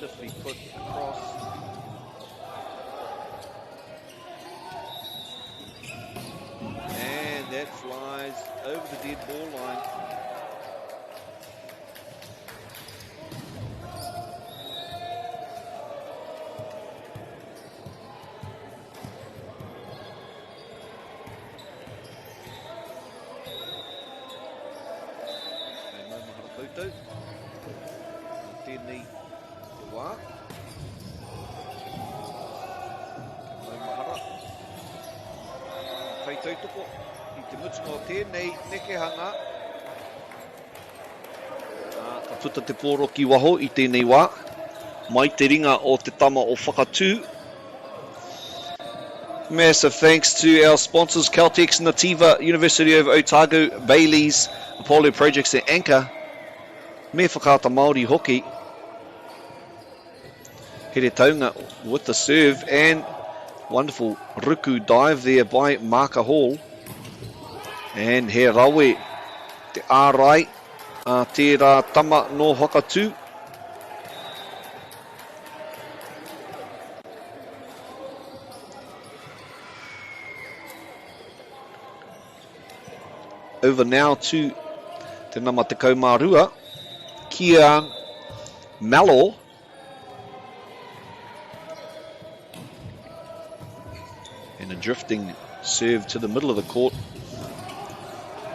beautifully put across. And that flies over the dead ball line. Tēnei te wā. Kai mahara. Kai tautoko I te mutunga o tēnei nekehanga. Ka puta te pōroki waho I tēnei wā. Mai te ringa o te tama o whakatū. Massive thanks to our sponsors, Caltex, Nativa, University of Otago, Bailey's, Apollo Projects and Anchor. Me whakaata Māori hoki. Here Taunga with the serve and wonderful ruku dive there by Marka Hall. And he rawe te ārai a tērā tama no Hokatū. Over now to te nama te kaumārua, Kia Malo. And a drifting serve to the middle of the court.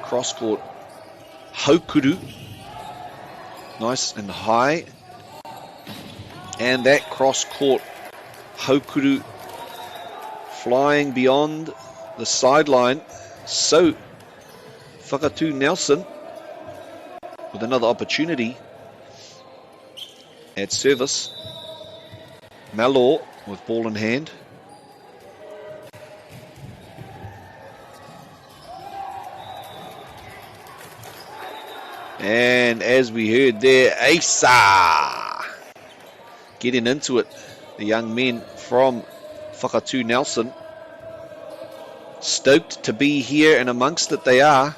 Cross court, Haukuru. Nice and high. And that cross court, Haukuru, flying beyond the sideline. So, Whakatū Nelson with another opportunity at service. Malo with ball in hand. And as we heard there, Asa getting into it. The young men from Whakatū Nelson. Stoked to be here and amongst it they are.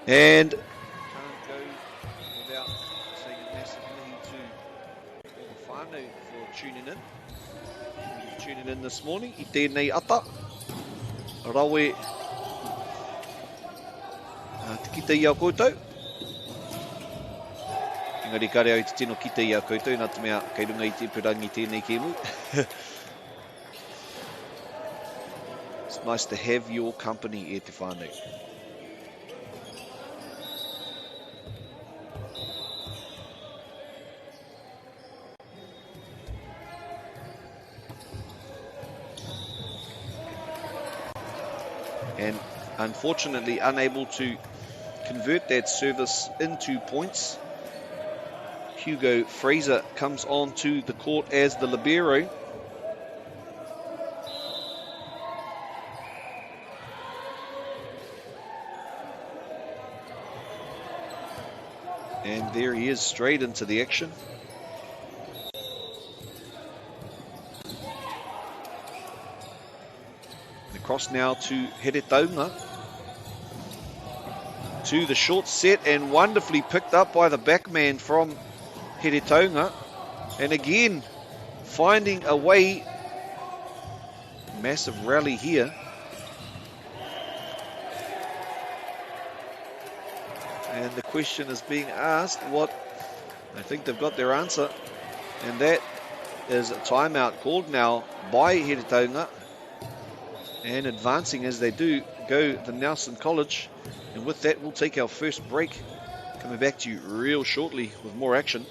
And can't go without saying a massive mihi to all the whānau for tuning in. Tuning in this morning. I tēnei ata. Rawe. Te kita I au koutou. Engari kare au te tino kita I au koutou. Nā te mea kei runga I te purangi tēnei kēmu. It's nice to have your company e te whānau. And unfortunately unable to convert that service into points. Hugo Fraser comes onto the court as the libero. And there he is, straight into the action. Across now to Here Taunga. To the short set and wonderfully picked up by the backman from Here Taunga. And again, finding a way. Massive rally here. And the question is being asked what, I think they've got their answer. And that is a timeout called now by Here Taunga. And advancing as they do go the Nelson College. And with that, we'll take our first break. Coming back to you real shortly with more action.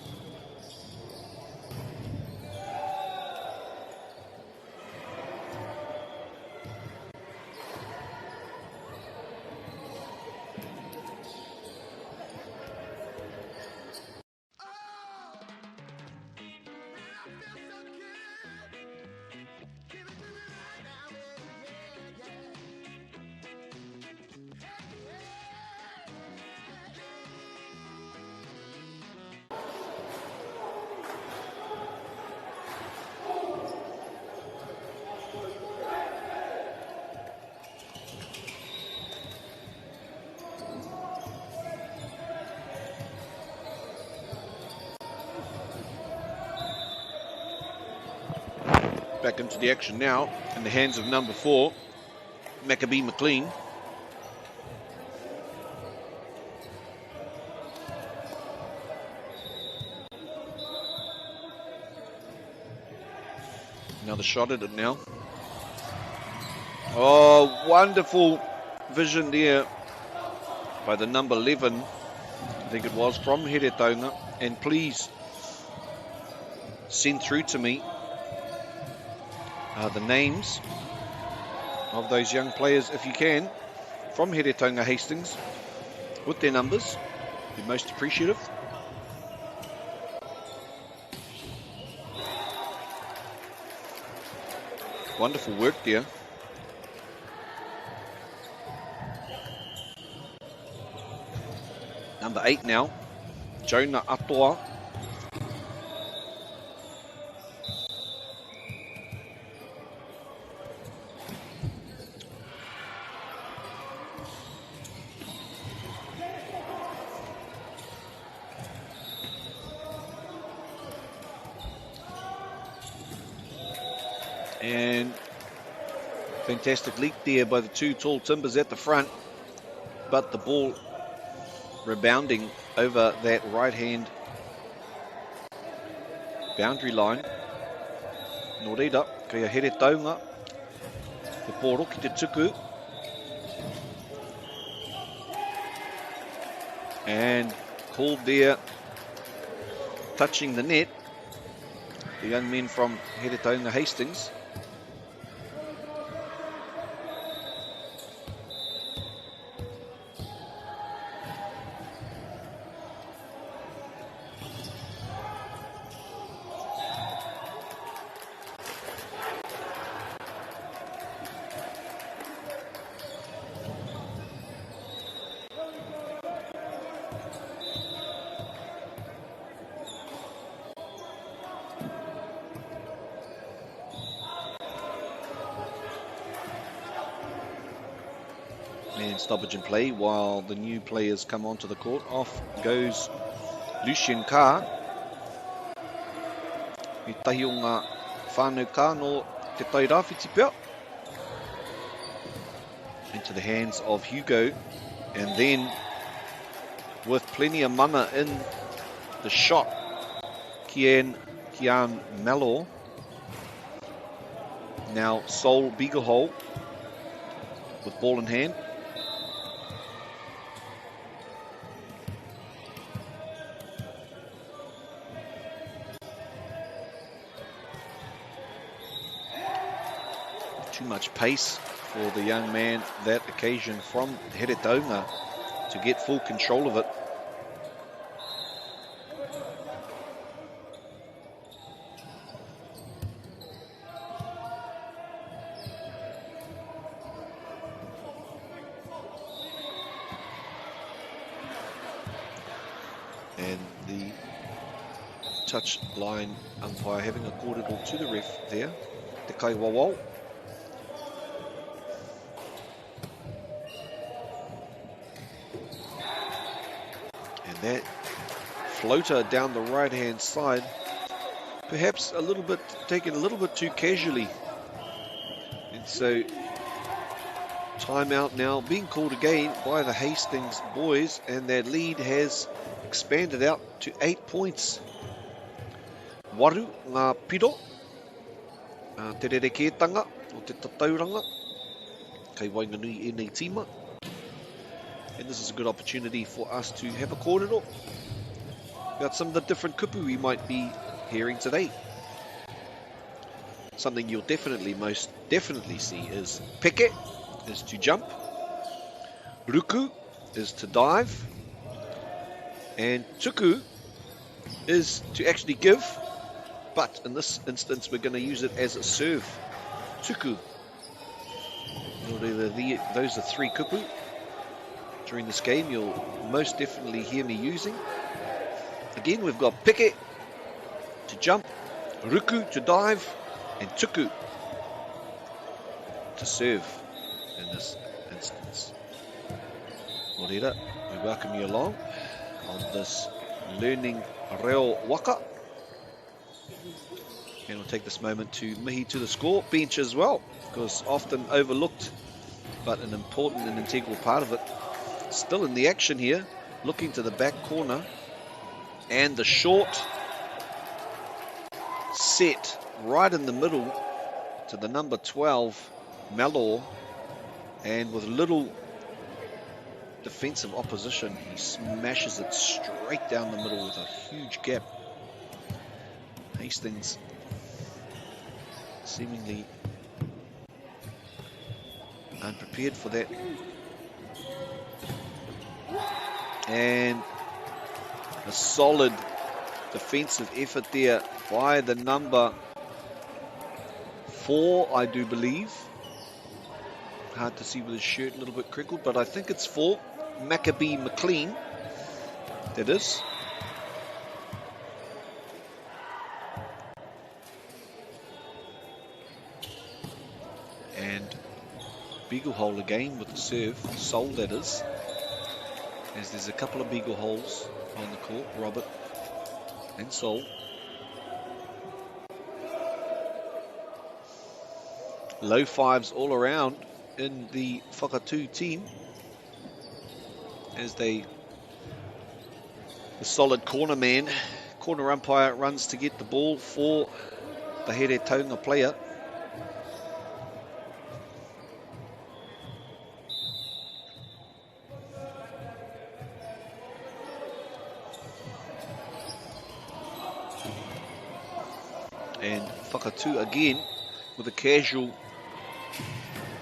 Back into the action now in the hands of number 4, Maccabee McLean. Another shot at it now. Oh, wonderful vision there by the number 11, I think it was, from Heretaunga. And please send through to me the names of those young players, if you can, from Heretaunga Hastings, with their numbers. Be most appreciative. Wonderful work there. Number 8 now, Jonah Atoa. And fantastic leap there by the 2 tall timbers at the front, but the ball rebounding over that right hand boundary line. Nō reira, kei a Heretaunga, te pōro ki te tuku. And called there, touching the net, the young men from Heretaunga Hastings. And stoppage in play while the new players come onto the court. Off goes Lucien Carr. I tahi o ngā whānau kā no te tairawhiti pia. Into the hands of Hugo. And then with plenty of mana in the shot, Kian Malor. Now Sol Beaglehole with ball in hand. Too much pace for the young man that occasion from Heretaunga to get full control of it. And the touch line umpire having accorded all to the ref there, Te Kaiwawau. That floater down the right hand side, perhaps taken a little bit too casually. And so timeout now being called again by the Hastings boys, and their lead has expanded out to 8 points. Waru ngā piro, te rerekētanga o te tatauranga, kei Wainganui e nei tima. And this is a good opportunity for us to have a kōrero about some of the different kupu we might be hearing today. Something you'll most definitely see is peke is to jump, ruku is to dive, and tuku is to actually give, but in this instance we're going to use it as a serve. Tuku. Those are 3 kupu during this game you'll most definitely hear me using. Again, we've got peke to jump, ruku to dive, and tuku to serve in this instance. Nō reira, we welcome you along on this learning reo waka. And we'll take this moment to Mihi to the score bench as well, because often overlooked, but an important and integral part of it. Still in the action here, looking to the back corner. And the short set right in the middle to the number 12, Malor. And with little defensive opposition, he smashes it straight down the middle with a huge gap. Hastings seemingly unprepared for that. And a solid defensive effort there by the number 4, I do believe. Hard to see with his shirt a little bit crinkled, but I think it's 4. Maccabee McLean, that is. And beagle hole again with the serve, Sol that is. As there's a couple of beagle holes on the court, Robert and Sol. Low fives all around in the Whakatū team, as the solid corner man, corner umpire runs to get the ball for the Here Taunga player. And Whakatū again with a casual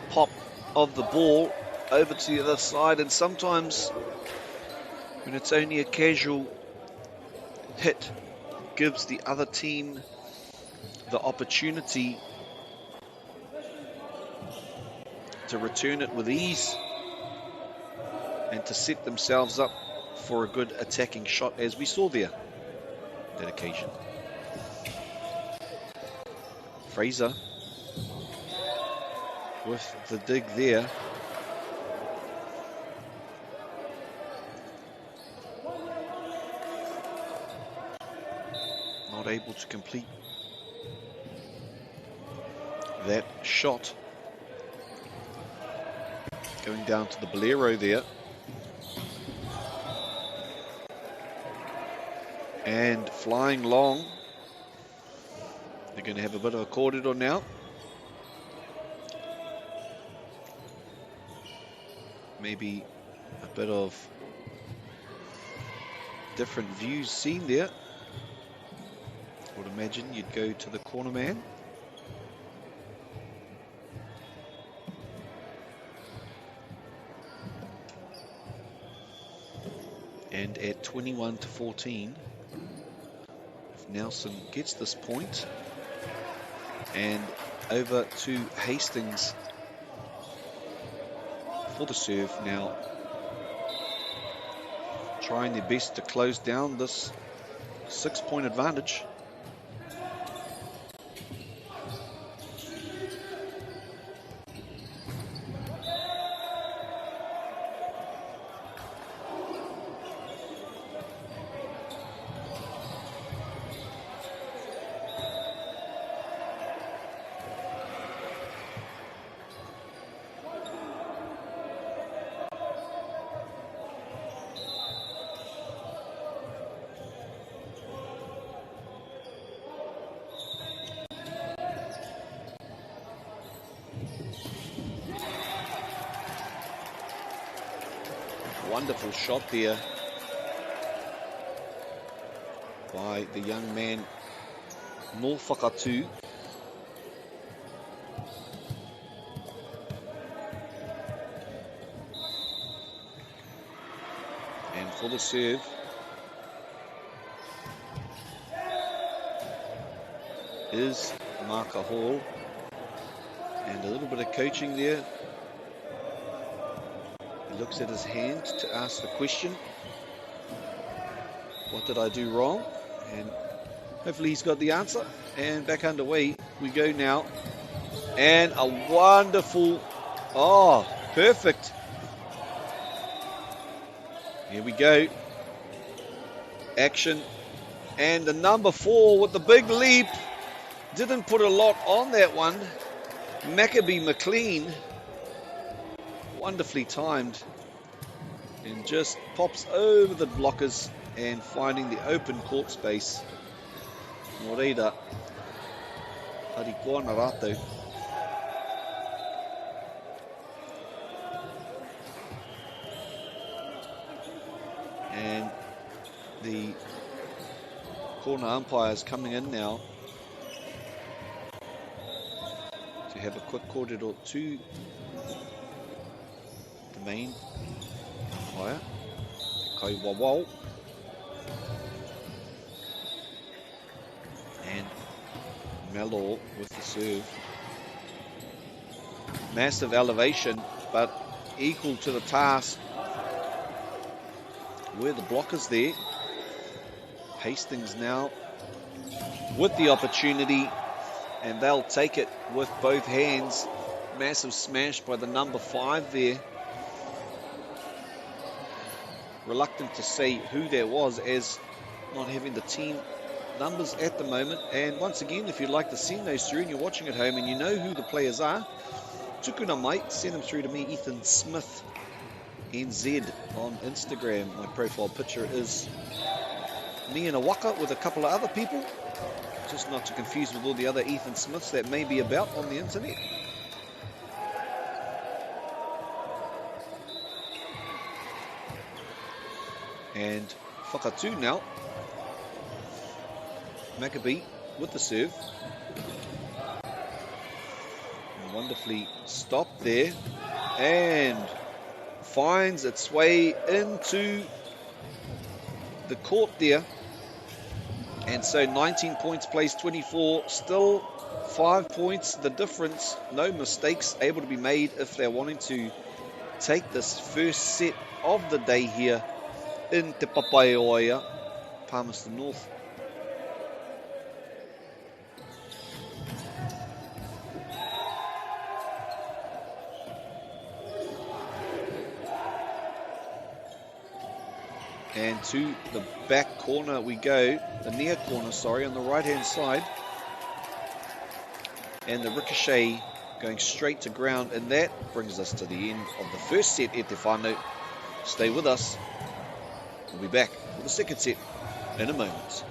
pop of the ball over to the other side, and sometimes when it's only a casual hit, gives the other team the opportunity to return it with ease and to set themselves up for a good attacking shot, as we saw there that occasion. Fraser with the dig there. Not able to complete that shot. Going down to the bolero there. And flying long. They're going to have a bit of a corridor now. Maybe a bit of different views seen there. I would imagine you'd go to the corner man. And at 21-14, if Nelson gets this point, and over to Hastings for the serve now, trying their best to close down this 6-point advantage. Wonderful shot there by the young man, no Whakatū. And for the serve, is Marka Hall. And a little bit of coaching there. Looks at his hand to ask the question, what did I do wrong? And hopefully he's got the answer. And back underway we go now. And a wonderful, perfect. Here we go. Action. And the number 4 with the big leap. Didn't put a lot on that one. Maccabee McLean, wonderfully timed, and just pops over the blockers and finding the open court space. Nō reira, harikoa nā rātou. And the corner umpires coming in now to have a quick kōrero to the main umpire, Kai Wawau. And Melo with the serve. Massive elevation, but equal to the task. Where the blockers there. Hastings now with the opportunity, and they'll take it with both hands. Massive smash by the number 5 there. Reluctant to say who that was, as not having the team numbers at the moment. And once again, if you'd like to send those through and you're watching at home and you know who the players are, tukuna mai, send them through to me, Ethan Smith NZ on Instagram. My profile picture is me in a waka with a couple of other people, just not to confuse with all the other Ethan Smiths that may be about on the internet. And whakatū now. Maccabee with the serve. And wonderfully stopped there. And finds its way into the court there. And so 19 points, plays 24. Still 5 points the difference. No mistakes able to be made if they're wanting to take this first set of the day here in Te Poirewa, Palmerston North. And to the back corner we go, the near corner, sorry, on the right-hand side. And the ricochet going straight to ground, and that brings us to the end of the first set, e te whānau. Stay with us. We'll be back for the second set in a moment.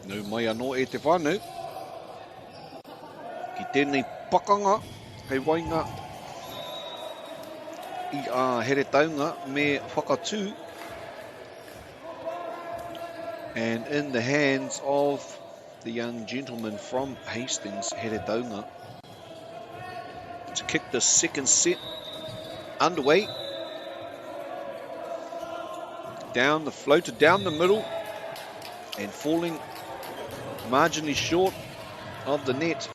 Nau mai anō e te whānau. Ki tēnei pakanga, hei wainga I a here taunga me whakatū. And in the hands of the young gentleman from Hastings, Heretaunga, to kick the second set underway. Down the floater, down the middle, and falling marginally short of the net.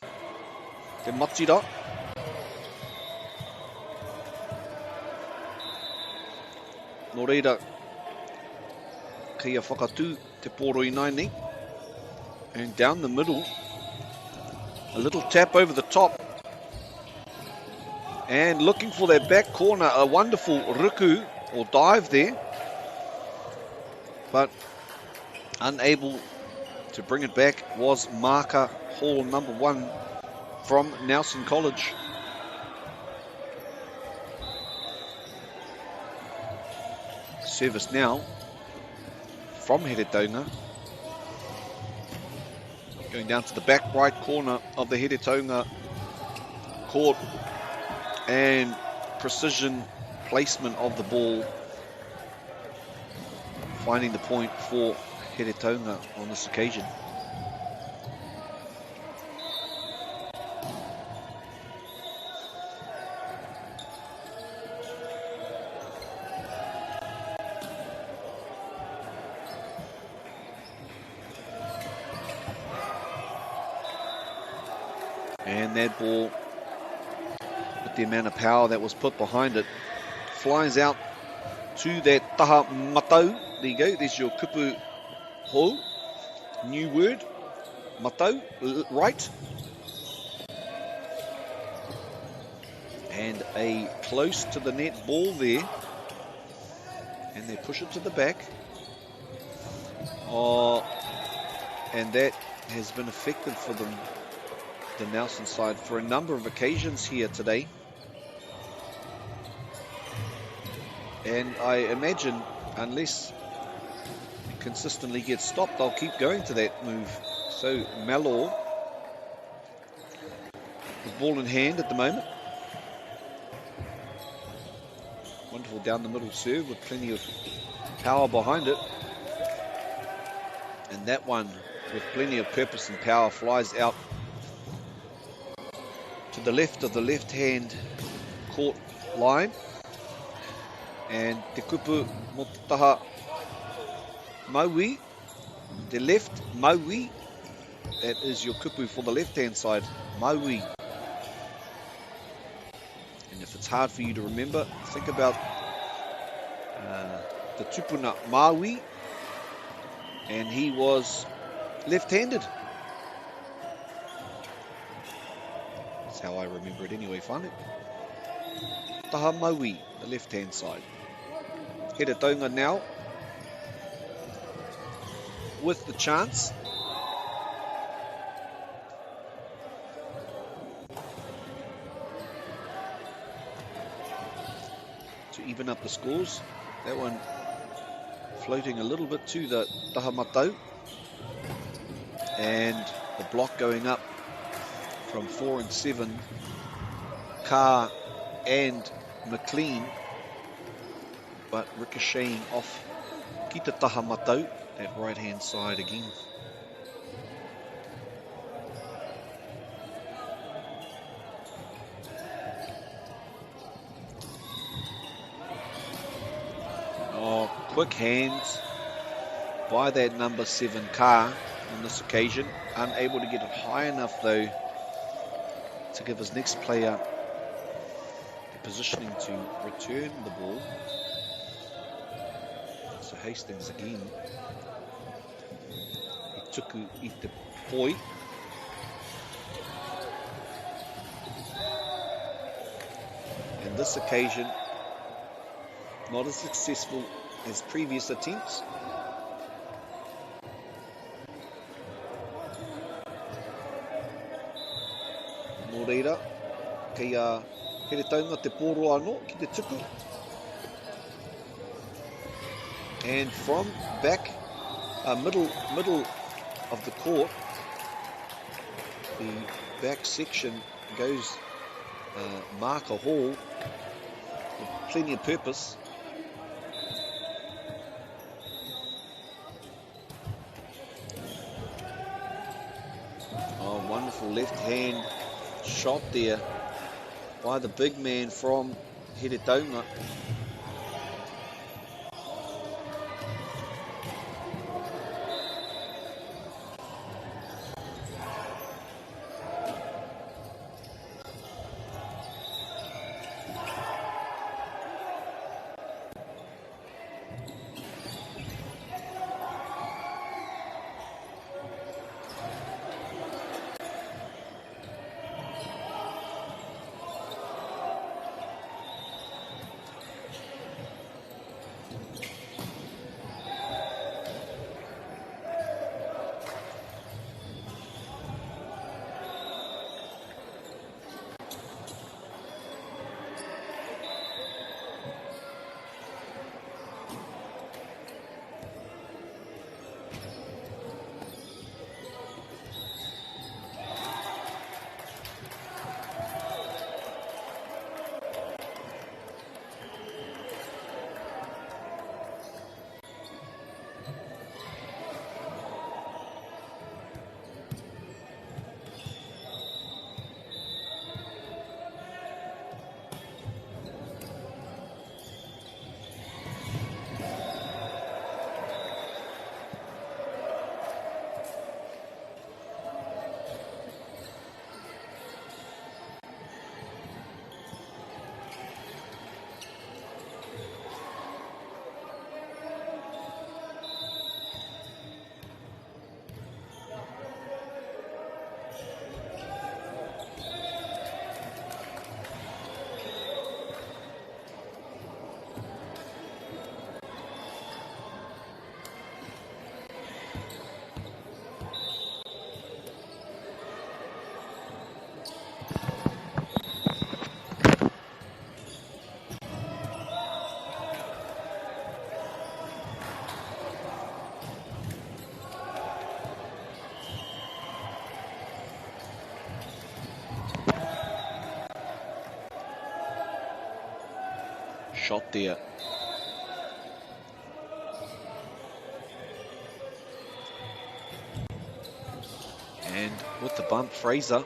Te Matira. Nō reira, kia whakatū te pōro I naini. And down the middle, a little tap over the top. And looking for that back corner, a wonderful ruku or dive there. But unable to bring it back was marker Hall number 1 from Nelson College. Service now from Heretaunga. Going down to the back right corner of the Heretaunga court, and precision placement of the ball, finding the point for Heretaunga on this occasion. And that ball, with the amount of power that was put behind it, flies out to that taha matau. There you go, there's your kupu hou, new word, matau, right. And a close to the net ball there. And they push it to the back. Oh, and that has been effective for them, the Nelson side, for a number of occasions here today. And I imagine, unless it consistently gets stopped, they'll keep going to that move. So Malor, with ball in hand at the moment. Wonderful down the middle serve with plenty of power behind it. And that one, with plenty of purpose and power, flies out to the left of the left-hand court line. And te kupu mo te taha maui, the left maui, that is your kupu for the left-hand side, maui. And if it's hard for you to remember, think about the tupuna maui, and he was left-handed. That's how I remember it anyway, whānau. Taha maui, the left-hand side. Heretaunga now with the chance. To even up the scores. That one floating a little bit to the taha matau. And the block going up from 4 and 7. Carr and McLean, but ricocheting off ki te taha matau, that right hand side again. Oh, quick hands by that number 7 Carr on this occasion, unable to get it high enough though to give his next player positioning to return the ball. So Hastings again. He tuku I te poi. And this occasion, not as successful as previous attempts. Nō reira, kia Heretaunga te pōro anō ki te tuku. And from back, middle of the court, the back section goes marker Hall with plenty of purpose. A wonderful left hand shot there by the big man from Heretaunga. Shot there. And with the bump, Fraser.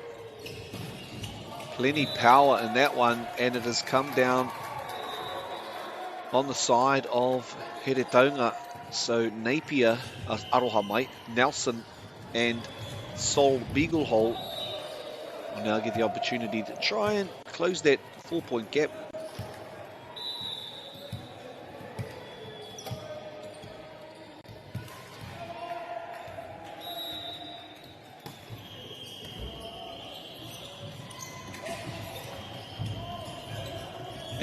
Plenty power in that one, and it has come down on the side of Heretaunga. So Napier, Aroha mai, Nelson and Sol Beaglehole will now get the opportunity to try and close that 4-point gap.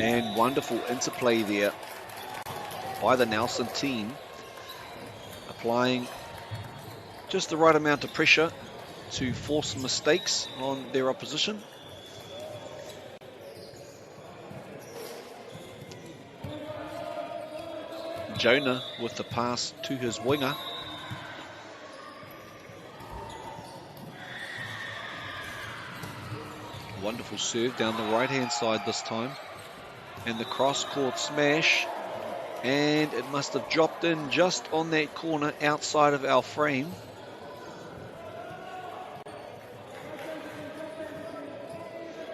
And wonderful interplay there by the Nelson team, applying just the right amount of pressure to force mistakes on their opposition. Jonah with the pass to his winger. Wonderful serve down the right-hand side this time. And the cross-court smash, and it must have dropped in just on that corner outside of our frame.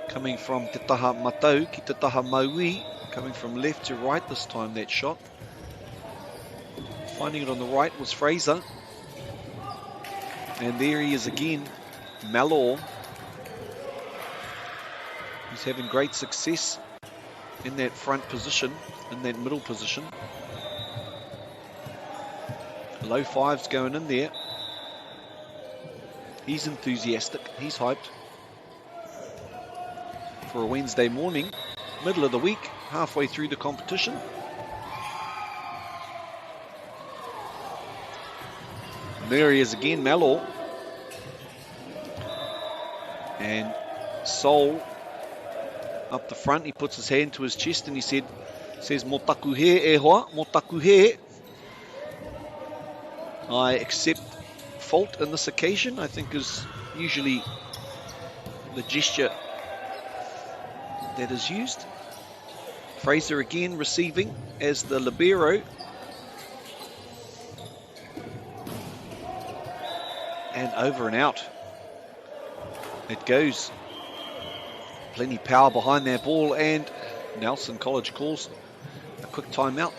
Coming from Te Taha Matau ki Te Taha Maui, coming from left to right this time, that shot. Finding it on the right was Fraser. And there he is again, Malor. He's having great success in that front position, in that middle position. Low fives going in there. He's enthusiastic, he's hyped. For a Wednesday morning, middle of the week, halfway through the competition. And there he is again, Malor. And Sol up the front, he puts his hand to his chest and he says, "Mo taku he e hoa, mo taku he." I accept fault in this occasion, I think is usually the gesture that is used. Fraser again receiving as the libero. And over and out. it goes. Plenty power behind that ball, and Nelson College calls a quick timeout.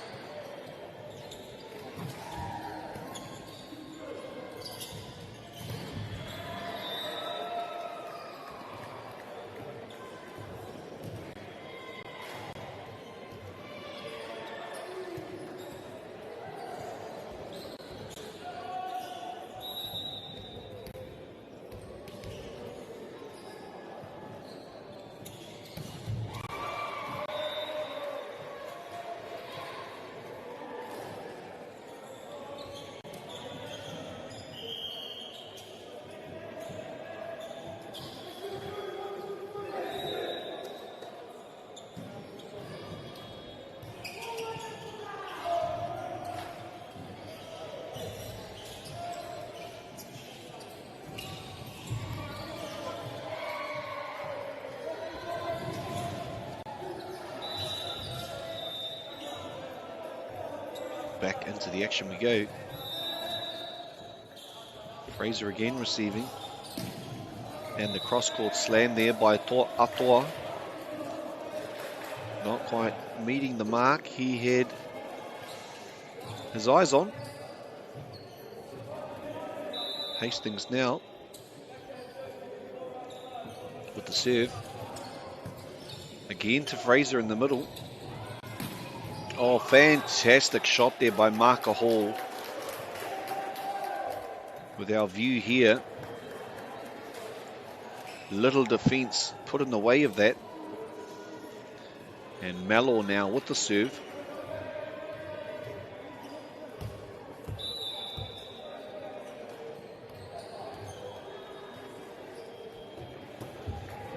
Back into the action we go. Fraser again receiving. And the cross-court slam there by Aotearoa. Not quite meeting the mark he had his eyes on. Hastings now with the serve. Again to Fraser in the middle. Oh, fantastic shot there by Marker Hall. With our view here, little defence put in the way of that. And Mallow now with the serve.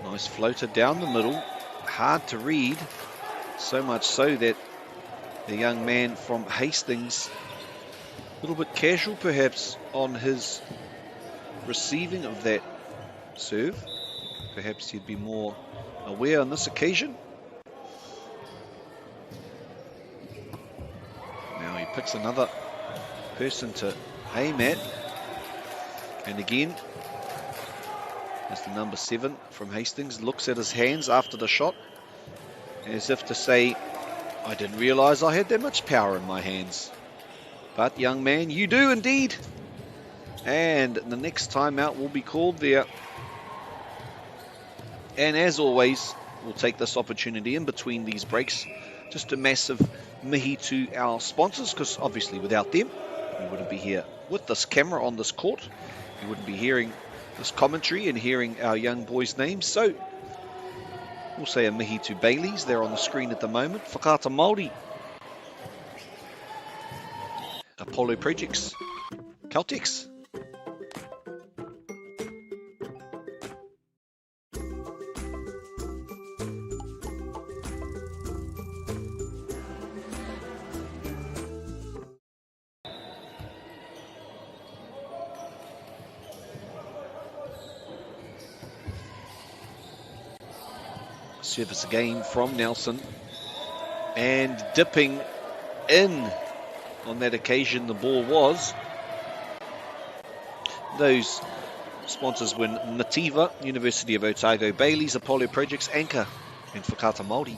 Nice floater down the middle. Hard to read. So much so that the young man from Hastings, a little bit casual perhaps on his receiving of that serve. Perhaps he'd be more aware on this occasion. Now he picks another person to aim at. And again, as the number 7 from Hastings looks at his hands after the shot, as if to say, I didn't realise I had that much power in my hands. But young man, you do indeed. And the next timeout will be called there. And as always, we'll take this opportunity in between these breaks. Just a massive mihi to our sponsors, because obviously without them, we wouldn't be here with this camera on this court. We wouldn't be hearing this commentary and hearing our young boys' names. So we'll say a mihi to Bailey's. They're on the screen at the moment. Whakaata Māori. Apollo Projects. Caltex. Service again from Nelson, and dipping in on that occasion the ball was. Those sponsors were Nativa, University of Otago, Bailey's, Apollo Projects, Anchor, and Whakaata Māori.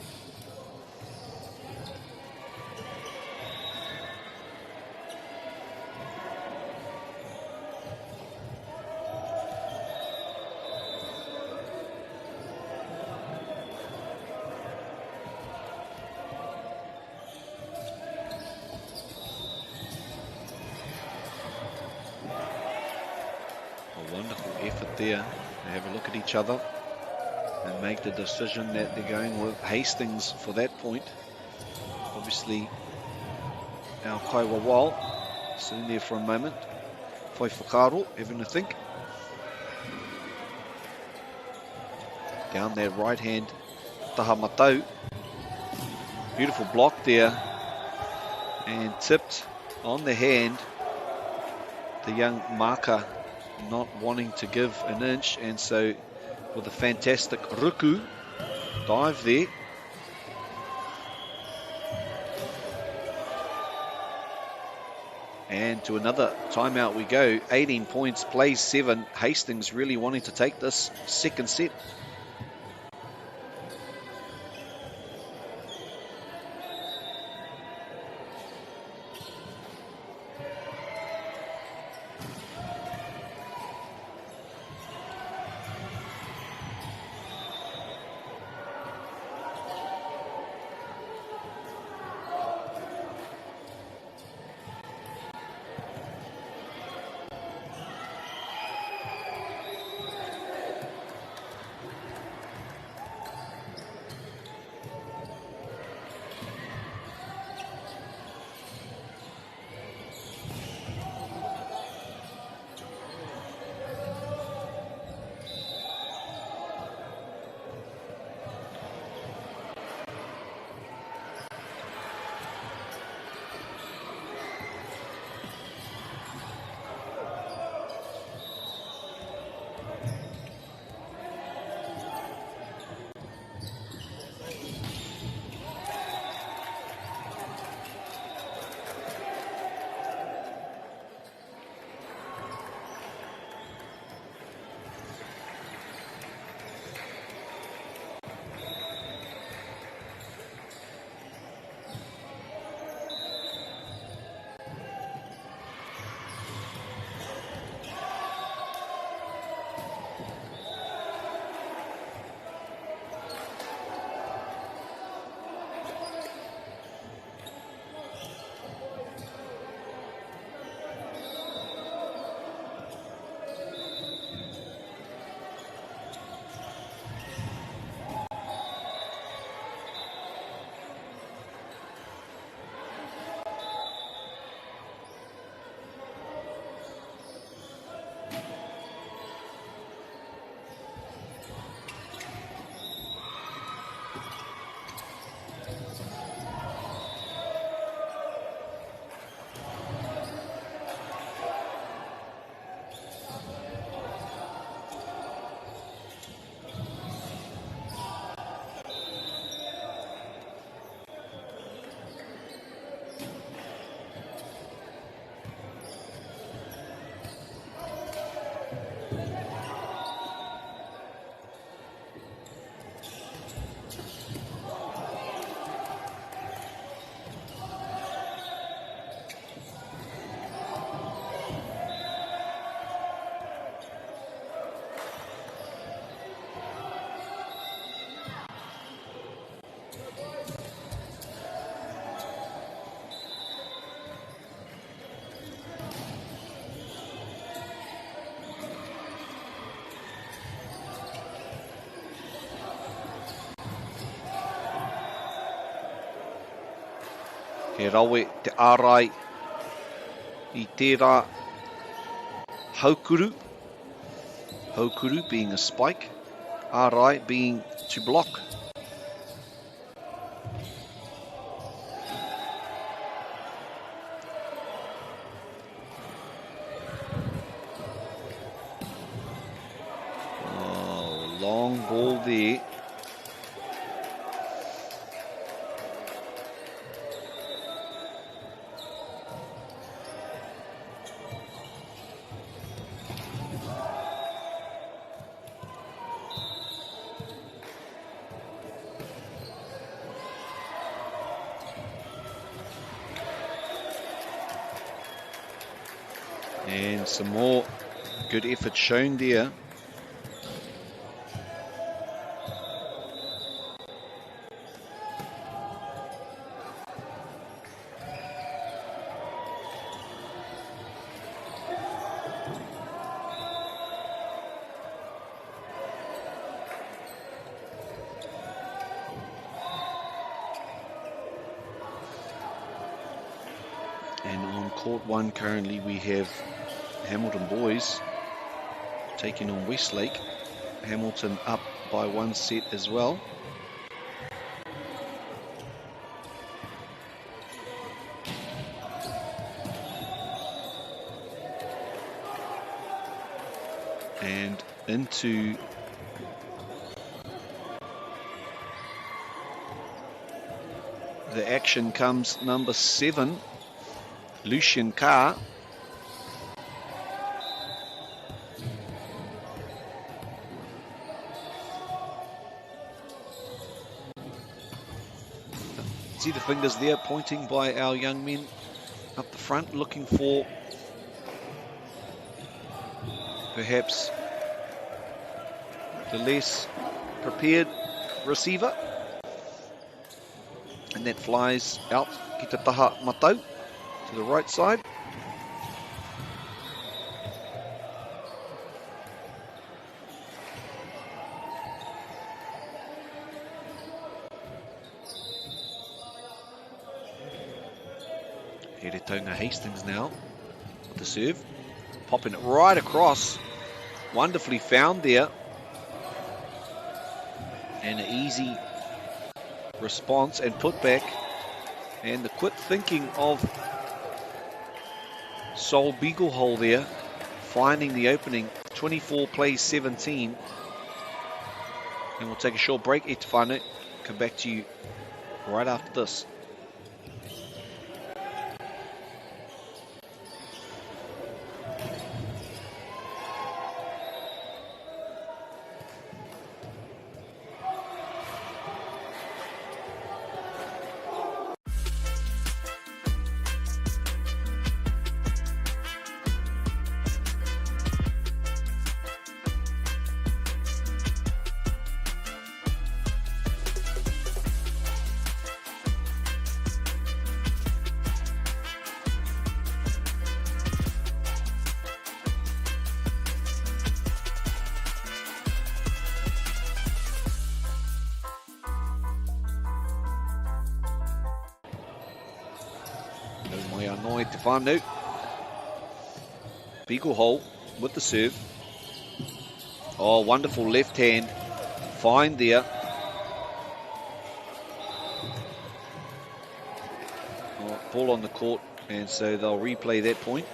There, they have a look at each other and make the decision that they're going with Hastings for that point. Obviously, our Kaiwa Wal sitting there for a moment. Whai Whakaro having a think. Down that right hand, Taha Matau. Beautiful block there, and tipped on the hand. The young marker not wanting to give an inch, and so with a fantastic ruku dive there, And to another timeout we go. 18 points, plays 7. Hastings really wanting to take this second set. He rawe te ārai I tērā haukuru. Haukuru being a spike, ārai being to block. Oh, long ball there. And some more good effort shown there. And on court one currently we have Hamilton boys taking on Westlake. Hamilton up by one set as well. And into the action comes number 7, Lucian Carr. See the fingers there pointing by our young men up the front, looking for perhaps the less prepared receiver. And that flies out, Kita Taha Matau, to the right side. Heretaunga Hastings now with the serve, popping it right across. Wonderfully found there. And an easy response and put back. And the quick thinking of Sol Beaglehole there, finding the opening. 24 plays 17. And we'll take a short break, Etefano. Come back to you right after this. Now, Beaglehole with the serve. Oh, wonderful left hand find there. Oh, ball on the court, and so they'll replay that point.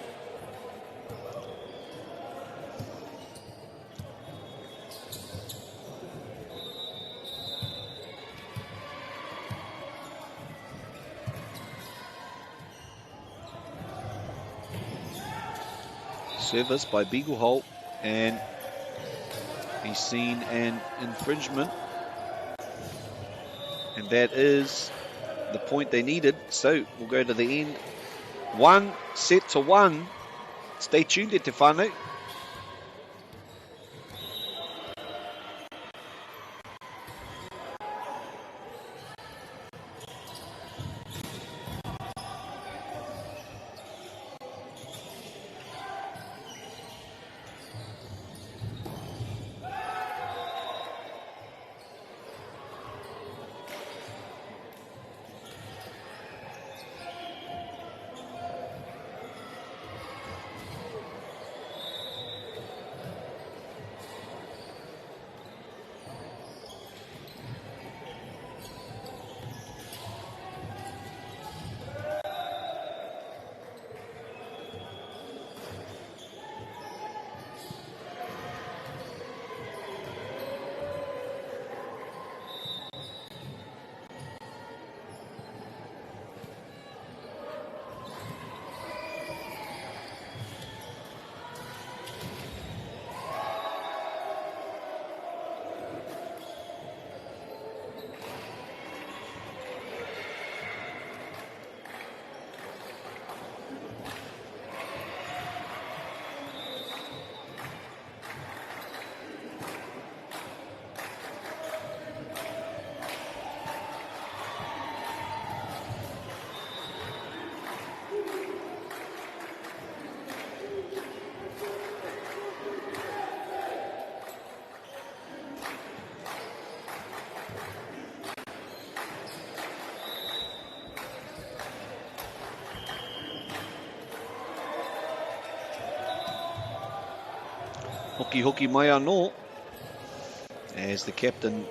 Service by Beaglehole, and he's seen an infringement, and that is the point they needed. So we'll go to the end. 1-1. Stay tuned, Etefano. Hoki mai anō, as the captain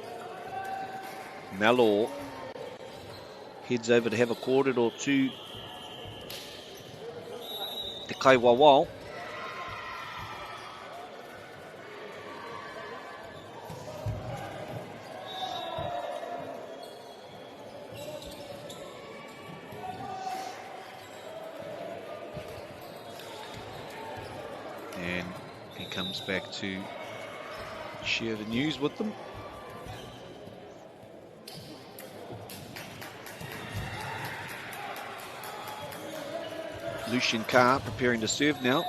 Malor heads over to have a kōrero to Te Kaiwawao. comes back to share the news with them. Lucian Carr preparing to serve now.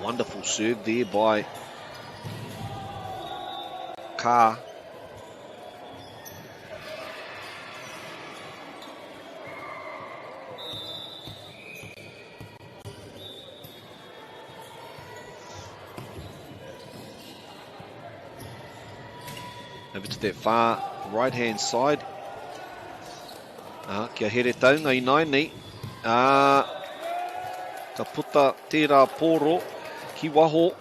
Wonderful serve there by Carr. Over to that far right-hand side. Kia here taunga I naini. Ka puta tērā pōro ki waho.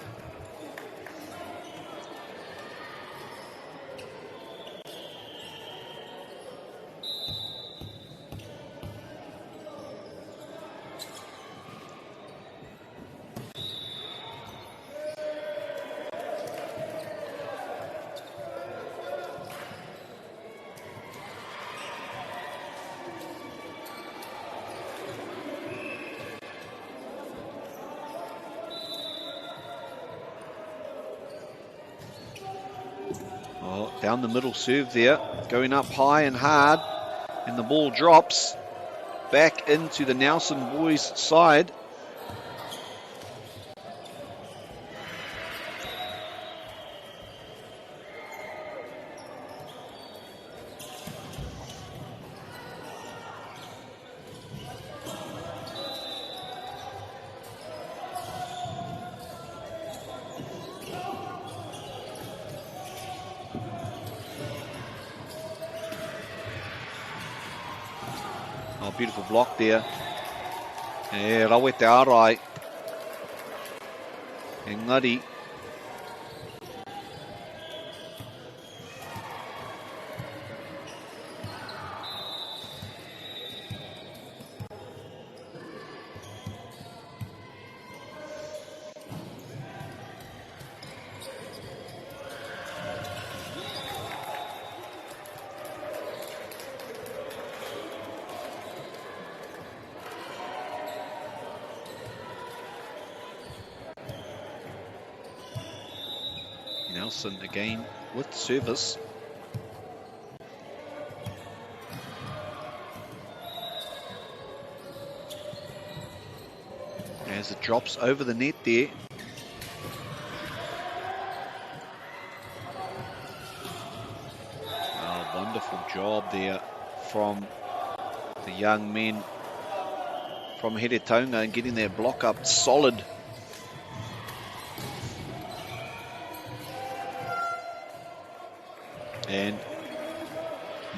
Down the middle serve there, going up high and hard, and the ball drops back into the Nelson boys' side. Beautiful block there. Aotearoa. Engari. Nelson again with service. As it drops over the net there. Oh, wonderful job there from the young men from Heretaunga and getting their block up solid. And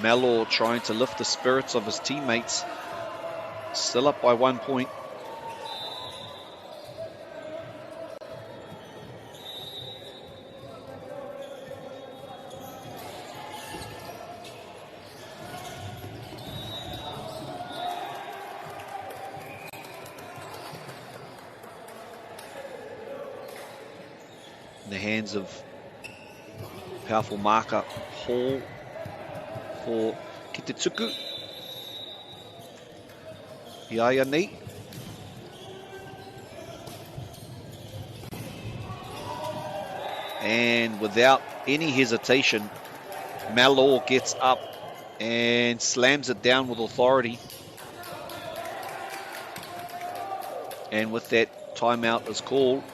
Malor trying to lift the spirits of his teammates. Still up by 1 point. In the hands of powerful marker Hall for Kitetsuku. Iaiani. And without any hesitation, Malor gets up and slams it down with authority. And with that, timeout is called.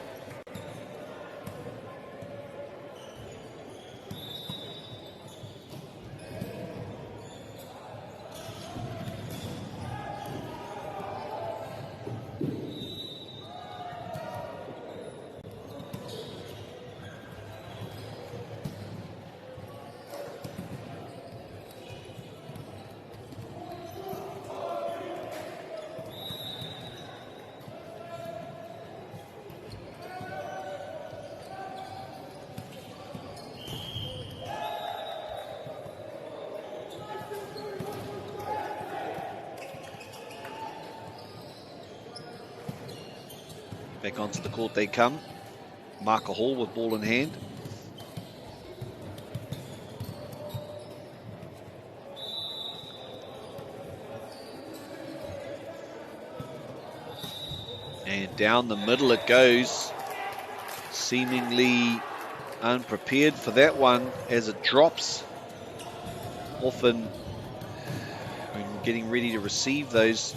Back onto the court they come. Marker Hall with ball in hand. And down the middle it goes. Seemingly unprepared for that one as it drops. Often when we're getting ready to receive those,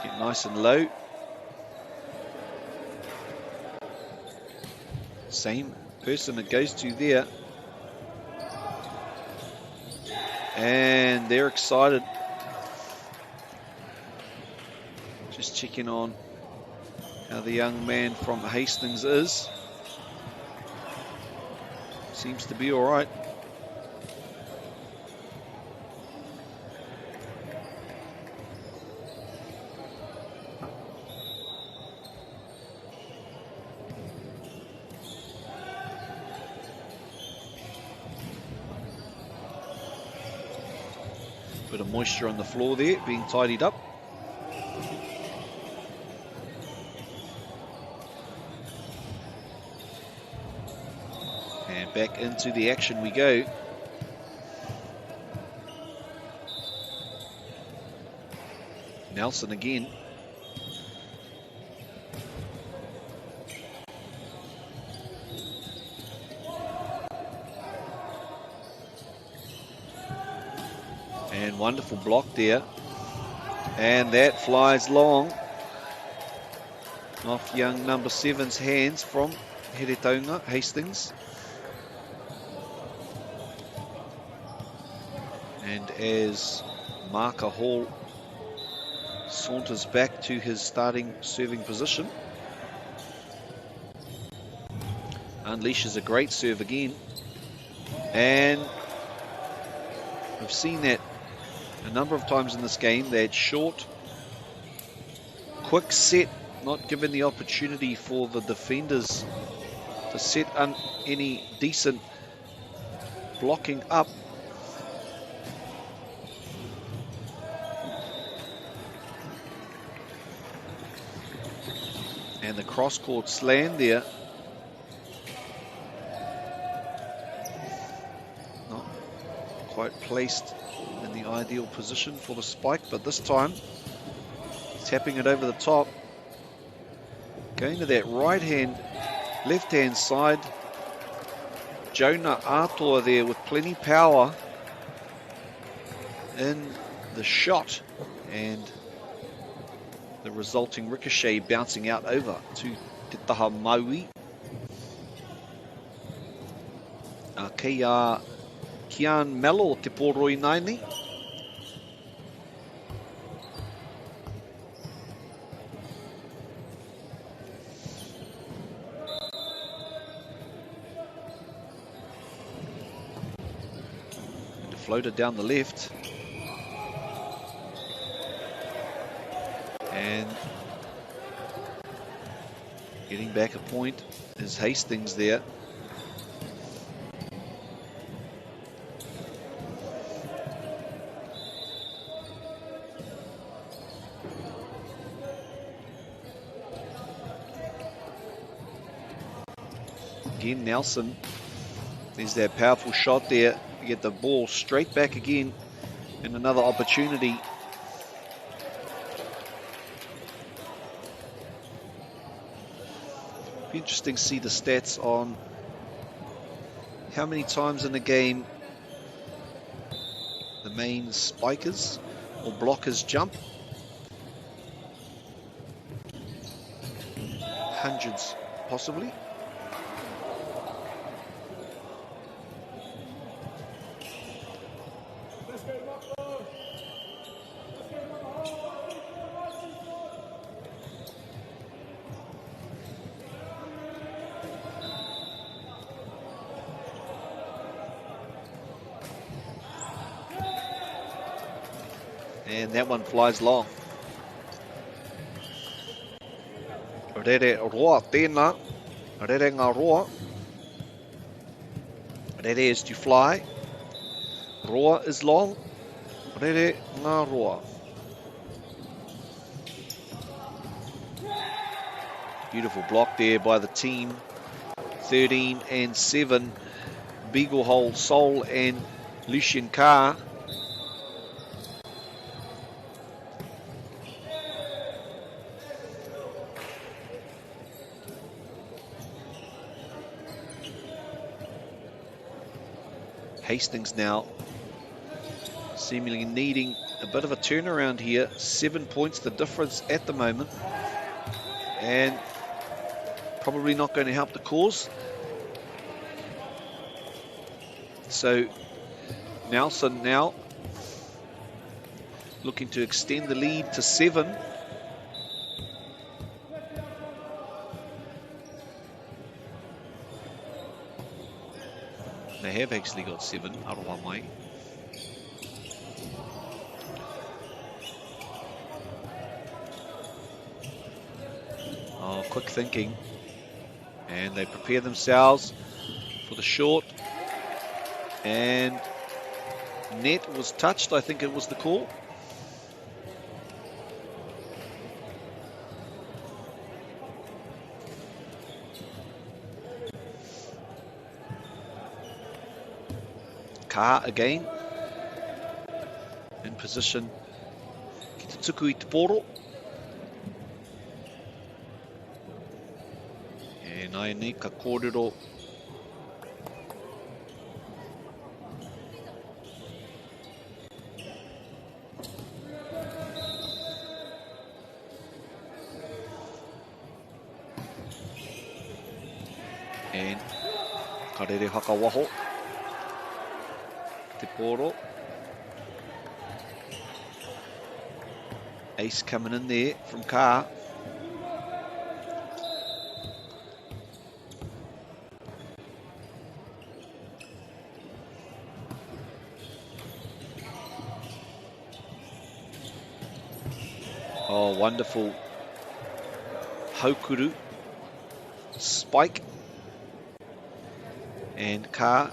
get nice and low. Same person it goes to there. And they're excited. Just checking on how the young man from Hastings is. Seems to be all right. Bit of moisture on the floor there, being tidied up. And back into the action we go. Nelson again. And wonderful block there. And that flies long off young number 7's hands from Heretaunga, Hastings. And as Marker Hall saunters back to his starting serving position, unleashes a great serve again. And we've seen that a number of times in this game, that short, quick set, not given the opportunity for the defenders to set any decent blocking up. And the cross-court slam there. Not quite placed in the ideal position for the spike, but this time tapping it over the top. Going to that left-hand side. Jonah Aotearoa there with plenty power in the shot, and the resulting ricochet bouncing out over to Te Taha Maui. Kei a Kian Melo te poroi naini. And a floater down the left. And getting back a point is Hastings there. Again, Nelson. There's that powerful shot there. You get the ball straight back again, and another opportunity. Be interesting to see the stats on how many times in the game the main spikers or blockers jump. Hundreds, possibly. And that one flies long. Rere roa tēnā. Rere ngā roa. Rere is to fly. Roa is long. Rere ngā roa. Beautiful block there by the team. 13 and 7. Beagle Hole, Sol and Lucian Carr. Hastings now seemingly needing a bit of a turnaround here. 7 points the difference at the moment, and probably not going to help the cause. So Nelson now looking to extend the lead to 7. They have actually got 7, Aotearoa mai. Oh, quick thinking. And they prepare themselves for the short. And net was touched, I think it was the call. Carr again in position. Ki te tuku I te poro. E nai nei ka kōrero. And karere haka waho. Te poro. Ace coming in there from Carr. Oh, wonderful haukuru spike. And Carr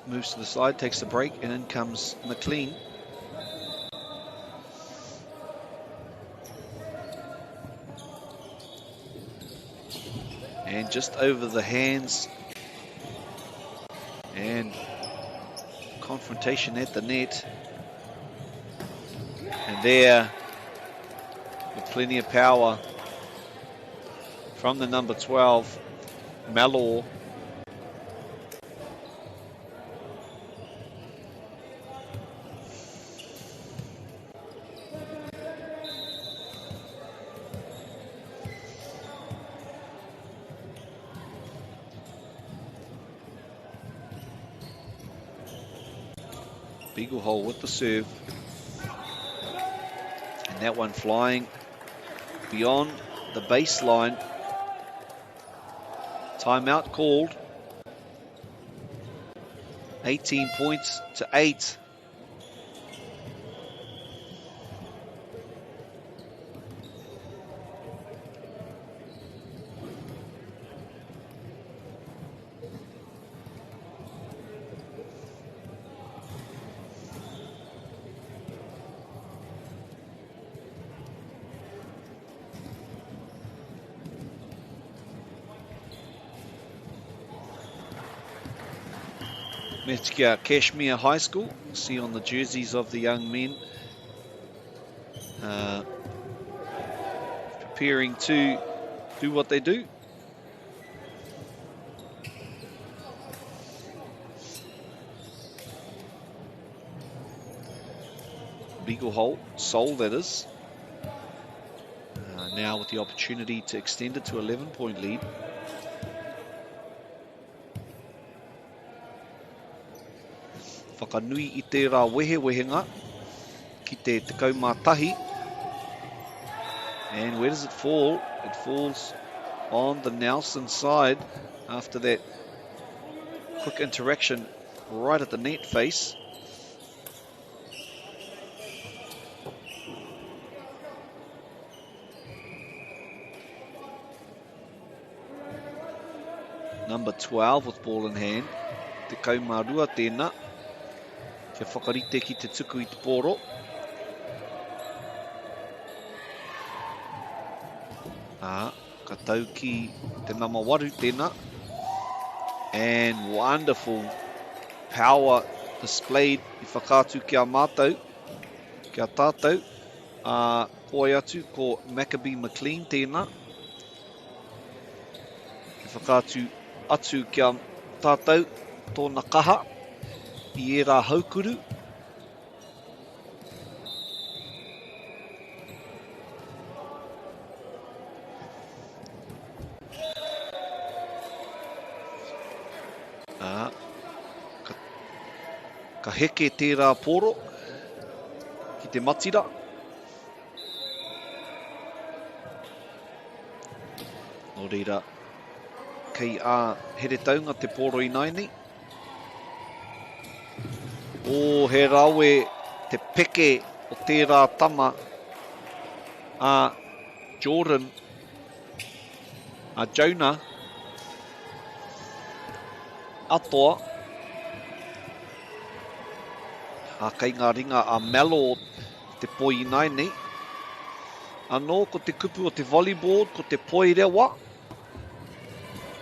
moves to the side, takes the break, and in comes McLean. And just over the hands. And confrontation at the net. And there, with plenty of power from the number 12, Malor. Beagle Hole with the serve. And that one flying beyond the baseline. Timeout called. 18 points to 8. Metzger Kashmir High School. See on the jerseys of the young men. Preparing to do what they do. Beagle Hole, Sol that is. Now with the opportunity to extend it to 11-point lead. Whakanui I te rā wehenga ki te tekau mā tahi. And where does it fall? It falls on the Nelson side after that quick interaction right at the net face. Number 12 with ball in hand. Te kaumarua tēnā. Kia whakarite ki te tuku I te poro. Ka tau ki te nama waru tēnā. And wonderful power displayed I whakātu ki a mātou, ki a tātou. Koi atu ko Maccabee McLean tēnā. Ki whakātu atu ki a tātou tōna kaha I era haukuru. Ka heke tērā poro ki te matira. Nō reira, kei a here taunga te poro I naini. O he rawe te peke o tērā tama a Jordan, a Jonah, atoa. Kei ngā ringa a Malo te poi I naini. Anō ko te kupu o te volleyball, ko te Poirewa.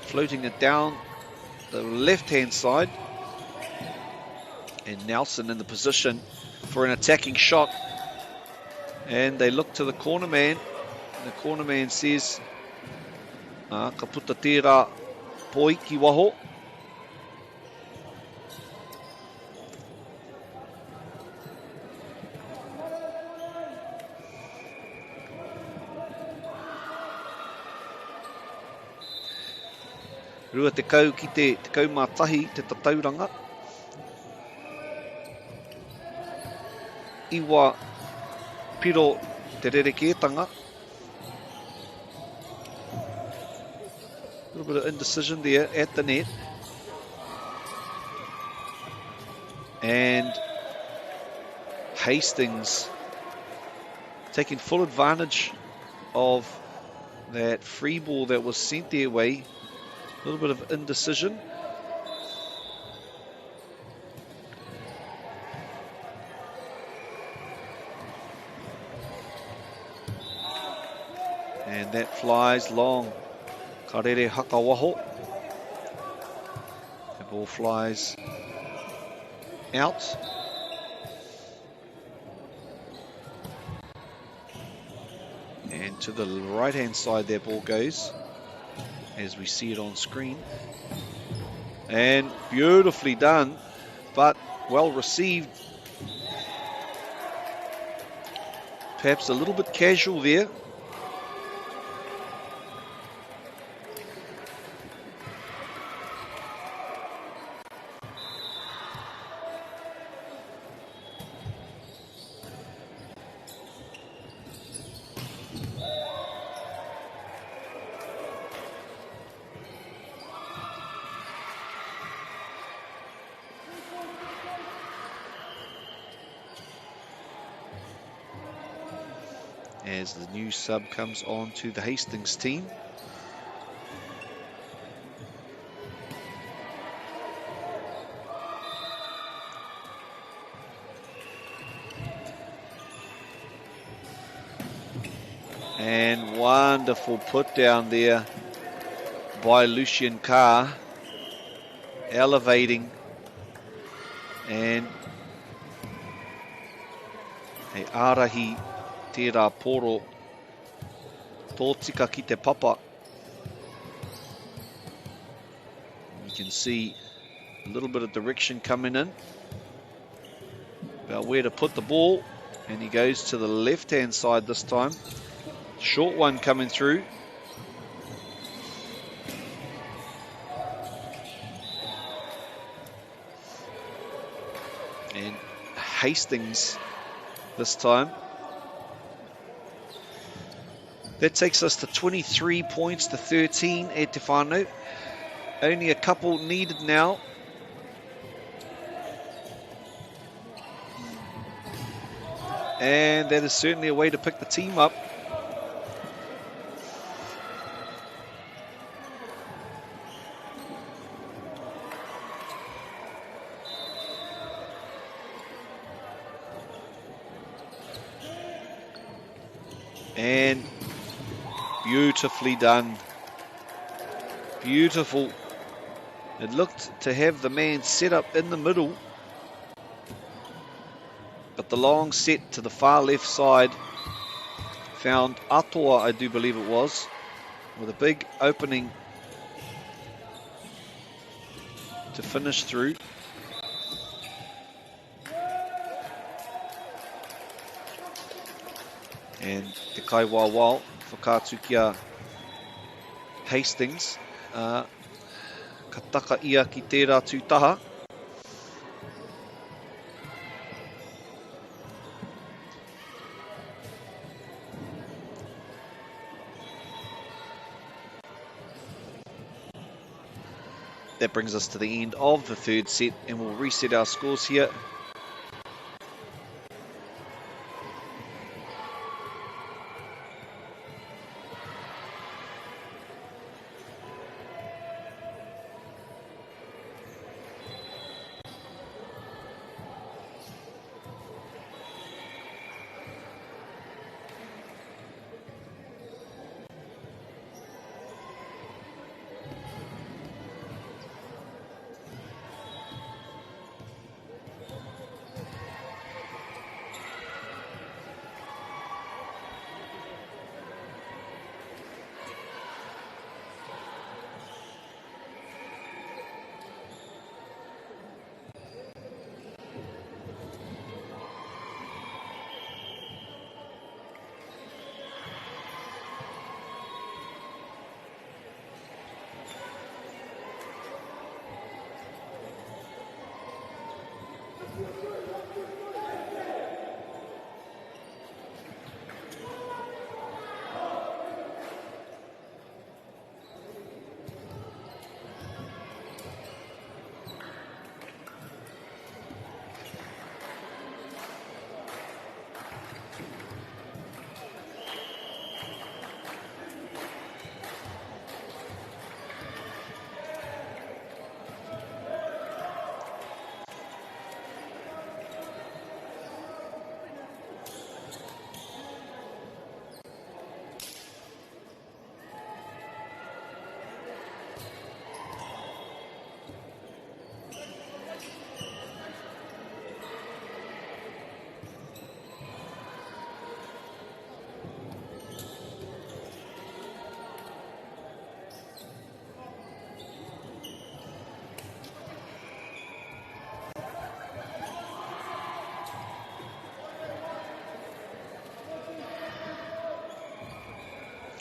Floating it down the left-hand side. And Nelson in the position for an attacking shot. And they look to the corner man. And the corner man says, ka puta tērā poi ki waho. Rua te kau ki te kaumātahi, te tatauranga. Iwa piro te rerekētanga. A little bit of indecision there at the net. And Hastings taking full advantage of that free ball that was sent their way. A little bit of indecision. And that flies long. Karere hakawaho. The ball flies out. And to the right-hand side that ball goes, as we see it on screen. And beautifully done, but well received. Perhaps a little bit casual there. As the new sub comes on to the Hastings team. And wonderful put down there by Lucian Carr, elevating, and a arahi tērā poro tō tika ki te papa. You can see a little bit of direction coming in about where to put the ball, and he goes to the left-hand side this time. Short one coming through. And Hastings this time. That takes us to 23 points to 13 e te whānau. Only a couple needed now. And that is certainly a way to pick the team up. And Beautifully done. Beautiful. It looked to have the man set up in the middle, but the long set to the far left side found Aotearoa, I do believe it was, with a big opening to finish through. And Te Kaiwawao whakātukia Hastings. Ka taka ia ki tērā tūtaha. That brings us to the end of the third set, and we'll reset our scores here.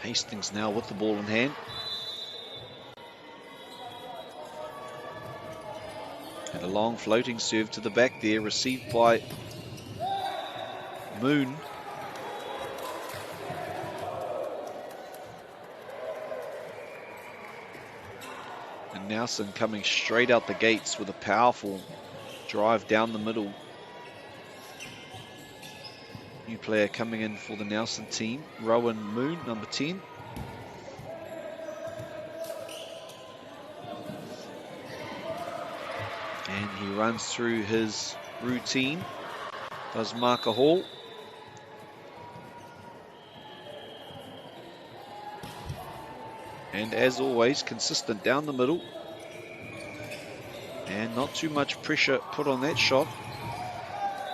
Hastings now with the ball in hand. And a long floating serve to the back there, received by Moon. And Nelson coming straight out the gates with a powerful drive down the middle. New player coming in for the Nelson team, Rowan Moon, number 10. And he runs through his routine, does mark a haul. And as always, consistent down the middle. And not too much pressure put on that shot.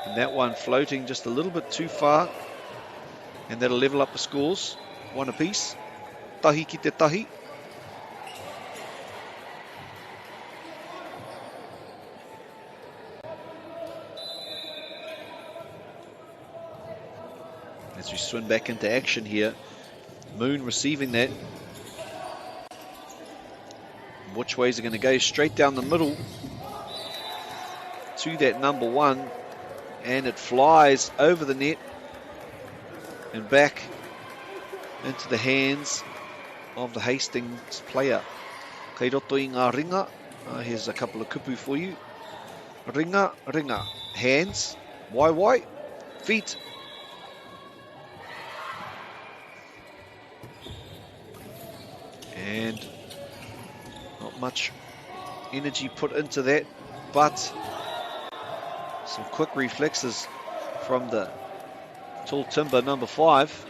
And that one floating just a little bit too far. And that'll level up the scores. One apiece. Tahi ki te tahi. As we swing back into action here. Moon receiving that. Which way is it going to go? Straight down the middle to that number one. And it flies over the net and back into the hands of the Hastings player. Kei roto I ngā ringa. Here's a couple of kupu for you. Ringa, ringa. Hands. Wai. Feet. And not much energy put into that, but some quick reflexes from the tall timber number 5.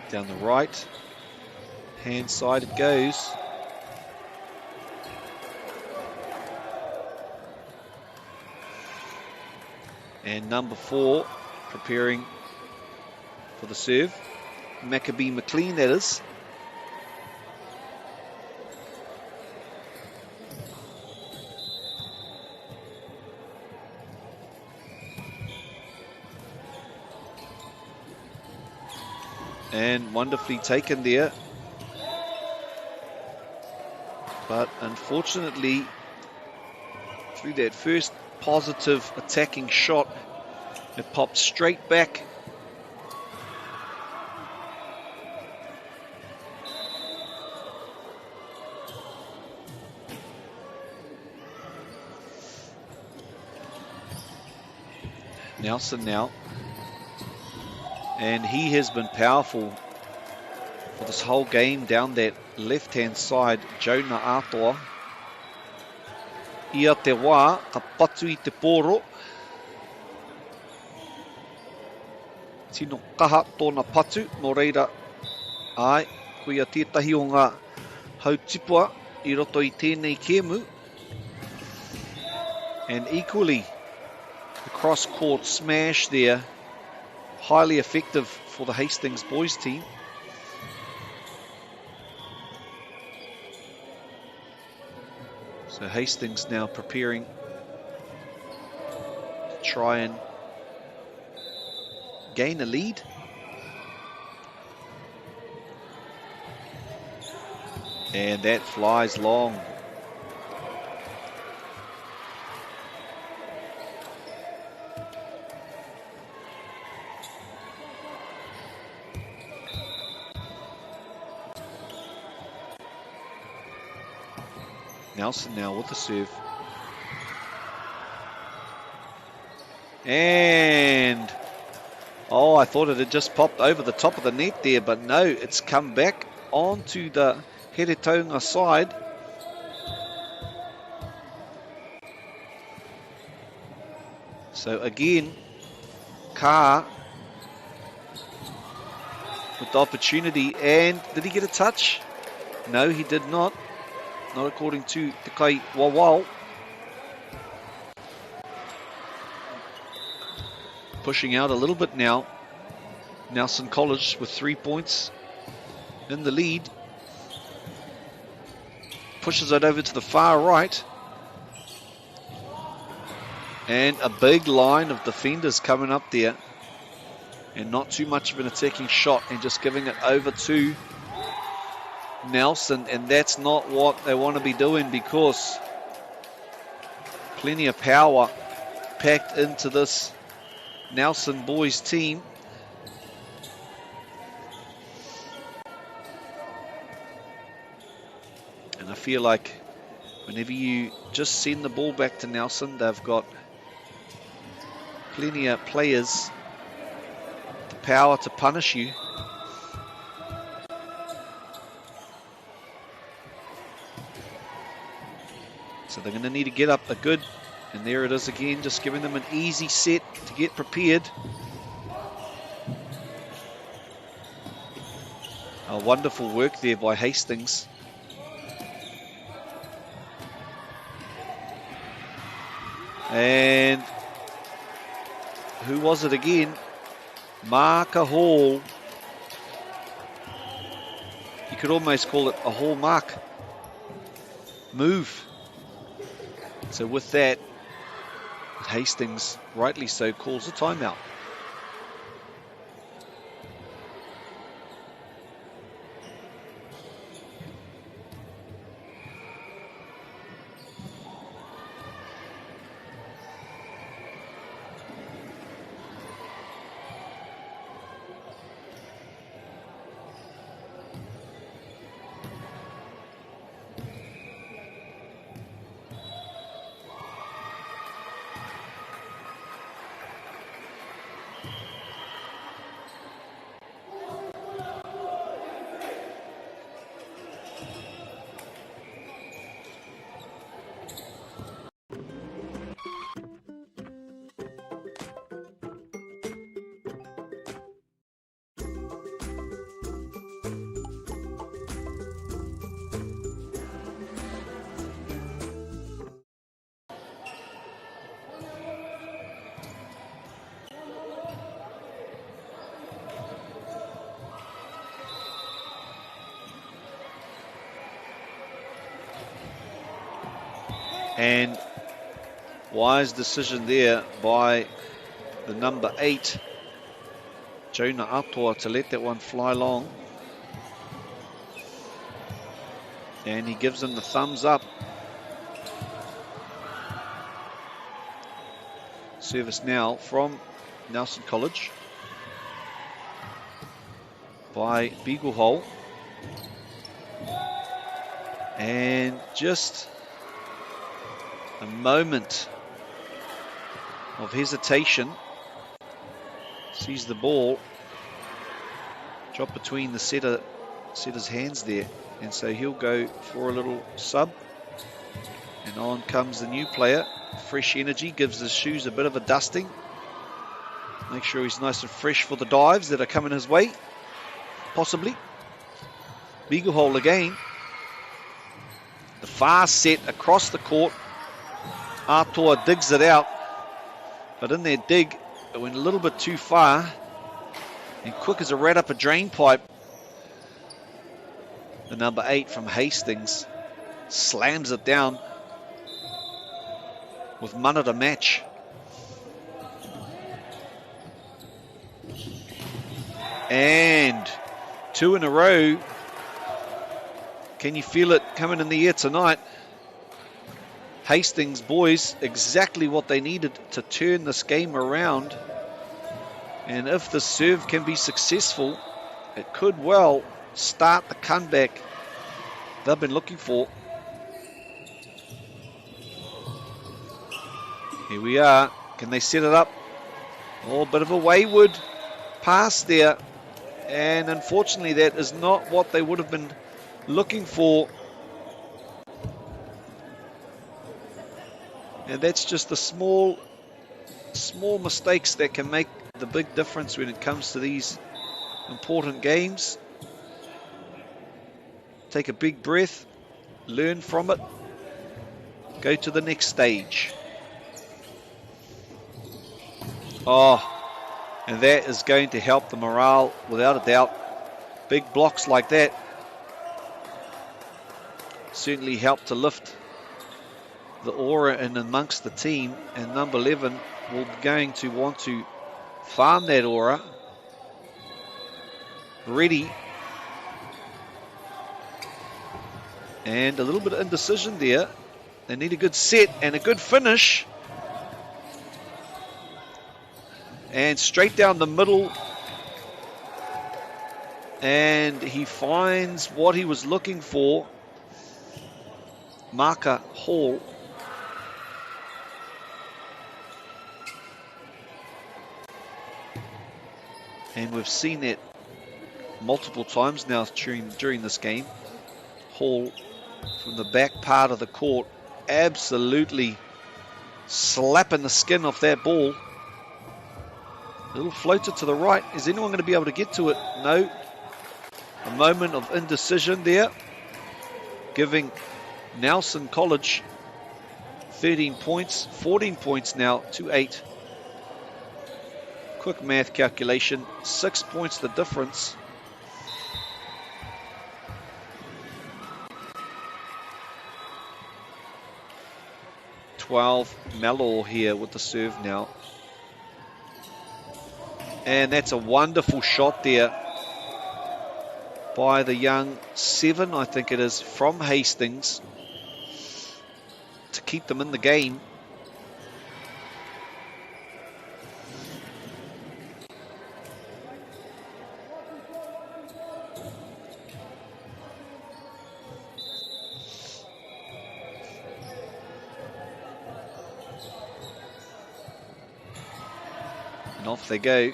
Down the right. Hand side it goes. And number 4 preparing for the serve. Maccabee McLean, that is. And wonderfully taken there. But unfortunately, through that first positive attacking shot, it popped straight back. Nelson now. And he has been powerful for this whole game down that left-hand side. Jonah Aotearoa. Ia te wā, ka patu I te pōro. Tino kaha tōna patu, no reira. Ai, kuia tētahi o ngā hautipua I roto I tēnei kēmu. And equally, the cross-court smash there, highly effective for the Hastings boys team. So Hastings now preparing to try and gain a lead. And that flies long. Nelson now with the serve. And, oh, I thought it had just popped over the top of the net there, but no, it's come back onto the Heretaunga side. So again, Carr with the opportunity, and did he get a touch? No, he did not. Not according to Te Kai Wawao. Pushing out a little bit now. Nelson College with 3 points in the lead. Pushes it over to the far right. And a big line of defenders coming up there. And not too much of an attacking shot, and just giving it over to Nelson, and that's not what they want to be doing, because plenty of power packed into this Nelson boys team. And I feel like whenever you just send the ball back to Nelson, they've got plenty of players, the power to punish you. So they're going to need to get up a good, and there it is again, just giving them an easy set to get prepared. A wonderful work there by Hastings. And who was it again? Marker Hall. You could almost call it a hallmark move. So with that, Hastings, rightly so, calls a timeout. And wise decision there by the number 8, Jonah Aotearoa, to let that one fly long. And he gives him the thumbs up. Service now from Nelson College by Beaglehole. And just a moment of hesitation. Sees the ball drop between the setter's hands there. And so he'll go for a little sub. And on comes the new player. Fresh energy, gives his shoes a bit of a dusting. Make sure he's nice and fresh for the dives that are coming his way. Possibly. Beaglehole again. The fast set across the court. Aotearoa digs it out. But in their dig, it went a little bit too far. And quick as a rat up a drain pipe. The number 8 from Hastings slams it down with mana to match. And 2 in a row. Can you feel it coming in the air tonight? Hastings boys, exactly what they needed to turn this game around. And if the serve can be successful, it could well start the comeback they've been looking for. Here we are. Can they set it up? Oh, a bit of a wayward pass there. And unfortunately, that is not what they would have been looking for. And that's just the small mistakes that can make the big difference when it comes to these important games. Take a big breath, learn from it, go to the next stage. Oh, and that is going to help the morale without a doubt. Big blocks like that certainly help to lift the aura in amongst the team, and number 11 will be going to want to farm that aura. Ready. And a little bit of indecision there. They need a good set and a good finish. And straight down the middle. And he finds what he was looking for. Marker Hall. And we've seen it multiple times now during this game. Hall from the back part of the court, absolutely slapping the skin off that ball. A little floater to the right. Is anyone going to be able to get to it? No. A moment of indecision there, giving Nelson College 13 points, 14 points now to 8. Quick math calculation, 6 points the difference. Malor here with the serve now. And that's a wonderful shot there by the young 7, I think it is, from Hastings to keep them in the game. And off they go.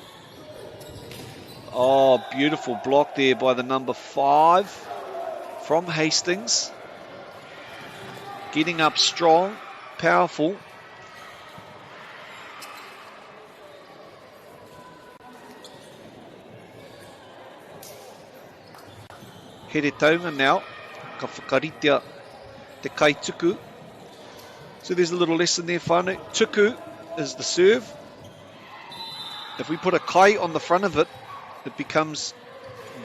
Oh, beautiful block there by the number 5 from Hastings. Getting up strong, powerful. Here Taunga now. Ka whakaritea te kai tuku. So there's a little lesson there, whānau. Tuku is the serve. If we put a kai on the front of it, it becomes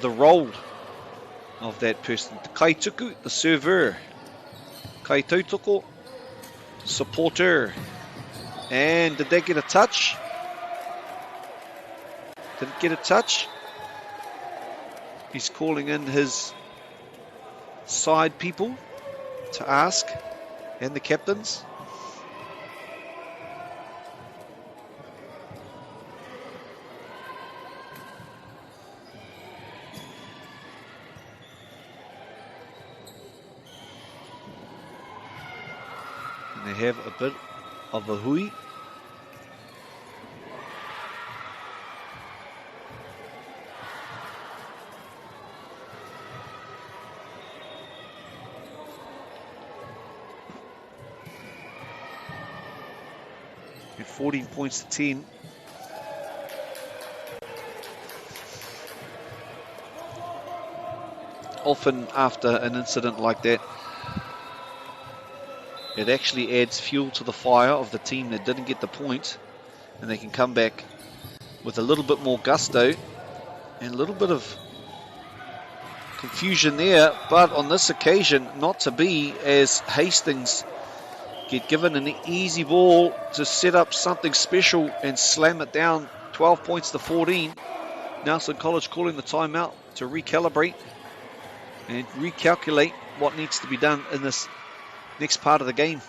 the role of that person. Te kai tuku, the server. Kai tautoko, supporter. And did that get a touch? Didn't get a touch. He's calling in his side people to ask, and the captains. And they have a bit of a hui. At 14 points to 10. Often after an incident like that, it actually adds fuel to the fire of the team that didn't get the point, and they can come back with a little bit more gusto and a little bit of confusion there. But on this occasion, not to be, as Hastings get given an easy ball to set up something special and slam it down. 12 points to 14. Nelson College calling the timeout to recalibrate and recalculate what needs to be done in this next part of the game.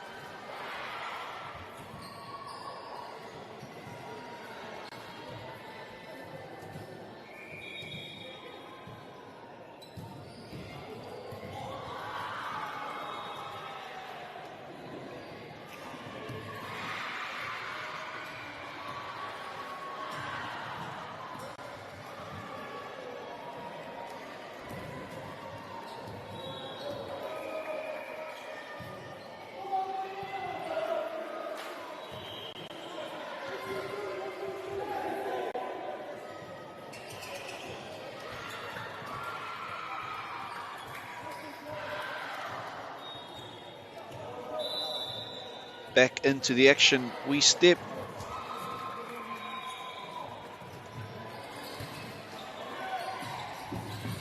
Back into the action we step.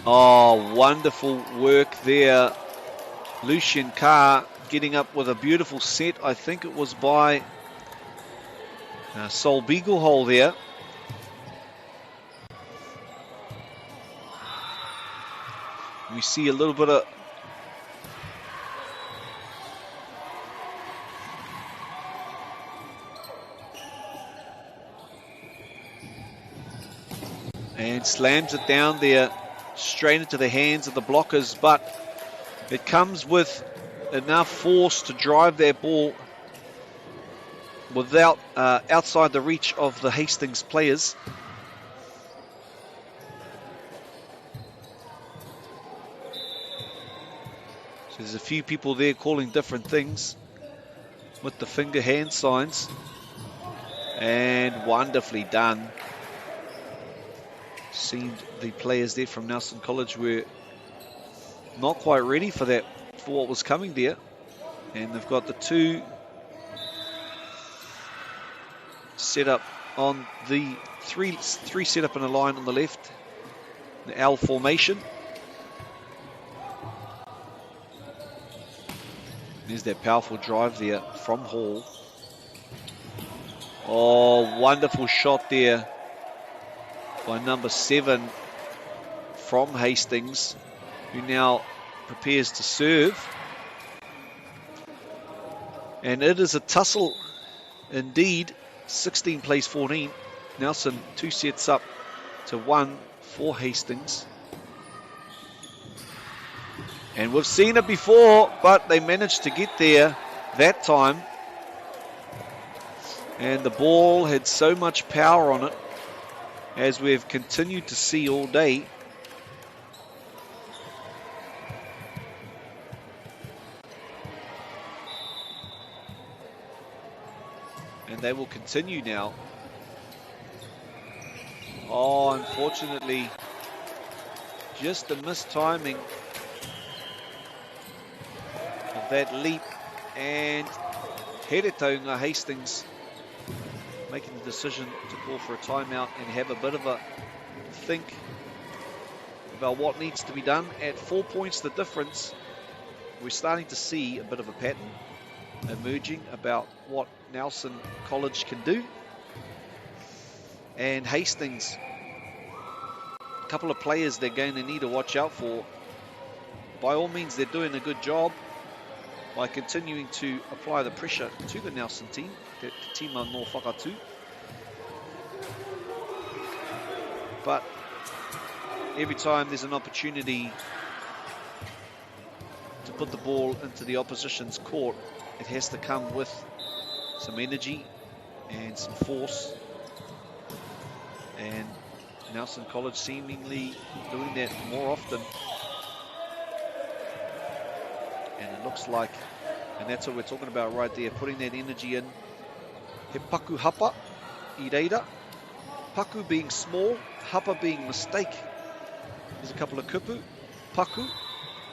Oh, wonderful work there. Lucian Carr getting up with a beautiful set. I think it was by Sol Beaglehole there. We see a little bit of and slams it down there straight into the hands of the blockers, but it comes with enough force to drive that ball without outside the reach of the Hastings players. So there's a few people there calling different things with the finger hand signs, and wonderfully done. Seemed the players there from Nelson College were not quite ready for that, for what was coming there. And they've got the two set up on the three set up in a line on the left, the L formation. There's that powerful drive there from Hall. Oh, wonderful shot there by number 7 from Hastings, who now prepares to serve. And it is a tussle indeed. 16 plays 14. Nelson 2 sets up to 1 for Hastings. And we've seen it before, but they managed to get there that time. And the ball had so much power on it, as we've continued to see all day. And they will continue now. Oh, unfortunately, just a mistiming of that leap, and Heretaunga Hastings making the decision to call for a timeout and have a bit of a think about what needs to be done. At 4 points the difference, we're starting to see a bit of a pattern. emerging about what Nelson College can do. And Hastings, a couple of players they're going to need to watch out for. By all means, they're doing a good job by continuing to apply the pressure to the Nelson team, the tima no whakatū. But every time there's an opportunity to put the ball into the opposition's court, it has to come with some energy and some force. And Nelson College seemingly doing that more often. And it looks like, and that's what we're talking about right there, putting that energy in. He paku hapa, I reira. Paku being small, hapa being mistake. There's a couple of kupu. Paku,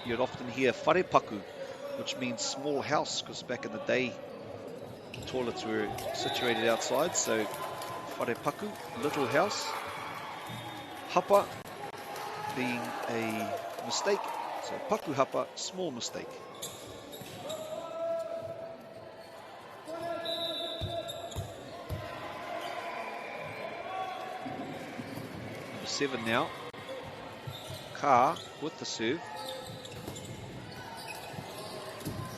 you'd often hear whare paku, which means small house, because back in the day, toilets were situated outside, so whare paku, little house. Hapa being a mistake, so paku hapa, small mistake. Number 7 now. Ka with the serve.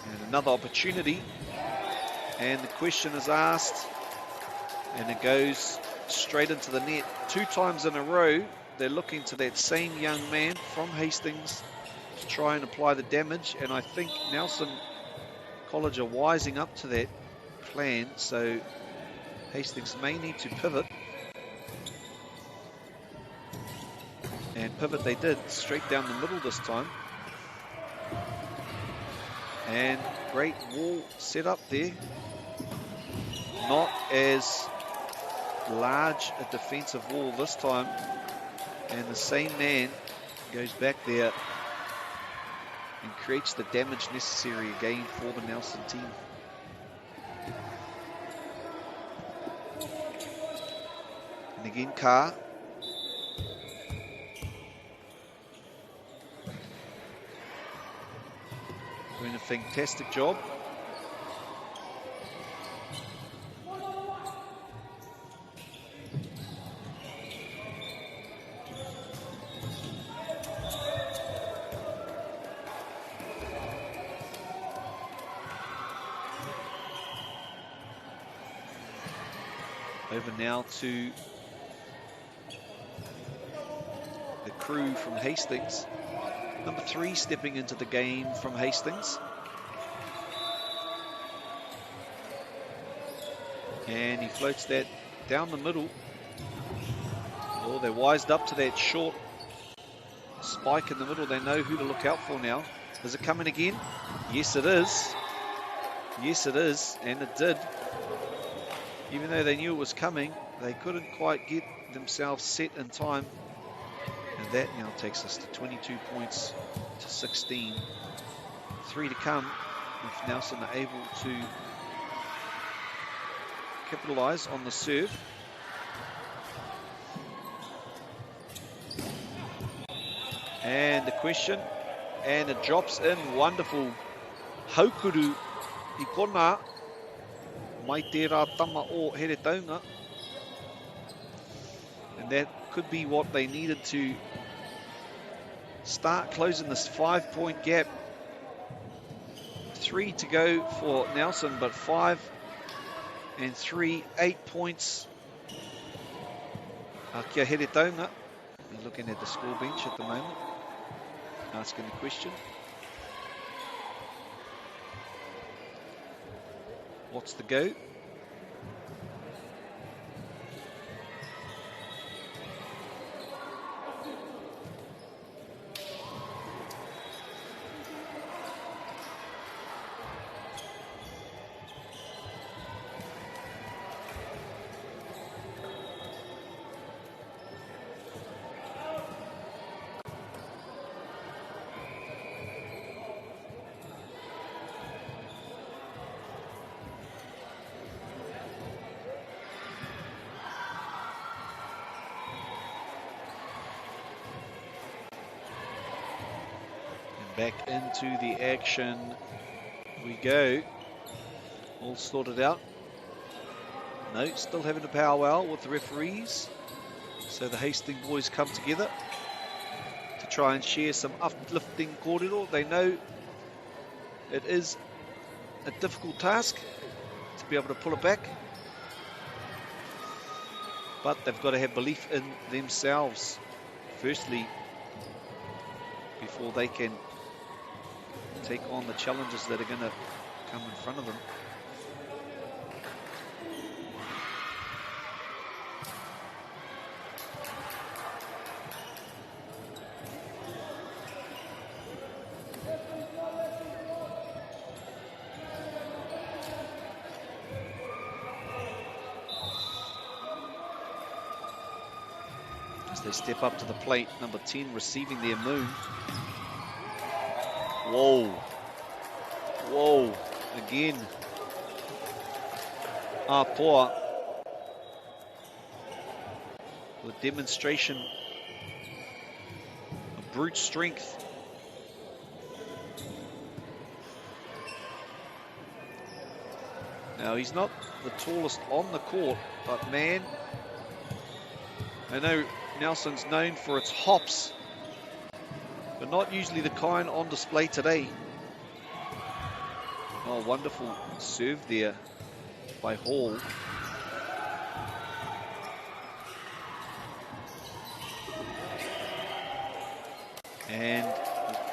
And another opportunity. And the question is asked. And it goes straight into the net. 2 times in a row, they're looking to that same young man from Hastings to try and apply the damage. And I think Nelson College are wising up to that plan. So Hastings may need to pivot. And pivot they did, straight down the middle this time. And great wall set up there. Not as large a defensive wall this time. And the same man goes back there and creates the damage necessary again for the Nelson team. And again, Ka. Doing a fantastic job. Over now to the crew from Hastings. Number 3 stepping into the game from Hastings. And he floats that down the middle. Oh, they're wised up to that short spike in the middle. They know who to look out for now. Is it coming again? Yes, it is. Yes, it is. And it did. Even though they knew it was coming, they couldn't quite get themselves set in time. And that now takes us to 22 points to 16. 3 to come if Nelson are able to capitalise on the serve. And the question, and it drops in. Wonderful. Haukuru I kona mai te rā tama o here taunga. And that could be what they needed to start closing this 5-point gap. 3 to go for Nelson, but 5 and 3, 8 points. Kia here taunga. We're looking at the score bench at the moment, asking the question. What's the go? Back into the action we go. all sorted out. No, still having a powwow with the referees. So the Hastings boys come together to try and share some uplifting kōrero. They know it is a difficult task to be able to pull it back, but they've got to have belief in themselves firstly before they can take on the challenges that are going to come in front of them. As they step up to the plate, number 10 receiving their moon. Whoa. Whoa. Again. Aotearoa. The demonstration of brute strength. Now, he's not the tallest on the court, but man, I know Nelson's known for its hops, but not usually the kind on display today. Oh, wonderful serve there by Hall. And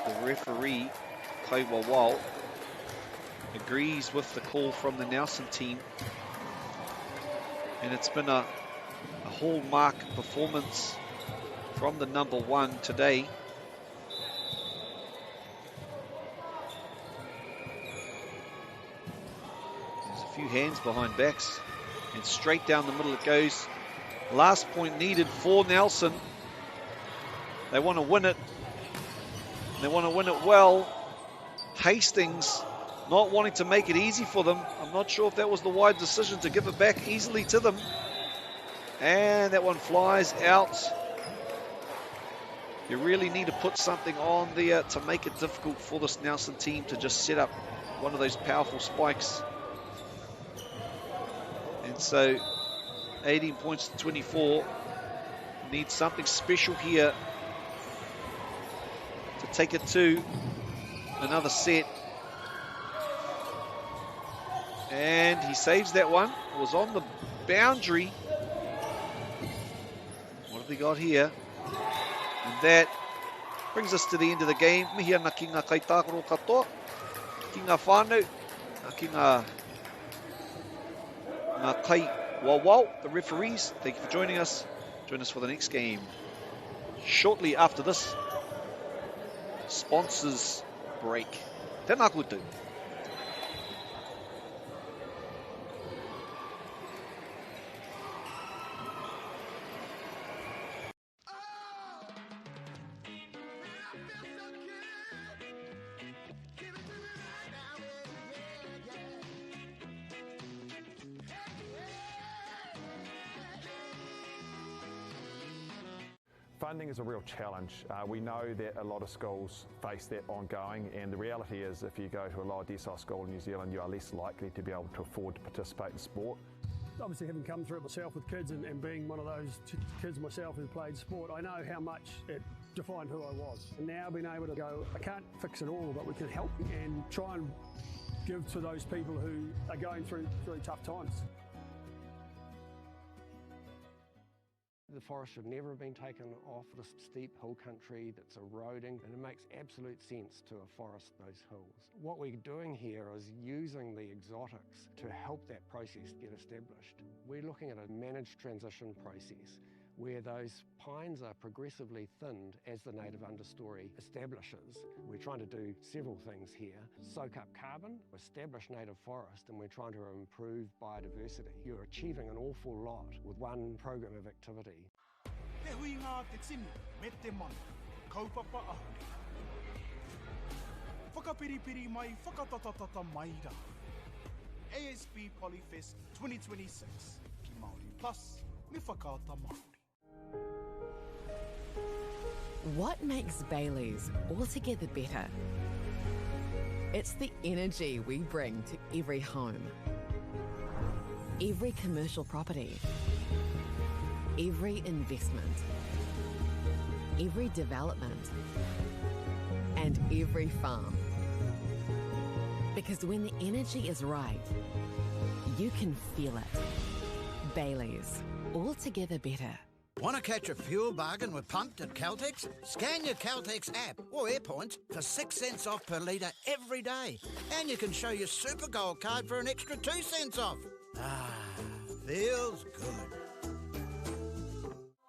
the referee, Poirewa, agrees with the call from the Nelson team. And it's been a hallmark performance from the number 1 today. There's a few hands behind backs, and straight down the middle it goes. Last point needed for Nelson. They want to win it. They want to win it well. Hastings not wanting to make it easy for them. I'm not sure if that was the wise decision to give it back easily to them. And that one flies out. You really need to put something on there to make it difficult for this Nelson team to just set up one of those powerful spikes. And so 18 points to 24. Need something special here to take it to another set. And he saves that one. It was on the boundary. What have we got here? And that brings us to the end of the game. Mihia na ki ngā kaitākaro katoa, ki ngā whānau, ki ngā kai wawau, the referees. Thank you for joining us. Join us for the next game shortly after this sponsors break. Tēnā koutou. Funding is a real challenge. We know that a lot of schools face that ongoing, and the reality is if you go to a lower decile school in New Zealand, you are less likely to be able to afford to participate in sport. Obviously, having come through it myself with kids and being one of those kids myself who played sport, I know how much it defined who I was. And now being able to go, I can't fix it all, but we can help and try and give to those people who are going through really tough times. The forest should never have been taken off this steep hill country that's eroding, and it makes absolute sense to afforest those hills. What we're doing here is using the exotics to help that process get established. We're looking at a managed transition process where those pines are progressively thinned as the native understory establishes. We're trying to do several things here. Soak up carbon, establish native forest, and we're trying to improve biodiversity. You're achieving an awful lot with one program of activity. Te hui ngā te tini, me te mana, kaupapa ahuri. Whakapiripiri mai, whakatatatata mai rā. ASB Polyfest 2026, ki Māori Plus, me whakaata Māori. What makes Bailey's altogether better? It's the energy we bring to every home. Every commercial property, every investment, every development, and every farm. Because when the energy is right, you can feel it. Bailey's, altogether better. Want to catch a fuel bargain with Pumped at Caltex? Scan your Caltex app or AirPoints for 6 cents off per litre every day. And you can show your Super Gold card for an extra 2 cents off. Ah, feels good.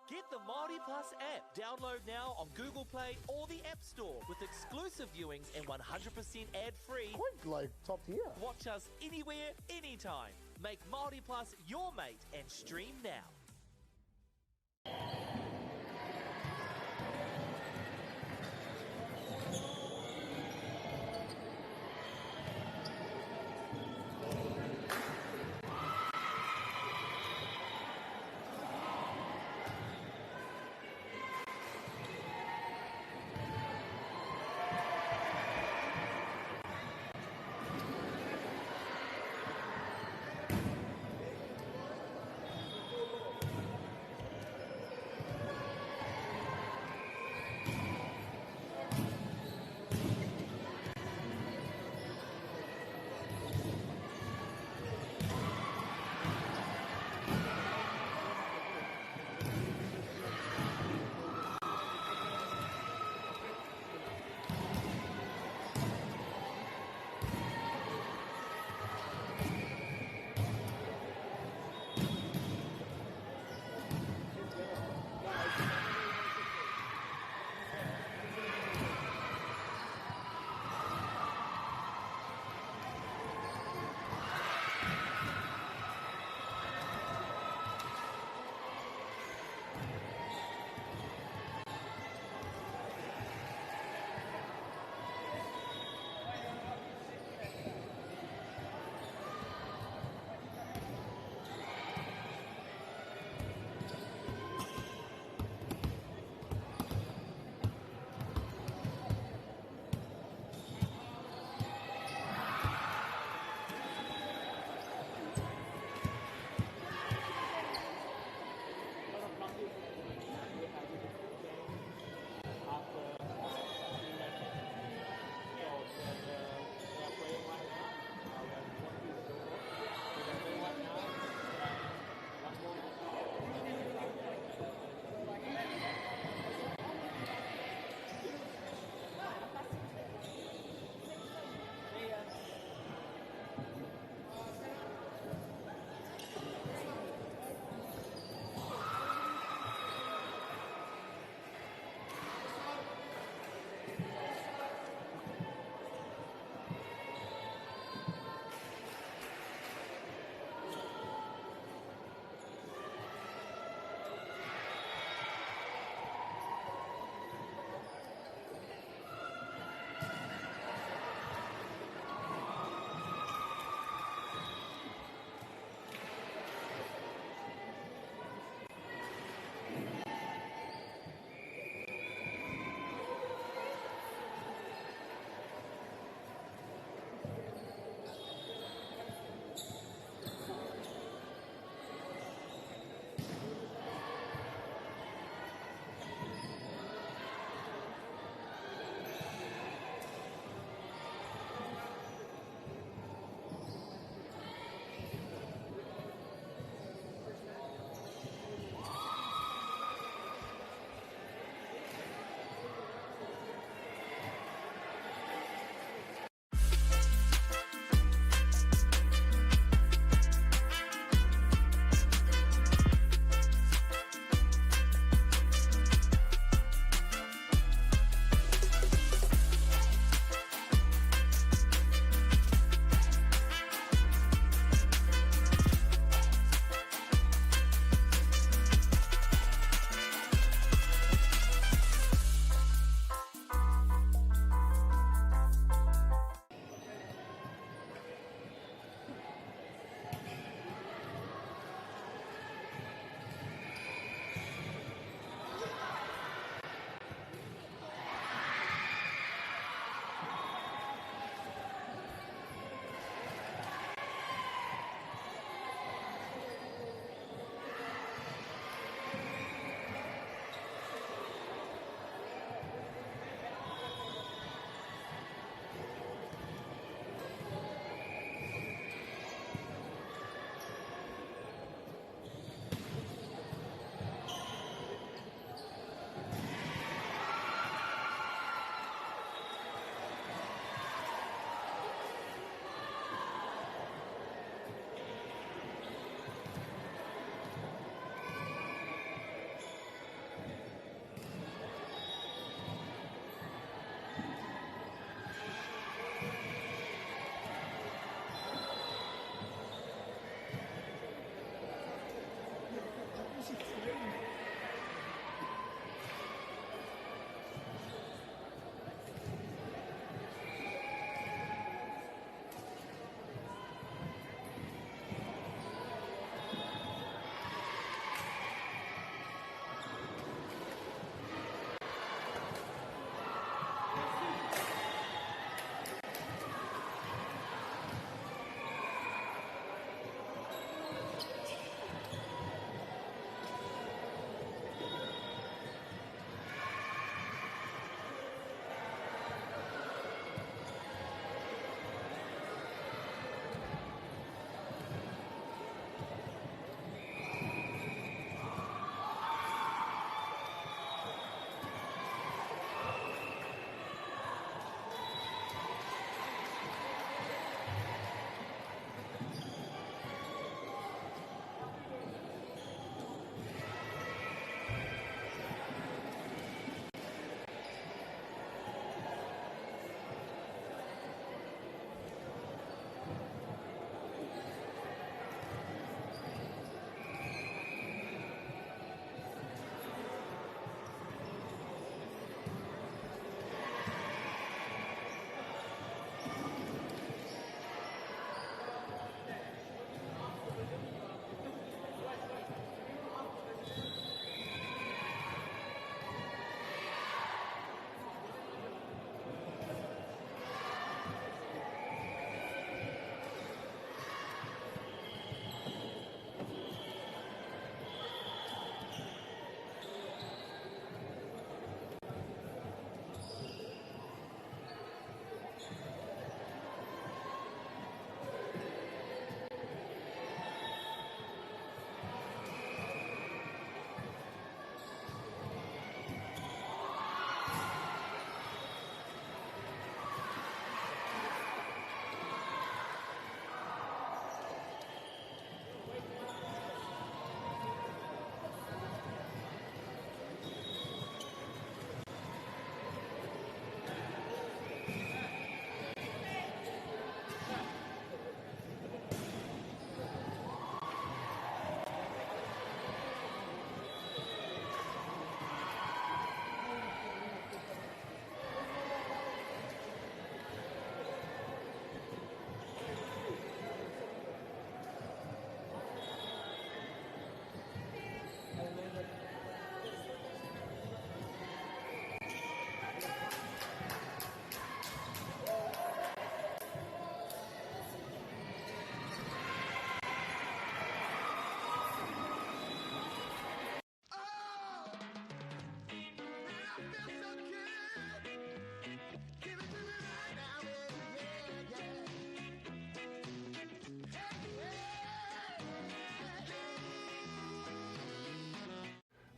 Get the Māori Plus app. Download now on Google Play or the App Store with exclusive viewings and 100% ad-free. Quite like top tier. Watch us anywhere, anytime. Make Māori Plus your mate and stream now.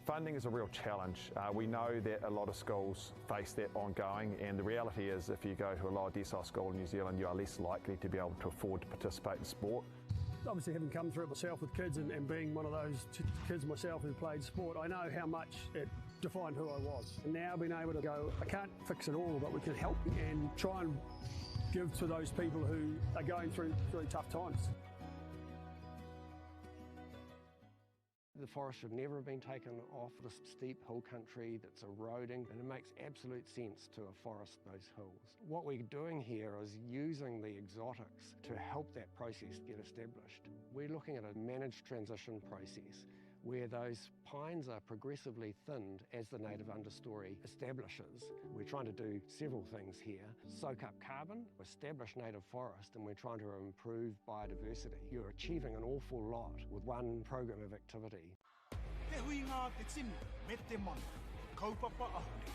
Funding is a real challenge. We know that a lot of schools face that ongoing, and the reality is if you go to a lower decile school in New Zealand, you are less likely to be able to afford to participate in sport. Obviously, having come through it myself with kids and being one of those kids myself who played sport, I know how much it defined who I was. And now being able to go, I can't fix it all, but we can help and try and give to those people who are going through really tough times. The forest should never have been taken off this steep hill country that's eroding, and it makes absolute sense to afforest those hills. What we're doing here is using the exotics to help that process get established. We're looking at a managed transition process where those pines are progressively thinned as the native understory establishes. We're trying to do several things here. Soak up carbon, establish native forest, and we're trying to improve biodiversity. You're achieving an awful lot with one program of activity. Te hui ngā te tini, me te mana, kaupapa ahuri.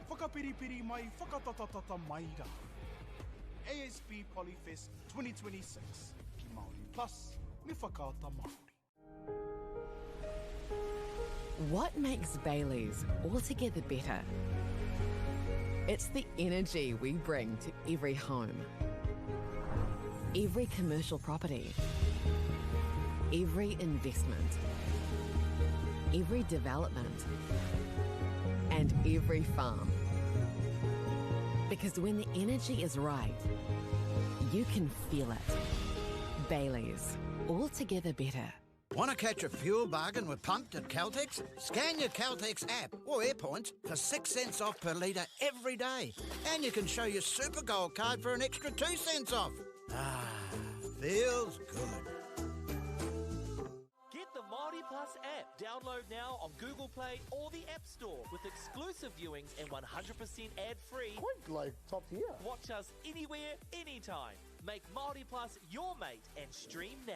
Whakapiripiri mai, whakatatatata mai rā. ASB Polyfest 2026, ki Māori Plus, me whakaata Māori. What makes Bailey's altogether better? It's the energy we bring to every home, every commercial property, every investment, every development, and every farm. Because when the energy is right, you can feel it. Bailey's, altogether better. Want to catch a fuel bargain with Pumped at Caltex? Scan your Caltex app or AirPoints for 6 cents off per litre every day. And you can show your Super Gold card for an extra 2 cents off. Ah, feels good. Get the Māori Plus app. Download now on Google Play or the App Store with exclusive viewings and 100% ad-free. Quite like top tier. Watch us anywhere, anytime. Make Māori Plus your mate and stream now.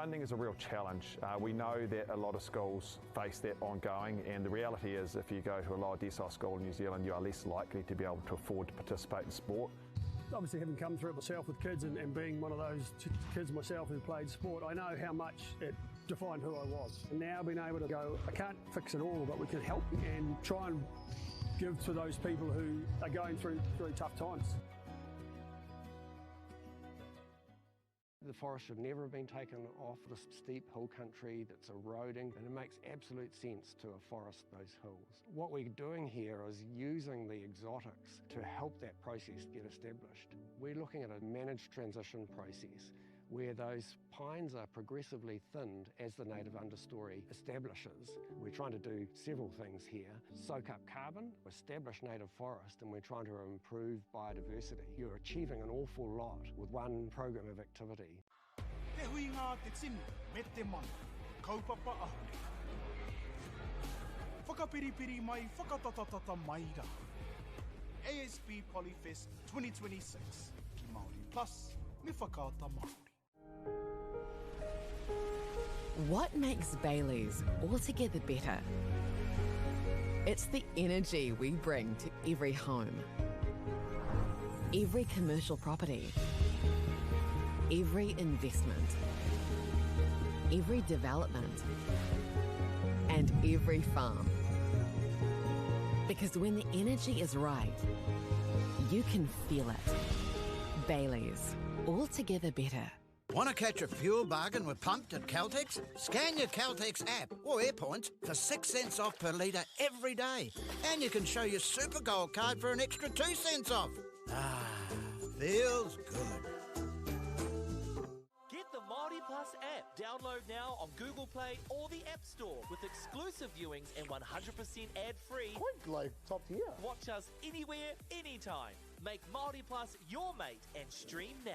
funding is a real challenge. We know that a lot of schools face that ongoing, and the reality is if you go to a lower decile school in New Zealand, you are less likely to be able to afford to participate in sport. Obviously, having come through it myself with kids and being one of those kids myself who played sport, I know how much it defined who I was. And now being able to go, I can't fix it all, but we can help and try and give to those people who are going through tough times. The forest should never have been taken off the steep hill country that's eroding, and it makes absolute sense to afforest those hills. What we're doing here is using the exotics to help that process get established. We're looking at a managed transition process where those pines are progressively thinned as the native understory establishes. We're trying to do several things here. Soak up carbon, establish native forest, and we're trying to improve biodiversity. You're achieving an awful lot with one program of activity. Te hui ngā te tini, me te mana, kaupapa ahuri. Whakapiripiri mai, whakatatatata mai rā. ASB Polyfest 2026, ki Māori Plus, me whakaata Māori. What makes Bailey's altogether better? It's the energy we bring to every home, every commercial property, every investment, every development, and every farm. Because when the energy is right, you can feel it. Bailey's, altogether better. Want to catch a fuel bargain with Pumped at Caltex? Scan your Caltex app or AirPoints for 6 cents off per litre every day. And you can show your Super Gold card for an extra 2 cents off. Ah, feels good. Get the Māori Plus app. Download now on Google Play or the App Store with exclusive viewings and 100% ad-free. Quite like top tier. Watch us anywhere, anytime. Make Māori Plus your mate and stream now.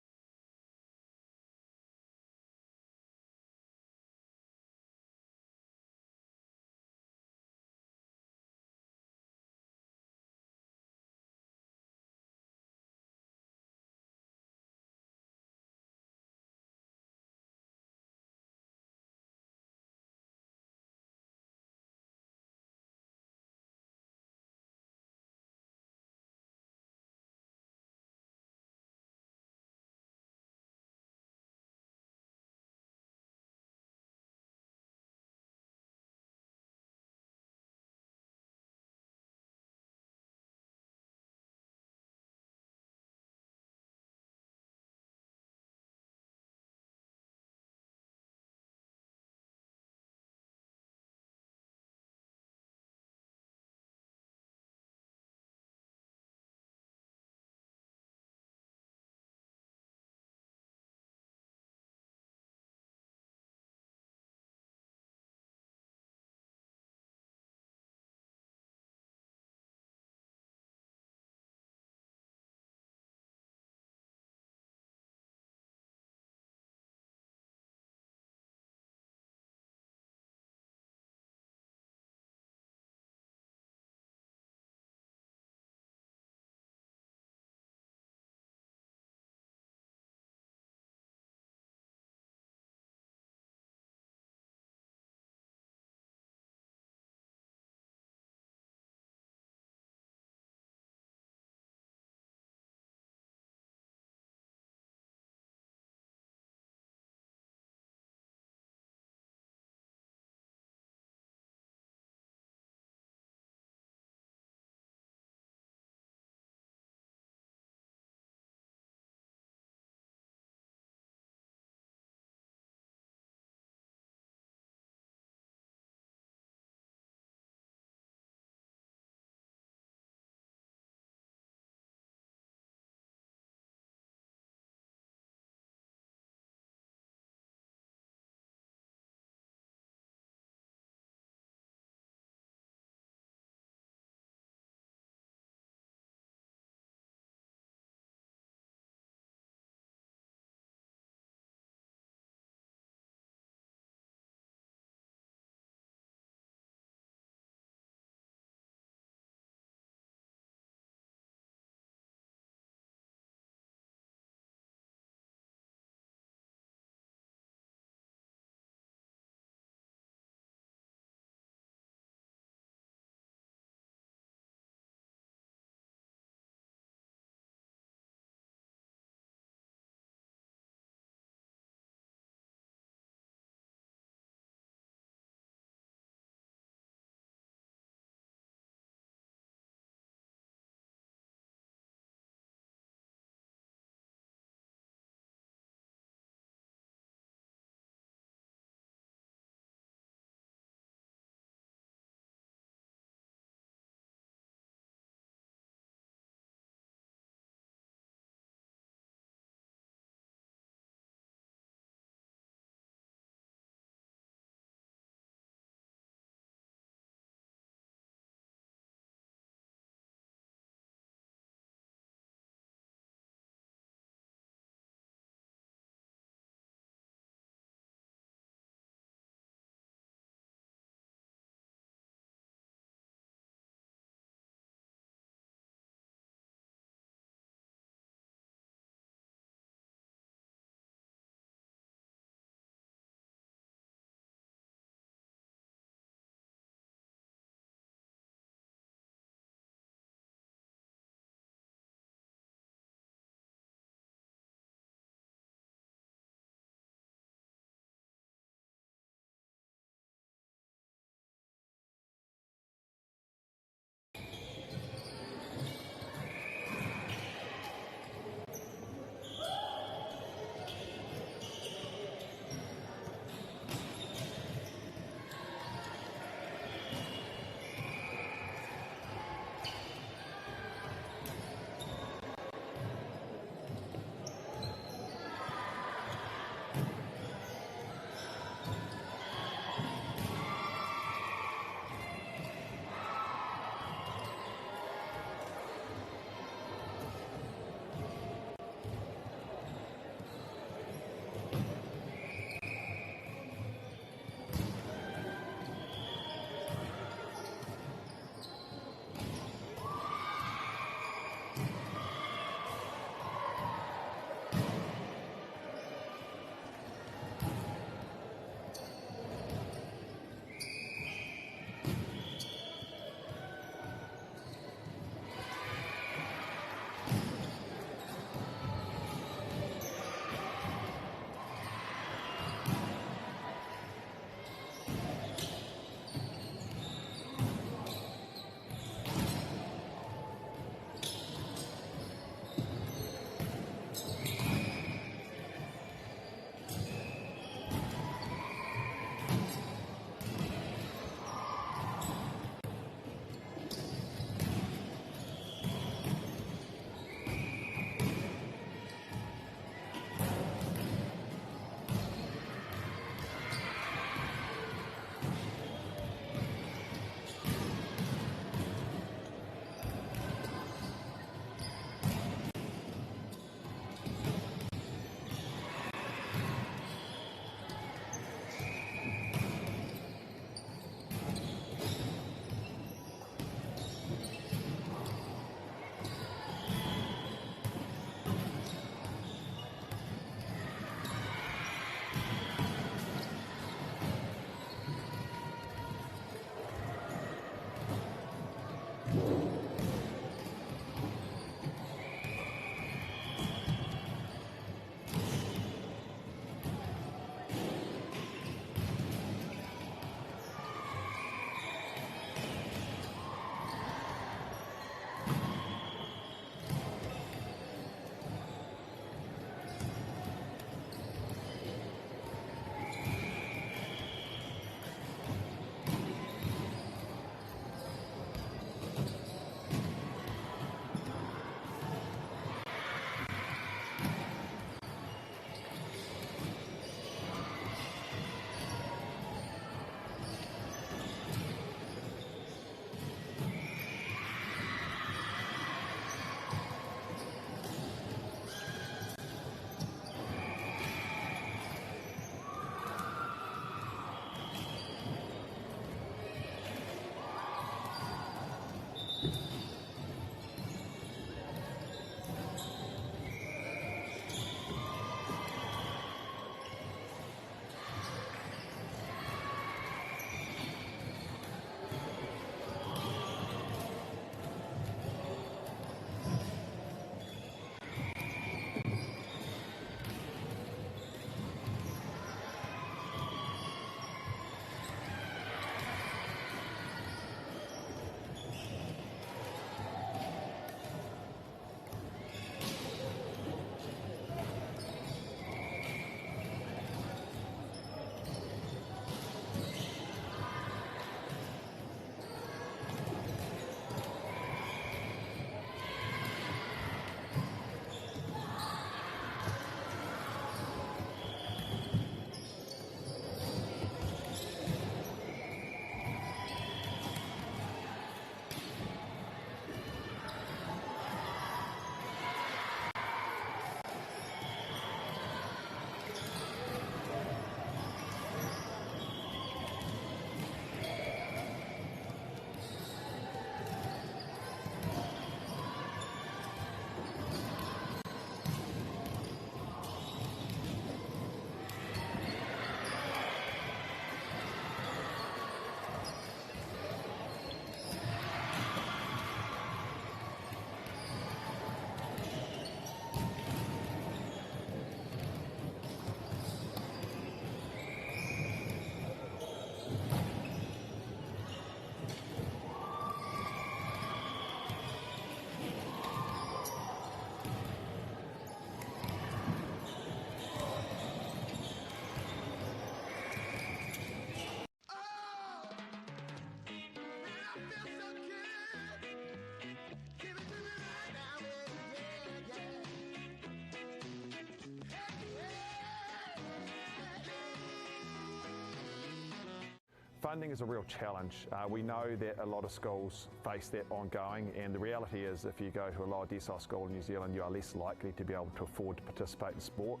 Funding is a real challenge. We know that a lot of schools face that ongoing, and the reality is if you go to a lower decile school in New Zealand, you are less likely to be able to afford to participate in sport.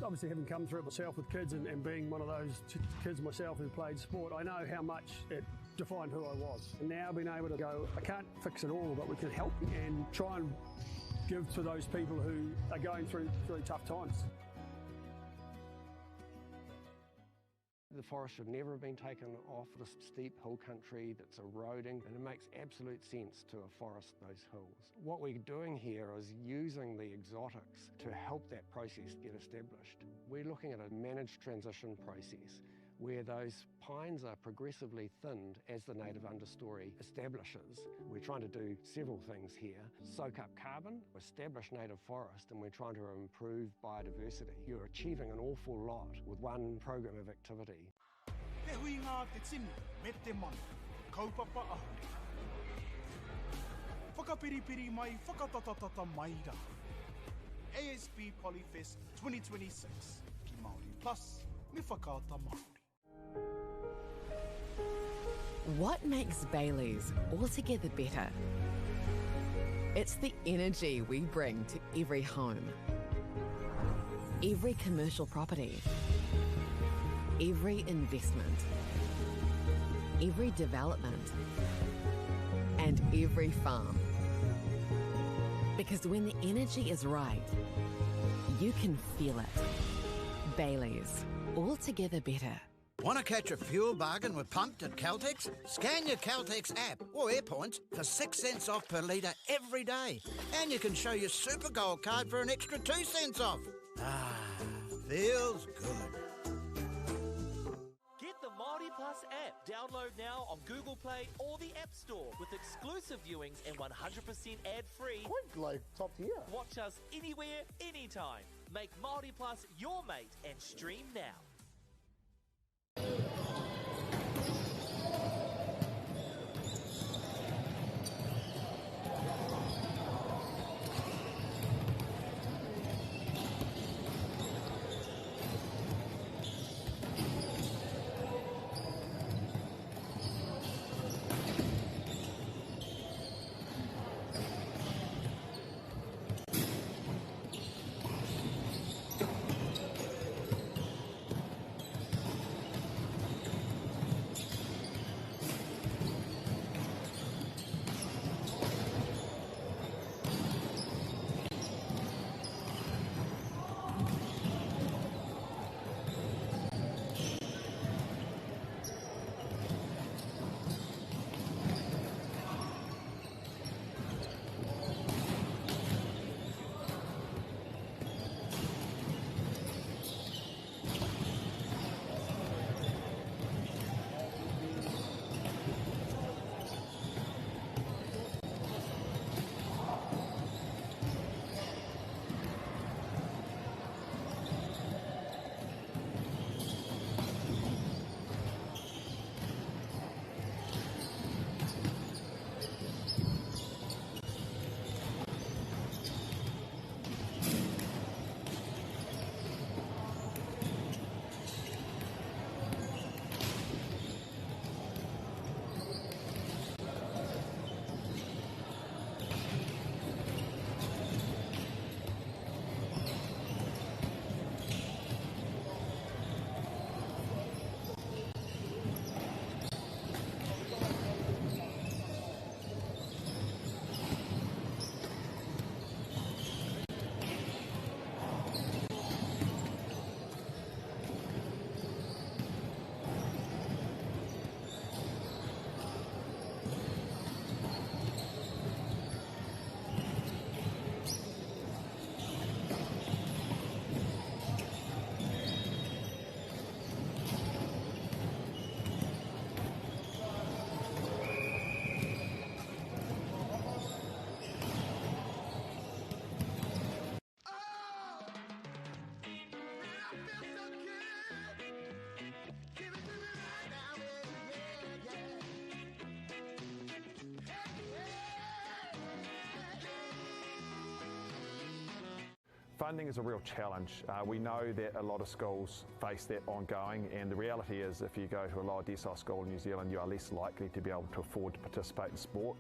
Obviously, having come through it myself with kids and being one of those kids myself who played sport, I know how much it defined who I was. And now being able to go, I can't fix it all, but we can help and try and give to those people who are going through really tough times. The forest should never have been taken off this steep hill country that's eroding, and it makes absolute sense to afforest those hills. What we're doing here is using the exotics to help that process get established. We're looking at a managed transition process where those pines are progressively thinned as the native understory establishes. We're trying to do several things here. Soak up carbon, establish native forest, and we're trying to improve biodiversity. You're achieving an awful lot with one program of activity. Te hui ngā te tini, me te mana, kaupapa ahuri. Whakapiripiri mai, whakatatatata mai rā. ASB Polyfest 2026, ki Māori Plus, me whakaata Māori. What makes Bailey's altogether better? It's the energy we bring to every home, every commercial property, every investment, every development, and every farm. Because when the energy is right, you can feel it. Bailey's, altogether better. Want to catch a fuel bargain with Pumped at Caltex? Scan your Caltex app or AirPoints for 6 cents off per litre every day. And you can show your Super Gold card for an extra 2 cents off. Ah, feels good. Get the Māori Plus app. Download now on Google Play or the App Store with exclusive viewings and 100% ad-free. Quite like top tier. Watch us anywhere, anytime. Make Māori Plus your mate and stream now. funding is a real challenge. We know that a lot of schools face that ongoing, and the reality is if you go to a lower decile school in New Zealand, you are less likely to be able to afford to participate in sport.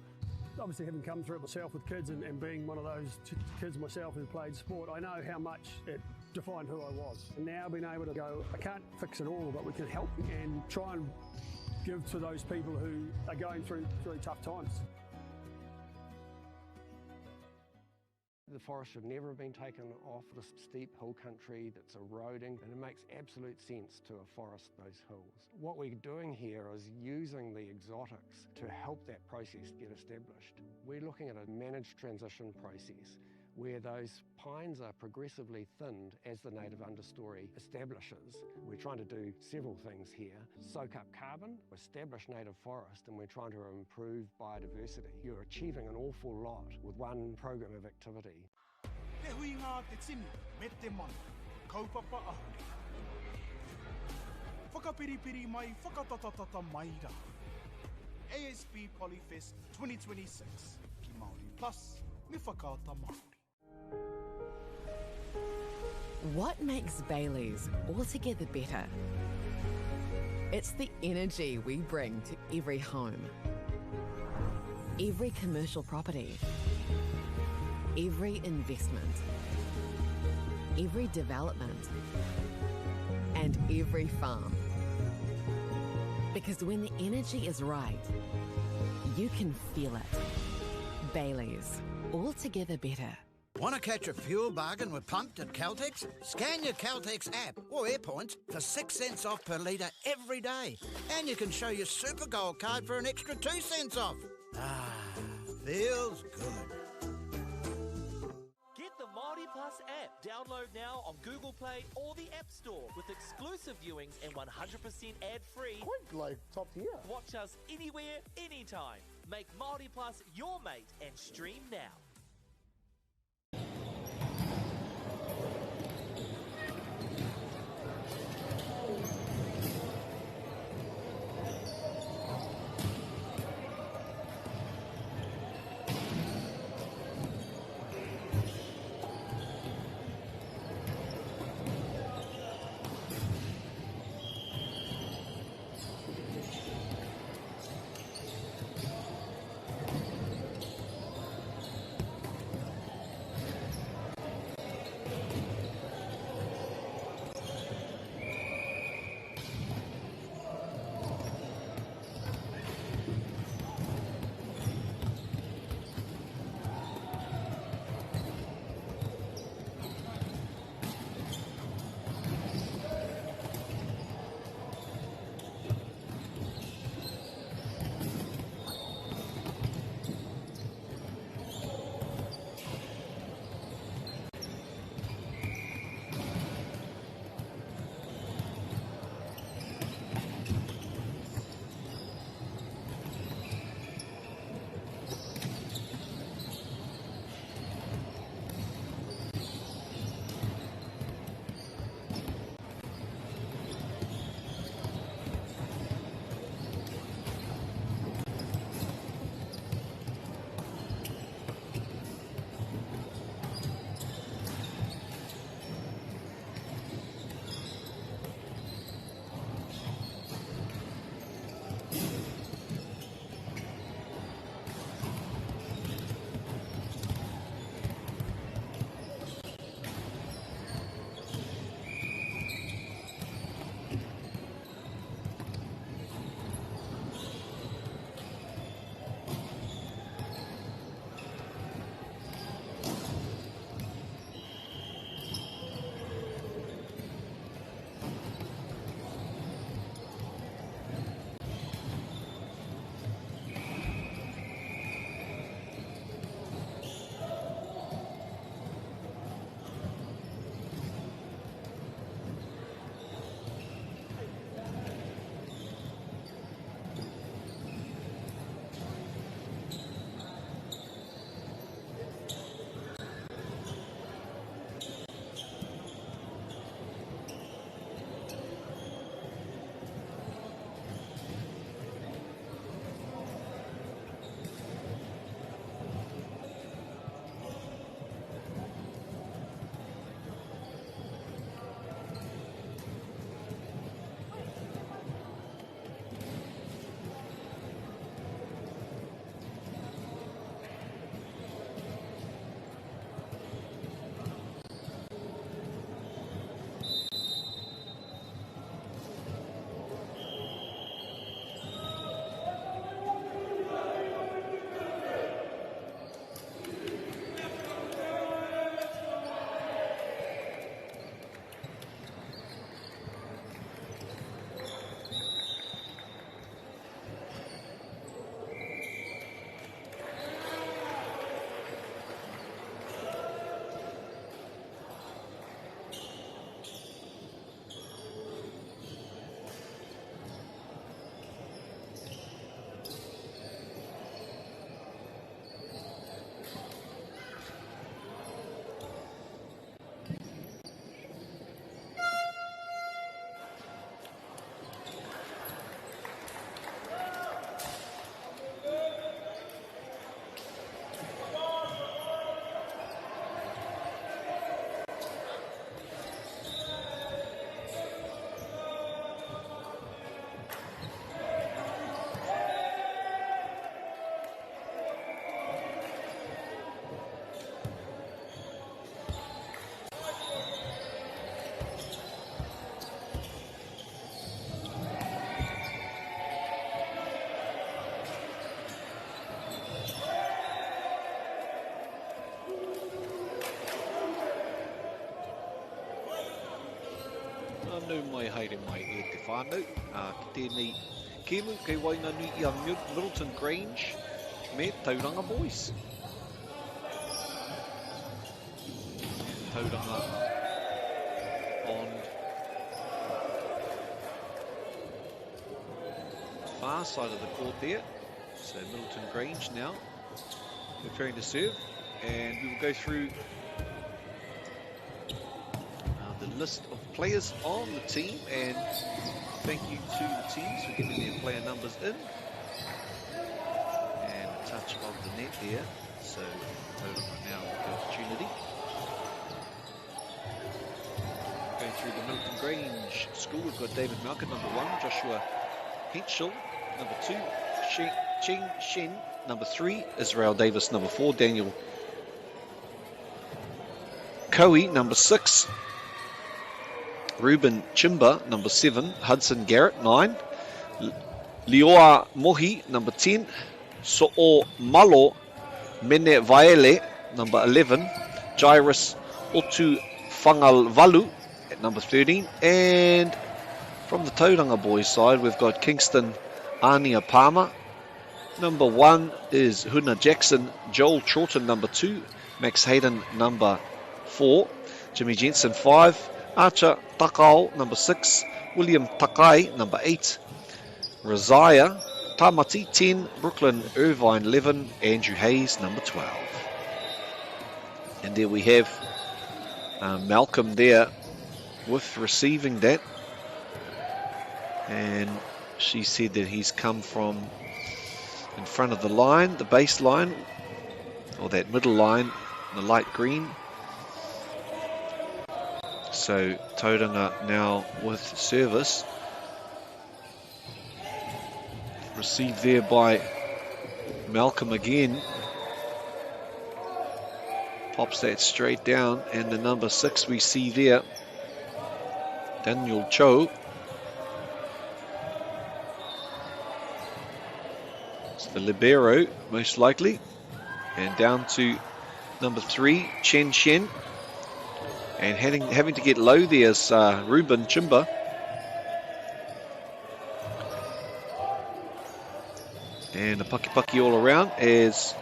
Obviously, having come through it myself with kids and being one of those kids myself who played sport, I know how much it defined who I was. And now being able to go, I can't fix it all, but we can help and try and give to those people who are going through really tough times. The forest should never have been taken off the steep hill country that's eroding, and it makes absolute sense to afforest those hills. What we're doing here is using the exotics to help that process get established. We're looking at a managed transition process where those pines are progressively thinned as the native understory establishes. We're trying to do several things here. Soak up carbon, establish native forest, and we're trying to improve biodiversity. You're achieving an awful lot with one program of activity. Te hui ngā te tini, me te mana, kaupapa ahuri. Whakapiripiri mai, whakatatatata mai rā. ASB Polyfest 2026, ki Māori Plus, me whakaata Māori. What makes Bailey's altogether better? It's the energy we bring to every home, every commercial property, every investment, every development, and every farm. Because when the energy is right, you can feel it. Bailey's, altogether better. Want to catch a fuel bargain with Pumped at Caltex? Scan your Caltex app or AirPoints for 6 cents off per litre every day. And you can show your Super Gold card for an extra 2 cents off. Ah, feels good. Get the Māori Plus app. Download now on Google Play or the App Store with exclusive viewings and 100% ad-free. Quite like top tier. Watch us anywhere, anytime. Make Māori Plus your mate and stream now. Nau mai haere mai e te whānau. Ki tēnei kēmu kei waina nui i a Middleton Grange me Tauranga boys. Tauranga on the far side of the court there. So Middleton Grange now preparing to serve, and we will go through the list of players on the team, and thank you to the teams for getting their player numbers in. And a touch of the net there, so Tauranga now with the opportunity. Going through the Middleton Grange school, we've got David Malcolm, number 1, Joshua Henschel, number 2, Cheng Shen, number 3, Israel Davis, number 4, Daniel Coe, number 6, Ruben Chimba, number 7, Hudson Garrett, 9, Lioa Mohi, number 10, So'o Malo Mene Vaele, number 11, Jairus Otu Whangalvalu at number 13, and from the Tauranga boys side we've got Kingston Ania Palmer, number 1 is Huna Jackson, Joel Chorton, number 2, Max Hayden, number 4, Jimmy Jensen, 5, Archer Takao, number 6, William Takai, number 8, Razia Tamati, 10, Brooklyn Irvine, 11, Andrew Hayes, number 12. And there we have Malcolm there with receiving that, and she said that he's come from in front of the line, the baseline, or that middle line, the light green. So Tauranga now with service. Received there by Malcolm again. Pops that straight down, and the number 6 we see there, Daniel Cho. It's the libero, most likely. And down to number 3, Chen Shen. And having to get low there is Ruben Chimba. And a pucky all around as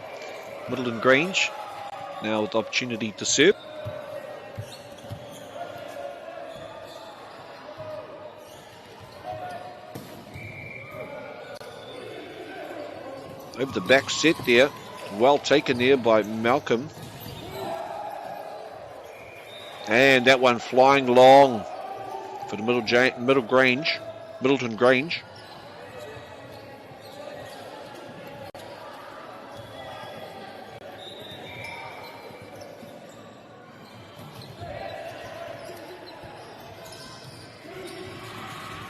Middleton Grange now with the opportunity to serve. Over the back set there, well taken there by Malcolm. And that one flying long for the Middleton Grange.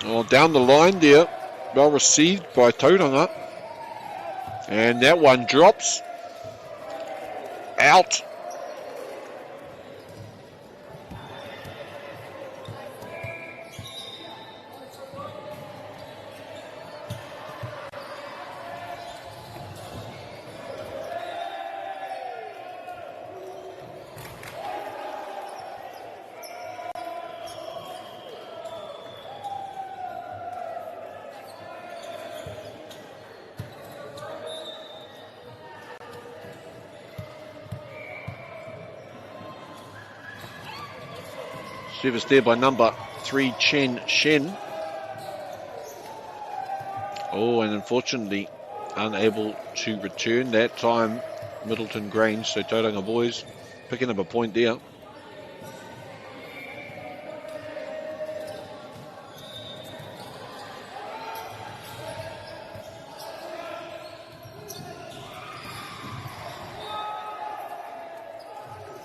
Well, down the line there, well received by Tauranga. And that one drops out. Service there by number 3, Chen Shen. Oh, and unfortunately unable to return that time, Middleton Grange. So Tauranga boys picking up a point there.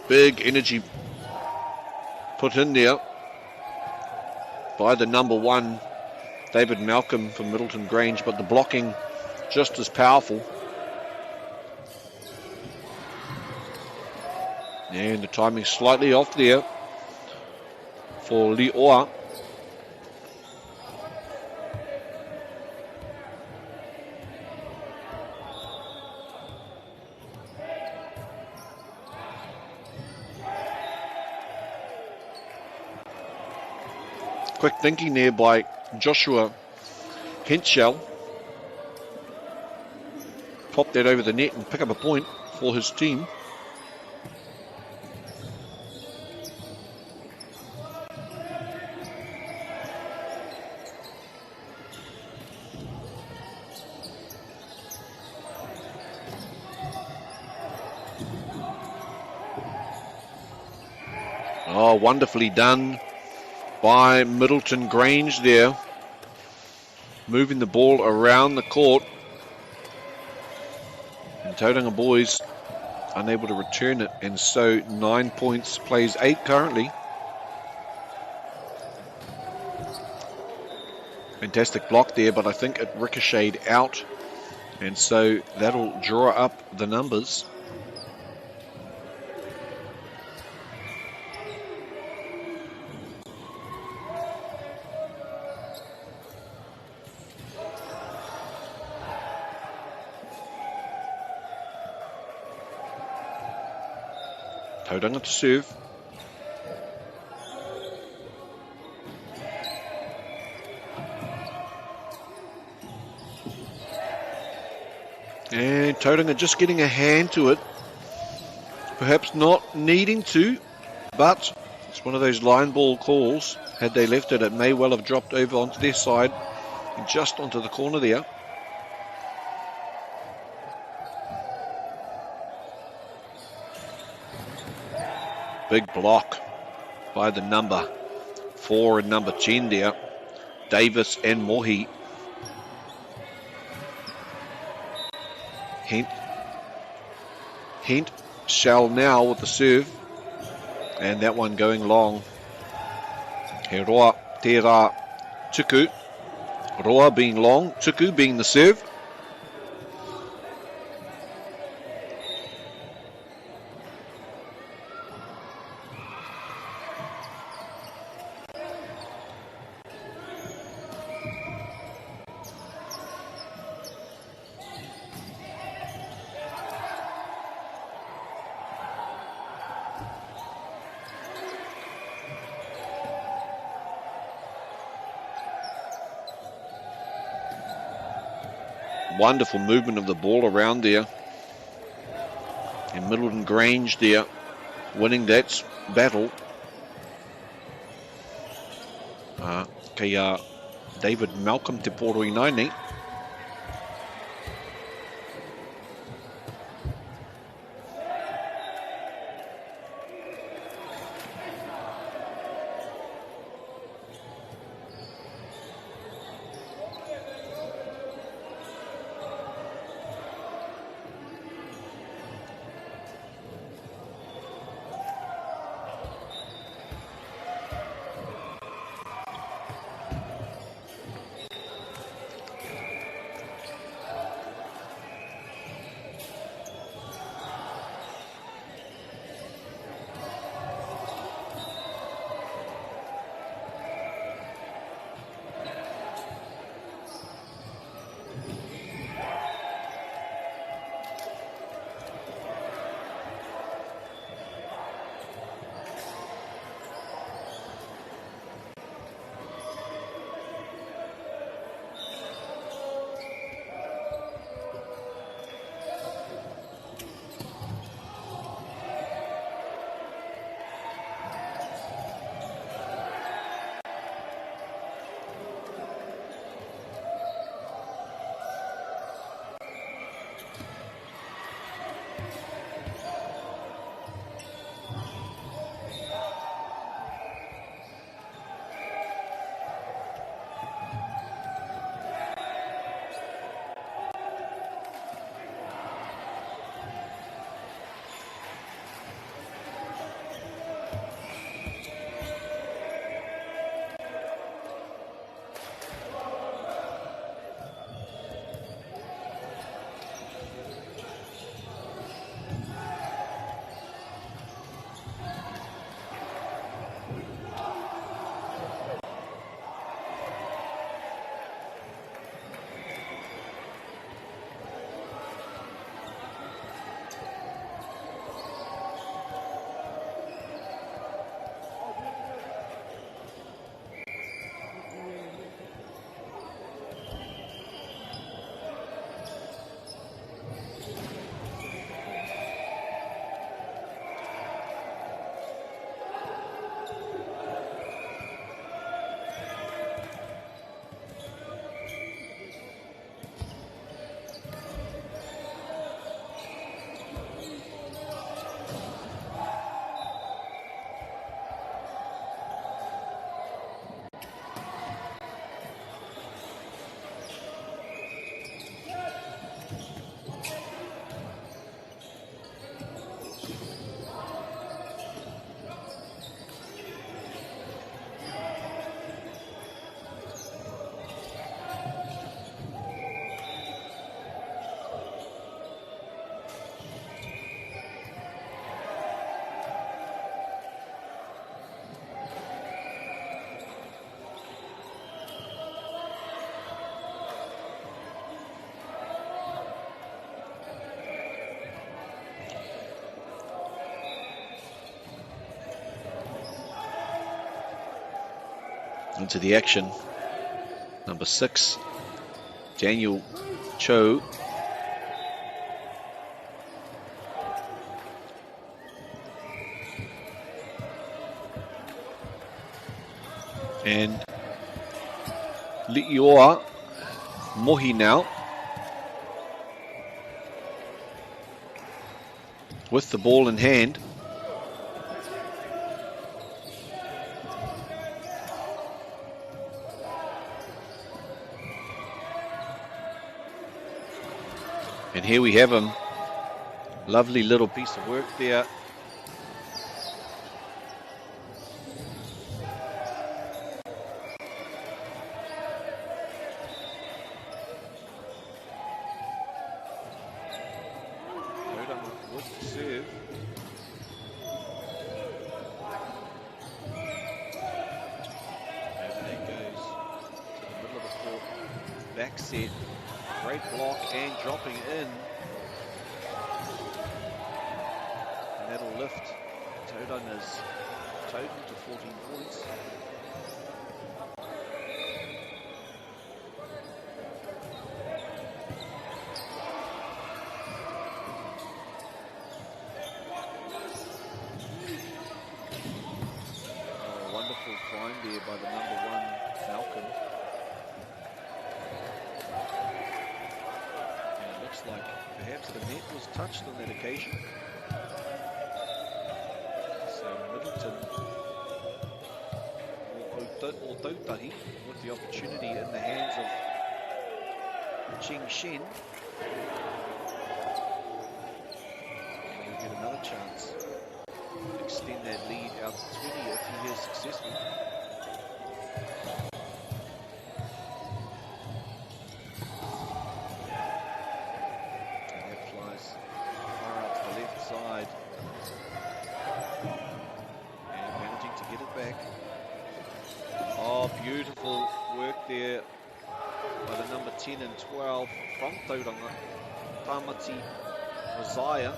Big energy put in there by the number 1, David Malcolm from Middleton Grange, but the blocking just as powerful. And the timing slightly off there for Lioa. Quick thinking there by Joshua Henschel. Pop that over the net and pick up a point for his team. Oh, wonderfully done by Middleton Grange there. Moving the ball around the court. And Tauranga boys unable to return it. And so 9 points, plays 8 currently. Fantastic block there, but I think it ricocheted out. And so that'll draw up the numbers. Tauranga to serve. And Tauranga just getting a hand to it. Perhaps not needing to, but it's one of those line ball calls. Had they left it, it may well have dropped over onto their side and just onto the corner there. Big block by the number 4 and number 10 there, Davis and Mohi. Hent shall now with the serve, and that one going long. He roa te rā tuku. Roa being long, tuku being the serve. Wonderful movement of the ball around there. And Middleton Grange there winning that battle. David Malcolm te poro I naine. into the action. Number 6, Daniel Cho. And Li'ioa Mohi now with the ball in hand. And here we have him. Lovely little piece of work there. With the serve. Over that goes to the middle of the court. Back set. Great block and dropping in. And that'll lift Tauranga's total to 14 points. Oh, wonderful climb there by the number 1 Malcolm. Like perhaps the net was touched on that occasion. So Middleton or Tautahi with the opportunity in the hands of Ching Shen. And he'll get another chance to extend that lead out to 20 if he is successful. Beautiful work there by the number 10 and 12 from Tauranga, Tamati Rosiah,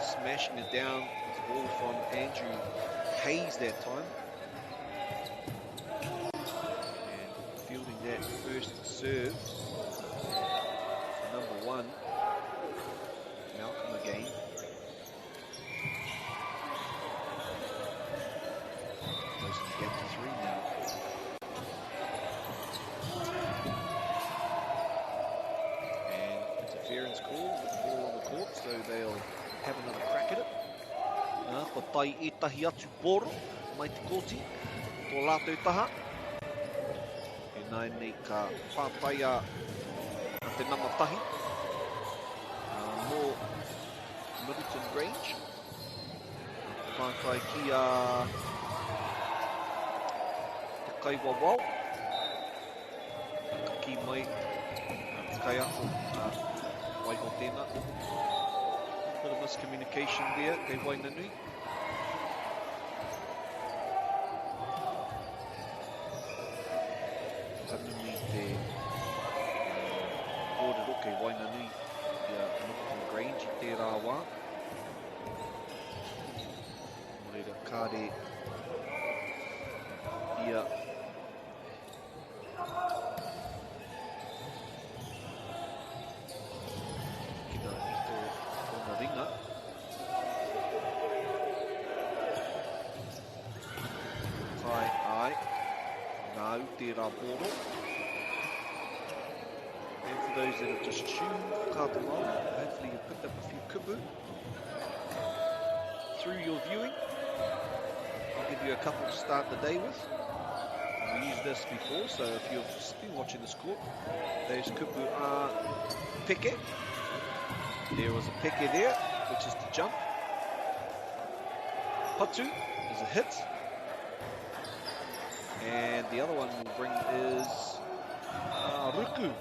smashing it down with the ball from Andrew Hayes that time. And fielding that first serve for number 1, Malcolm again. Closing the gap to 3 now. Interference call with the ball on the court, so they'll have another crack at it. Ko tai e tahi atu poro, mai te koti, tō lātou taha. E nai nei ka whātaia a te namatahi. Mō Middleton Range. Whātai ki a te kaiwawau. Ka ki mai te kai ako. Waiho tēnā. Bit of miscommunication there, kei Wainanui. Tanumi te kōrero kei Wainanui ia Middleton Grange i tērā wā. Reira kāre ia ringa. Tai ai, nau tērā pōro. And for those that have just tuned, kāta Māori, hopefully you picked up a few kupu through your viewing. I'll give you a couple to start the day with. We've used this before, so if you've been watching this court, those kupu are peke. There was a peke there, which is to jump. Patu is a hit. And the other one we'll bring is Ruku.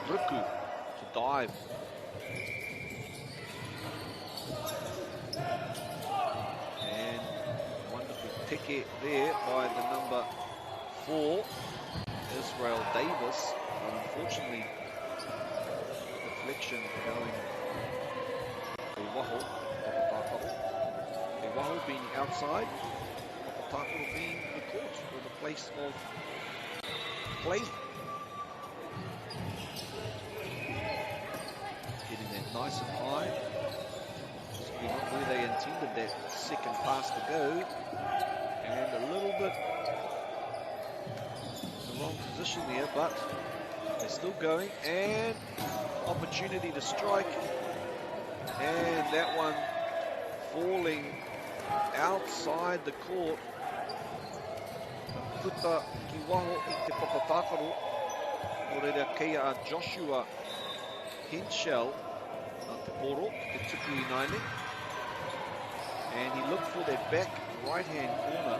Ruku to dive. And wonderful peke there by the number 4, Israel Davis. Unfortunately, deflection going Waho, Waho being outside, Papatako being the court or the place of play. Getting that nice and high. Possibly not where they intended that second pass to go. And a little bit in the wrong position there, but they're still going. And opportunity to strike. And that one falling outside the court. Puta ki waho I te papatakaru. O reira kei a Joshua Henschel a te poro, te tuku I naine. And he looked for that back right-hand corner.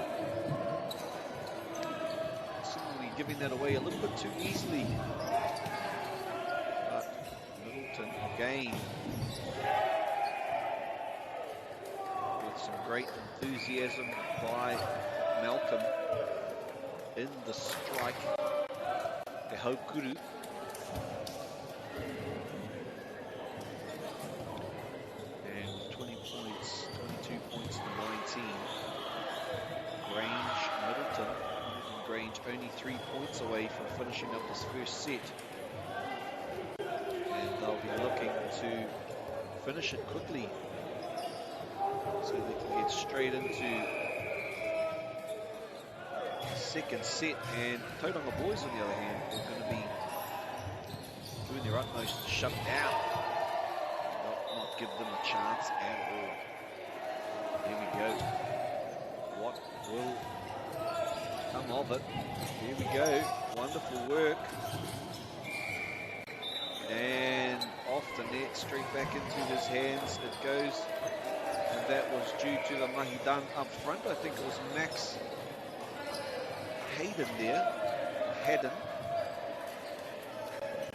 Simply giving that away a little bit too easily. But Middleton again with some great enthusiasm by Malcolm in the strike. Te haukuru. And 20 points, 22 points to 19. Grange, Middleton. And Grange only 3 points away from finishing up this first set. And they'll be looking to finish it quickly so they can get straight into second set. And Tauranga boys, on the other hand, are going to be doing their utmost to shut down, not give them a chance at all. Here we go. What will come of it? Here we go. Wonderful work. And off the net, straight back into his hands it goes. And that was due to the mahi done up front. I think it was Max Hayden there, Haddon.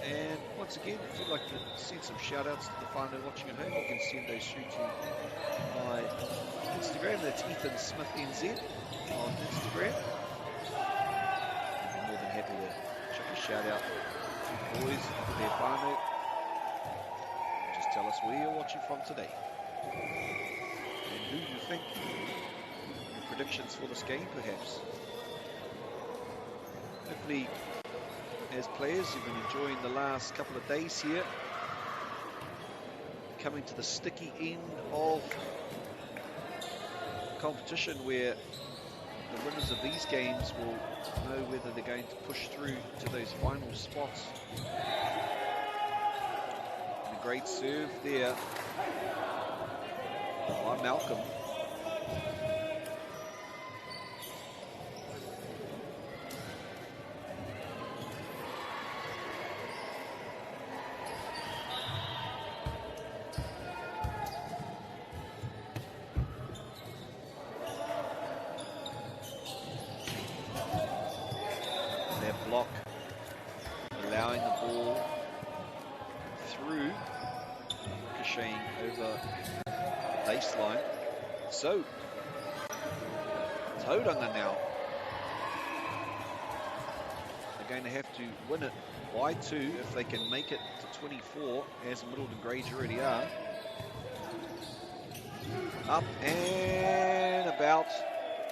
And once again, if you'd like to send some shout outs to the whānau watching at home, you can send those through to my Instagram. That's Ethan Smith NZ on Instagram. I'm more than happy to chuck a shout out to the boys for their whānau. Just tell us where you're watching from today and who you think. Your predictions for this game, perhaps. Hopefully, as players, you've been enjoying the last couple of days here. Coming to the sticky end of competition where the winners of these games will know whether they're going to push through to those final spots. And a great serve there by Malcolm. Block, allowing the ball through, ricocheting over the baseline. So, Tauranga now, they're going to have to win it by 2 if they can make it to 24, as Middleton Grange already are. Up and about,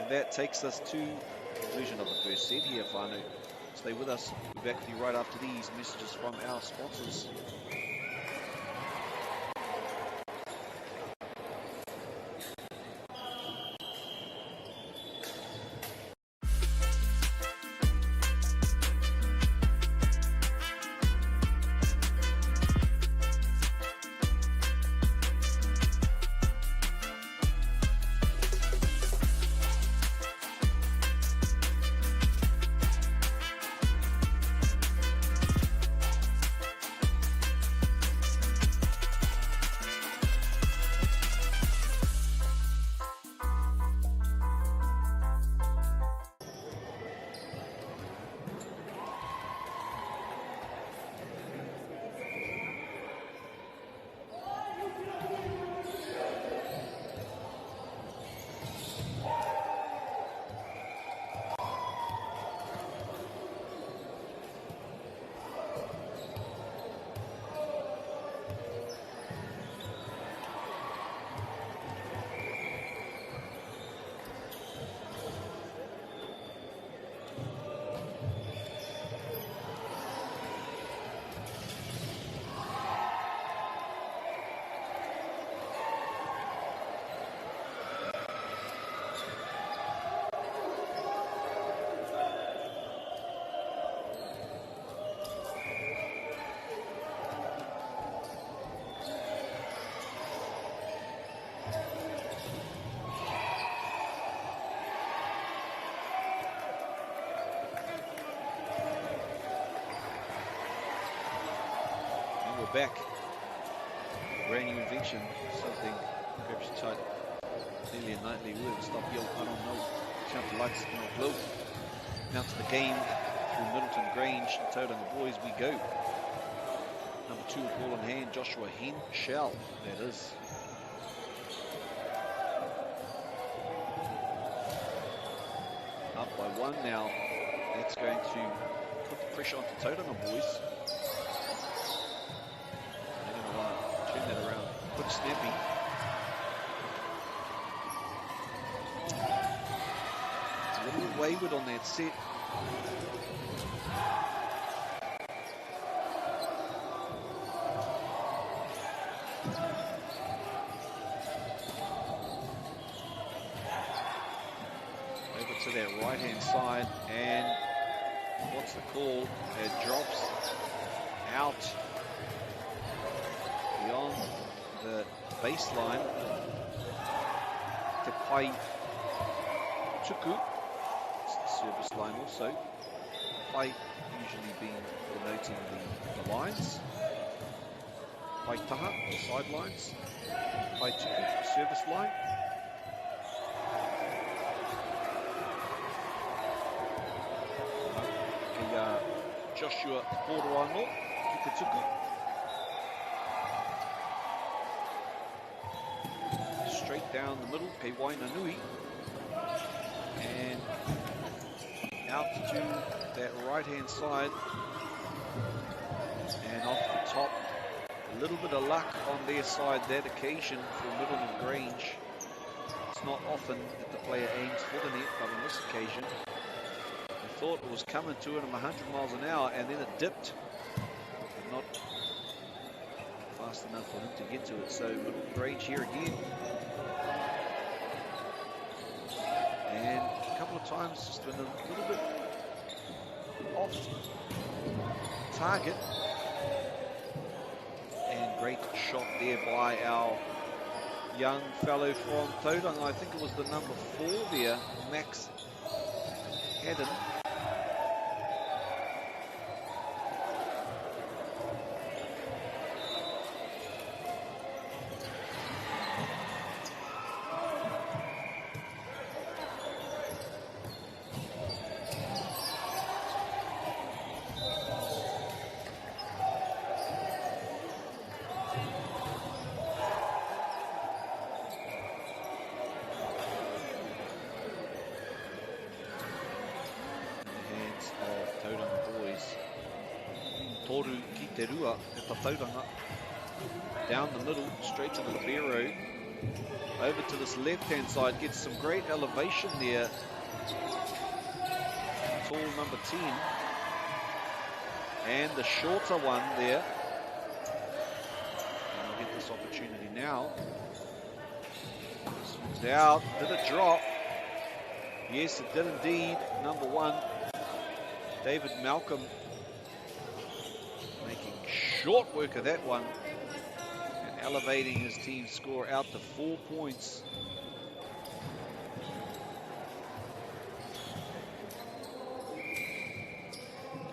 and that takes us to the conclusion of the first set here, whānau. Stay with us. We'll be back with you right after these messages from our sponsors. or back. Brand new invention, something perhaps tight. Nearly a nightly word. Stop yo, I don't know. Count the lights, no glow. Now to the game through Middleton Grange. Tauranga boys, we go. Number 2, ball in hand, Joshua Henschel, that is. Up by 1 now. That's going to put the pressure onto Tauranga boys. They're going to turn that around. Quick snappy. It's a little bit wayward on that set. To that right-hand side, and what's the call? It drops out beyond the baseline to Pai Tuku. It's the service line also. Pai usually being denoting the lines. Pai Taha, the sidelines. Pai Tuku, the service line. Joshua Poirewa, Tukutuku. Straight down the middle, Keiwaina Nui. And out to that right-hand side. And off the top. A little bit of luck on their side that occasion for Middleton Grange. It's not often that the player aims for the net, but on this occasion, thought it was coming to him 100 miles an hour, and then it dipped. Not fast enough for him to get to it. So Middleton Grange here again. And a couple of times just went a little bit off target. And great shot there by our young fellow from Tauranga. I think it was the number 4 there, Max Haddon. Down the middle, straight to the libero. Over to this left-hand side, gets some great elevation there. Tall number 10. And the shorter one there. And I'll get this opportunity now. Swings out. Did it drop? Yes, it did indeed. Number 1, David Malcolm. Short work of that one, and elevating his team's score out to 4 points.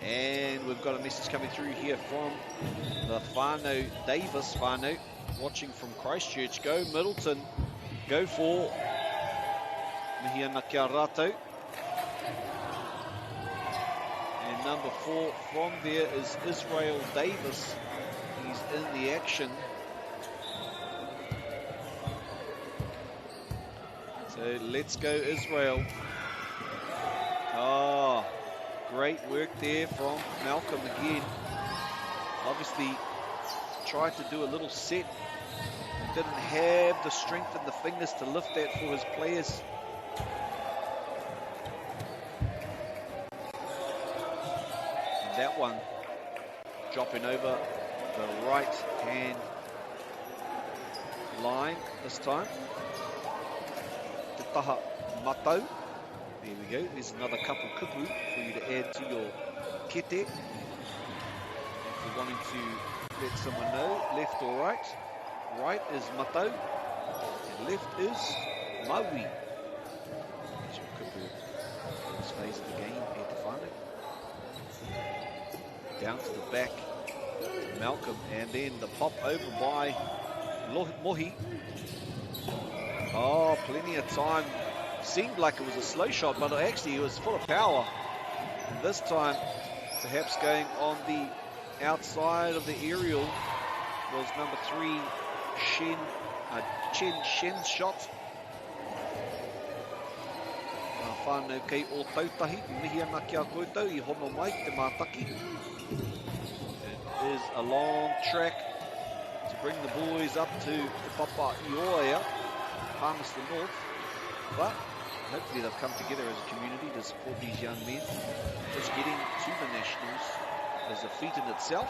And we've got a message coming through here from the whānau, Davis whānau, watching from Christchurch. Go Middleton, go for Mihiana kia rātou. Number 4 from there is Israel Davis. He's in the action. So let's go Israel. Oh, great work there from Malcolm again. Obviously tried to do a little set. Didn't have the strength in the fingers to lift that for his players. That one dropping over the right hand line this time. Te taha matau. There we go. There's another couple kupu for you to add to your kete. If you're wanting to let someone know, left or right. Right is matau and left is maui. There's your kupu in this phase of the game. Down to the back Malcolm, and then the pop over by Mohi. Oh, plenty of time. Seemed like it was a slow shot, but actually it was full of power. And this time, perhaps going on the outside of the aerial was number 3, Chen Shen's shot. Whānau kei o tautahi, mihi ana ki a koutou, I hono mai te mātaki. It is a long track to bring the boys up to the Papaioa, Palmerston North, but hopefully they've come together as a community to support these young men. Just getting to the Nationals is a feat in itself.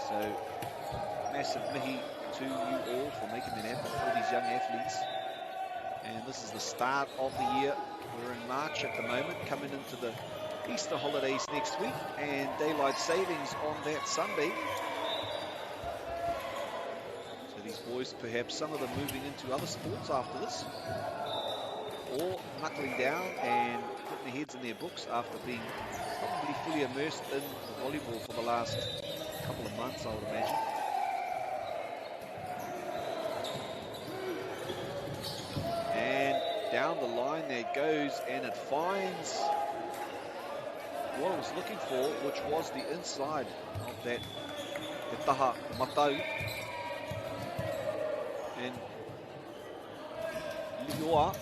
So, massive mihi to you all for making it happen for these young athletes. And this is the start of the year. We're in March at the moment, coming into the Easter holidays next week, and daylight savings on that Sunday. So these boys, perhaps some of them moving into other sports after this, or knuckling down and putting their heads in their books after being probably fully immersed in volleyball for the last couple of months, I would imagine. And down the line there it goes, and it finds what it was looking for, which was the inside of that Te Taha Matau. And Lioa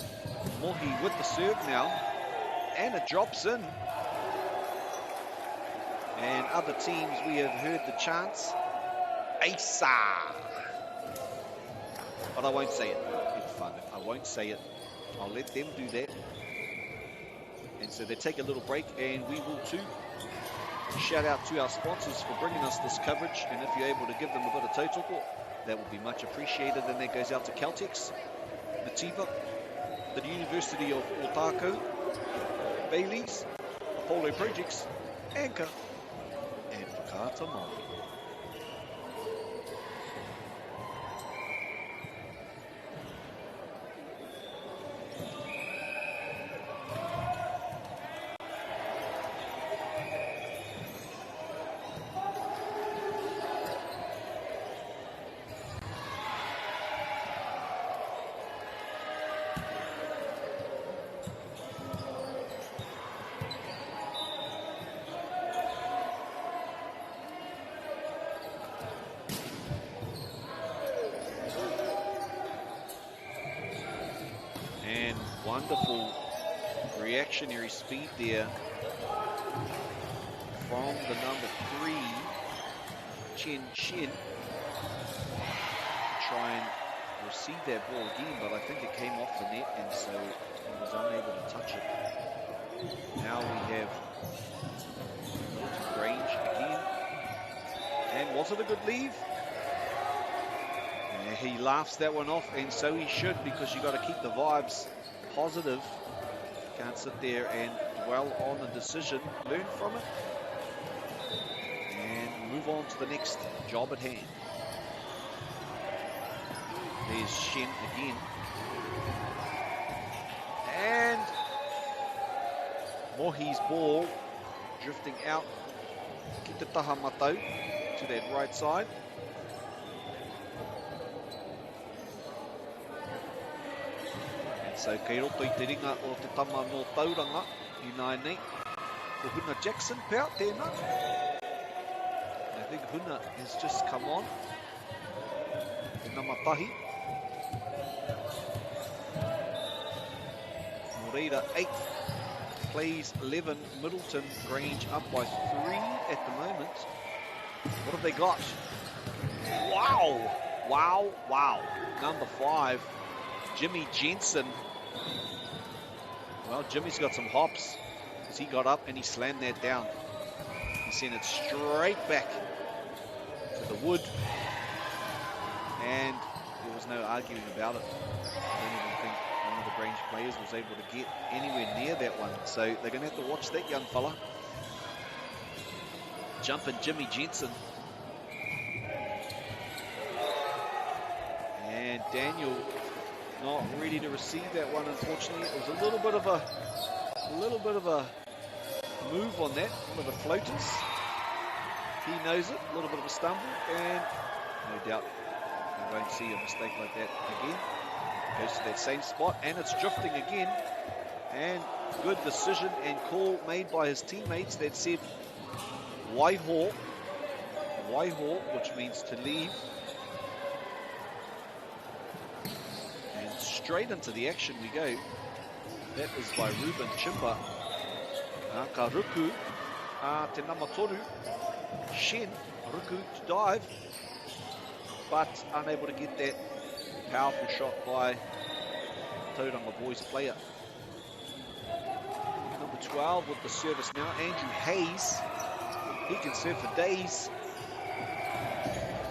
Mohi with the serve now, and it drops in. And other teams, we have heard the chants, Aisa. But I won't say it. It's fun. I won't say it. I'll let them do that. And so they take a little break, and we will too. Shout out to our sponsors for bringing us this coverage, and if you're able to give them a bit of tautoko, that would be much appreciated. And that goes out to Caltex, Nativa, the University of Otago, Bailey's, Apollo Projects, Anchor, and Whakaata Māori. Wonderful reactionary speed there from the number 3, Chen Shen, to try and receive that ball again, but I think it came off the net, and so he was unable to touch it. Now we have Milton Grange again, and was it a good leave? Yeah, he laughs that one off, and so he should, because you got to keep the vibes positive. Can't sit there and dwell on a decision. Learn from it and move on to the next job at hand. There's Shen again, and Mohi's ball drifting out ki te taha matau to that right side. So kei roto I te ringa o te tama no tauranga I nai nei. Ko Huna Jackson pe out tēnā. I think Huna has just come on. Te namatahi. Moreira 8 plays 11. Middleton Grange up by 3 at the moment. What have they got? Wow! Wow, wow. Number 5, Jimmy Jensen. Well, Jimmy's got some hops, because he got up and he slammed that down. He sent it straight back to the wood, and there was no arguing about it. I don't even think one of the Grange players was able to get anywhere near that one. So they're going to have to watch that young fella. Jumping Jimmy Jensen. And Daniel not ready to receive that one, unfortunately. It was a little bit of a move on that, one of the floaters. He knows it, a little bit of a stumble, and no doubt we won't see a mistake like that again. Goes to that same spot, and it's drifting again. And good decision and call made by his teammates that said waiho, which means to leave. And straight into the action we go. That is by Ruben Chimba. Ka ruku, te namatoru, Shen, ruku to dive, but unable to get that powerful shot by Tauranga boys player. Number 12 with the service now, Andrew Hayes. He can serve for days.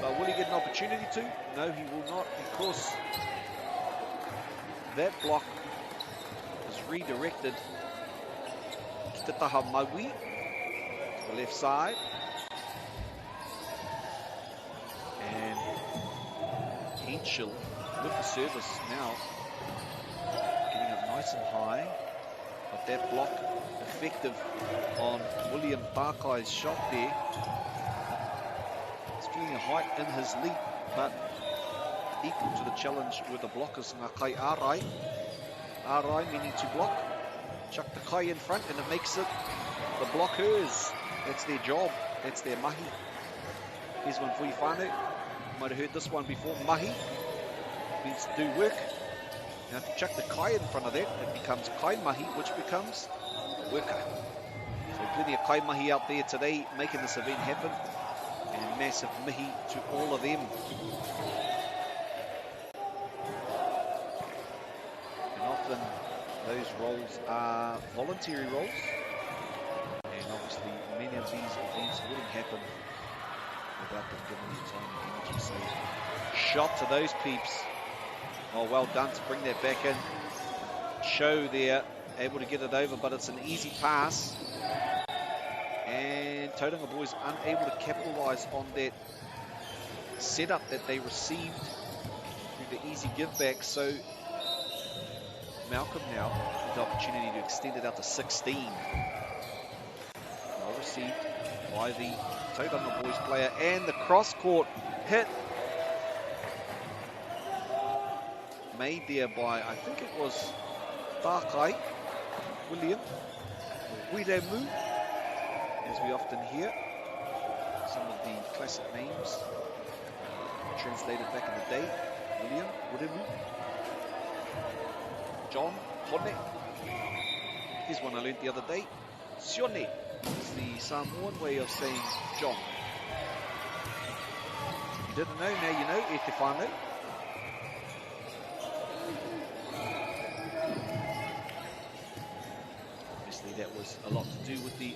But will he get an opportunity to? No, he will not, because that block is redirected to Taha Maui, to the left side. And Henschel with the service now, getting up nice and high. But that block effective on William Parkai's shot there. He's feeling a height in his leap, but equal to the challenge with the blockers. Ngakai Arai. Arai meaning to block. Chuck the kai in front and it makes it the blockers. That's their job. That's their mahi. Here's one for you, whānau. Might have heard this one before. Mahi means to do work. Now if you chuck the kai in front of that, it becomes kai mahi, which becomes worker. So plenty of kai mahi out there today making this event happen. And massive mihi to all of them. And often those roles are voluntary roles. And obviously many of these events wouldn't happen without them giving them time and energy. So shot to those peeps. Oh, well done to bring that back in. Show there, able to get it over, but it's an easy pass. And Tauranga boys unable to capitalise on that setup that they received through the easy give back. So Malcolm now with the opportunity to extend it out to 16. Well received by the Tauranga boys player, and the cross court hit made there by, I think it was Tākai, William, or Wiremu, as we often hear. Some of the classic names translated back in the day. William, Wiremu, John, Hone. Here's one I learned the other day. Sione is the Samoan way of saying John. If you didn't know, now you know, e te whānau. Obviously that was a lot to do with the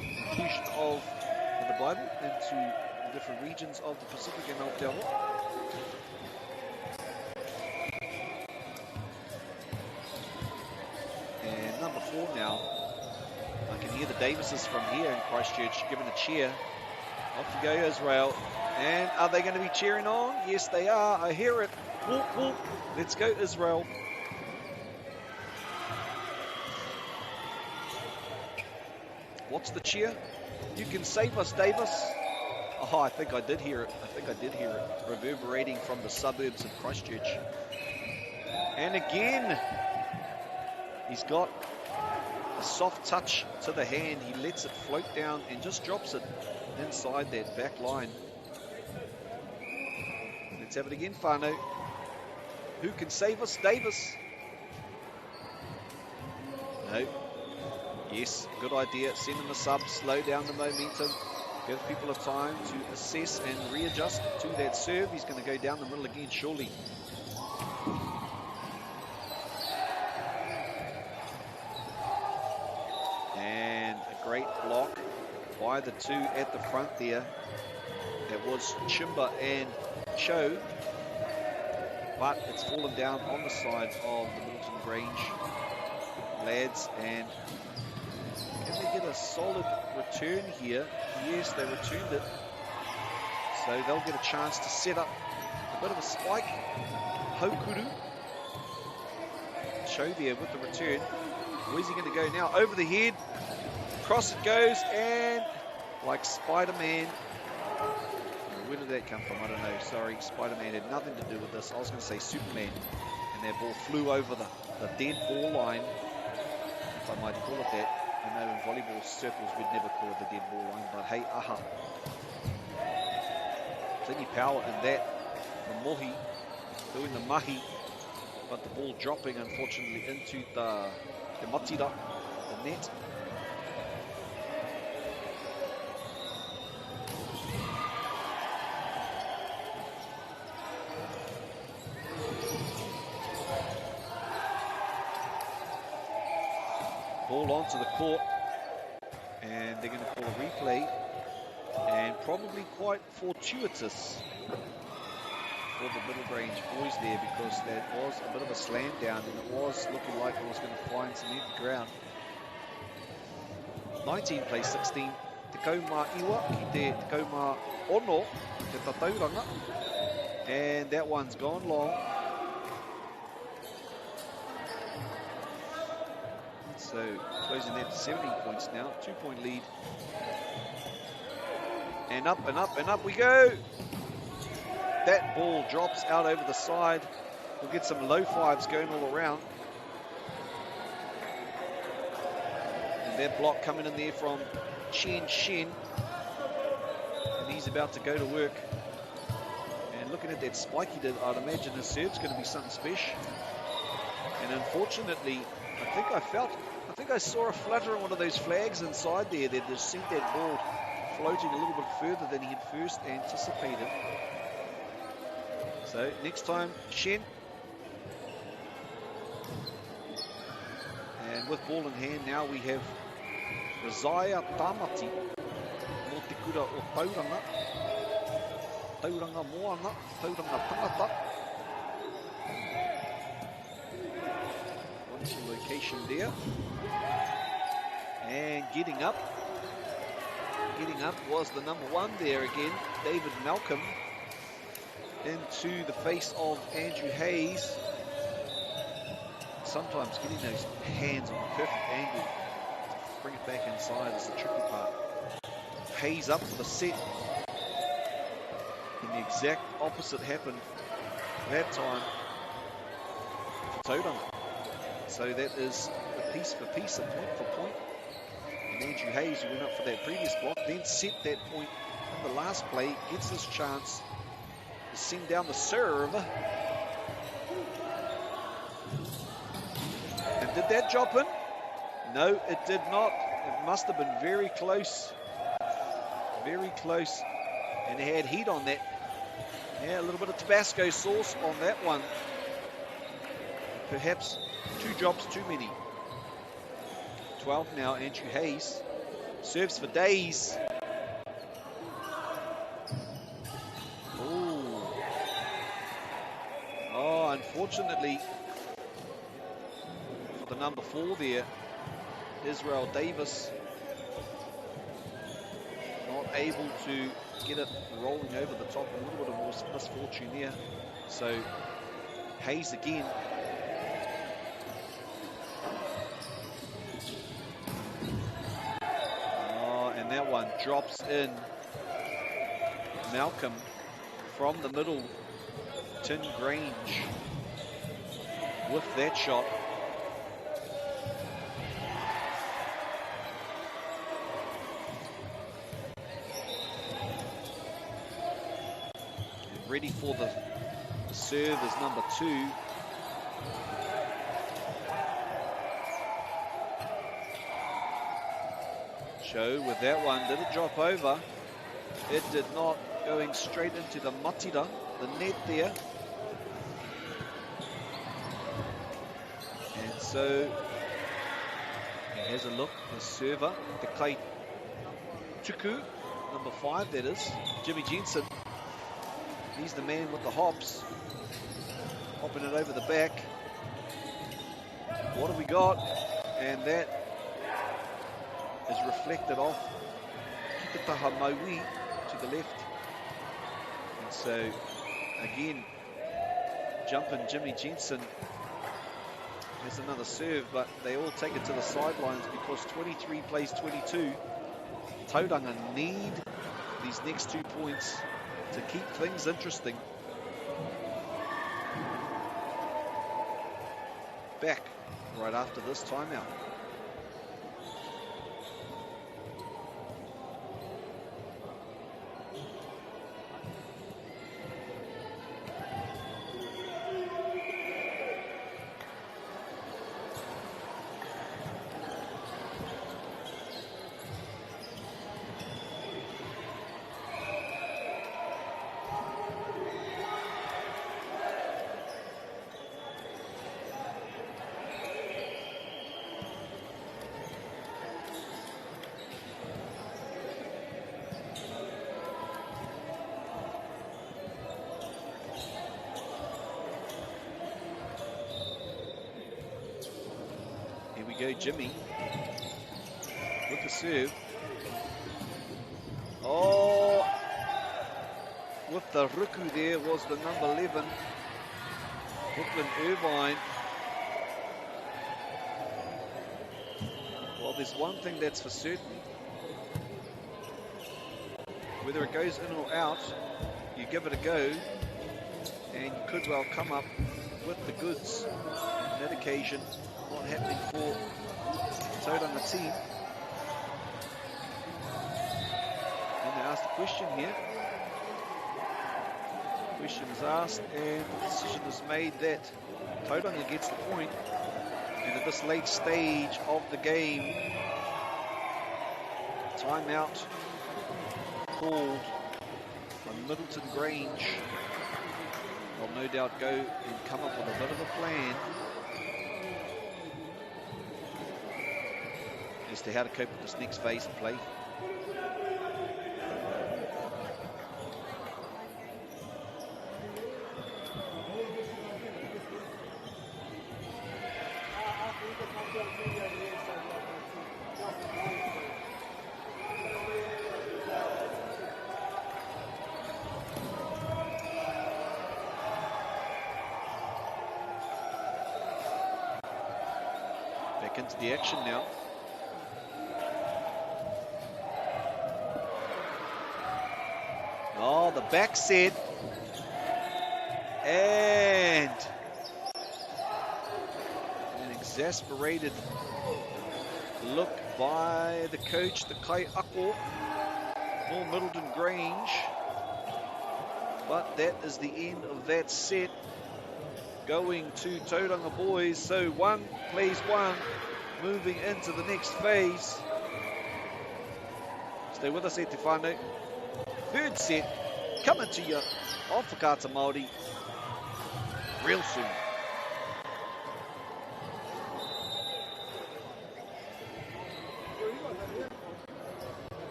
inclusion of the Bible into the different regions of the Pacific and Aotearoa. And number 4 now. I can hear the Davises from here in Christchurch giving a cheer. Off you go, Israel. And are they going to be cheering on? Yes, they are. I hear it. Whoop, whoop. Let's go, Israel. What's the cheer? You can save us, Davis. Oh, I think I did hear it. Reverberating from the suburbs of Christchurch. And again, he's got a soft touch to the hand. He lets it float down and just drops it inside that back line. Let's have it again, whānau. Who can save us? Davis. No. Yes, good idea. Send him a sub, slow down the momentum, give people a time to assess and readjust to that serve. He's going to go down the middle again, surely. And a great block by the two at the front there. That was Chimba and Cho, but it's fallen down on the side of the Milton Grange lads. And can they get a solid return here? Yes, they returned it. So they'll get a chance to set up a bit of a spike. Haukuru. Show there with the return. Where's he going to go now? Over the head. Cross it goes, and like Spider-Man. Where did that come from? I don't know. Sorry, Spider-Man had nothing to do with this. I was going to say Superman. And that ball flew over the dead ball line, if I might call it that. I know in volleyball circles we'd never call it the dead ball line, but hey, aha. Plenty power in that from Mohi, doing the mahi, but the ball dropping unfortunately into the matira, the net. Ball onto the court, and they're going to call a replay, and probably quite fortuitous for the middle range boys there, because that was a bit of a slam down, and it was looking like it was going to find some empty ground. 19 plays 16, te kaumā iwa ki te kaumā ono, te tatauranga, and that one's gone long. So closing that to 17 points now, 2-point lead. And up and up and up we go. That ball drops out over the side. We'll get some low fives going all around. And that block coming in there from Chen Shen. And he's about to go to work. And looking at that spike he did, I'd imagine his serve's going to be something special. And unfortunately, I think I saw a flutter on one of those flags inside there that just sent that ball floating a little bit further than he had first anticipated. So next time, Shen. And with ball in hand, now we have Rizaya Tamati. Mō te kura o Tauranga. Tauranga Moana. Tauranga Tangata. Onto location there. And getting up was the number one there again, David Malcolm, into the face of Andrew Hayes. Sometimes getting those hands on the perfect angle to bring it back inside is the tricky part. Hayes up for the set, and the exact opposite happened that time for Tauranga. So that is a piece for piece, a point for point. And Andrew Hayes, who went up for that previous block, then set that point in the last play, gets his chance to send down the serve. And did that drop in? No, it did not. It must have been very close. Very close. And it had heat on that. Yeah, a little bit of Tabasco sauce on that one. Perhaps 2 drops too many. 12 now, Andrew Hayes. Serves for days. Ooh. Oh, unfortunately, for the number 4 there, Israel Davis, not able to get it rolling over the top. A little bit of misfortune there. So, Hayes again. That one drops in. Malcolm from the middle, Tin Grange with that shot. And ready for the serve is number 2. With that one, did it drop over? It did not, going straight into the matira, the net there. And so he has a look, the server, the Kai Tuku, number 5 that is, Jimmy Jensen. He's the man with the hops, hopping it over the back. What have we got? And that is reflected off Kitataha Maui to the left. And so again, jumping Jimmy Jensen has another serve, but they all take it to the sidelines because 23 plays 22. Tauranga need these next 2 points to keep things interesting. Back right after this timeout. Go Jimmy with the serve. Oh, with the ruku there was the number 11, Brooklyn Irvine. Well, there's one thing that's for certain. Whether it goes in or out, you give it a go, and you could well come up with the goods on that occasion. Not happening for Tauranga team. And they asked a question here. Question is asked and the decision is made that Tauranga gets the point. And at this late stage of the game, timeout called on Middleton Grange. They'll no doubt go and come up with a bit of a plan as to how to cope with this next phase of play. Back into the action now. Oh, the back set, and an exasperated look by the coach, the Kai Ako, for Middleton Grange. But that is the end of that set, going to Tauranga boys. So 1 plays 1, moving into the next phase. Stay with us, Te Whānau. Third set coming to you off Whakaata Māori real soon.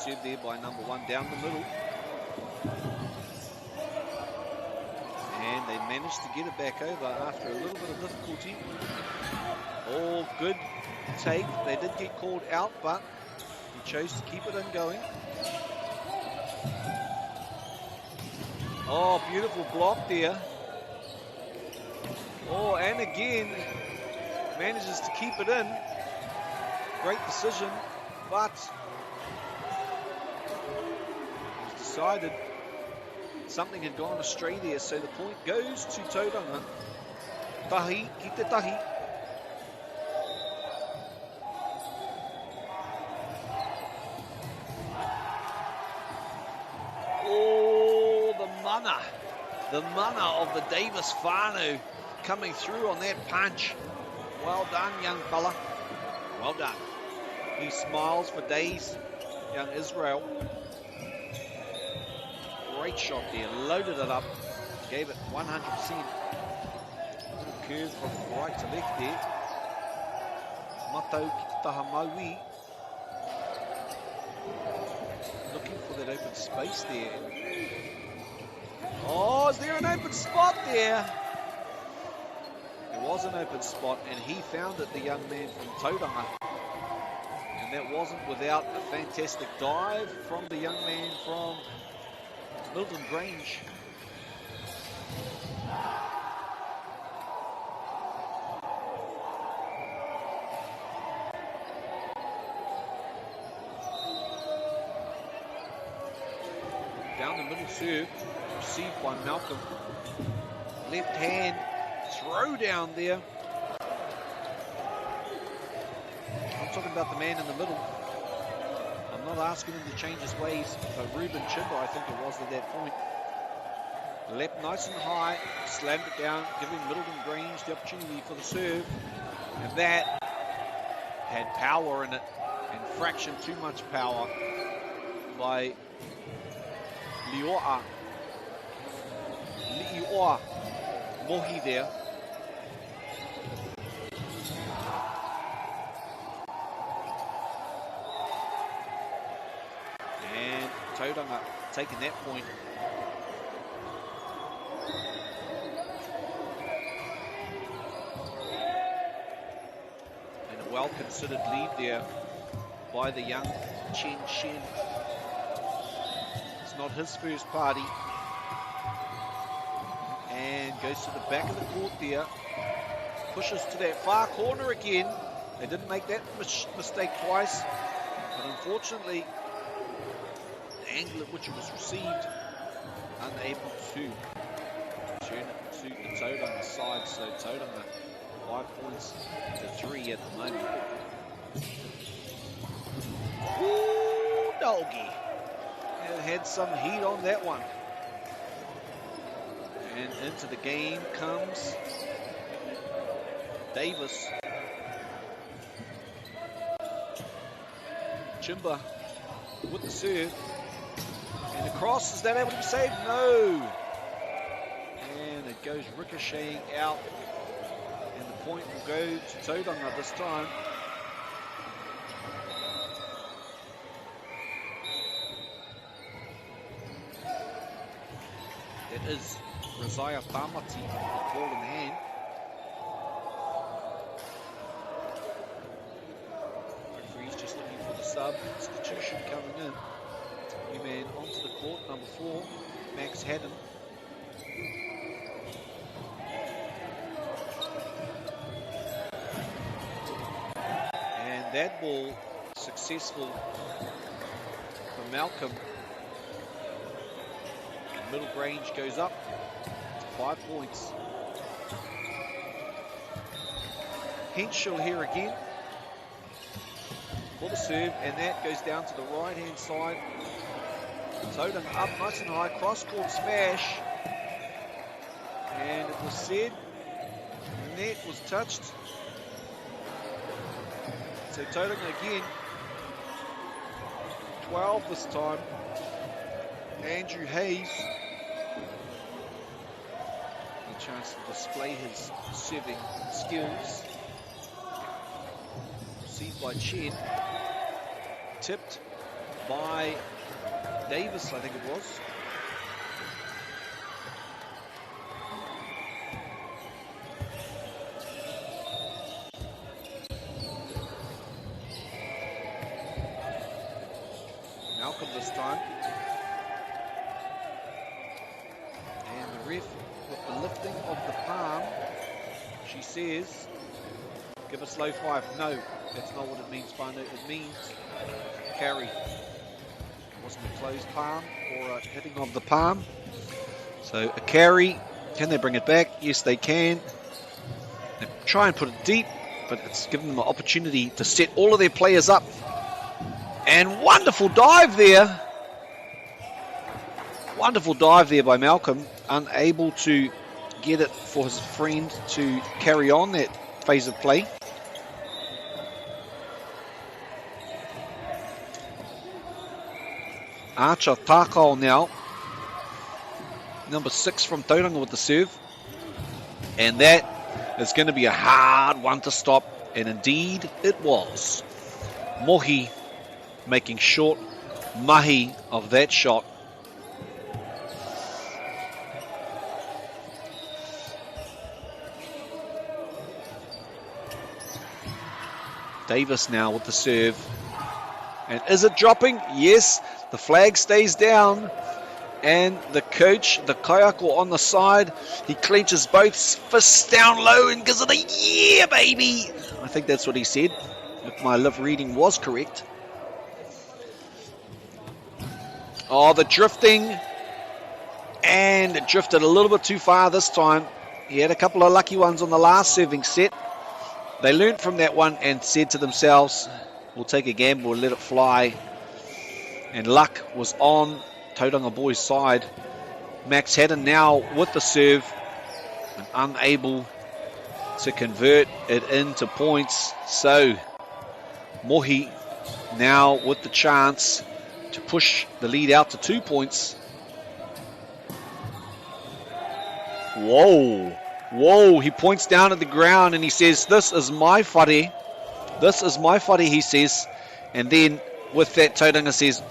serve there by number 1 down the middle. And they managed to get it back over after a little bit of difficulty. Oh, good take. They did get called out, but he chose to keep it in going. Oh, beautiful block there. Oh, and again, manages to keep it in. Great decision, but it was decided something had gone astray there, so the point goes to Tauranga. Tahi, ki te tahi. Oh, the mana of the Davis whānau coming through on that punch. Well done, young fella. Well done. He smiles for days, young Israel. Great shot there, loaded it up, gave it 100%. Little curve from right to left there. Matau ki te taha maui. Looking for that open space there. Oh, is there an open spot there? There was an open spot, and he found it, the young man from Tauranga. And that wasn't without a fantastic dive from the young man from Milton Grange. Down the middle serve, received by Malcolm. Left hand throw down there. I'm talking about the man in the middle. I'm not asking him to change his ways, but Ruben Chimba, I think it was at that point, leapt nice and high, slammed it down, giving Middleton Grange the opportunity for the serve, and that had power in it, and fraction too much power by Li'oa Mohi there. And Tauranga taking that point. And a well-considered lead there by the young Chen Shen. It's not his first party. And goes to the back of the court there. Pushes to that far corner again. They didn't make that mistake twice. But unfortunately, the angle at which it was received, unable to turn it to the Tauranga side. So Tauranga 5 points to 3 at the moment. Ooh, doggy. It had some heat on that one. And into the game comes Davis. Chimba with the serve. And the cross, is that able to be saved? No. And it goes ricocheting out. And the point will go to Tauranga this time. It is Rosiah Tamati, the ball in hand. Referee's just looking for the substitution coming in. New man onto the court, number 4, Max Haddon. And that ball successful for Malcolm. Middle Grange goes up to 5 points. Henschel here again for the serve, and that goes down to the right hand side. Tauranga up nice and high, cross court smash, and it was said the net was touched. So Tauranga again, 12 this time. Andrew Hayes, a chance to display his serving skills. Received by Chen, tipped, by Davis, I think it was. Malcolm this time. And the ref with the lifting of the palm, she says, give a slow 5. No, that's not what it means, Whānau. It means carry. It wasn't a closed palm or a hitting of the palm. So a carry. Can they bring it back? Yes, they can. They try and put it deep, but it's given them an opportunity to set all of their players up. And wonderful dive there. Wonderful dive there by Malcolm. Unable to get it for his friend to carry on that phase of play. Archer Takao now. Number 6 from Tauranga with the serve. And that is going to be a hard one to stop. And indeed it was. Mohi making short mahi of that shot. Davis now with the serve. And is it dropping? Yes. The flag stays down. And the coach, the kaiako on the side, he clenches both fists down low and gives it a yeah, baby. I think that's what he said, if my live reading was correct. Oh, the drifting. And it drifted a little bit too far this time. He had a couple of lucky ones on the last serving set. They learned from that one and said to themselves, we'll take a gamble, we'll let it fly. And luck was on Tauranga boys' side. Max Haddon now with the serve and unable to convert it into points. So Mohi now with the chance to push the lead out to 2 points. Whoa. Whoa, he points down at the ground and he says, this is my whare. This is my whare, he says. And then with that, Tauranga says,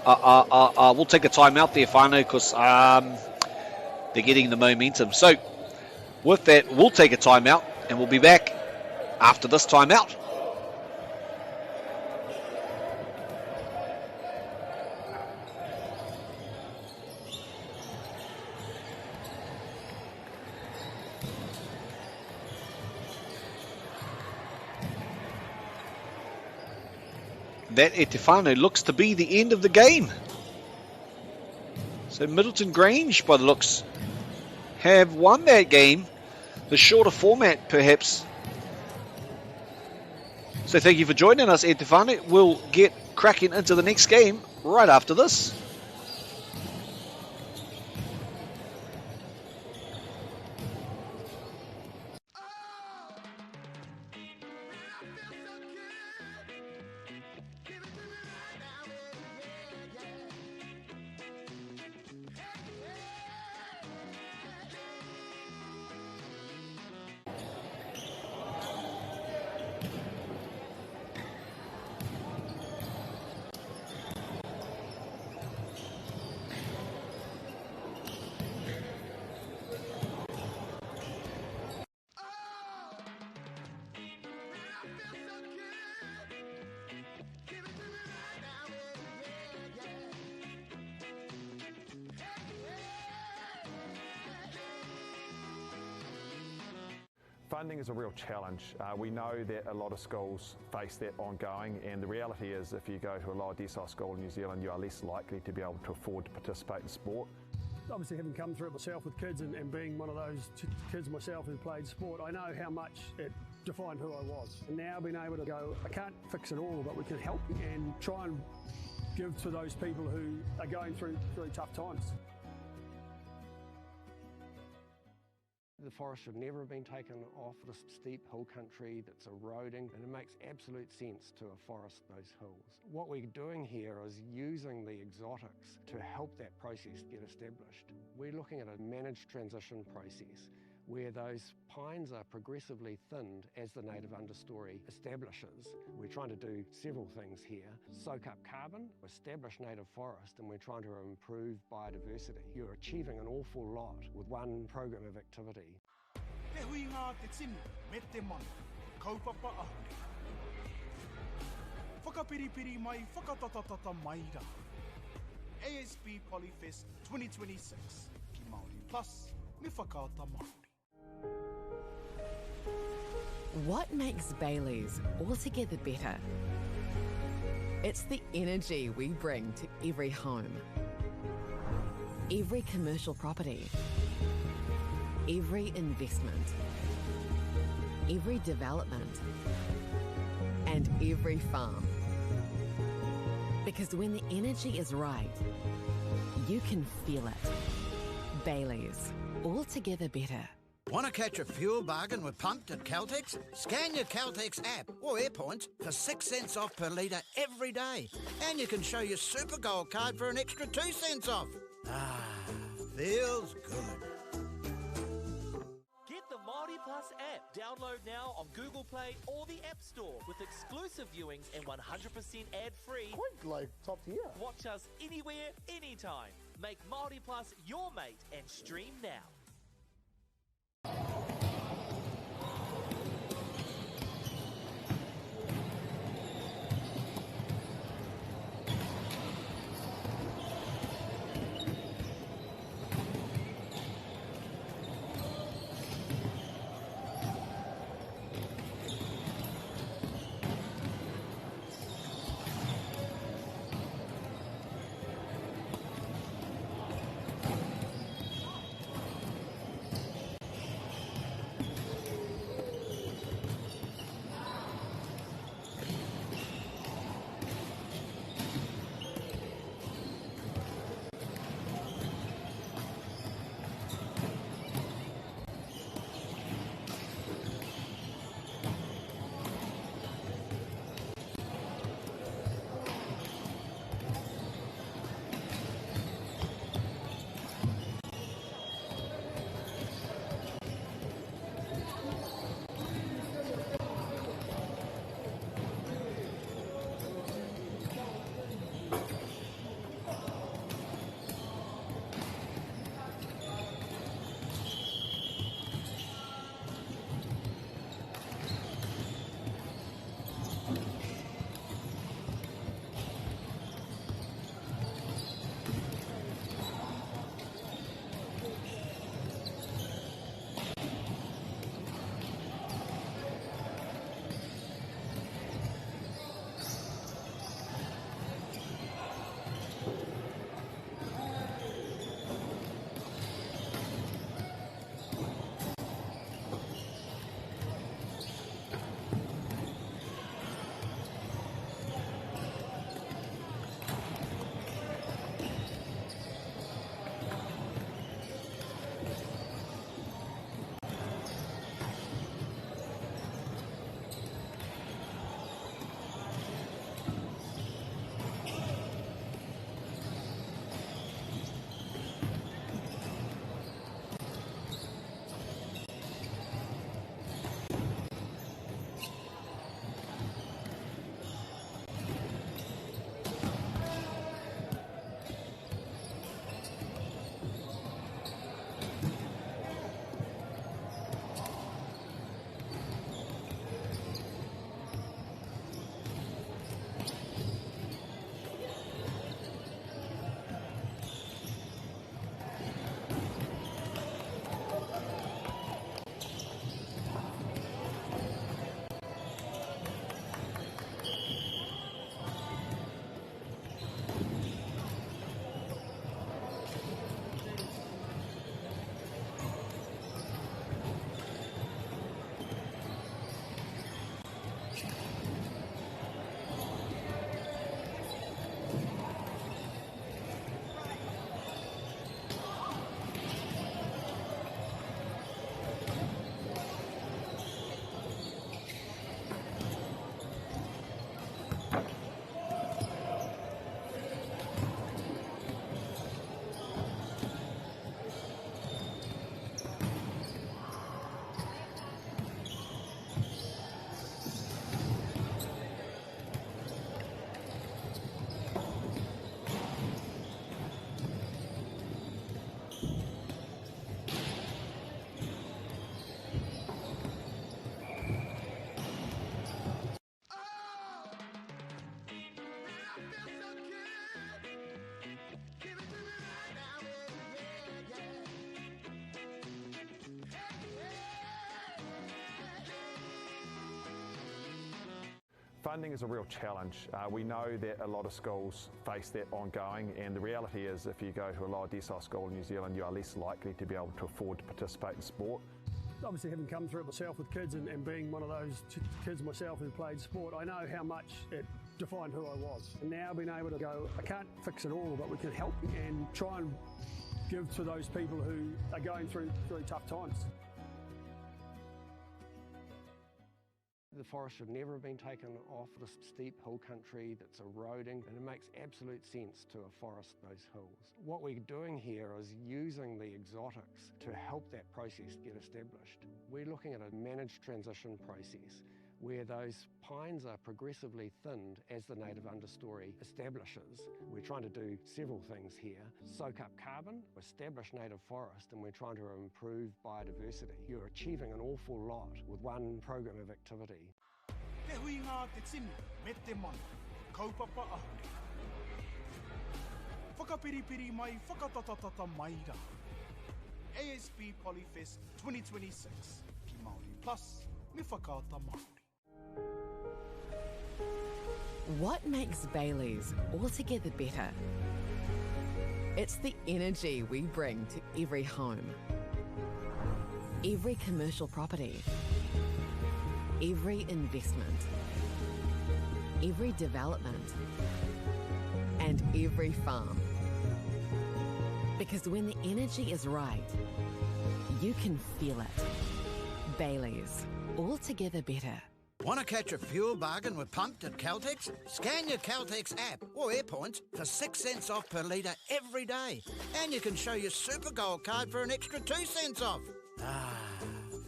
we'll take a timeout there, whānau, because they're getting the momentum. So with that, we'll take a timeout and we'll be back after this timeout. That e te whānau looks to be the end of the game. So Middleton Grange, by the looks, have won that game. The shorter format, perhaps. So thank you for joining us, e te whānau. We'll get cracking into the next game right after this. Funding is a real challenge. We know that a lot of schools face that ongoing, and the reality is if you go to a lower decile school in New Zealand, you are less likely to be able to afford to participate in sport. Obviously, having come through it myself with kids and being one of those kids myself who played sport, I know how much it defined who I was. And now being able to go, I can't fix it all, but we can help and try and give to those people who are going through really tough times. The forest should never have been taken off this steep hill country that's eroding, and it makes absolute sense to afforest those hills. What we're doing here is using the exotics to help that process get established. We're looking at a managed transition process where those pines are progressively thinned as the native understory establishes. We're trying to do several things here. Soak up carbon, establish native forest, and we're trying to improve biodiversity. You're achieving an awful lot with one program of activity. Te hui ngā te tini, me te mana, kaupapa ahuri. Whakapiripiri mai, whakatatatata mai rā. ASB Polyfest 2026, ki Māori Plus, me whakaata Māori. What makes Bailey's altogether better? It's the energy we bring to every home, every commercial property, every investment, every development, and every farm. Because when the energy is right, you can feel it. Bailey's, altogether better. Want to catch a fuel bargain with Pumped at Caltex? Scan your Caltex app or AirPoints for 6 cents off per litre every day. And you can show your Super Gold card for an extra 2 cents off. Ah, feels good. Get the Māori Plus app. Download now on Google Play or the App Store with exclusive viewings and 100% ad-free. Quite like top tier. Watch us anywhere, anytime. Make Māori Plus your mate and stream now. Funding is a real challenge. We know that a lot of schools face that ongoing, and the reality is if you go to a lower decile school in New Zealand, you are less likely to be able to afford to participate in sport. Obviously, having come through it myself with kids and being one of those kids myself who played sport, I know how much it defined who I was. And now being able to go, I can't fix it all, but we can help and try and give to those people who are going through really tough times. The forest should never have been taken off this steep hill country that's eroding, and it makes absolute sense to afforest those hills. What we're doing here is using the exotics to help that process get established. We're looking at a managed transition process where those pines are progressively thinned as the native understory establishes. We're trying to do several things here. Soak up carbon, establish native forest, and we're trying to improve biodiversity. You're achieving an awful lot with one program of activity. Te hui ngā te tini, me te mana, kaupapa ahuri. Whakapiripiri mai, whakatatatata mai rā. ASB Polyfest 2026, ki Māori Plus, me whakaata Māori. What makes Bailey's altogether better? It's the energy we bring to every home, every commercial property, every investment, every development, and every farm. Because when the energy is right, you can feel it. Bailey's, altogether better. Want to catch a fuel bargain with Pumped at Caltex? Scan your Caltex app or AirPoints for 6 cents off per litre every day. And you can show your Super Gold card for an extra 2 cents off. Ah,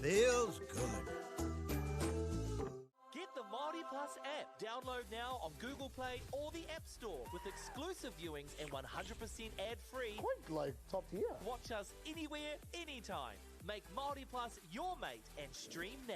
feels good. Get the Māori Plus app. Download now on Google Play or the App Store with exclusive viewings and 100% ad-free. Quite like top tier. Watch us anywhere, anytime. Make Māori Plus your mate and stream now.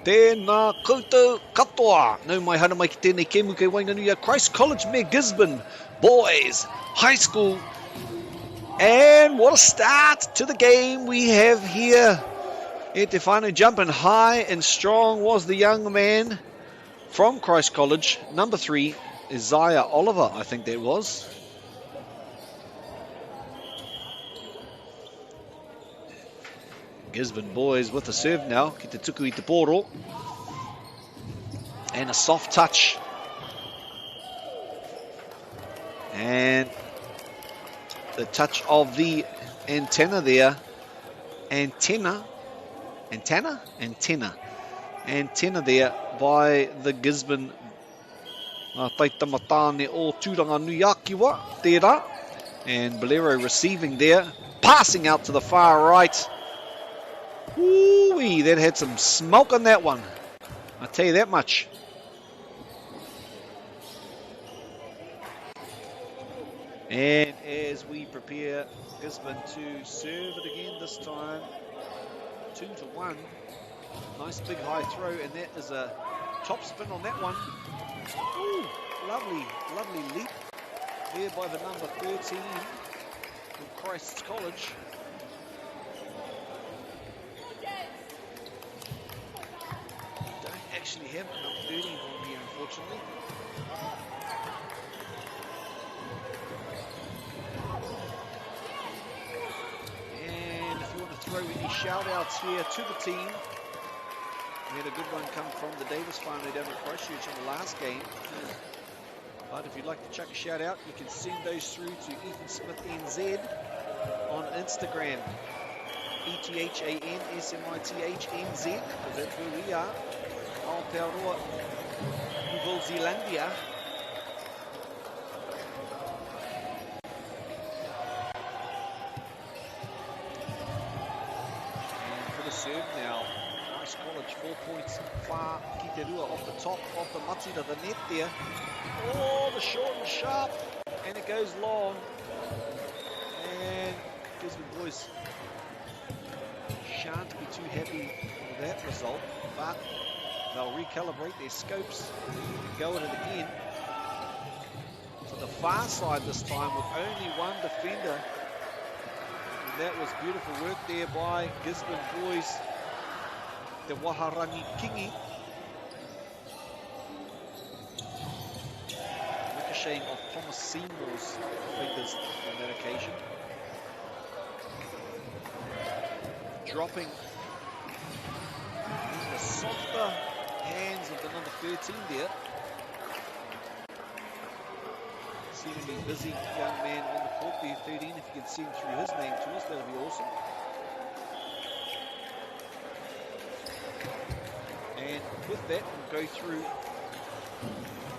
Tēnā koutou katoa. Nau mai hana mai ki tēnei kēmu kei Wainganui Christ College me Gisborne Boys High School. And what a start to the game we have here. E te whānau jumping high and strong was the young man from Christ College, number 3, Isaiah Oliver, I think that was. Gisborne Boys with the serve now. Ki te tuku I te pōro. And a soft touch. And the touch of the antenna there. Antenna there by the Gisborne Taitamatane o Tūranga Nuiakiwa. Tērā. And Bolero receiving there. Passing out to the far right. Woo-wee, that had some smoke on that one. I'll tell you that much. And as we prepare Gisborne to serve it again this time, 2-1. Nice big high throw, and that is a top spin on that one. Ooh, lovely, lovely leap there by the number 13 from Christ's College. Don't actually have enough 13 on here, unfortunately. And if you want to throw any shout outs here to the team, we had a good one come from the Davis family down at Christchurch in the last game. But if you'd like to chuck a shout out, you can send those through to Ethan Smith NZ on Instagram. ETHAN SMITH NZ, because that's where we are. Aotearoa, New Zealandia. And for the serve now. College, 4 points, far Kiterua off the top of the matira, the net there. Oh, the short and sharp, and it goes long. And Gisborne boys shan't be too happy with that result, but they'll recalibrate their scopes and go at it again. To the far side this time with only one defender. And that was beautiful work there by Gisborne boys. The Waharangi Kingi. Ricocheting off Thomas Seymour's fingers on that occasion. Dropping in the softer hands of the number 13 there. Seemingly busy young man on the court there, 13. If you can send through his name to us, that would be awesome. And with that, we'll go through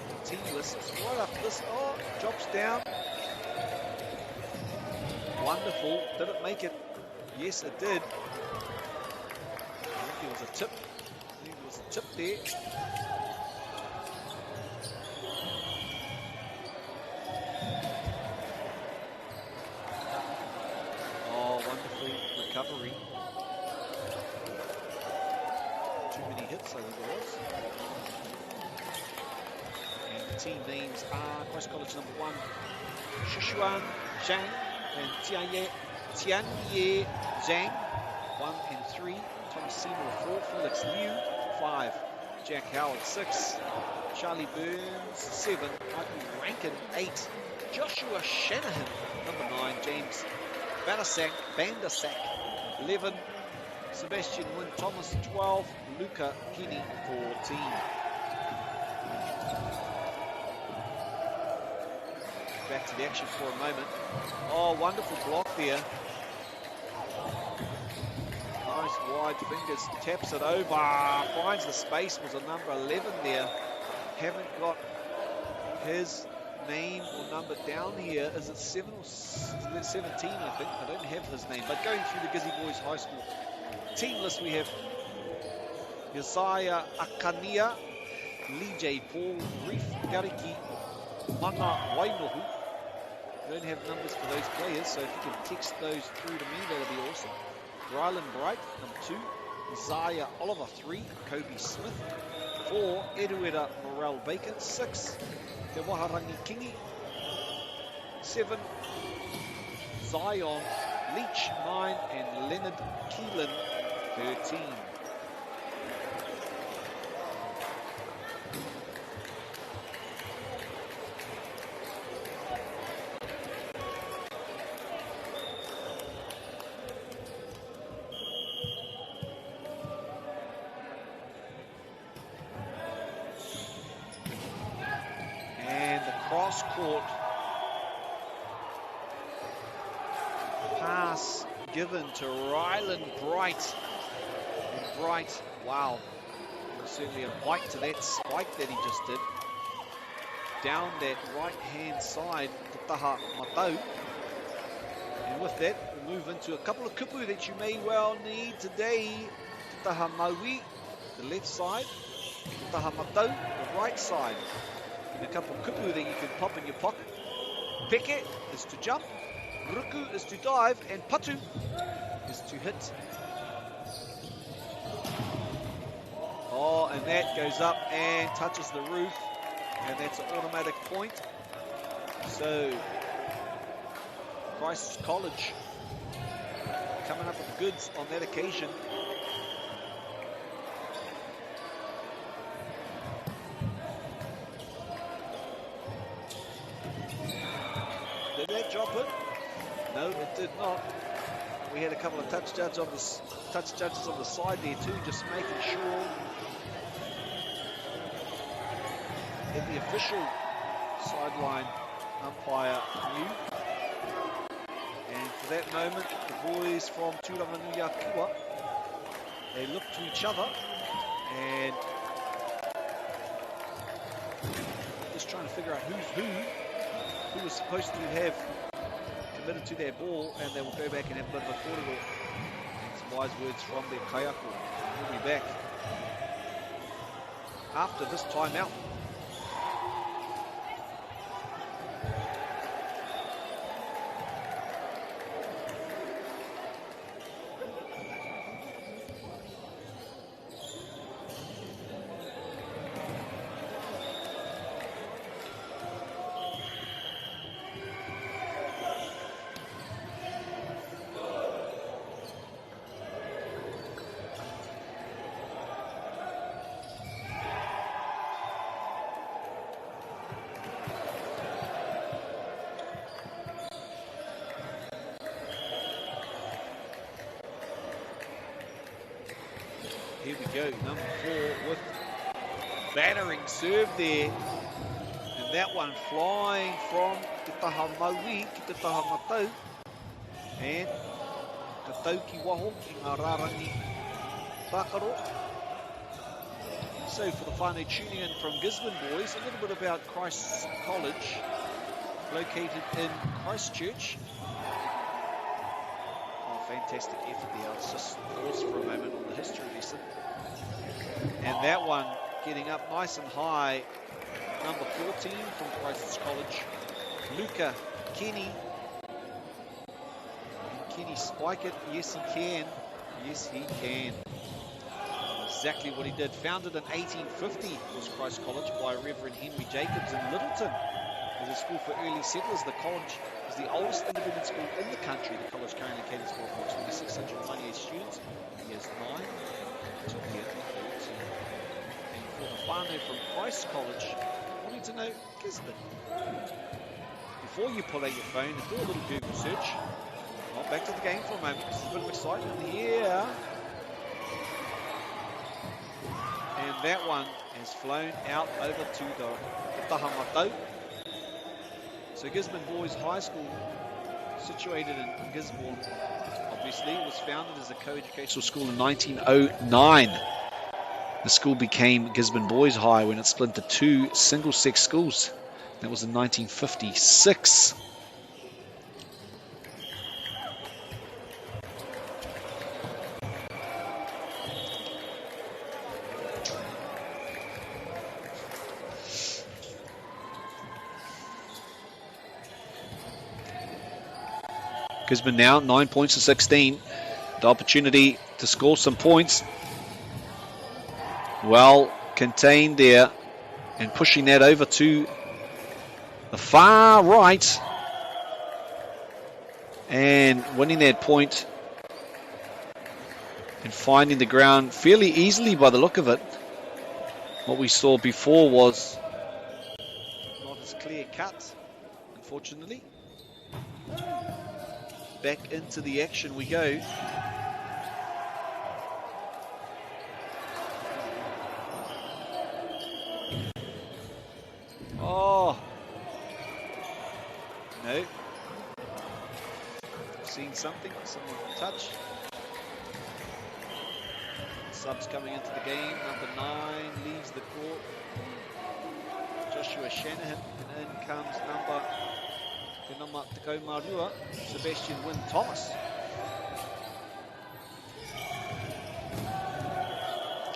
the team lists right up this. Oh, drops down. Wonderful. Did it make it? Yes, it did. I think there was a tip. I think there was a tip there. Oh, wonderful recovery. So it was. And the team names are Christ College number 1, Shushuan Zhang, and Tianye Zhang, 1 and 3, Thomas Seymour 4, Felix Liu 5, Jack Howard 6, Charlie Burns 7, Michael Rankin 8, Joshua Shanahan number 9, James Bandersack 11, Sebastian Wynne Thomas 12, Luca Kinney 14. Back to the action for a moment. Oh, wonderful block there. Nice wide fingers, taps it over, finds the space, was a number 11 there. Haven't got his name or number down here. Is it 7 or 17, I think? I don't have his name, but going through the Gizzy Boys High School team list, we have Yesaya Akania, Lee Paul, Reef Gariki, Mana Wainohu. We don't have numbers for those players, so if you can text those through to me, that'll be awesome. Rylan Bright, number 2, Isaiah Oliver 3, Kobe Smith 4, Eduarda Morel Baker 6, Te Waharangi Kingi 7, Zion Leach 9, and Leonard Keelan 13. And the cross court pass given to Rylan Bright. And Bright, wow, there was certainly a bite to that spike that he just did. Down that right-hand side, to Taha Matau. And with that, we'll move into a couple of kupu that you may well need today. To Taha Maui, the left side. To Taha Matau, the right side. And a couple of kupu that you can pop in your pocket. Peke is to jump, Ruku is to dive, and Patu is to hit. Oh, and that goes up and touches the roof, and that's an automatic point. So, Christ's College coming up with the goods on that occasion. Did that drop it? No, it did not. We had a couple of touch judges on the side there too, just making sure that the official sideline umpire knew. And for that moment, the boys from Turanganui-a-Kua, they looked to each other and just trying to figure out who's who was supposed to have committed to their ball, and they will go back and have a bit of a kōrero. And some wise words from their kaiako. We'll be back after this timeout. Here we go, number 4 with battering serve there. And that one flying from Te Taha Maui ki Te Taha Matau. And Te Tauki Waho ki ngā Rārangi Tākaro. So for the whānau tuning in from Gisborne boys, a little bit about Christ's College, located in Christchurch. Fantastic effort there. Let's just pause for a moment on the history lesson. And that one getting up nice and high. Number 14 from Christ's College, Luca Kenny. Can Kenny spike it? Yes, he can. Yes, he can. Exactly what he did. Founded in 1850 was Christ's College by Reverend Henry Jacobs in Littleton. As a school for early settlers, the college is the oldest independent school in the country. The college currently caters for approximately 698 students. He has 9 to year 14. And for the whānau from Christ's College, wanting to know Gisborne. Before you pull out your phone and do a little Google search, well, back to the game for a moment. There's a bit of excitement here. And that one has flown out over to the Taha Matau. So Gisborne Boys High School, situated in Gisborne, obviously, was founded as a co-educational school in 1909. The school became Gisborne Boys High when it split into 2 single-sex schools. That was in 1956. Gisborne now 9 points to 16. The opportunity to score some points. Well contained there, and pushing that over to the far right and winning that point and finding the ground fairly easily by the look of it. What we saw before was not as clear cut, unfortunately. Back into the action we go. Oh, no. Seen something, someone touch. Subs coming into the game. Number 9 leaves the court. Joshua Shanahan, and in comes number Te Marua, Sebastian Wynne Thomas.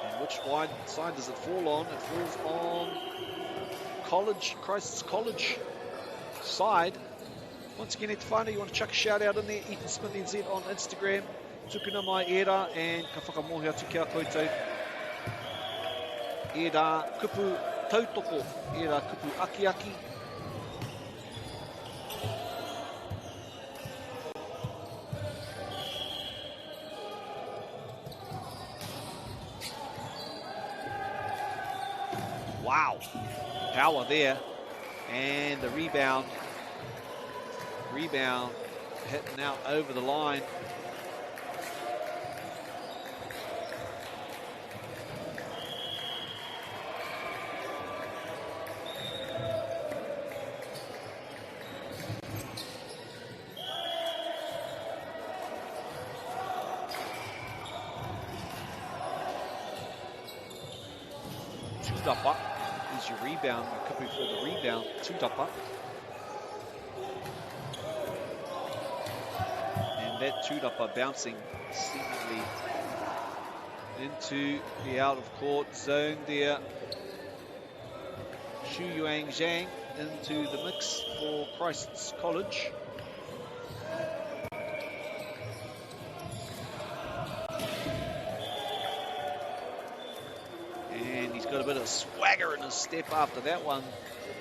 And which side does it fall on? It falls on Christ's College side. Once again, Te Whānau, you want to chuck a shout out in there, Ethan Smith NZ on Instagram. Tukuna mai era, and ka whakamohia atu kia koutou. Era kupu tautoko, era kupu aki aki. Wow, power there, and the rebound hitting out over the line. Tūtapa is your rebound. You could be for the rebound. Tūtapa. And that Tūtapa bouncing seemingly into the out of court zone there. Xu Yuang Zhang into the mix for Christ's College. Got a bit of swagger in his step after that one,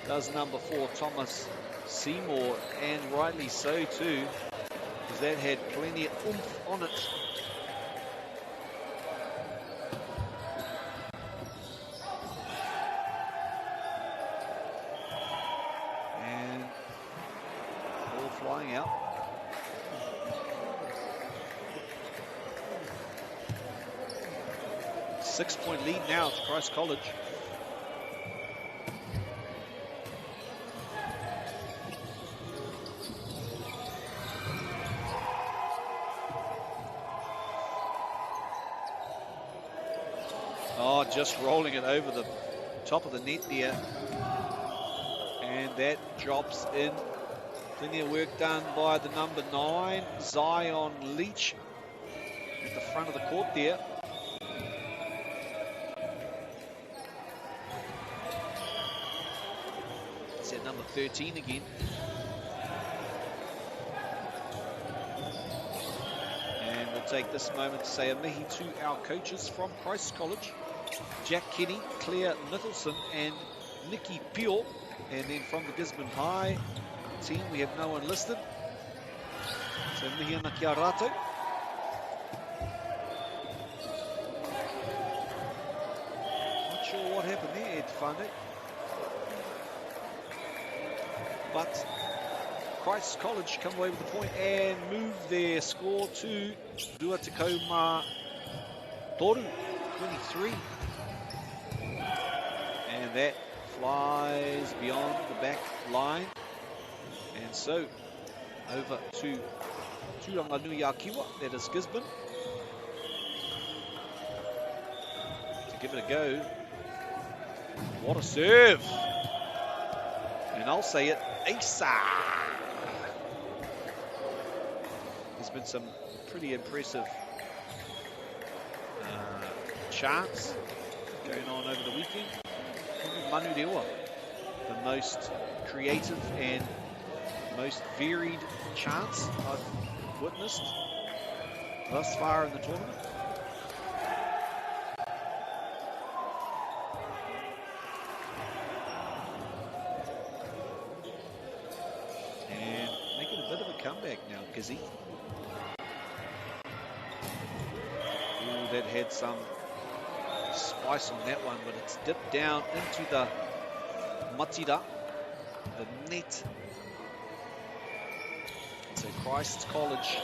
does number 4 Thomas Seymour, and rightly so too, because that had plenty of oomph on it. And ball flying out. Six-point lead now to Christ College. Oh, just rolling it over the top of the net there. And that drops in. Plenty of work done by the number 9, Zion Leach, at the front of the court there. Number 13 again. And we'll take this moment to say a mihi to our coaches from Christ College. Jack Kenny, Claire Nicholson and Nikki Pio. And then from the Gisborne High team, we have no one listed. So mihi ana kia rātou. Not sure what happened there, Ed Whānau. But Christ's College come away with the point and move their score to 2-3, 23. And that flies beyond the back line. And so over to Turanganui-a-Kiwa, that is Gisborne, to give it a go. What a serve! And I'll say it, Asa! There's been some pretty impressive chants going on over the weekend. Manu Rewa, the most creative and most varied chants I've witnessed thus far in the tournament. Comeback now, Gizzy. Ooh, that had some spice on that one, but it's dipped down into the matira, the net. So Christ's College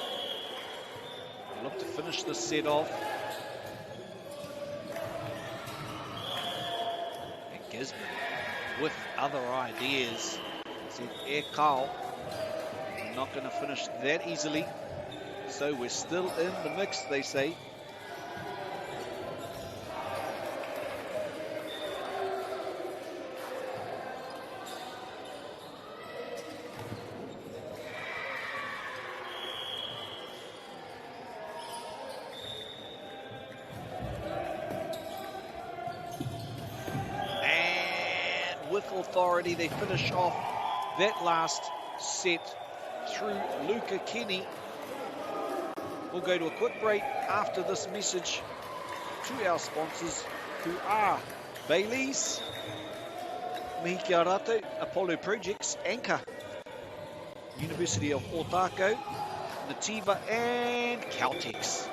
look to finish this set off. And Gisborne with other ideas. See, Carl. Not going to finish that easily, so we're still in the mix, they say. And with authority, they finish off that last set through Luca Kenny. We'll go to a quick break after this message to our sponsors, who are Bailey's, Mihi kia rātou, Apollo Projects, Anchor, University of Otago, Nativa and Caltex.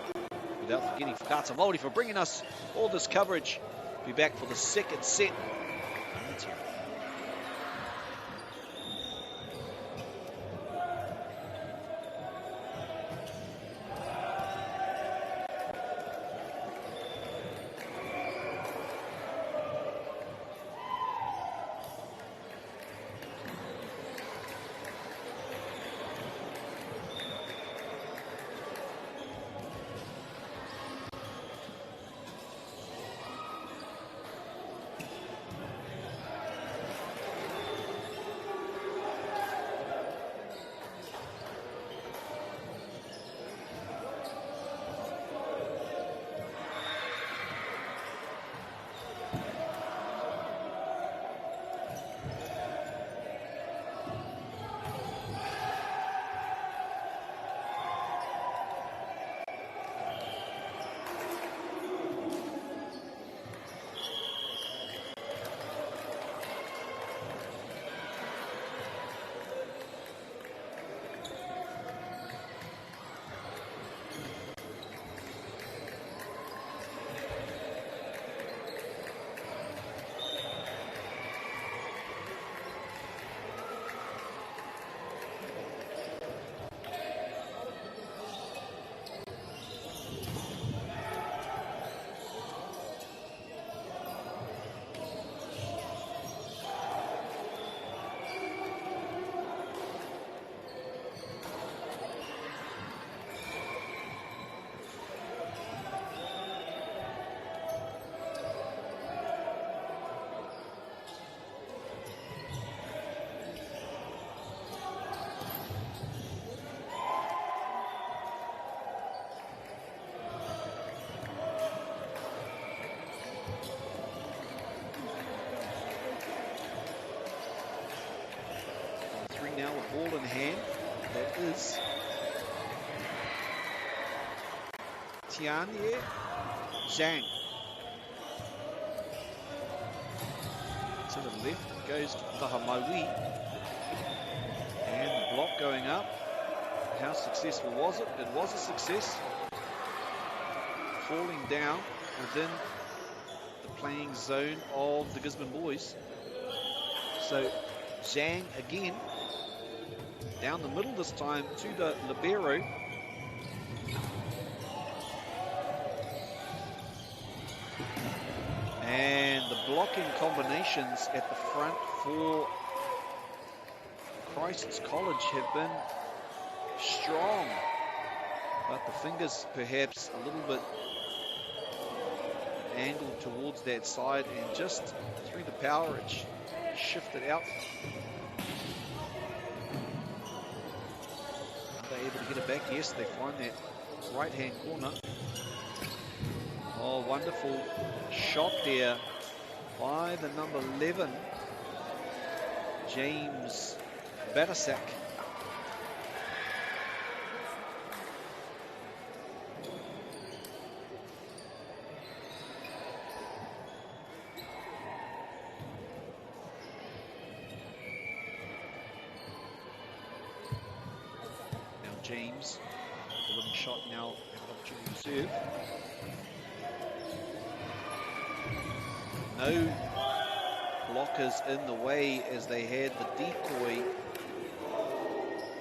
Without forgetting Whakaata Māori for bringing us all this coverage. Be back for the second set. Now with ball in hand, that is Tianye Zhang. To the left goes Tahamaui, and the block going up. How successful was it? It was a success. Falling down within the playing zone of the Gisborne boys. So Zhang again. Down the middle this time to the libero. And the blocking combinations at the front for Christ's College have been strong. But the fingers perhaps a little bit angled towards that side, and just through the power it shifted out. Able to get it back. Yes, they find that right hand corner. Oh, wonderful shot there by the number 11, James Batasak. James, the winning shot now, have an opportunity to serve. No blockers in the way as they had the decoy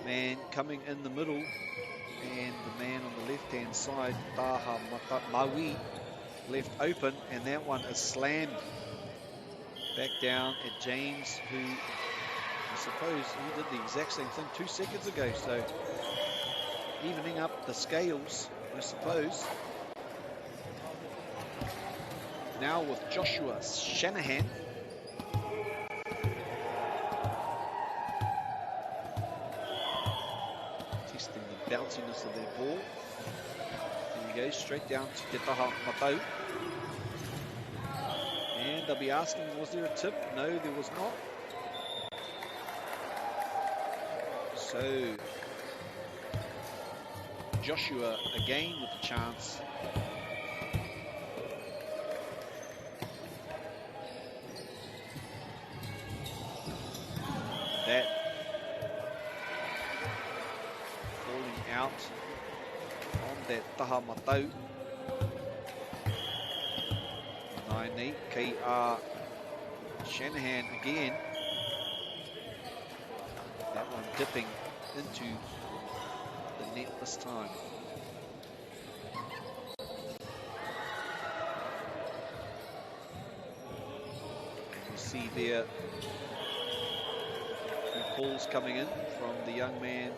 man coming in the middle, and the man on the left-hand side, Taha Maui, left open, and that one is slammed back down at James, who I suppose he did the exact same thing 2 seconds ago. So evening up the scales, I suppose. Now with Joshua Shanahan. Testing the bounciness of that ball. There he goes, straight down to Te Taha Matau. And they'll be asking, was there a tip? No, there was not. So Joshua again with the chance. That falling out on that taha matau. 9-8, K.R. Shanahan again. That one dipping into the net this time. And you see there calls coming in from the young man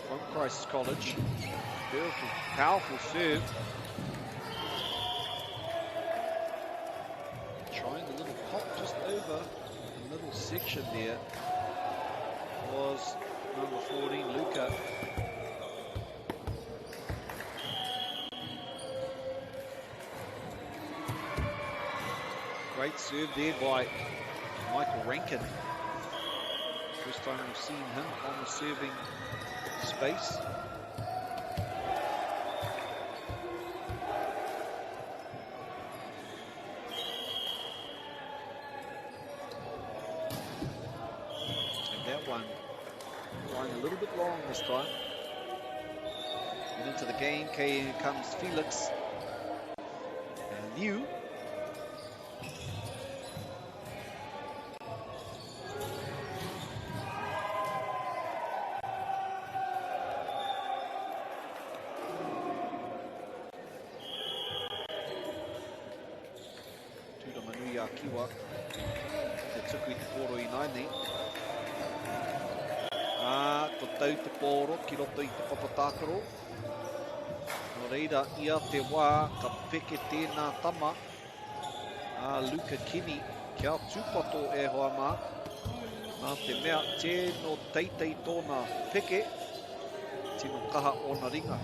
from Christ's College. Beautiful, powerful serve. Trying a little pop just over a little section there was number 14, Luca. Great serve there by Michael Rankin. First time we've seen him on the serving space. And that one flying a little bit long this time. And into the game comes Felix and Liu. Kiwa, te tuku I te poro I naine. Ko tau te poro ki roto I te papatakaro. No reira, ia te wā, ka peke tēnā tama. Luka Kini, kia tūpato e hoa mā. Nā te mea, tēno teitei tōna peke, tino kaha o na ringa.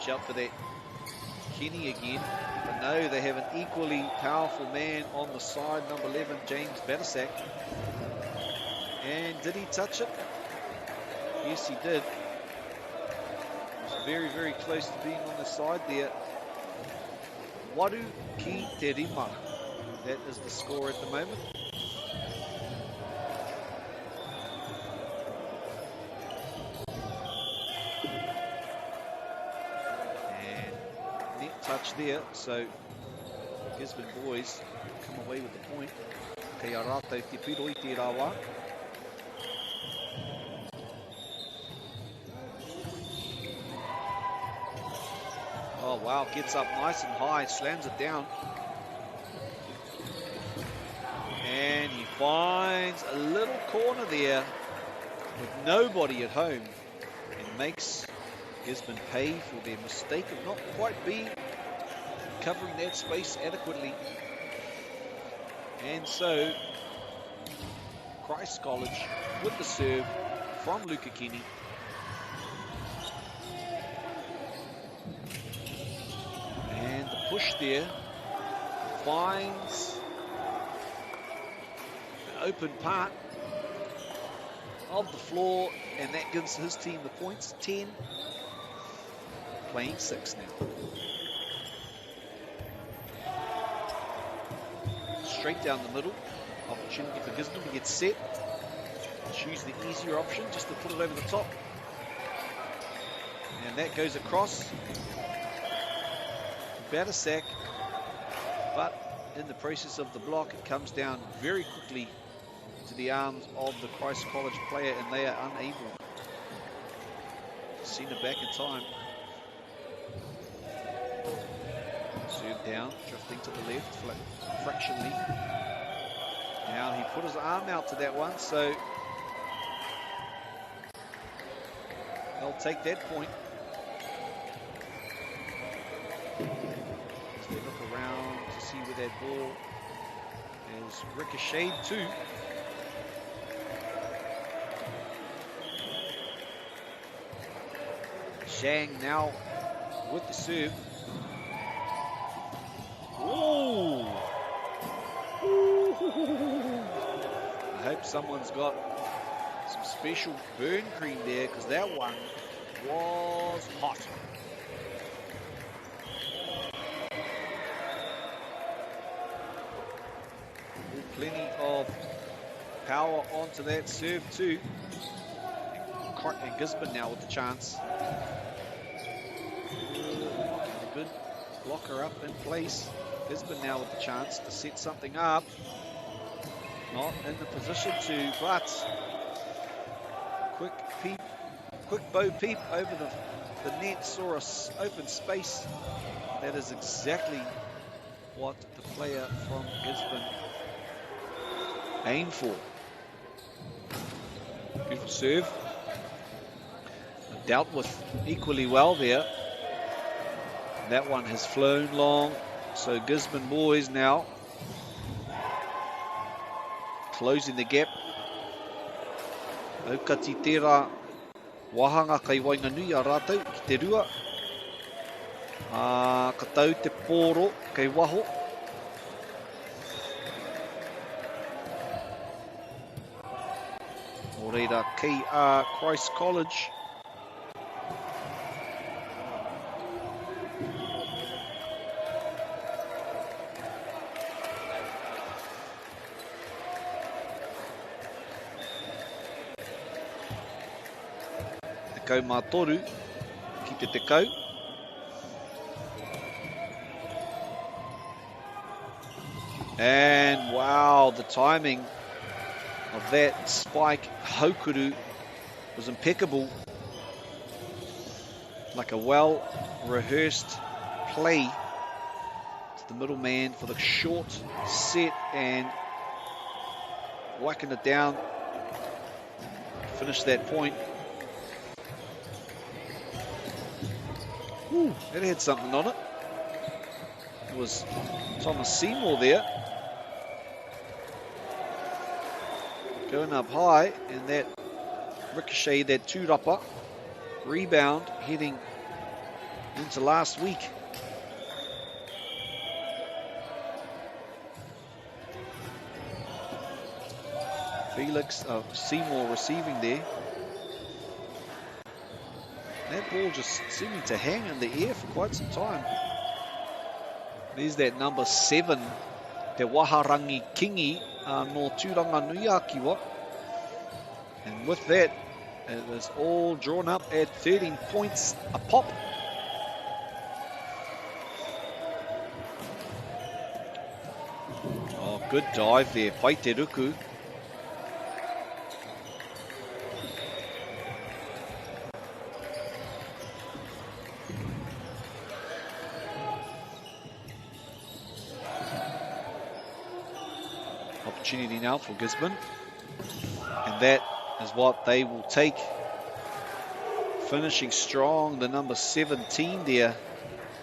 Out for that Kenny again, but no, they have an equally powerful man on the side, number 11, James Batasak. And did he touch it? Yes, he did. He was very, very close to being on the side there. Waru ki te rima. That is the score at the moment. Touch there, so Gisborne boys come away with the point. Kei a rātou te piro I te rāwā. Oh wow, gets up nice and high, slams it down. And he finds a little corner there with nobody at home and makes Gisborne pay for their mistake of not quite being covering that space adequately. And so Christ College with the serve from Luka Kini. And the push there finds an open part of the floor, and that gives his team the points, 10, playing 6 now. Straight down the middle, opportunity for Gisborne to get set, choose the easier option just to put it over the top, and that goes across Batasak, but in the process of the block it comes down very quickly to the arms of the Christ College player, and they are unable to send it back in time. Serve down, drifting to the left, fractionally. Now he put his arm out to that one, so they'll take that point. As they look around to see where that ball is ricocheted to. Zhang now with the serve. Ooh! hope someone's got some special burn cream there, because that one was hot. Plenty of power onto that serve too. And Gisborne now with the chance. A good blocker up in place. Gisborne now with the chance to set something up. Not in the position to, but quick bow peep over the net, saw a open space. That is exactly what the player from Gisborne aimed for. Beautiful serve. Dealt with equally well there. That one has flown long, so Gisborne boys now closing the gap. Aukati tērā wahanga kai Wainganui a rātou ki te rua. Ka tau te pōro kei waho. O reira kei Christ College. Tekau mā toru ki te tekau. And wow, the timing of that spike haukuru was impeccable. Like a well-rehearsed play to the middleman for the short set and whacking it down to finish that point. Ooh, it had something on it. It was Thomas Seymour there. Going up high, and that ricochet, that tūrapa rebound heading into last week. Felix Seymour receiving there. That ball just seeming to hang in the air for quite some time. There's that number 7, Te Waharangi Kingi no Tūranga Nui Akiwa. And with that, it is all drawn up at 13 points a pop. Oh, good dive there, Pai Te Ruku. Opportunity now for Gisborne, and that is what they will take. Finishing strong, the number 17 there,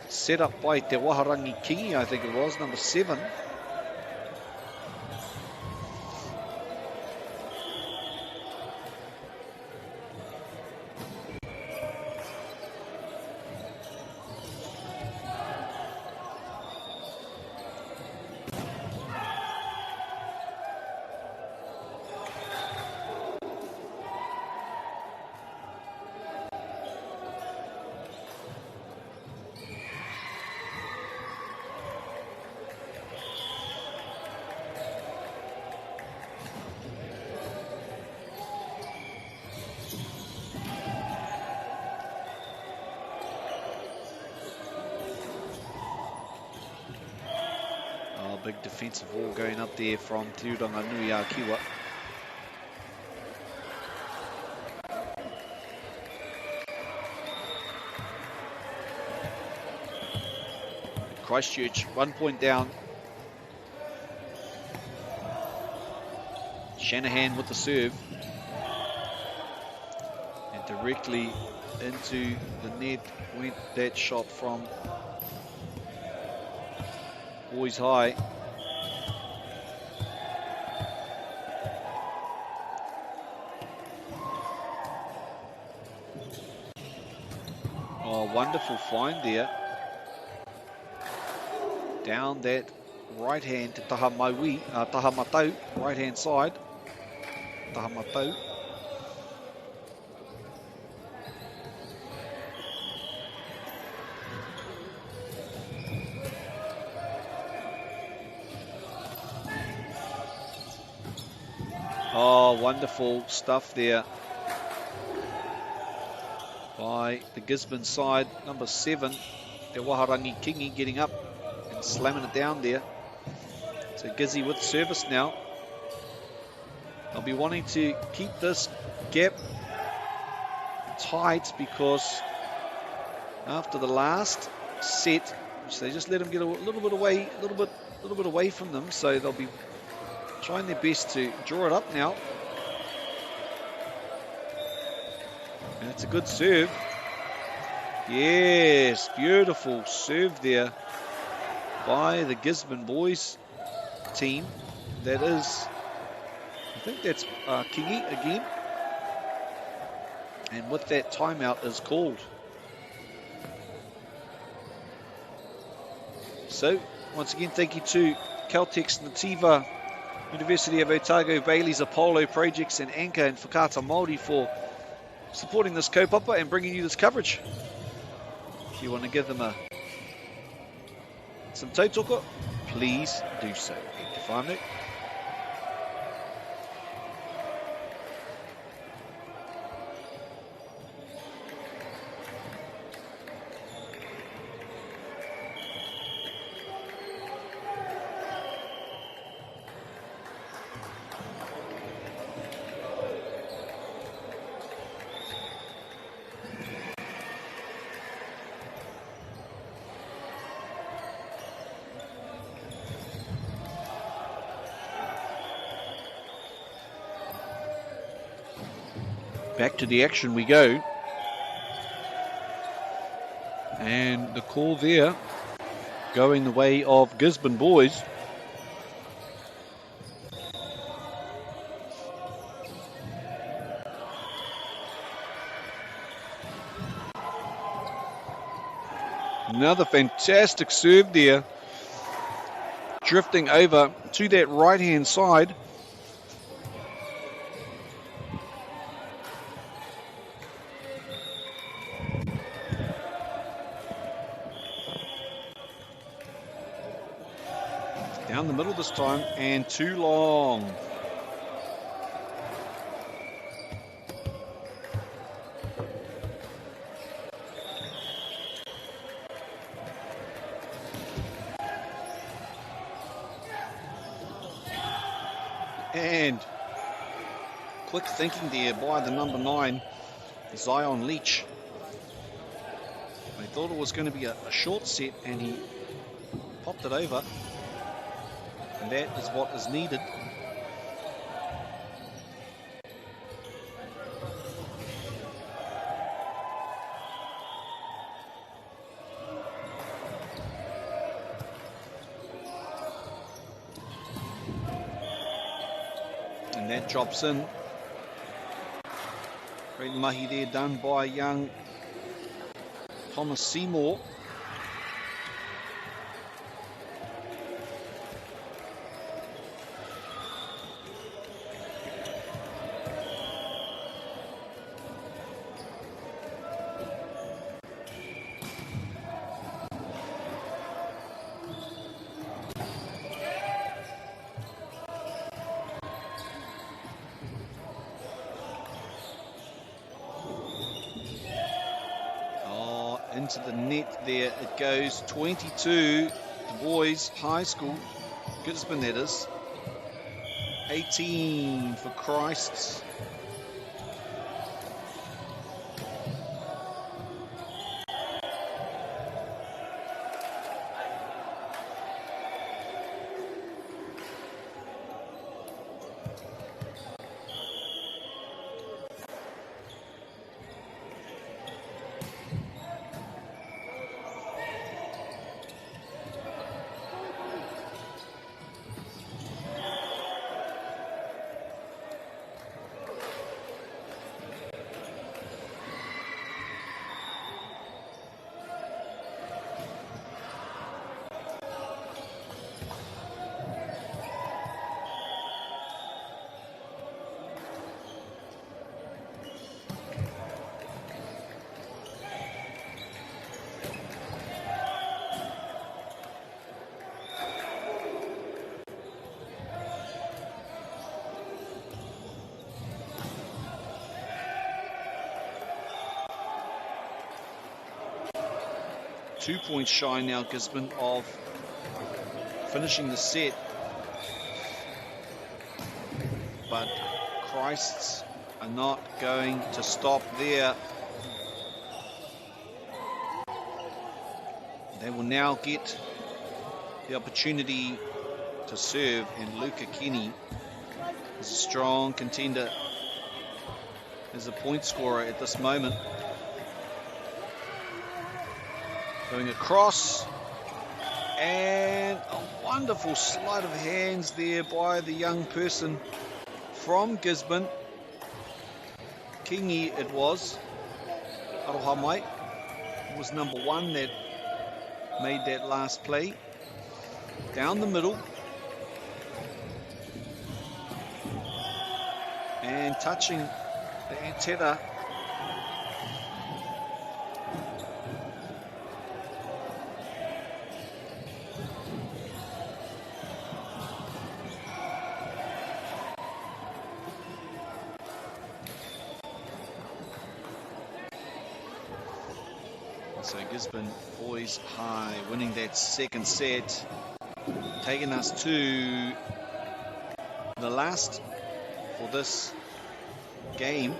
set up by Te Waharangi Kingi, I think it was, number 7. Big defensive wall going up there from Te Uranga Nui a Kiwa. Christchurch 1 point down. Shanahan with the serve. And directly into the net went that shot from Boys High. Oh, wonderful find there. Down that right hand to Taha Matau, right hand side. Tahamatau. Oh, wonderful stuff there by the Gisborne side. Number 7, Te Waharangi Kingi, getting up and slamming it down there. So Gizzy with service now. I'll be wanting to keep this gap tight because after the last set, which they just let them get a little bit away from them, so they'll be trying their best to draw it up now. And it's a good serve. Yes, beautiful serve there by the Gisborne boys team. That is, I think that's Kingi again. And with that, timeout is called. So, once again, thank you to Caltex, Nativa, University of Otago, Bailey's Apollo Projects, and Anchor and Whakata Māori for supporting this kaupapa and bringing you this coverage. If you want to give them some tautoko, please do so. Thank you, whānau. Back to the action we go. And the call there going the way of Gisborne boys. Another fantastic serve there. Drifting over to that right-hand side. Down the middle this time, and too long. And quick thinking there by the number 9, Zion Leach. They thought it was going to be a short set, and he popped it over. And that is what is needed. And that drops in. Great mahi there done by young Thomas Seymour. Into the net there it goes. 22, the boys high school, Gisborne that is. 18 for Christ's. 2 points shy now, Gisborne, of finishing the set. But Christs are not going to stop there. They will now get the opportunity to serve, and Luca Kenny is a strong contender as a point scorer at this moment. Going across, and a wonderful sleight of hands there by the young person from Gisborne. Kingi it was. Arohamai was number 1 that made that last play. Down the middle. And touching the antenna. So Gisborne boys high, winning that second set, taking us to the last for this game.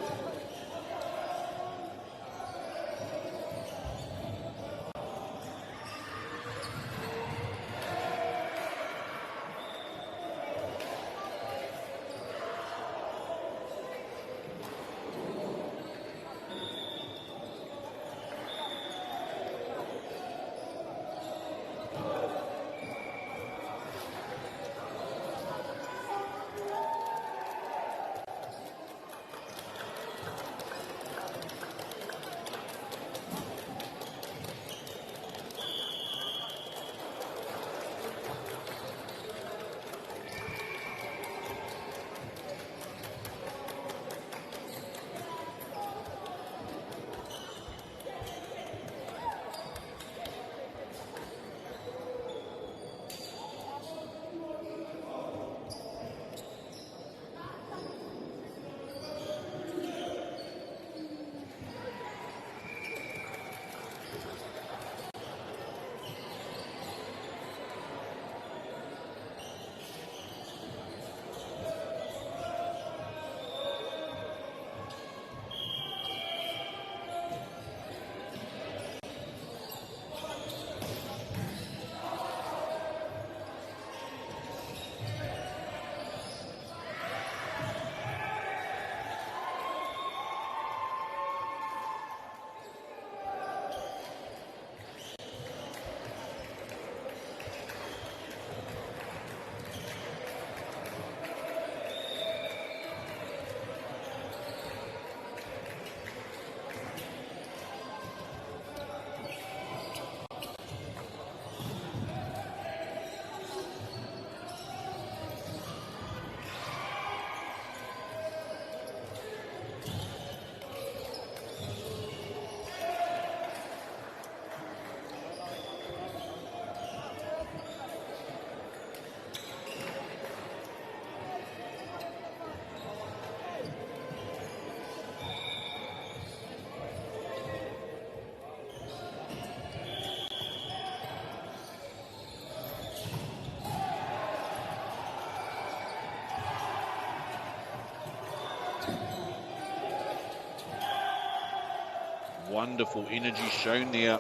Wonderful energy shown there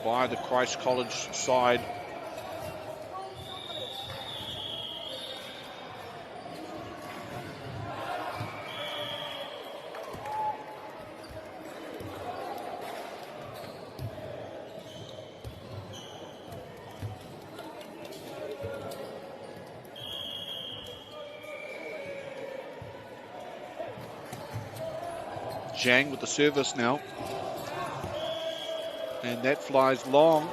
by the Christ College side. Zhang with the service now. And that flies long.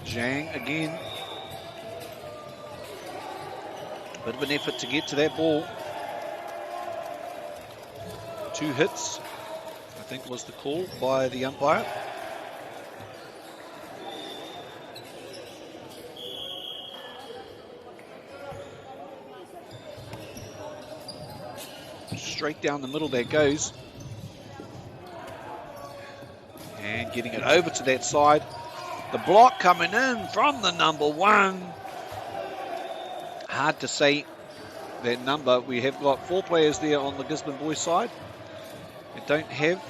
Zhang again. Bit of an effort to get to that ball. 2 hits, I think was the call by the umpire. Straight down the middle there goes. And getting it over to that side. The block coming in from the number 1. Hard to say that number. We have got 4 players there on the Gisborne boys side. We don't have.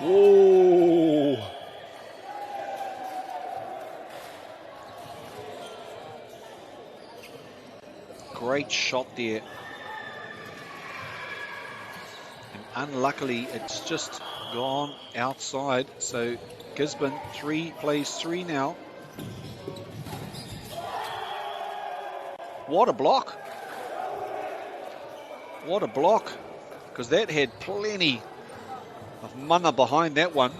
Whoa. Great shot there. And unluckily, it's just gone outside. So Gisborne plays 3 now. What a block. What a block. Because that had plenty of mana behind that one.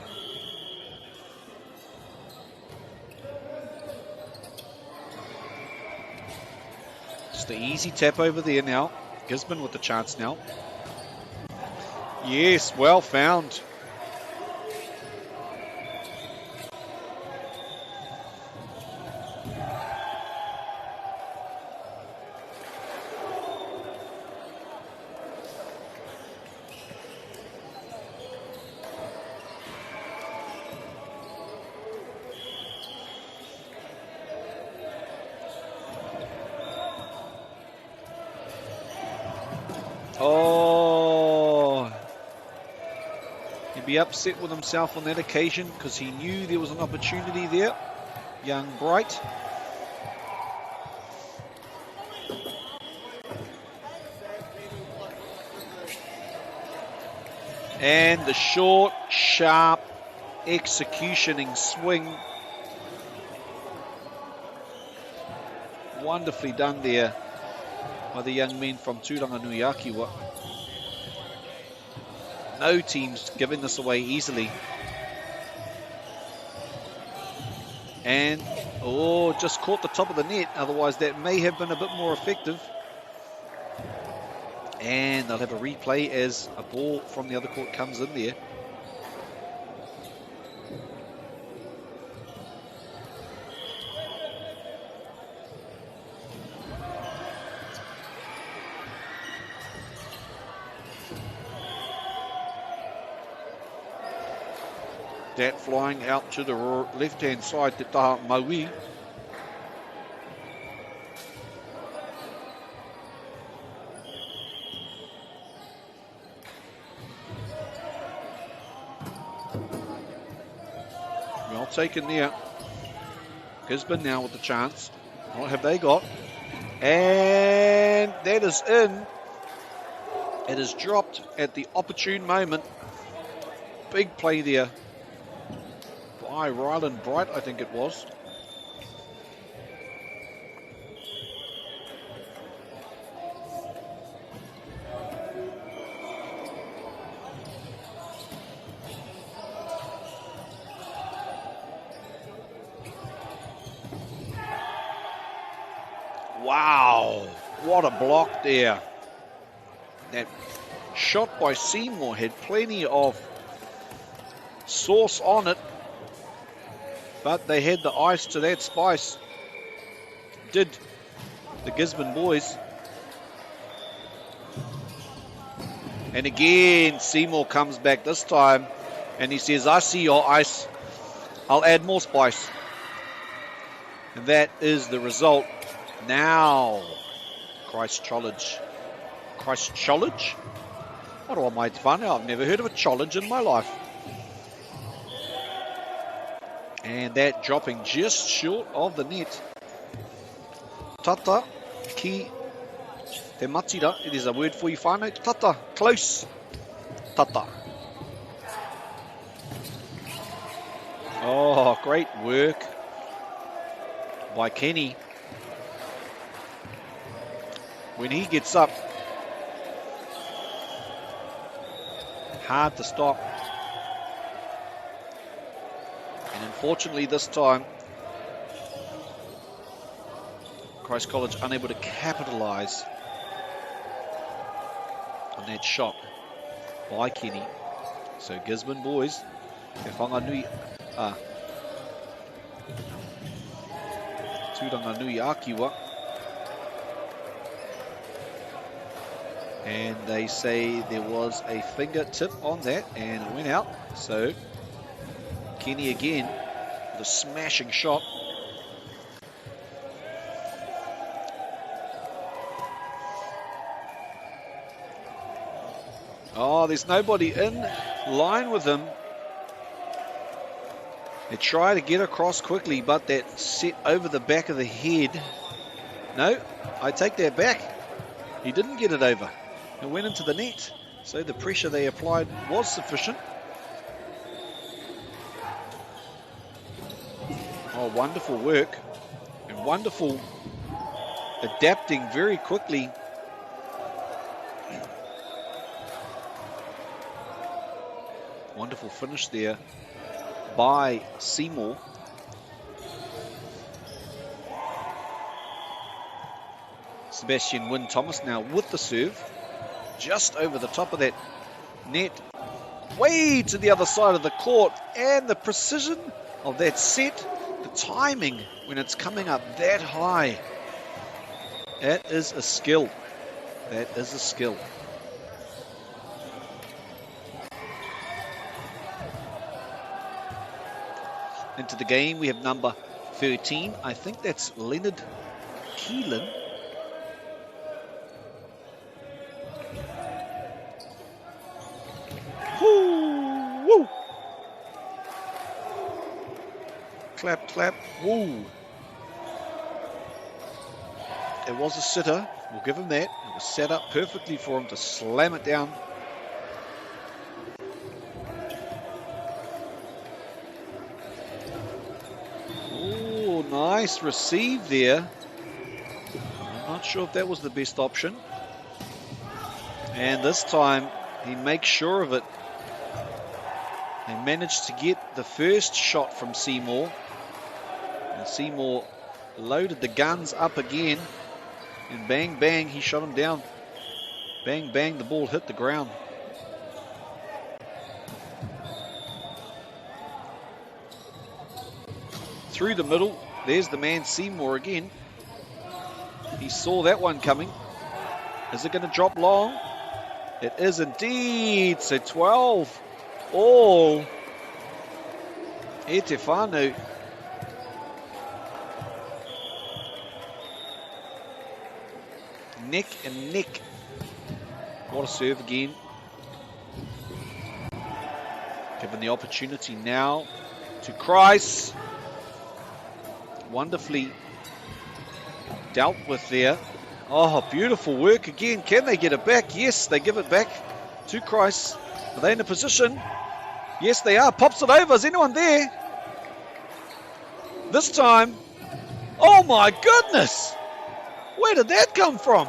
Just the easy tap over there now. Gisborne with the chance now. Yes, well found. Oh, he'd be upset with himself on that occasion because he knew there was an opportunity there. Young Bright. And the short, sharp, executioning swing. Wonderfully done there by the young men from Turanganuiakiwa. No teams giving this away easily. And, oh, just caught the top of the net. Otherwise, that may have been a bit more effective. And they'll have a replay as a ball from the other court comes in there. That flying out to the left-hand side to Taha Maui. Well taken there. Gisborne now with the chance. What have they got? And that is in. It is dropped at the opportune moment. Big play there by Ryland Bright, I think it was. Wow, what a block there. That shot by Seymour had plenty of sauce on it, but they had the ice to that spice. Did the Gisborne boys. And again, Seymour comes back this time and he says, I see your ice, I'll add more spice. And that is the result. Now, Christchurch. What do I make fun of? I've never heard of a challenge in my life. And that dropping just short of the net. Tata ki te matira. It is a word for you, whānau. Tata, close. Tata. Oh, great work by Kenny. When he gets up, hard to stop. And unfortunately this time, Christ College unable to capitalise on that shot by Kenny. So Gisborne boys Te Whanganui, Tūranganui Akiwa. And they say there was a fingertip on that and it went out. So Kenny again with a smashing shot. Oh, there's nobody in line with him. They try to get across quickly, but that set over the back of the head. No, I take that back. He didn't get it over. It went into the net. So the pressure they applied was sufficient. Oh, wonderful work. And wonderful adapting very quickly. Wonderful finish there by Seymour. Sebastian Wynne-Thomas now with the serve. Just over the top of that net. Way to the other side of the court. And the precision of that set. The timing when it's coming up that high. That is a skill. That is a skill. Into the game, we have number 13. I think that's Leonard Keelan. Woo! Woo! Clap, clap, woo! It was a sitter. We'll give him that. It was set up perfectly for him to slam it down. Nice receive there. I'm not sure if that was the best option. And this time he makes sure of it. They managed to get the first shot from Seymour. And Seymour loaded the guns up again. And bang, bang, he shot him down. Bang, bang, the ball hit the ground. Through the middle. There's the man Seymour again. He saw that one coming. Is it going to drop long? It is indeed. So 12 all. E te whānau. Neck and neck. What a serve again. Given the opportunity now to Christ. Wonderfully dealt with there. Oh, beautiful work again. Can they get it back? Yes, they give it back to Christ. Are they in a position? Yes, they are. Pops it over. Is anyone there? This time. Oh, my goodness. Where did that come from?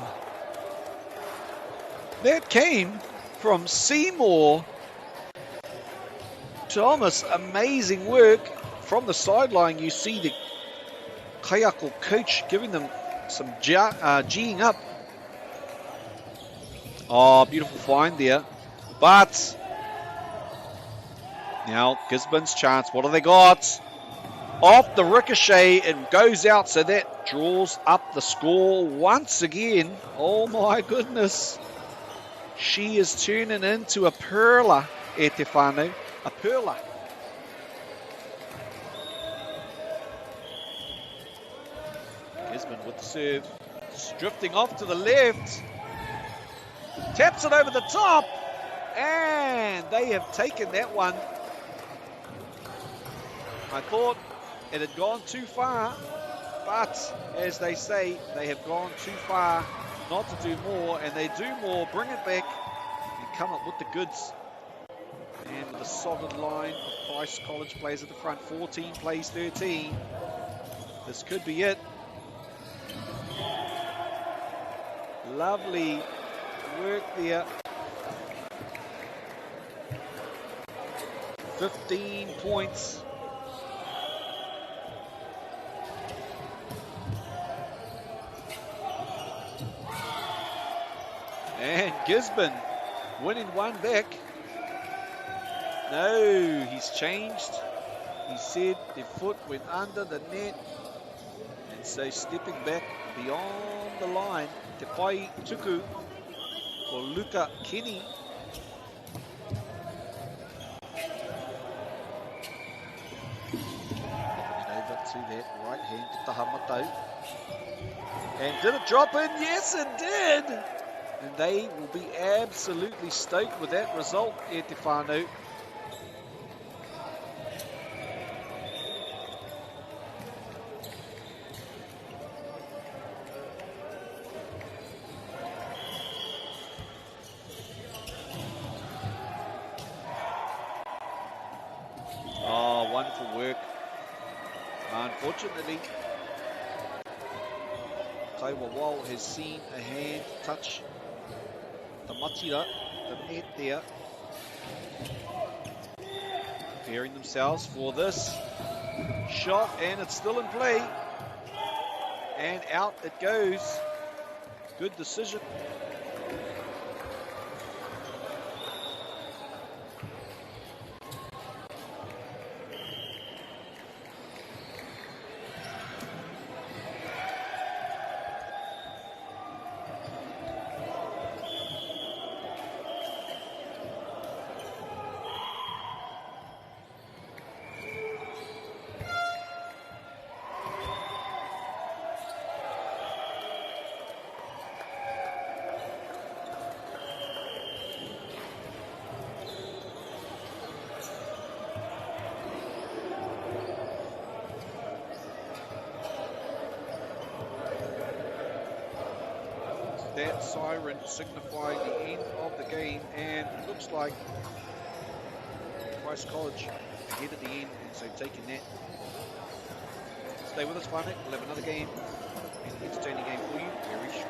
That came from Seymour Thomas. Amazing work. From the sideline, you see the Kayako coach giving them some G'ing up. Oh, beautiful find there. But now Gisborne's chance. What have they got? Off the ricochet, it goes out, so that draws up the score once again. Oh my goodness. She is turning into a perler, e te whānau. A perler. Gisborne with the serve. Drifting off to the left. Taps it over the top. And they have taken that one. I thought it had gone too far. But, as they say, they have gone too far not to do more. And they do more, bring it back, and come up with the goods. And with a solid line of Christ College players at the front. 14 plays 13. This could be it. Lovely work there. 15 points. And Gisborne winning one back. No, he's changed. He said the foot went under the net. And so stepping back beyond the line, Te Pai Tuku for Luka Kenny. Popping it over to that right hand to Tahamatau. And did it drop in? Yes, it did! And they will be absolutely stoked with that result, E Te Whānau. Oh, wonderful work. Unfortunately, Taiwa has seen a hand touch the matira, the net there. Preparing themselves for this shot, and it's still in play. And out it goes. Good decision. That siren signifying the end of the game, and it looks like Christ College ahead at the end, and so taking that. Stay with us, Whānau. We'll have another game, an entertaining game for you very shortly.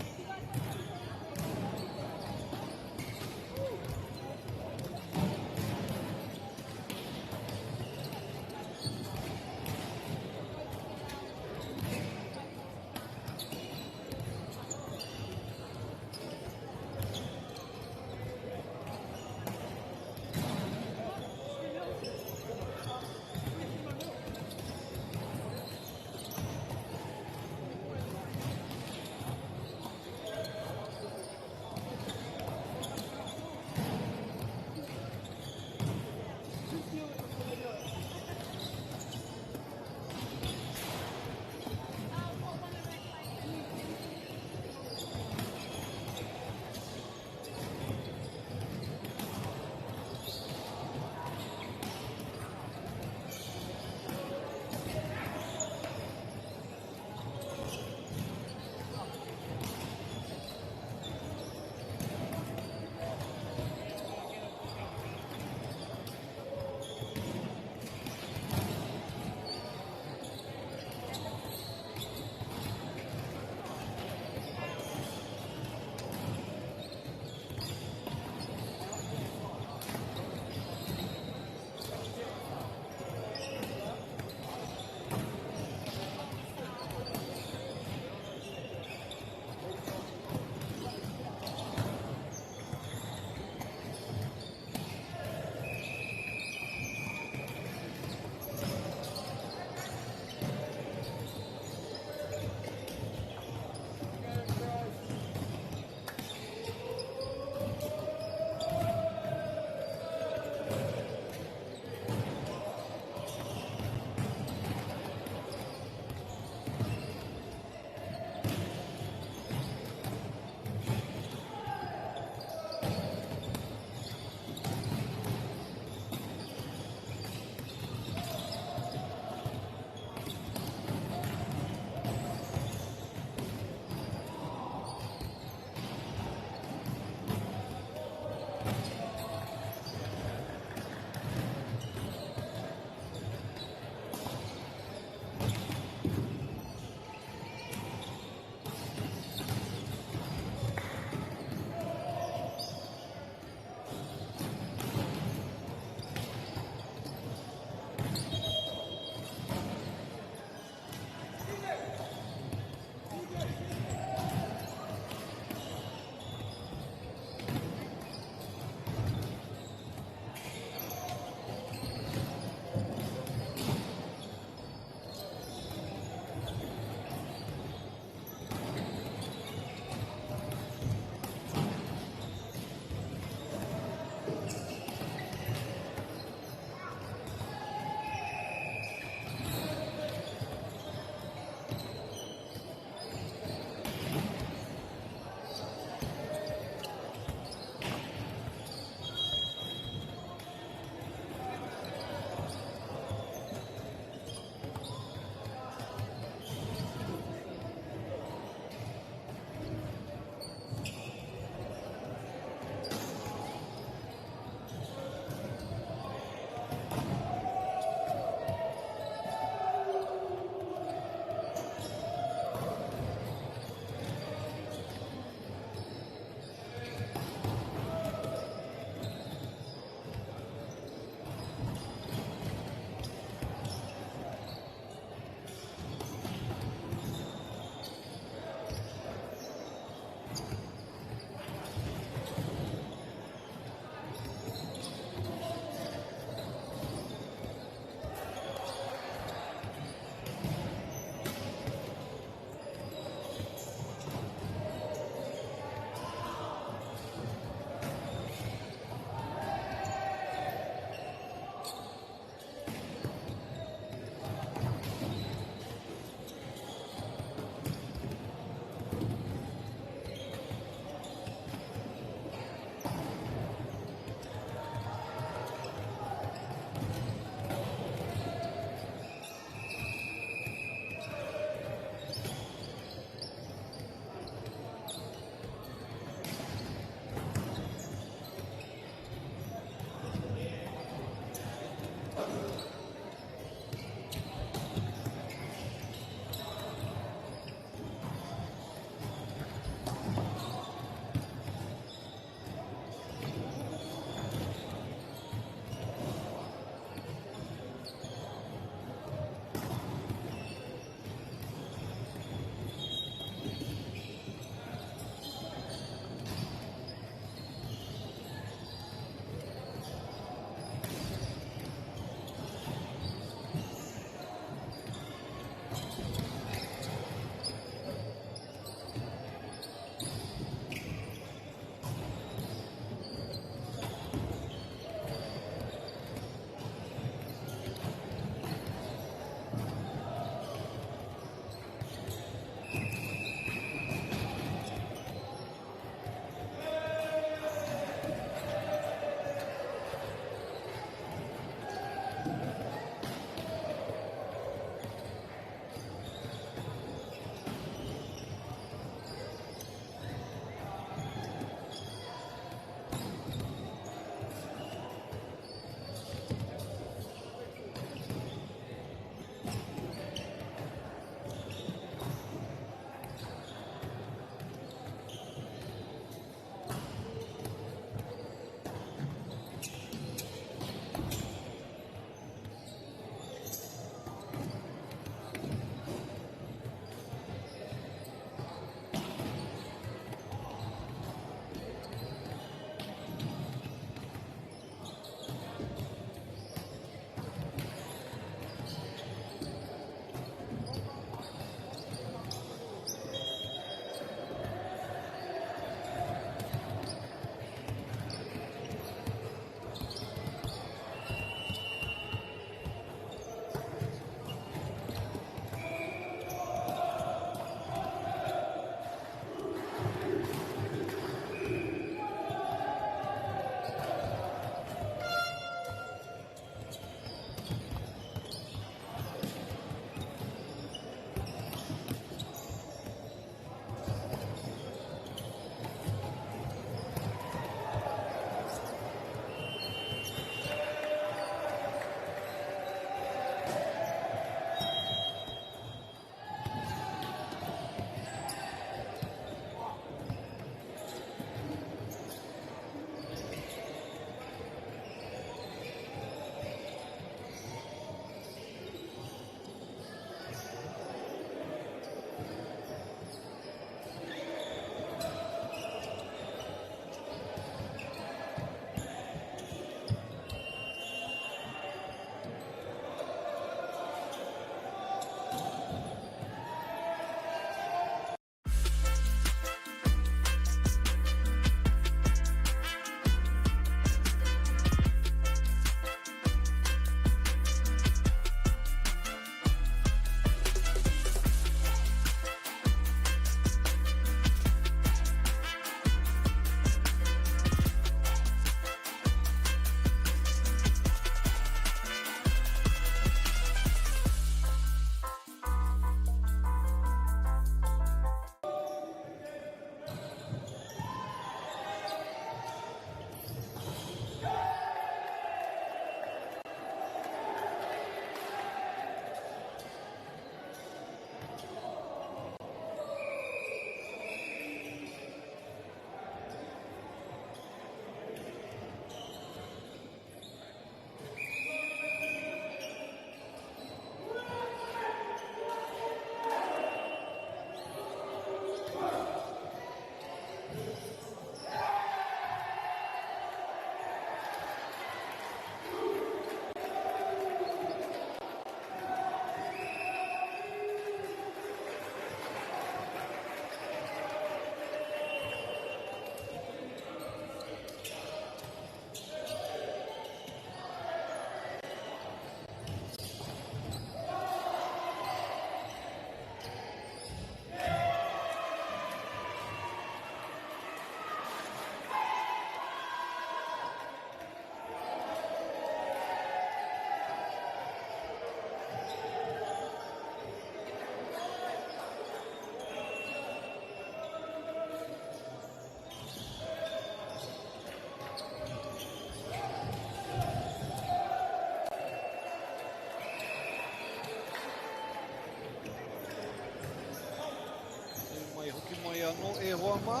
no e hoa mā.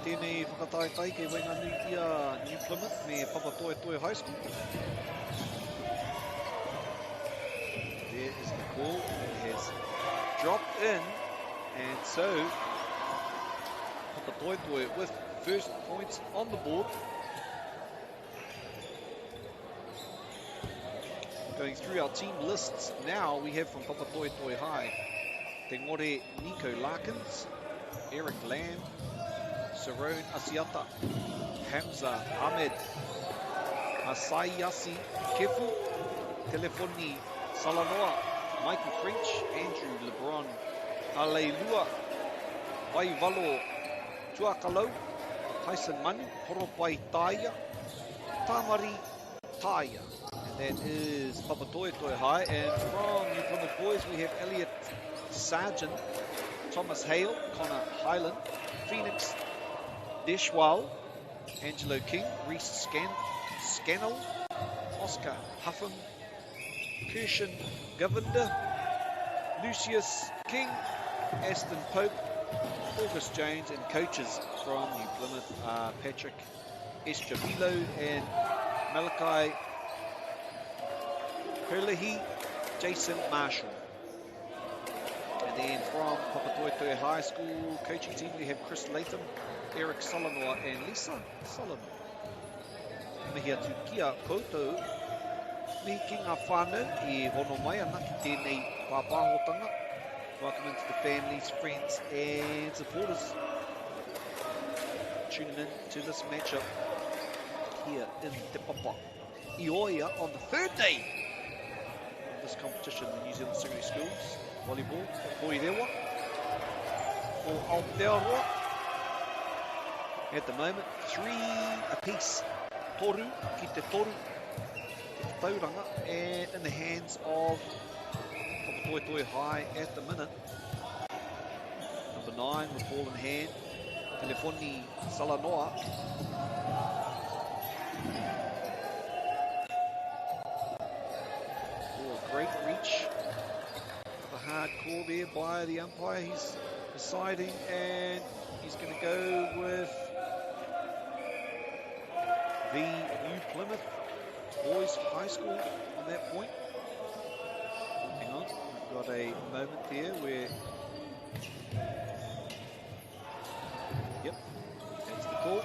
Tēnei whakataetai kei Wainganui ia New Plymouth me Papatoetoe High School. There is the call. It has dropped in, and so Papatoetoe with first points on the board. Going through our team lists now, we have from Papatoetoe High, Te Ngore Nico Larkins, Eric Lamb, Sarone Asiata, Hamza Ahmed, Masayasi Kefu, Telefoni Salanoa, Michael French, Andrew LeBron, Aleilua, Waivalo Tuakalau, Tyson Manu, Horopai Taia, Tamari Taia. And that is Papatoetoe High. And from New Plymouth Boys, we have Elliot Sargent, Thomas Hale, Connor Highland, Phoenix Deshwal, Angelo King, Reese Scannell, Oscar Huffam, Kirshen Govinda, Lucius King, Aston Pope, August Jones, and coaches from New Plymouth are Patrick Estrabilo and Malachi Perlehi, Jason Marshall. And then from Papatoetoe High School coaching team, we have Chris Latham, Eric Solanoa, and Lisa Solanoa. Mihi atu kia koutou, mihi ki ngā whānau I hono mai ana ki tēnei pāpāhotanga. Welcome into the families, friends, and supporters tuning in to this matchup here in Te Papa Ioia on the third day of this competition, the New Zealand Secondary Schools Volleyball Poirewa for Aotearoa. At the moment, 3 apiece. Toru ki te toru, ki te tauranga, and in the hands of Papatoetoe High at the minute. Number 9 with ball in hand, Telefoni Salanoa. Oh, great reach. The hard call there by the umpire. He's deciding, and he's going to go with the New Plymouth Boys High School on that point. Hang on, we've got a moment there where, yep, that's the call.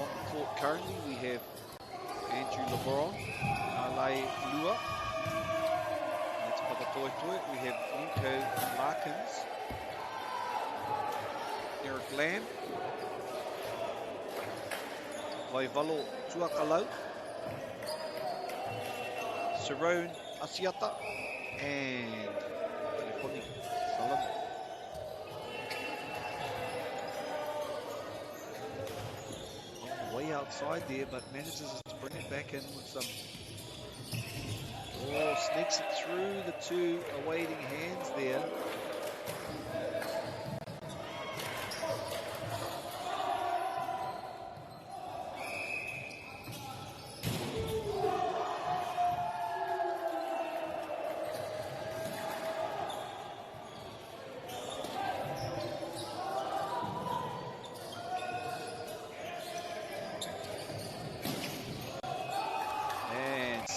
On the court currently we have Andrew LeBron, Ale Lua, that's Papatoetoe. We have Nico Larkins, Eric Lamb, Waivalo Tuakalau, Sarone Asiata, and Telefoni Salanoa. On the way outside there, but manages to bring it back in with some. Oh, sneaks it through the 2 awaiting hands there.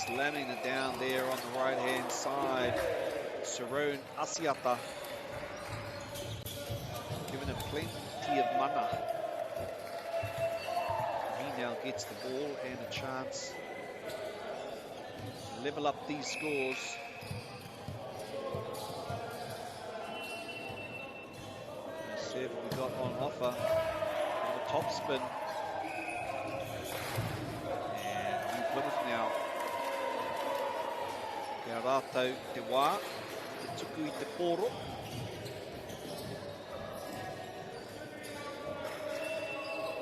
Slamming it down there on the right hand side, Sarone Asiata, giving him plenty of mana. He now gets the ball and a chance to level up these scores. Let's see what we got on offer. The top spin. And New Plymouth now. Kia rātou te wā, te tuku I te kōro.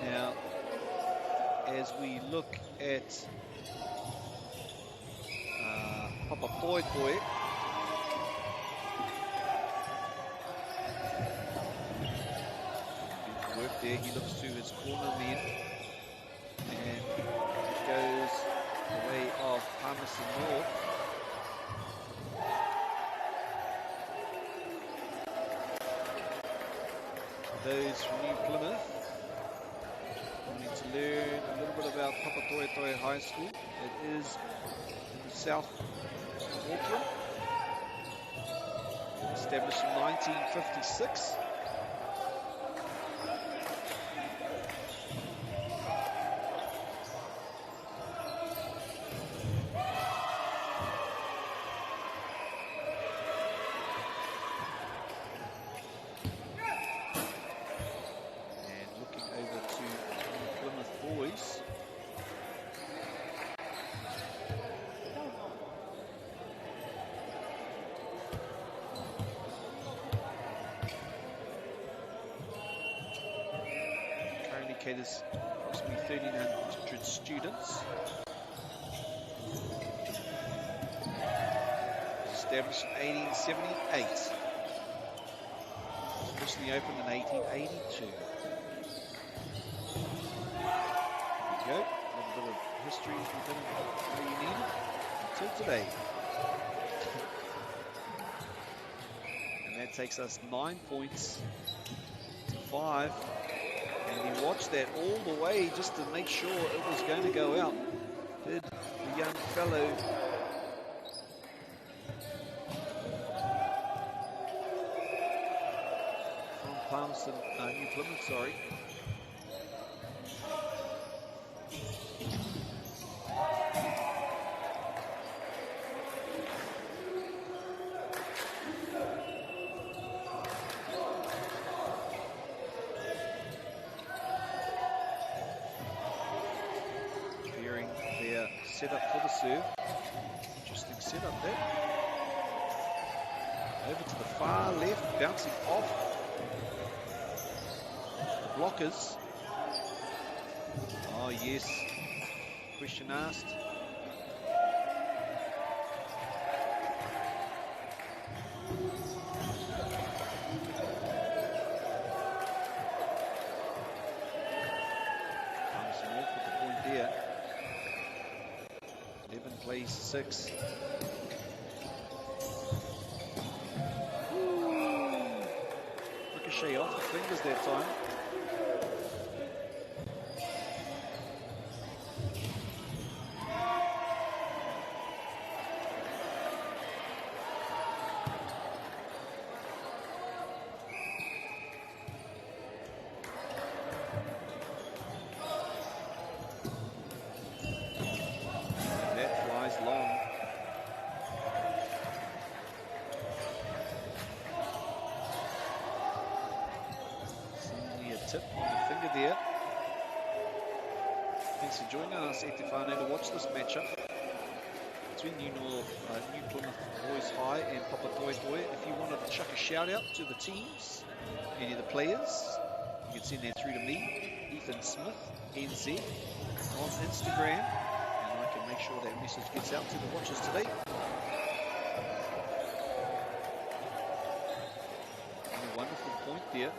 Now, as we look at Papatoetoe, good work there. He looks to his corner men, and it goes the way of Palmerston North. those from New Plymouth wanting to learn a little bit about Poirewa High School. It is in the south of Auckland, established in 1956. Caters approximately 1,300 students. Established in 1878. Officially opened in 1882. There you go. A little bit of history if you didn't know you needed until today. And that takes us 9 points to 5. And he watched that all the way just to make sure it was going to go out. Did the young fellow from Palmerston, New Plymouth, sorry. Set up for the serve. Interesting setup there. Over to the far left, bouncing off the blockers. Oh yes. Question asked. Palmerston North with the point there. 11 plays 6. Ooh. Ricochet off the fingers that time. Tip on the finger there. Thanks for joining us, Etifano, to watch this matchup between New Plymouth Boys High and Poirewa. If you wanted to chuck a shout out to the teams, any of the players, you can send that through to me, Ethan Smith, NZ, on Instagram, and I can make sure that message gets out to the watchers today. And a wonderful point there.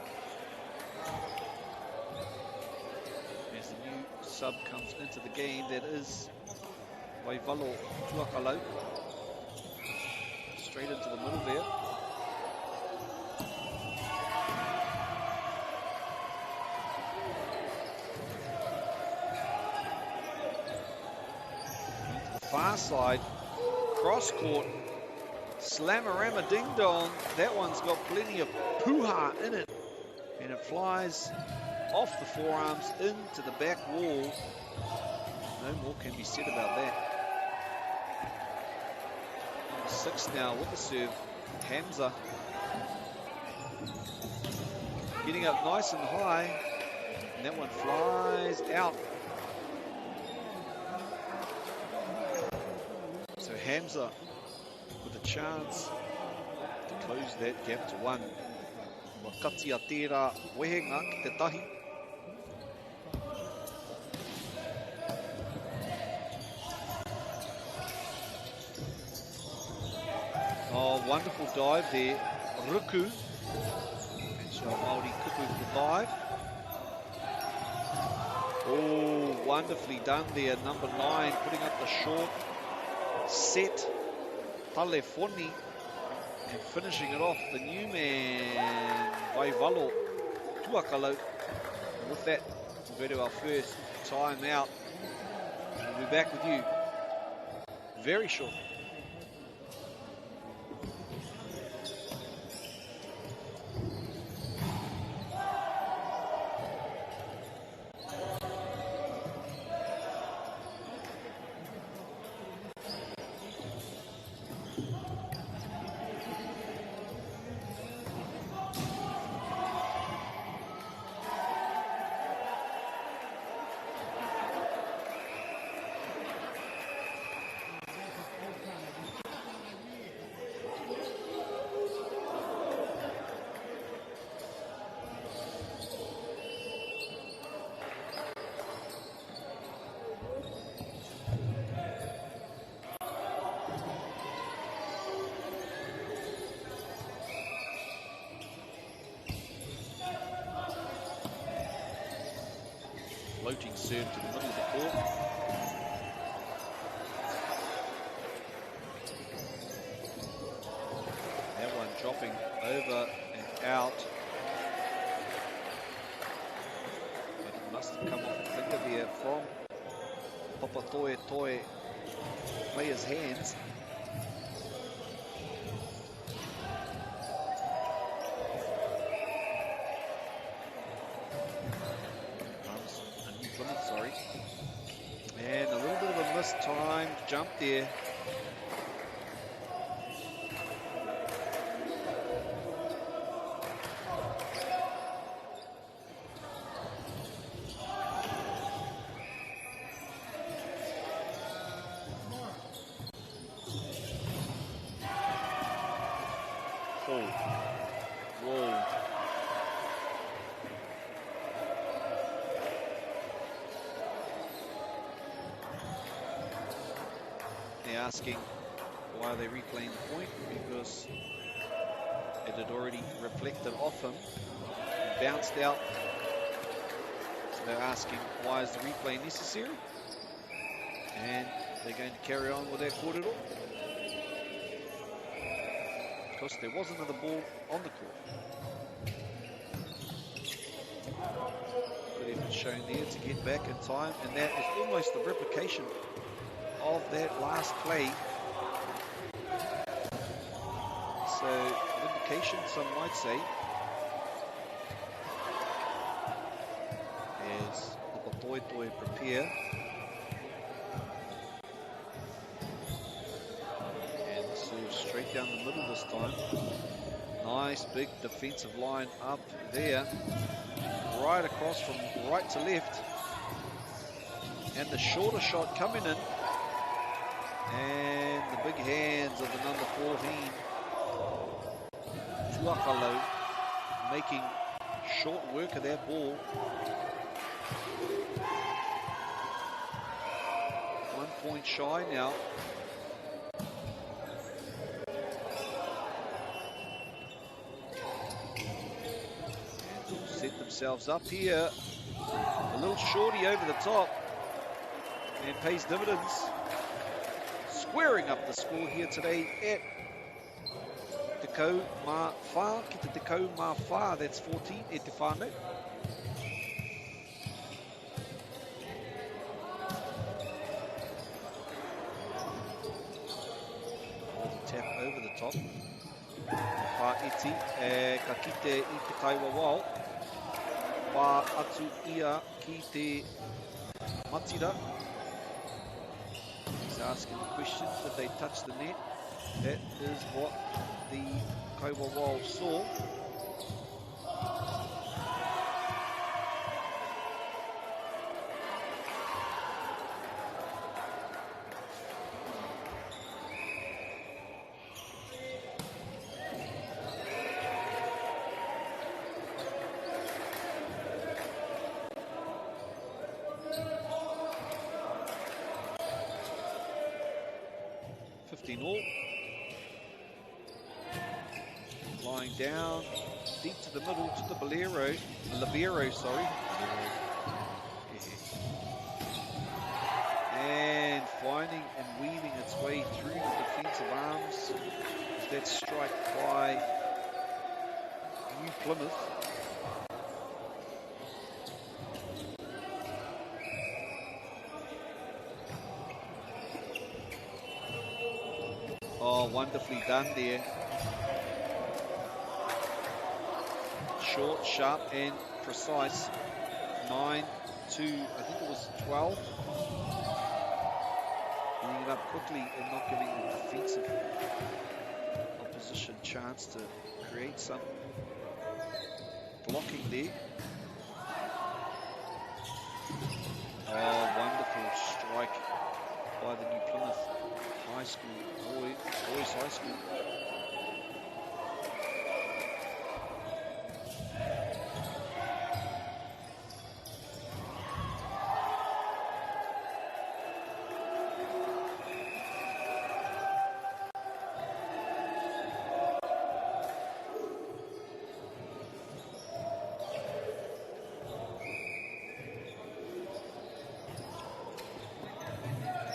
As the new sub comes into the game, that is Waivalo Tuakalo. Straight into the middle there. Into the far side, cross court, slamorama ding dong. That one's got plenty of poo-ha in it. And it flies off the forearms into the back wall. No more can be said about that. Number 6 now with the serve, Hamza. Getting up nice and high, and that one flies out. So Hamza with a chance to close that gap to 1. Aotearoa wehenga ki te tahi. Oh, wonderful dive there. Ruku. And so Māori kuku for the dive. Oh, wonderfully done there. Number 9 putting up the short set. Talefoni. And finishing it off, the new man, Waivalo Tuakalo. With that, we'll go to our first time out. We'll be back with you very shortly. Floating serve to the middle of the court. That one dropping over and out. But it must have come off the finger there from Papatoetoe player's hands. And a little bit of a mistimed jump there. Whoa. They're asking why are they replaying the point, because it had already reflected off him and bounced out. So they're asking why is the replay necessary, and they're going to carry on with their court at all. Because there was another ball on the court. Good effort shown there to get back in time, and that is almost the replication of that last play. So, vindication, some might say, as the Papatoetoe prepare. And serve straight down the middle this time. Nice big defensive line up there. Right across from right to left. And the shorter shot coming in. And the big hands of the number 14, Tuakalo, making short work of that ball. 1 point shy now. And set themselves up here. A little shorty over the top. And pays dividends. Squaring up the score here today at Te Kau Mā Whā, ki te Kau Mā Whā, that's 14, e te whānau. Tap over the top. Whā iti, ka kite I te kaiwa wao. Whā atu ia ki te matira. Asking the question, did they touch the net? That is what the Kaiwa Wall saw. All. Lying down deep to the middle to the Libero, sorry. And finding and weaving its way through the defensive arms. That strike by New Plymouth. Oh, wonderfully done there. Short, sharp, and precise. 9 to, I think it was 12. Bringing it up quickly and not giving the defensive opposition chance to create some blocking there. Oh, wonderful strike by the New Plymouth High School, boys high school.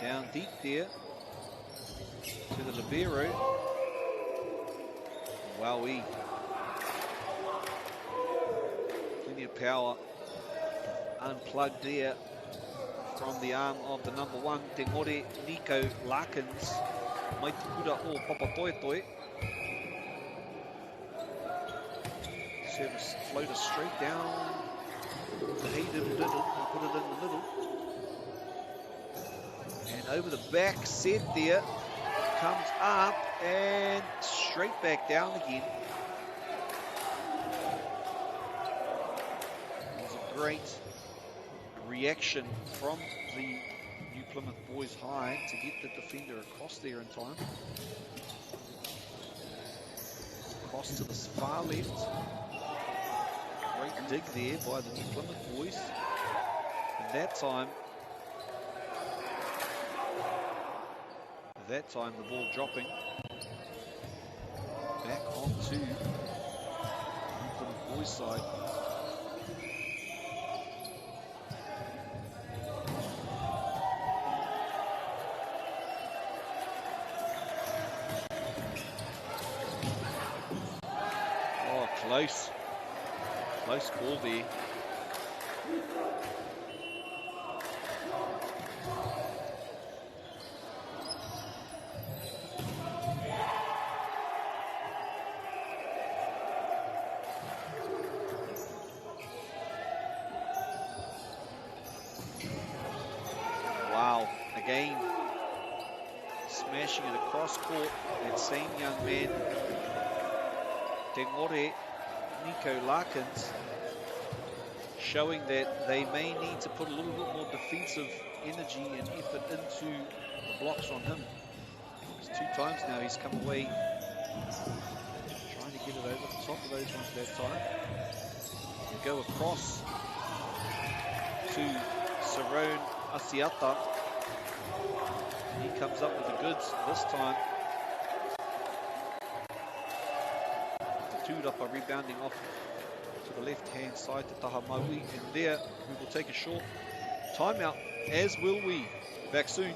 Down deep there to the libero. Wowee. Plenty of power unplugged there from the arm of the number one, Te More Nico Larkins. Mai te kura o Papatoetoe. Service floater straight down. He did and put it in the middle. And over the back set there, comes up and straight back down again. It was a great reaction from the New Plymouth Boys High to get the defender across there in time. Across to the far left. Great dig there by the New Plymouth Boys. And that time the ball dropping back onto the boys' side. Oh, close call there. Again, smashing it across court. That same young man, Te More Nico Larkins, showing that they may need to put a little bit more defensive energy and effort into the blocks on him. Because 2 times now he's come away trying to get it over the top of those ones that time. And go across to Sarone Asiata. He comes up with the goods this time. The Tūrapa rebounding off to the left-hand side to Taha Maui. And there, we will take a short timeout, as will we. Back soon.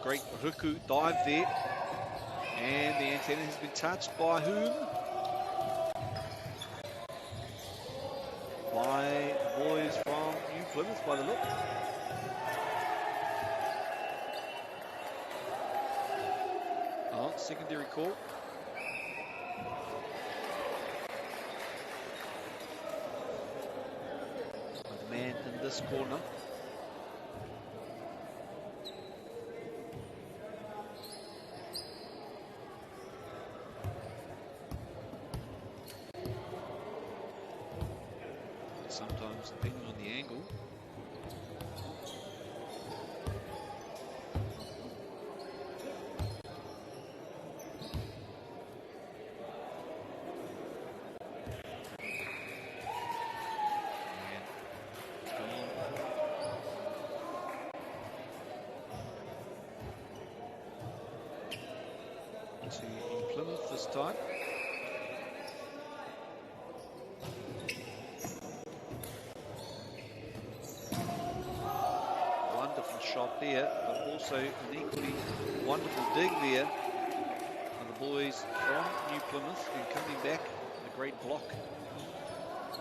Great Ruku dive there. And the antenna has been touched by whom? Plymouth by the look. Oh, secondary call. A man in this corner. Sometimes, depending on the angle. To Plymouth this time. Wonderful shot there, but also an equally wonderful dig there for the boys from New Plymouth, and coming back, a great block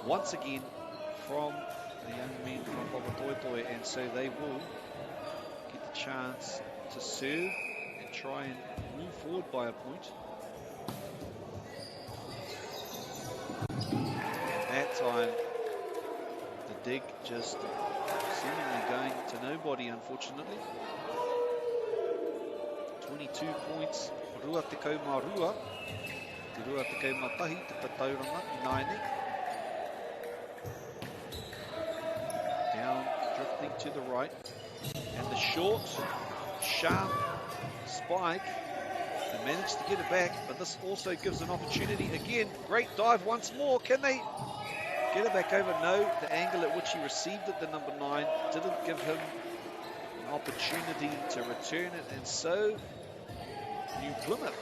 once again from the young men from Papatoetoe, and so they will get the chance to serve and try and move forward by a point. And that time, the dig just seemingly going to nobody, unfortunately. 22 points, rua te kauma rua, te rua te kauma tahi, te patauranga, naine. Down, drifting to the right, and the short, sharp spike. They managed to get it back, but this also gives an opportunity. Again, great dive once more. Can they get it back over? No, the angle at which he received it, the number 9, didn't give him an opportunity to return it, and so New Plymouth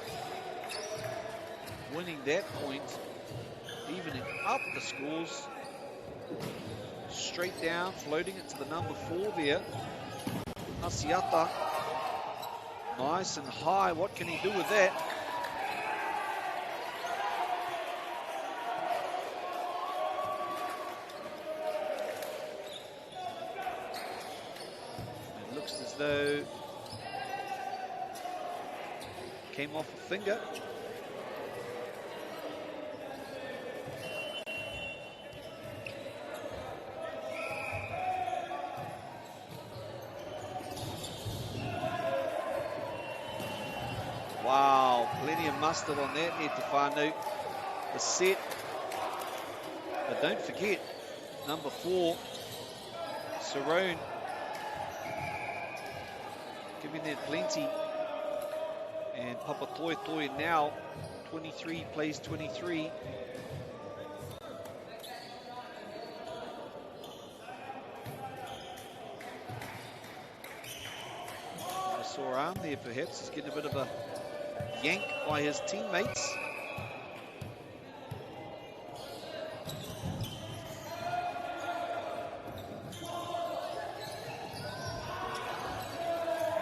winning that point, evening up the scores. Straight down, floating it to the number 4 there. Asiata, nice and high. What can he do with that? It looks as though came off a finger. Wow, plenty of mustard on that, Ed Tefanu. The set. But don't forget, number 4, Sarone, giving that plenty. And Papatoetoe now, 23 plays 23. I saw arm there perhaps, he's getting a bit of a yank by his teammates.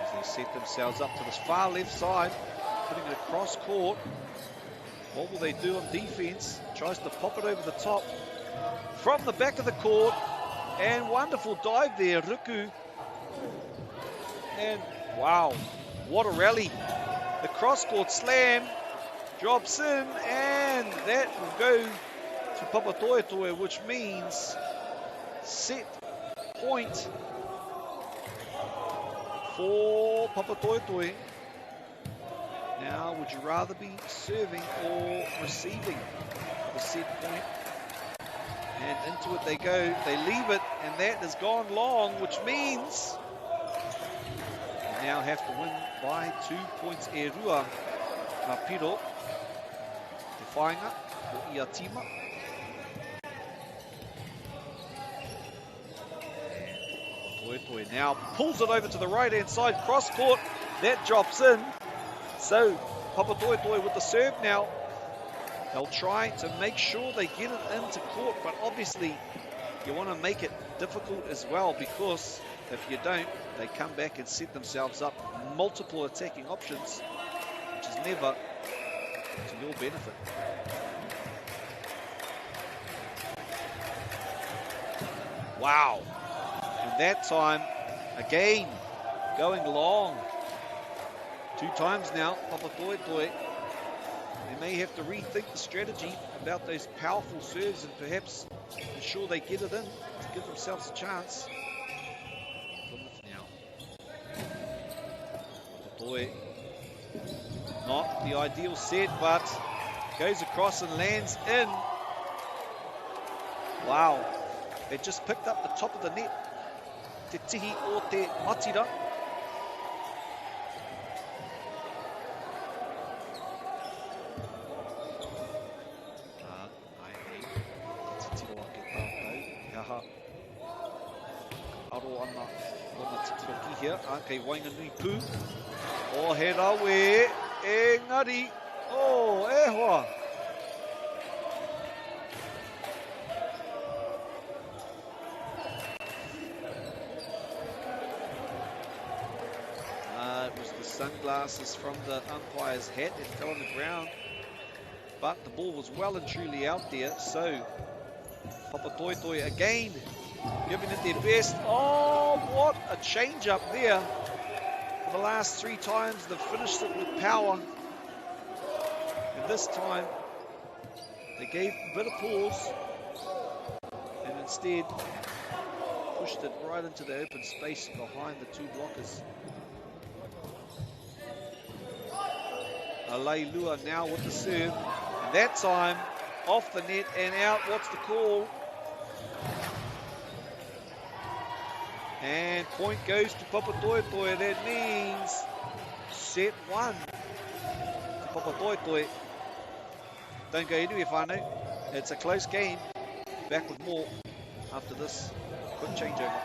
As they set themselves up to this far left side, putting it across court. What will they do on defense? Tries to pop it over the top from the back of the court, and wonderful dive there, Ruku. And wow, what a rally. The cross-court slam drops in, and that will go to Papatoetoe, which means set point for Papatoetoe. Now, would you rather be serving or receiving the set point? And into it they go. They leave it, and that has gone long, which means they now have to win by 2 points. E rua na piro te whainga o ia tima. Toetoe now pulls it over to the right hand side, cross court, that drops in. So Papatoetoe with the serve now. They'll try to make sure they get it into court, but obviously you want to make it difficult as well, because if you don't, they come back and set themselves up multiple attacking options, which is never to your benefit. Wow. that time, again, going long. 2 times now, Papatoetoe. They may have to rethink the strategy about those powerful serves and perhaps ensure they get it in to give themselves a chance. Now, Papatoetoe, not the ideal set, but goes across and lands in. Wow, they just picked up the top of the net. Te tihi o te matira. Kei wainga nui pū. O he rawe, engari. O, e hoa. It was the sunglasses from the umpire's hat that fell on the ground. But the ball was well and truly out there, so Papatoetoe again giving it their best. Oh, what a change up there. For the last 3 times they've finished it with power. And this time they gave a bit of pause and instead pushed it right into the open space behind the 2 blockers. Alailua now with the serve. And that time off the net and out. What's the call? And point goes to Papatoetoe. That means set 1 to Papatoetoe. Don't go anywhere, whānau. It's a close game. Back with more after this quick changeover.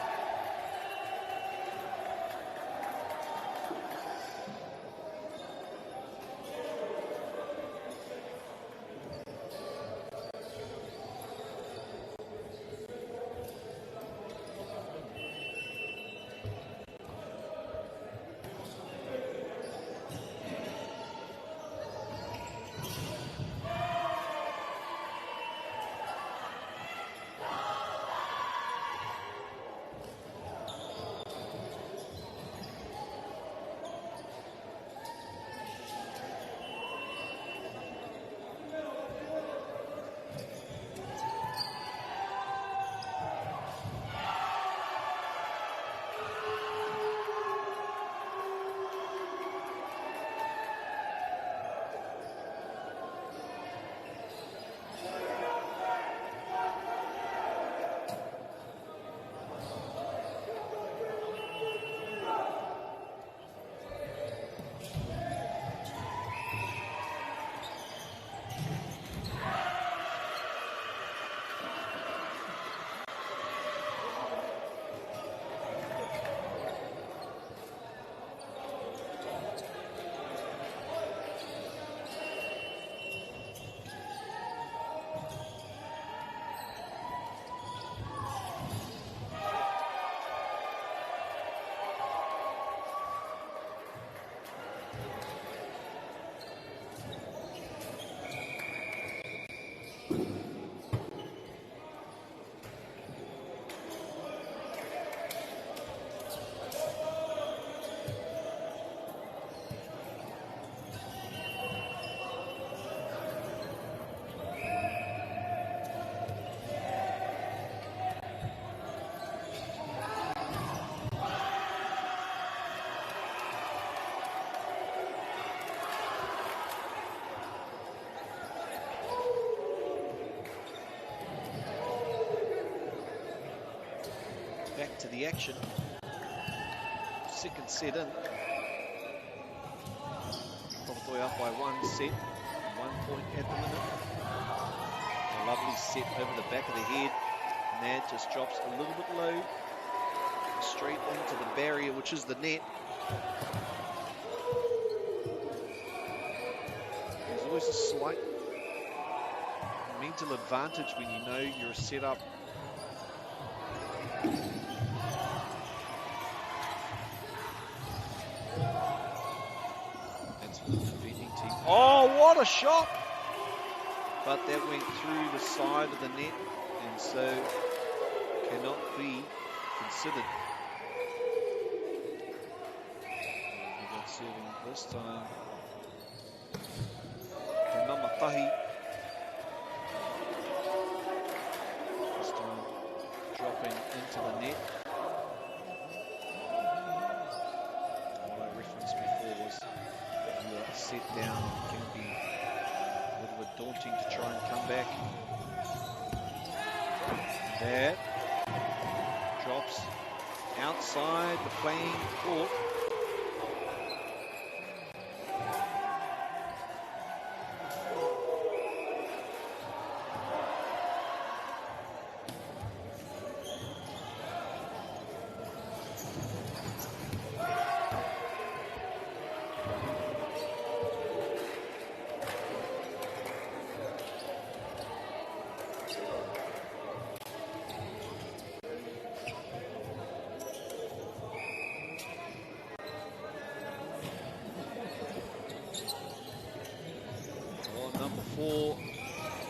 Back to the action. Second set in. Papatoetoe up by 1 set. 1 point at the minute. A lovely set over the back of the head. And that just drops a little bit low. Straight onto the barrier, which is the net. There's always a slight mental advantage when you know you're set up. Oh, what a shot! But that went through the side of the net and so cannot be considered. This time, Te Namatahi. This time, dropping into the net. What I referenced before was if you are set down, it can be a little bit daunting to try and come back. That drops outside the playing court.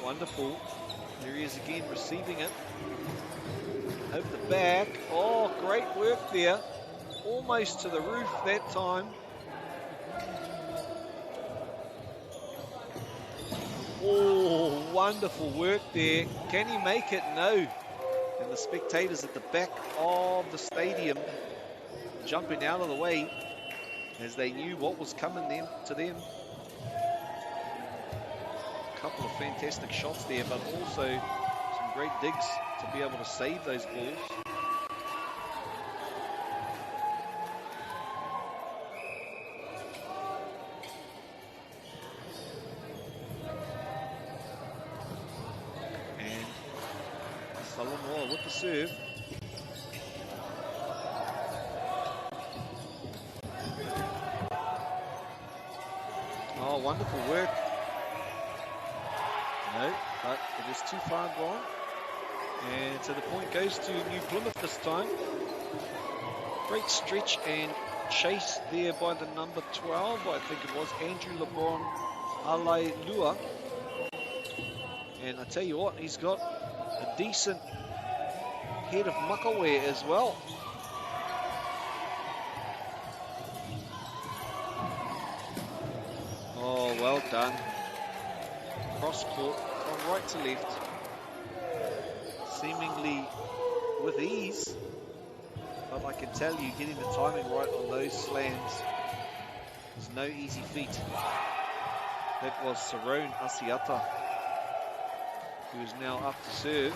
Wonderful. There he is again, receiving it. Over the back. Oh, great work there. Almost to the roof that time. Oh, wonderful work there. Can he make it? No. And the spectators at the back of the stadium jumping out of the way as they knew what was coming to them. Couple of fantastic shots there, but also some great digs to be able to save those balls. And Samoa with the serve. Oh, wonderful work. No, but it is too far gone. And so the point goes to New Plymouth this time. Great stretch and chase there by the number 12, I think it was, Andrew LeBron Alailua. And I tell you what, he's got a decent head of makaware as well. Oh, well done. Cross court from right to left, seemingly with ease, but I can tell you getting the timing right on those slams is no easy feat. That was Sarone Asiata, who is now up to serve.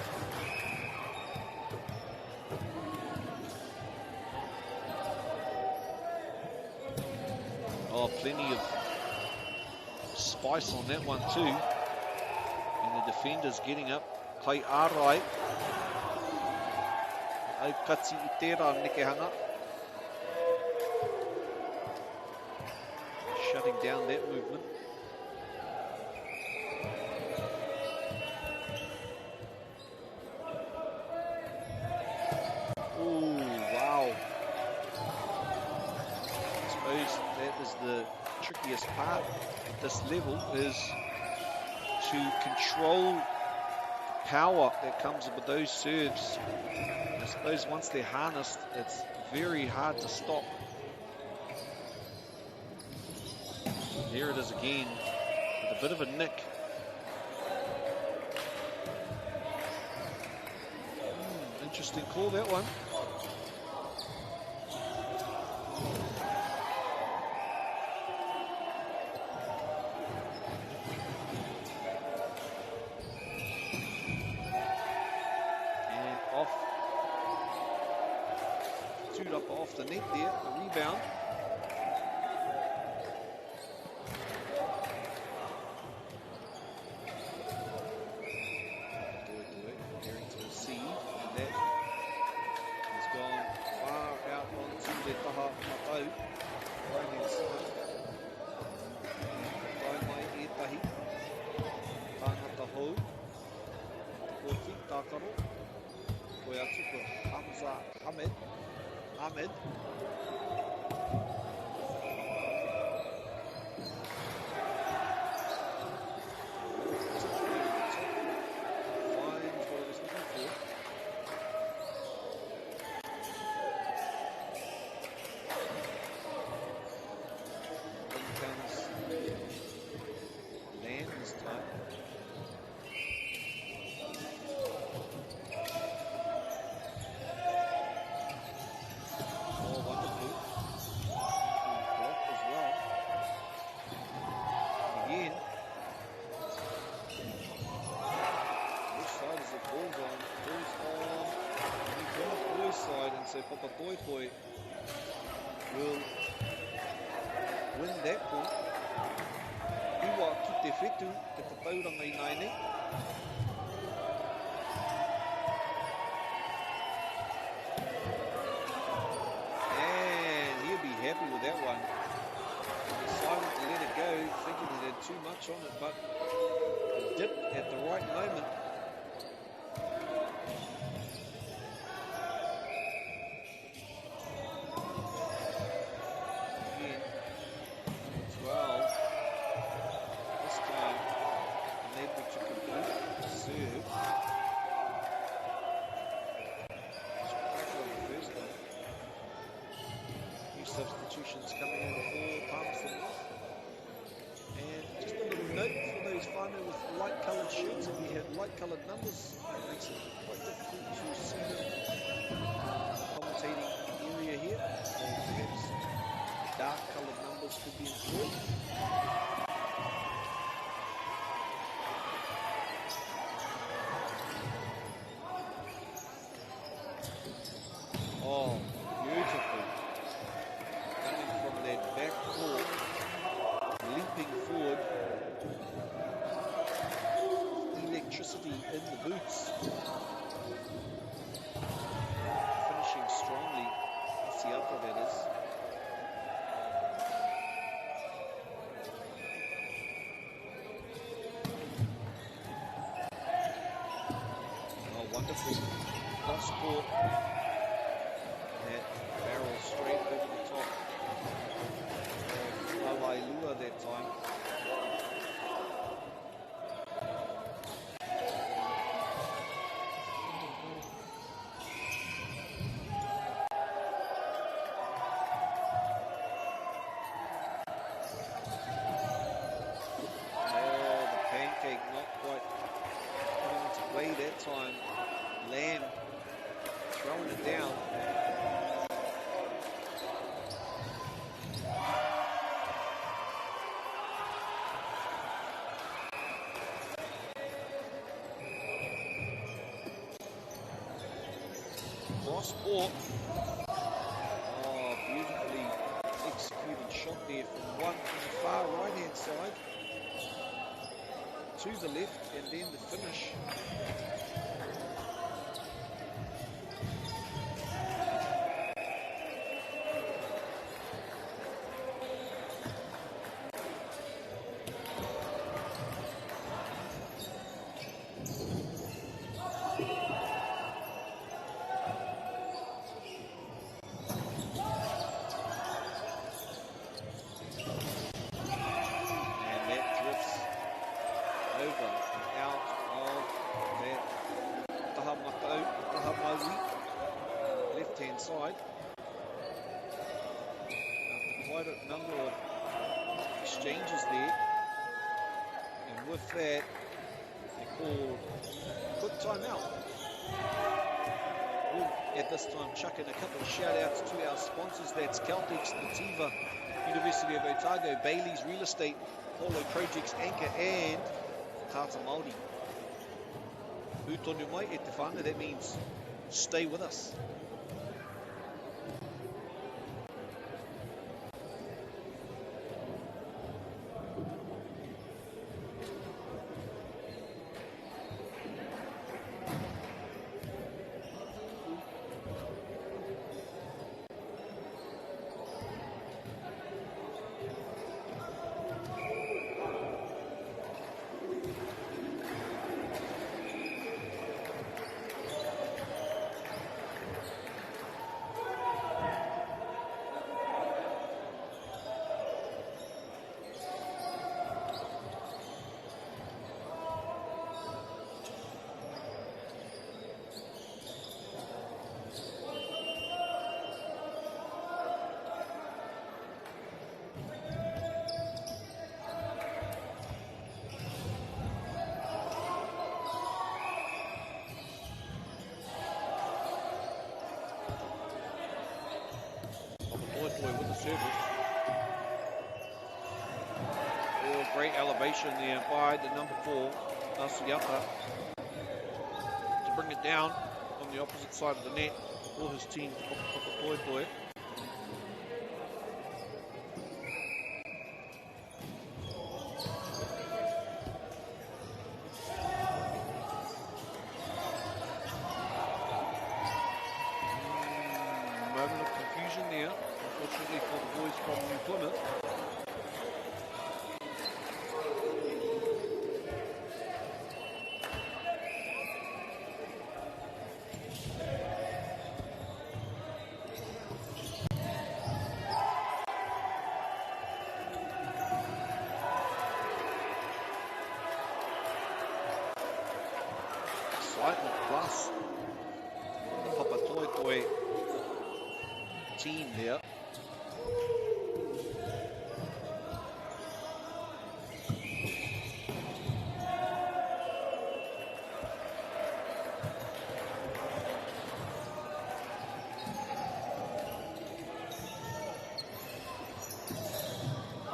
Oh, plenty of spice on that one too. The defenders getting up. Kai Arai. Aotearoa Nekehanga. Shutting down that movement. Oh, wow. I suppose that is the trickiest part at this level, is to control the power that comes with those serves. I suppose once they're harnessed, it's very hard to stop. There it is again, with a bit of a nick. Interesting call, that one. Off the net there, the rebound. Preparing to receive, and that has gone far out onto the taha matau. Right hand side. Tai mai e tahi. Tangata hou. Koti tākaro. Koe atu ko Hamza Ahmed. Ahmed. Taupoi will win that point. Iwa ki te whetu, te whatauranga I nai nei. And he'll be happy with that one. Decided to let it go, thinking it had too much on it, but it dipped at the right moment. Again, 12. This time, unable to complete the serve. Just back on the first one. New substitutions coming in for Palmerston North. And just a little note for those whānau with light-coloured shirts, if we have light-coloured numbers, it makes it quite difficult to see them commentating the area here. So perhaps dark-coloured numbers could be employed. Oh, beautiful. Coming from that back court, leaping forward. Electricity in the boots. Finishing strongly. That's the upper, that is. Oh, wonderful. Cross court. That barrel straight over the top. Lua that time. That time, Lamb throwing it down. Cross court. Oh, beautifully executed shot there from one from the far right hand side to the left, and then the finish. Side. After quite a number of exchanges there, and with that, they called quick timeout. We'll at this time chuck in a couple of shout outs to our sponsors. That's Caltex, Nativa, University of Otago, Bailey's Real Estate, Polo Projects, Anchor, and Tata Māori. Utonu mai e te whānau, that means stay with us. With the service. Oh, great elevation there by the number 4, Asiata, to bring it down on the opposite side of the net. for his team, Poirewa. Moment of confusion there, unfortunately for the boys from New Plymouth. Excitement plus the Papatoetoe team there.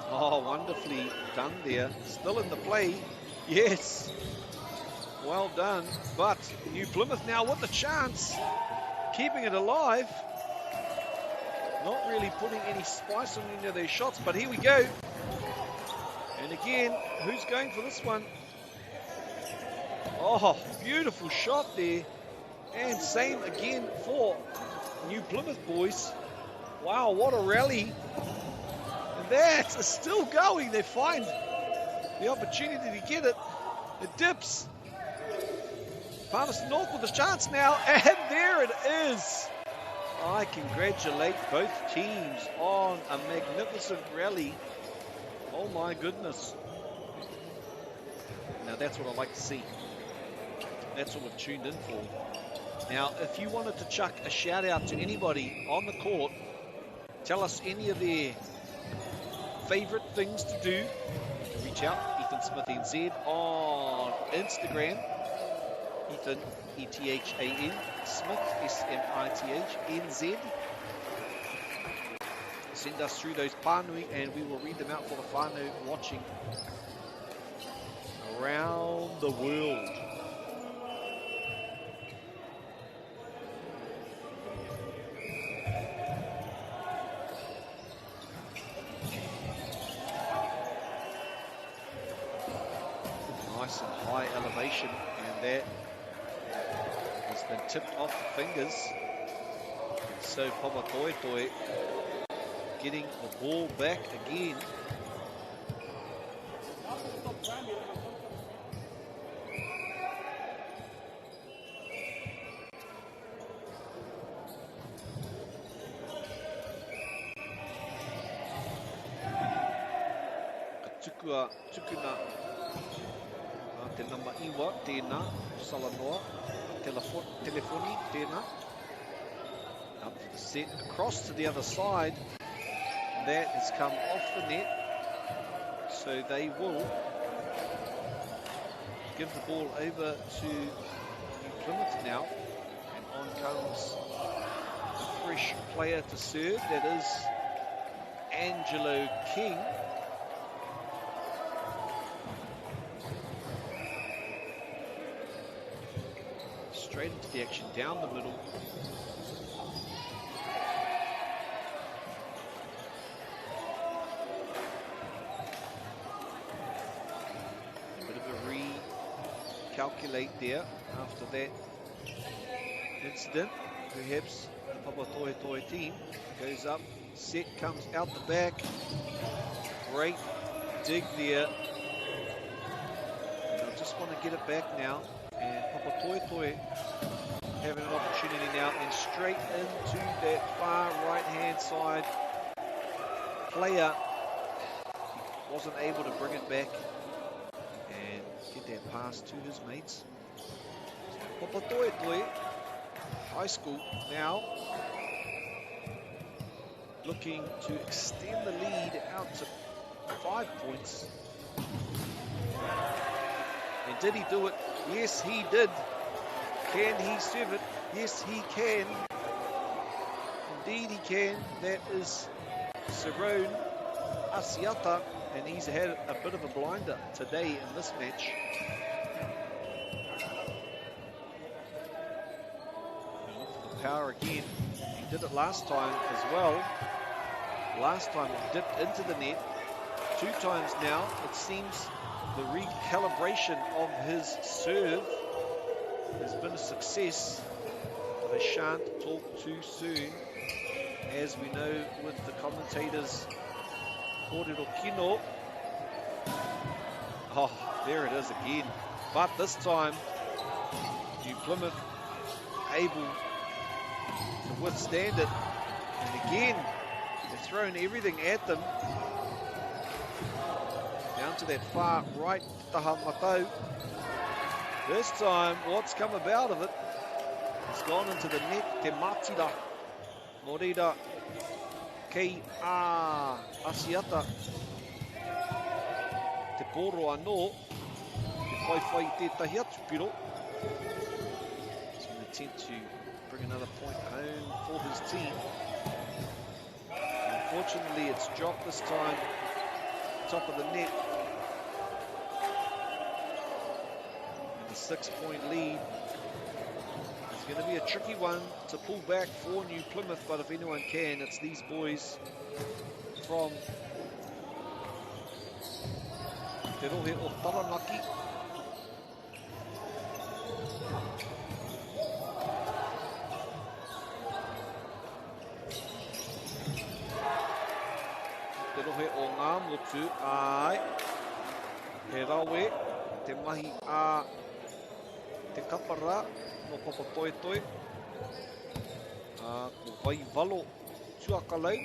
Oh, wonderfully done there. Still in the play. Yes. Well done. But New Plymouth now with the chance. Keeping it alive. Not really putting any spice on any of their shots, but here we go. And again, who's going for this one? Oh, beautiful shot there. And same again for New Plymouth boys. Wow, what a rally. And that is still going. They find the opportunity to get it. It dips. Palmerston North with a chance now. And there it is. I congratulate both teams on a magnificent rally. Oh my goodness. Now that's what I like to see. That's what we've tuned in for. Now, if you wanted to chuck a shout out to anybody on the court, tell us any of their favorite things to do, to reach out, Ethan Smith NZ on Instagram. Ethan, E-T-H-A-N, Smith, S-M-I-T-H-N-Z. Send us through those pānui and we will read them out for the whānau watching around the world. Nice and high elevation, and that has been tipped off the fingers. So Papatoetoe getting the ball back again. Tukuna te nama iwa tēnā, Salanoa, telefoni tēnā. Up for the set, across to the other side. That has come off the net, so they will give the ball over to New Plymouth now, and on comes a fresh player to serve. That is Angelo King. Straight into the action, down the middle. Calculate there after that incident. Perhaps the Papatoetoe team goes up, set comes out the back. Great dig there. And I just want to get it back now. And Papatoetoe having an opportunity now, and straight into that far right hand side. Player wasn't able to bring it back and get that pass to his mates. Papatoetoe High School now looking to extend the lead out to 5 points. And did he do it? Yes, he did. Can he serve it? Yes, he can. Indeed he can. That is Cerrone Asiata, and he's had a bit of a blinder today in this match. And look for the power again. He did it last time as well. Last time it dipped into the net. 2 times now. It seems the recalibration of his serve has been a success. But I shan't talk too soon. As we know with the commentators, Kōrero Kino. Oh, there it is again. But this time, New Plymouth able to withstand it. And again, they're throwing everything at them. Down to that far right, Taha Matau. This time, what's come about of it? It's gone into the net. Te Matira. Morira. Kei A. Asiata. Te Poro Anō. Te Whai Tētahi atu piro. It's an attempt to bring another point home for his team. Unfortunately, it's dropped this time. Top of the net. And a 6-point lead. It's going to be a tricky one to pull back for New Plymouth, but if anyone can, it's these boys from Te Rohe o Taranaki. Te Rohe o Ngā Motu, ai. He rawe, te mahi a te kapara no papa toi toi. Ko vai valo tuakalei.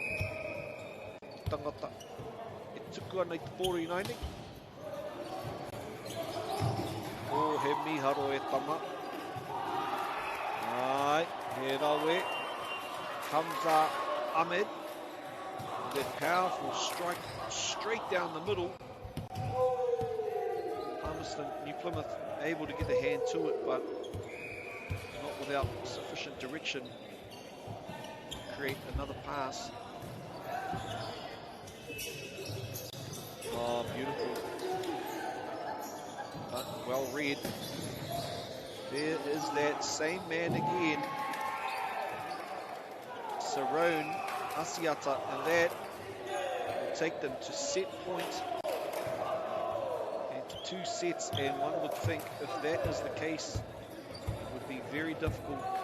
Tangata e tuku ana I te pōro I naine. O he miharo e tama. Ai, he rawe. Hamza Ahmed. That powerful strike straight down the middle. Palmerston, New Plymouth able to get a hand to it, but not without sufficient direction to create another pass. Oh, beautiful. But well read. There is that same man again. Sarone Asiata, and that will take them to set point and to 2 sets, and one would think if that is the case, it would be very difficult for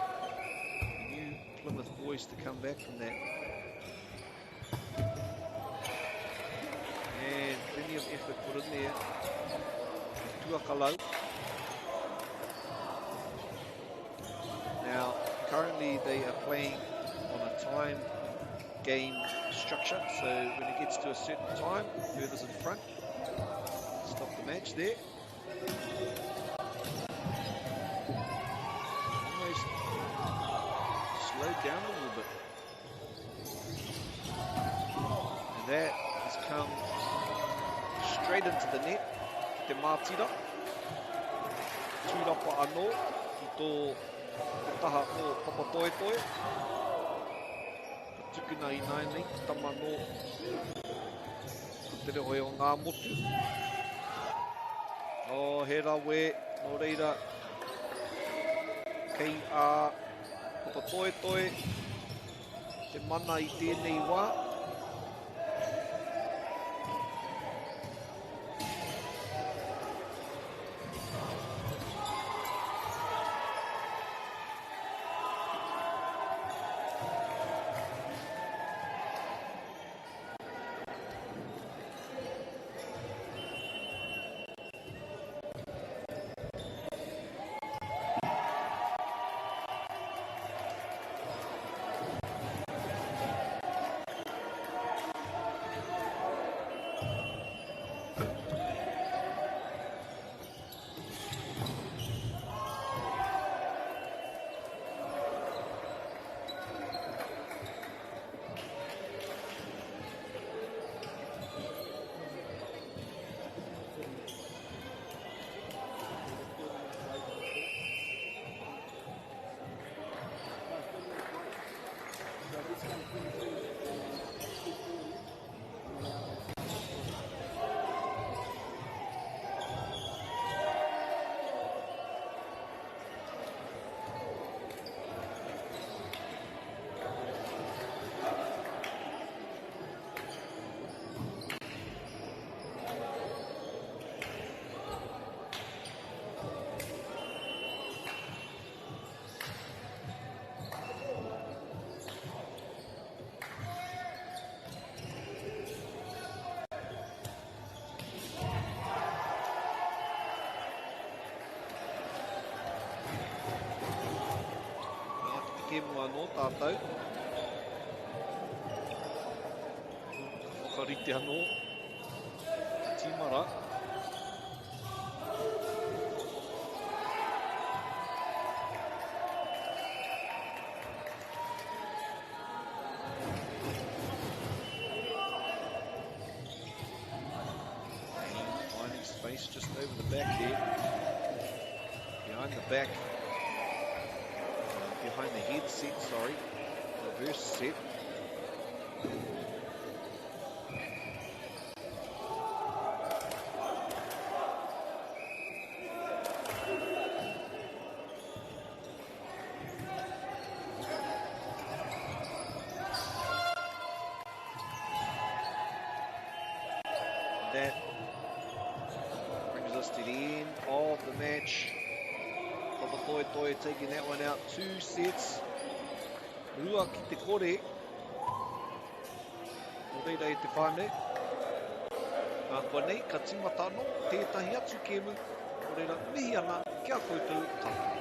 New Plymouth boys to come back from that. And plenty of effort put in there. Tuakalau. Now, currently they are playing on a time game structure, so when it gets to a certain time, whoever's in front, stop the match there. Almost slowed down a little bit. And that has come straight into the net. Te Mātira. Tūrapa anō, ki tō te taha o Papatoetoe. Tukuna I nainei, tama no te reo o ngā motu. O he rawe, no reira, kei a Papatoetoe, te mana I tēnei wā. ke mua no tātou. Whakarite anō. Timara. Finding space just over the back there. Behind the back. Behind the head set, sorry. Reverse set. That brings us to the end of the match. Toa taking that one out, 2 sets. Rua ki te kore. O reira e te whāne. Nā kua nei, ka timata anō, tētahi atu kēmu. O reira, mihi ana, kia koutou tātou.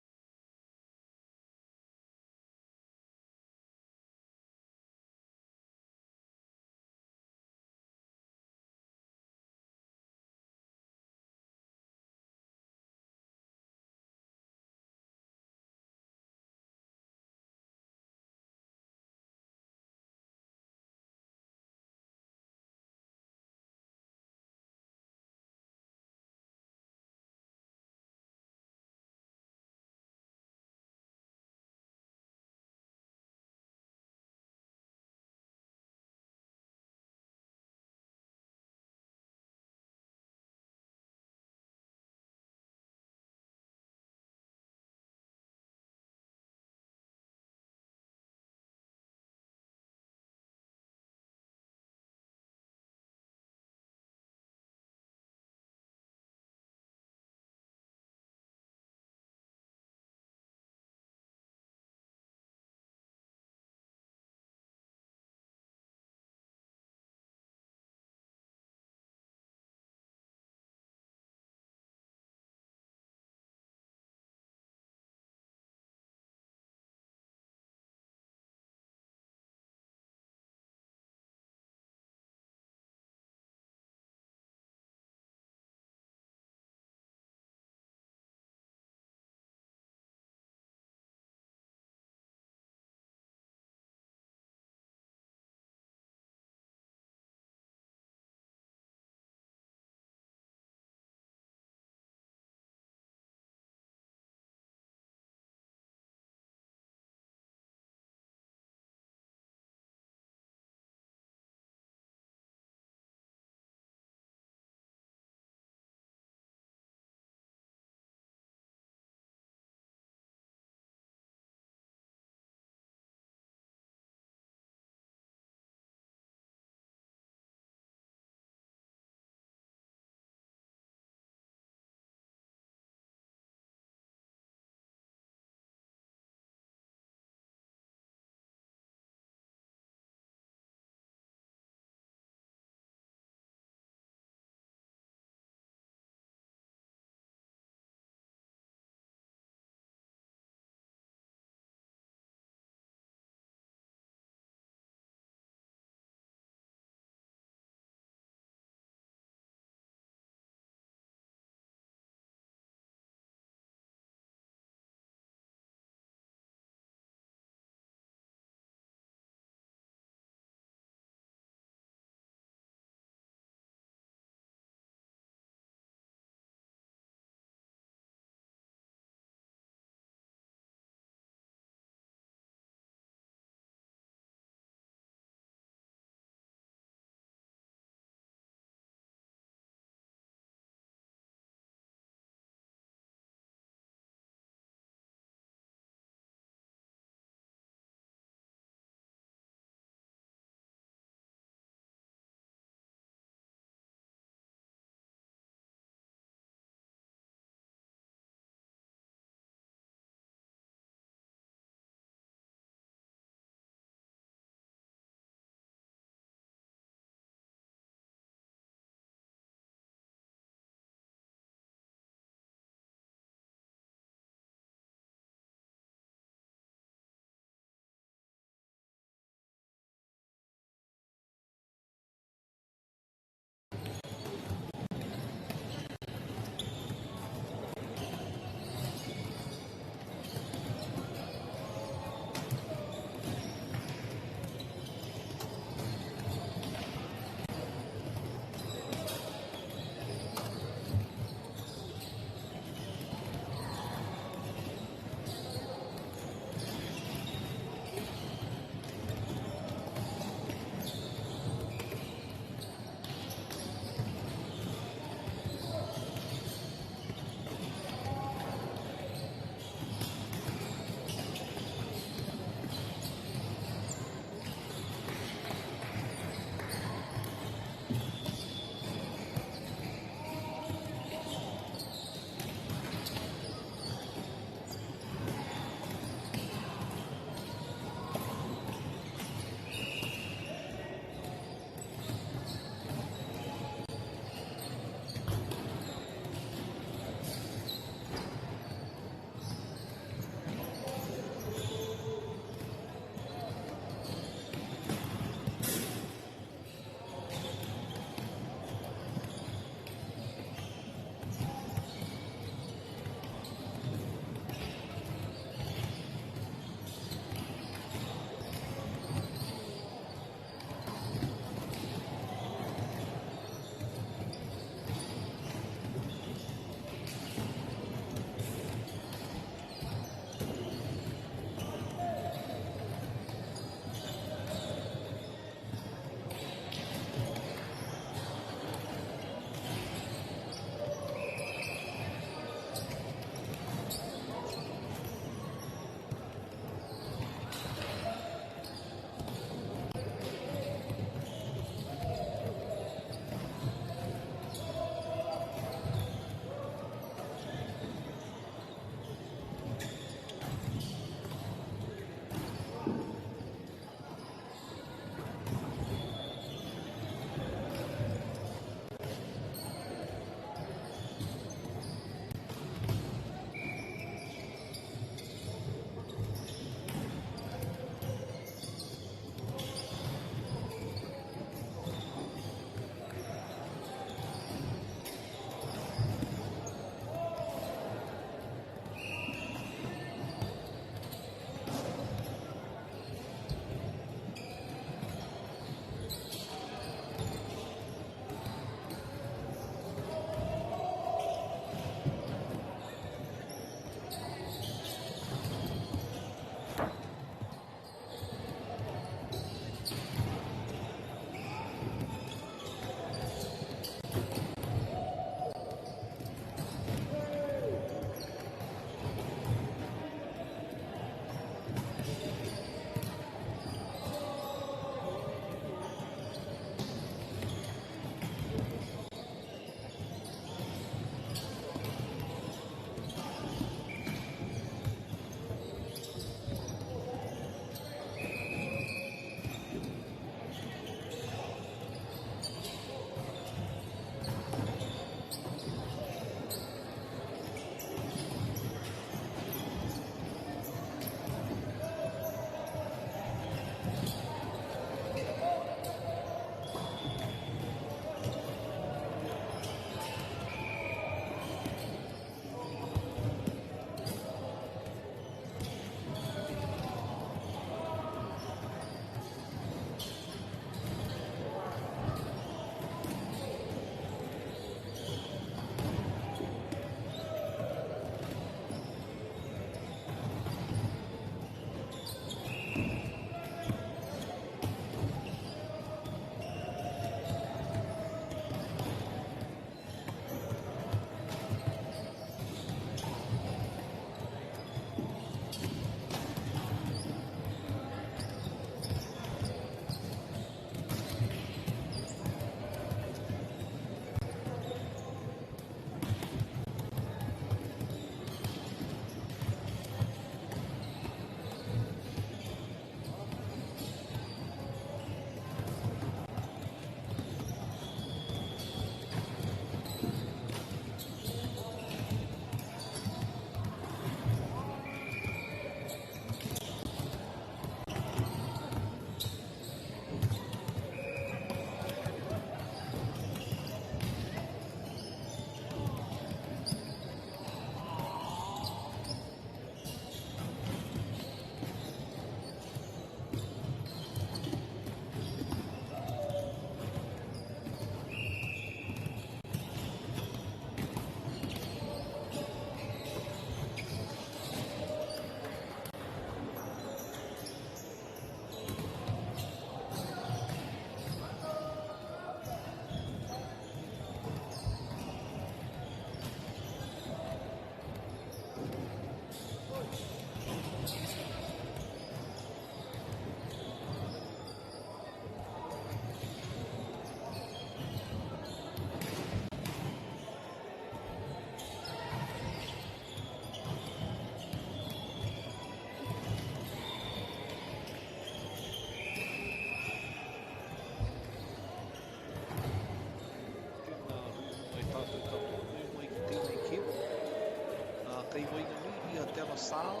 Te Alasao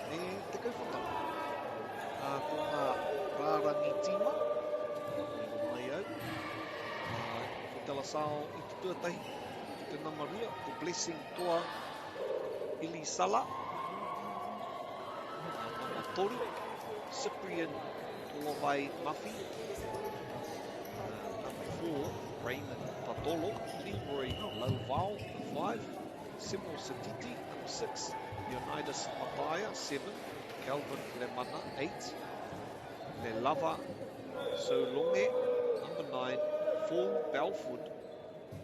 e Te Kaupata. Ko ngā rārangi tīma, e mai au. Ko Te Alasao i te tuatahi, te namarua, ko Blessing toa Ili Sala. Toru, Cyprian Tolovai Mafi. Number 4, Raymond Patolo, Leroy Lauvao, 5. Simo Satiti, number 6. Leonidas Mataya, 7. Calvin Lemana, 8. Le Lava Solonge, number 9. Paul Belford,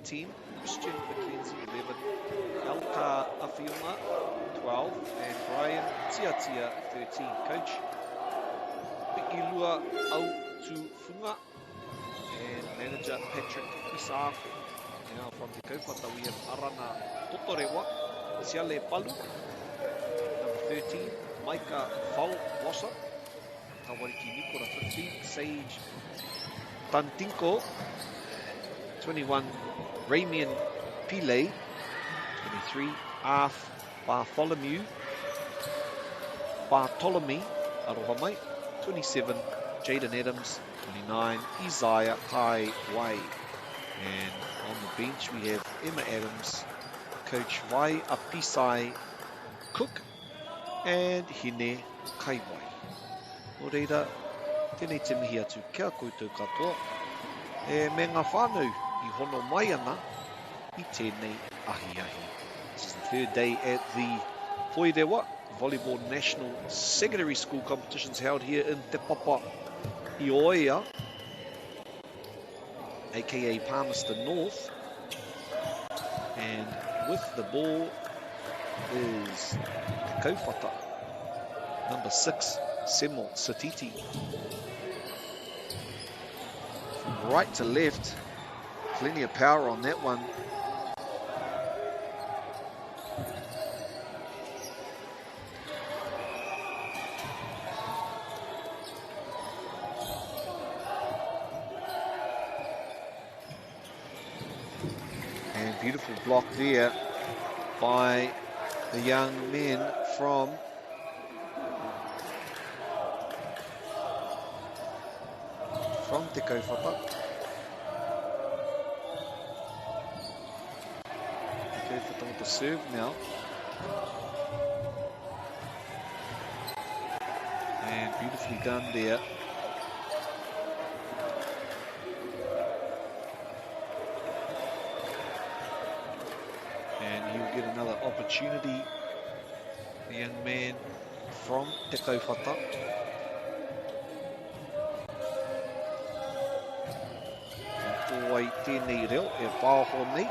10. Christian McKenzie, 11. Alka Afiona, 12. And Brian Tiatia, 13. Coach Pikilua Autufunga and manager Patrick Isaafu. Now from the Kaupata we have Arana Totorewa, Siale Palu, number 13, Maika Fauwasa, Tawariki Nikora 15, Sage Tantinko, 21, Ramian Pile, 23, Arf Bartholomew, Arohamai, 27, Jaden Adams, 29, Isaiah Kai Wai. And on the bench we have Emma Adams, Coach Vai Apisai Cook, and Hine Kaiwai. O reira, tēnei te mihi atu kia koutou katoa. Me ngā whānau I hono mai ana I tēnei ahi ahi. This is the third day at the Poirewa Volleyball National Secondary School competitions held here in Te Papa Ioia, aka Palmerston North, and with the ball is Te Kaupata, number 6, Semo Satiti. From right to left, plenty of power on that one. Beautiful block there by the young men from Te Kaupata. Te Kaupata with the serve now. And beautifully done there. Get another opportunity, the young man from Te Kaupata. Tōai tēnei reo, e pāho nei.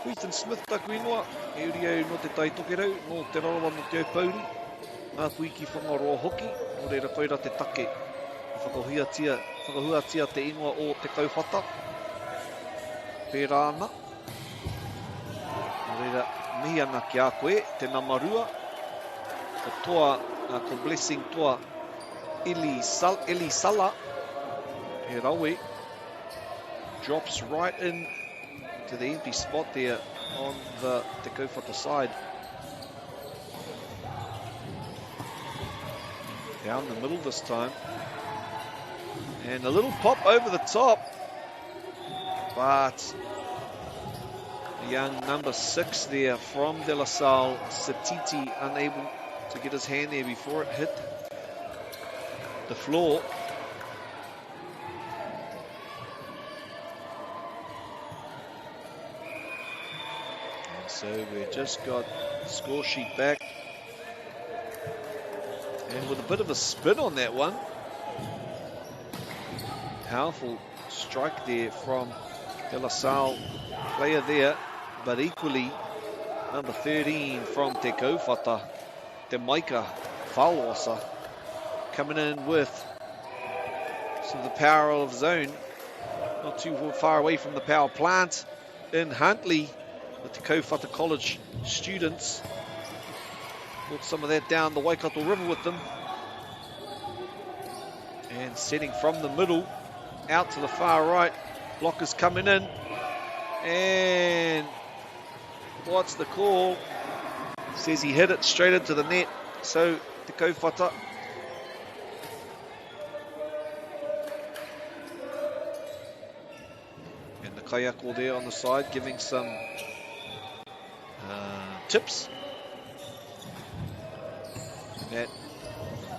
Ethan Smith taku ingoa, e uri au no te taitokerau, no te rarawa no te aupauri. Ngā kuiki whangaroa hoki, o reira koira te take. Whakahuatia te ingoa o Te Kaupata. Pērā ana. Reira mihi ana ki a koe, te namarua. Ko toa, ko Blessing toa Eli Sala. He rawe. Drops right in to the empty spot there on the Te Kaupata side. Down the middle this time. And a little pop over the top. But the young number 6 there from De La Salle, Satiti, unable to get his hand there before it hit the floor. And so we've just got the score sheet back. And with a bit of a spin on that one. Powerful strike there from De La Salle player there. But equally, number 13 from Te Kaupata, Te Maika Whawasa, coming in with some of the power of zone. Not too far away from the power plant in Huntly. The Te Kaupata College students brought some of that down the Waikato River with them. And setting from the middle out to the far right. Blockers coming in. And what's the call? Says he hit it straight into the net. So Te Kaupata. And the Kayako there on the side giving some tips. That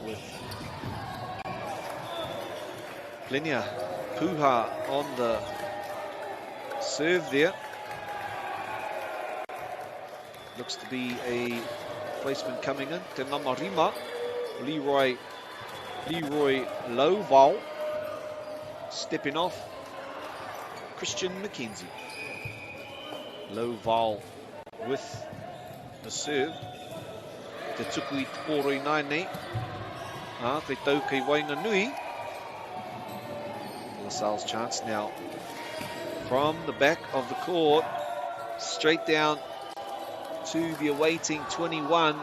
with Linia Puha on the serve there. Looks to be a placement coming in. Te Namarima, Leroy Lowval stepping off. Christian McKenzie. Lowval with the serve. Te tuku I te kōroi nai nei. Te tau kei Wainganui. LaSalle's chance now. From the back of the court. Straight down to the awaiting 21.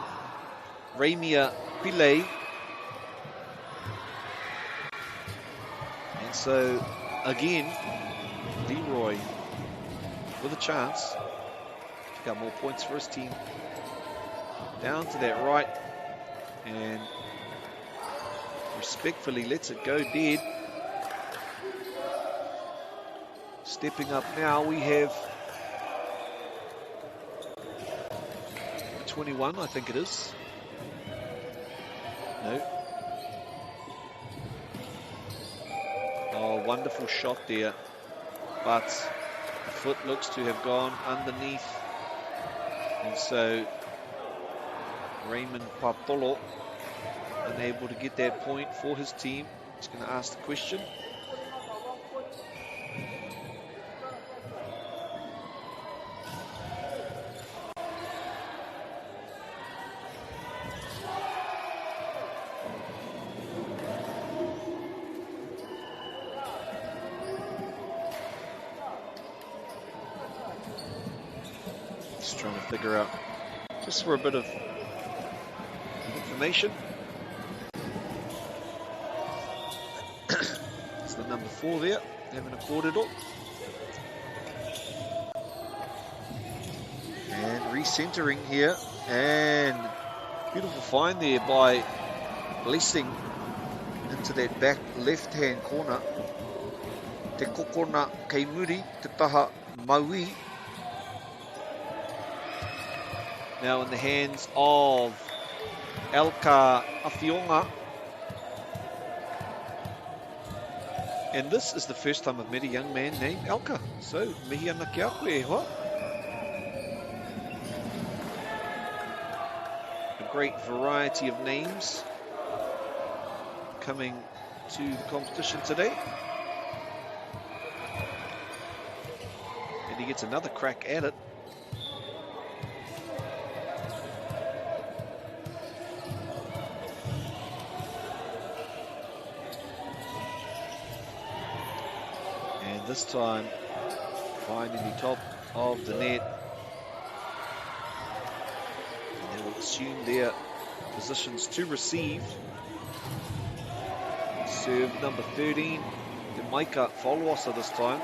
Ramia Pillay. And so, again, Leroy with a chance to pick up more points for his team. Down to that right, and respectfully lets it go dead. Stepping up now, we have 21, I think it is. No. Oh, wonderful shot there, but the foot looks to have gone underneath, and so Raymond Patolo unable to get that point for his team. He's going to ask the question. Just trying to figure out, just for a bit of information. It's the number 4 there, having a kōrero. And recentering here, and beautiful find there by Blessing into that back left-hand corner. Te kokona kei muri, te taha maui. Now in the hands of Elka Afionga. And this is the first time I've met a young man named Elka. So, mihi ana ki a koe e hoa. A great variety of names coming to the competition today. And he gets another crack at it. This time finding the top of the net, and they will assume their positions to receive. Serve number 13, the Maika Folwasa this time.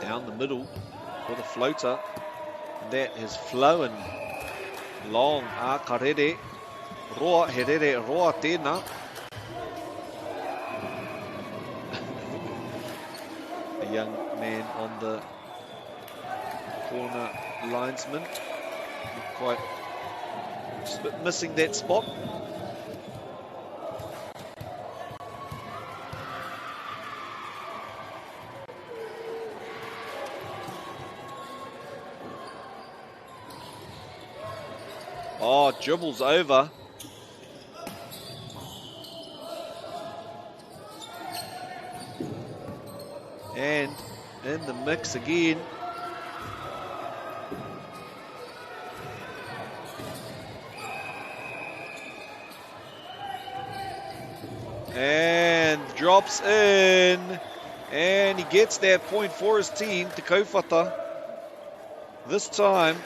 Down the middle with a floater. That has flown long. Karere roa, herere roa tēnā. A young man on the corner linesman. Quite just a bit missing that spot. Oh, dribbles over. And in the mix again. And drops in. And he gets that point for his team, Te Kaupata. This time,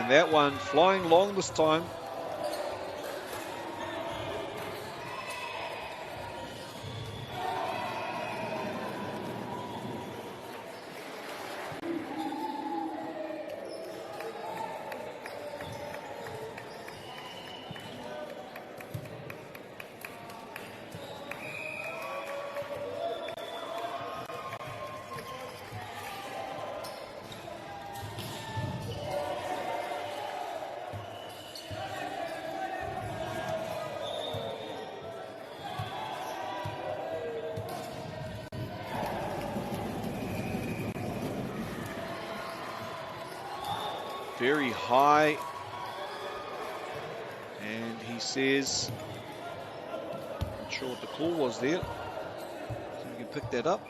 And that one flying long this time. Very high, and he says, not sure what the call was there, so we can pick that up.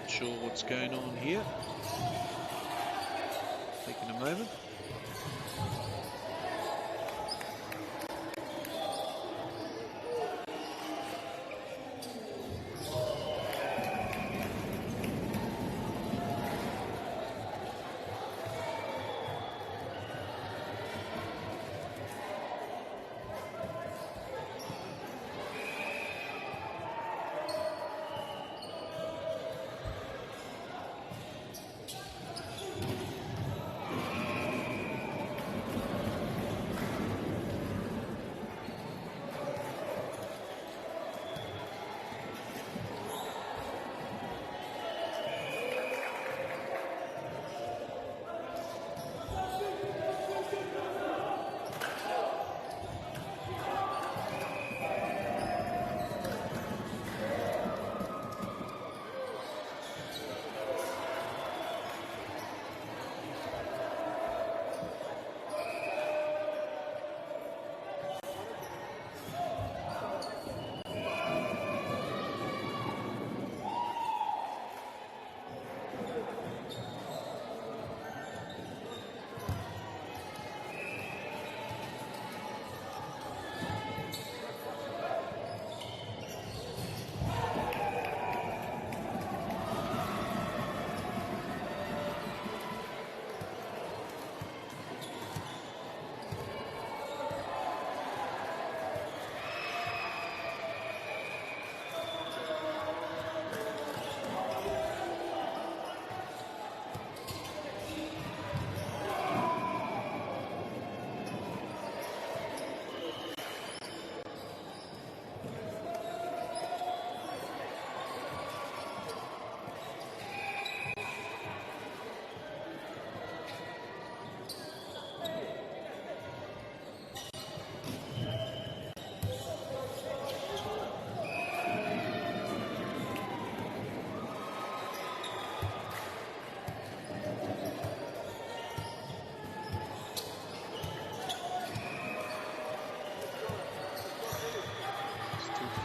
Sure what's going on here. Taking a moment.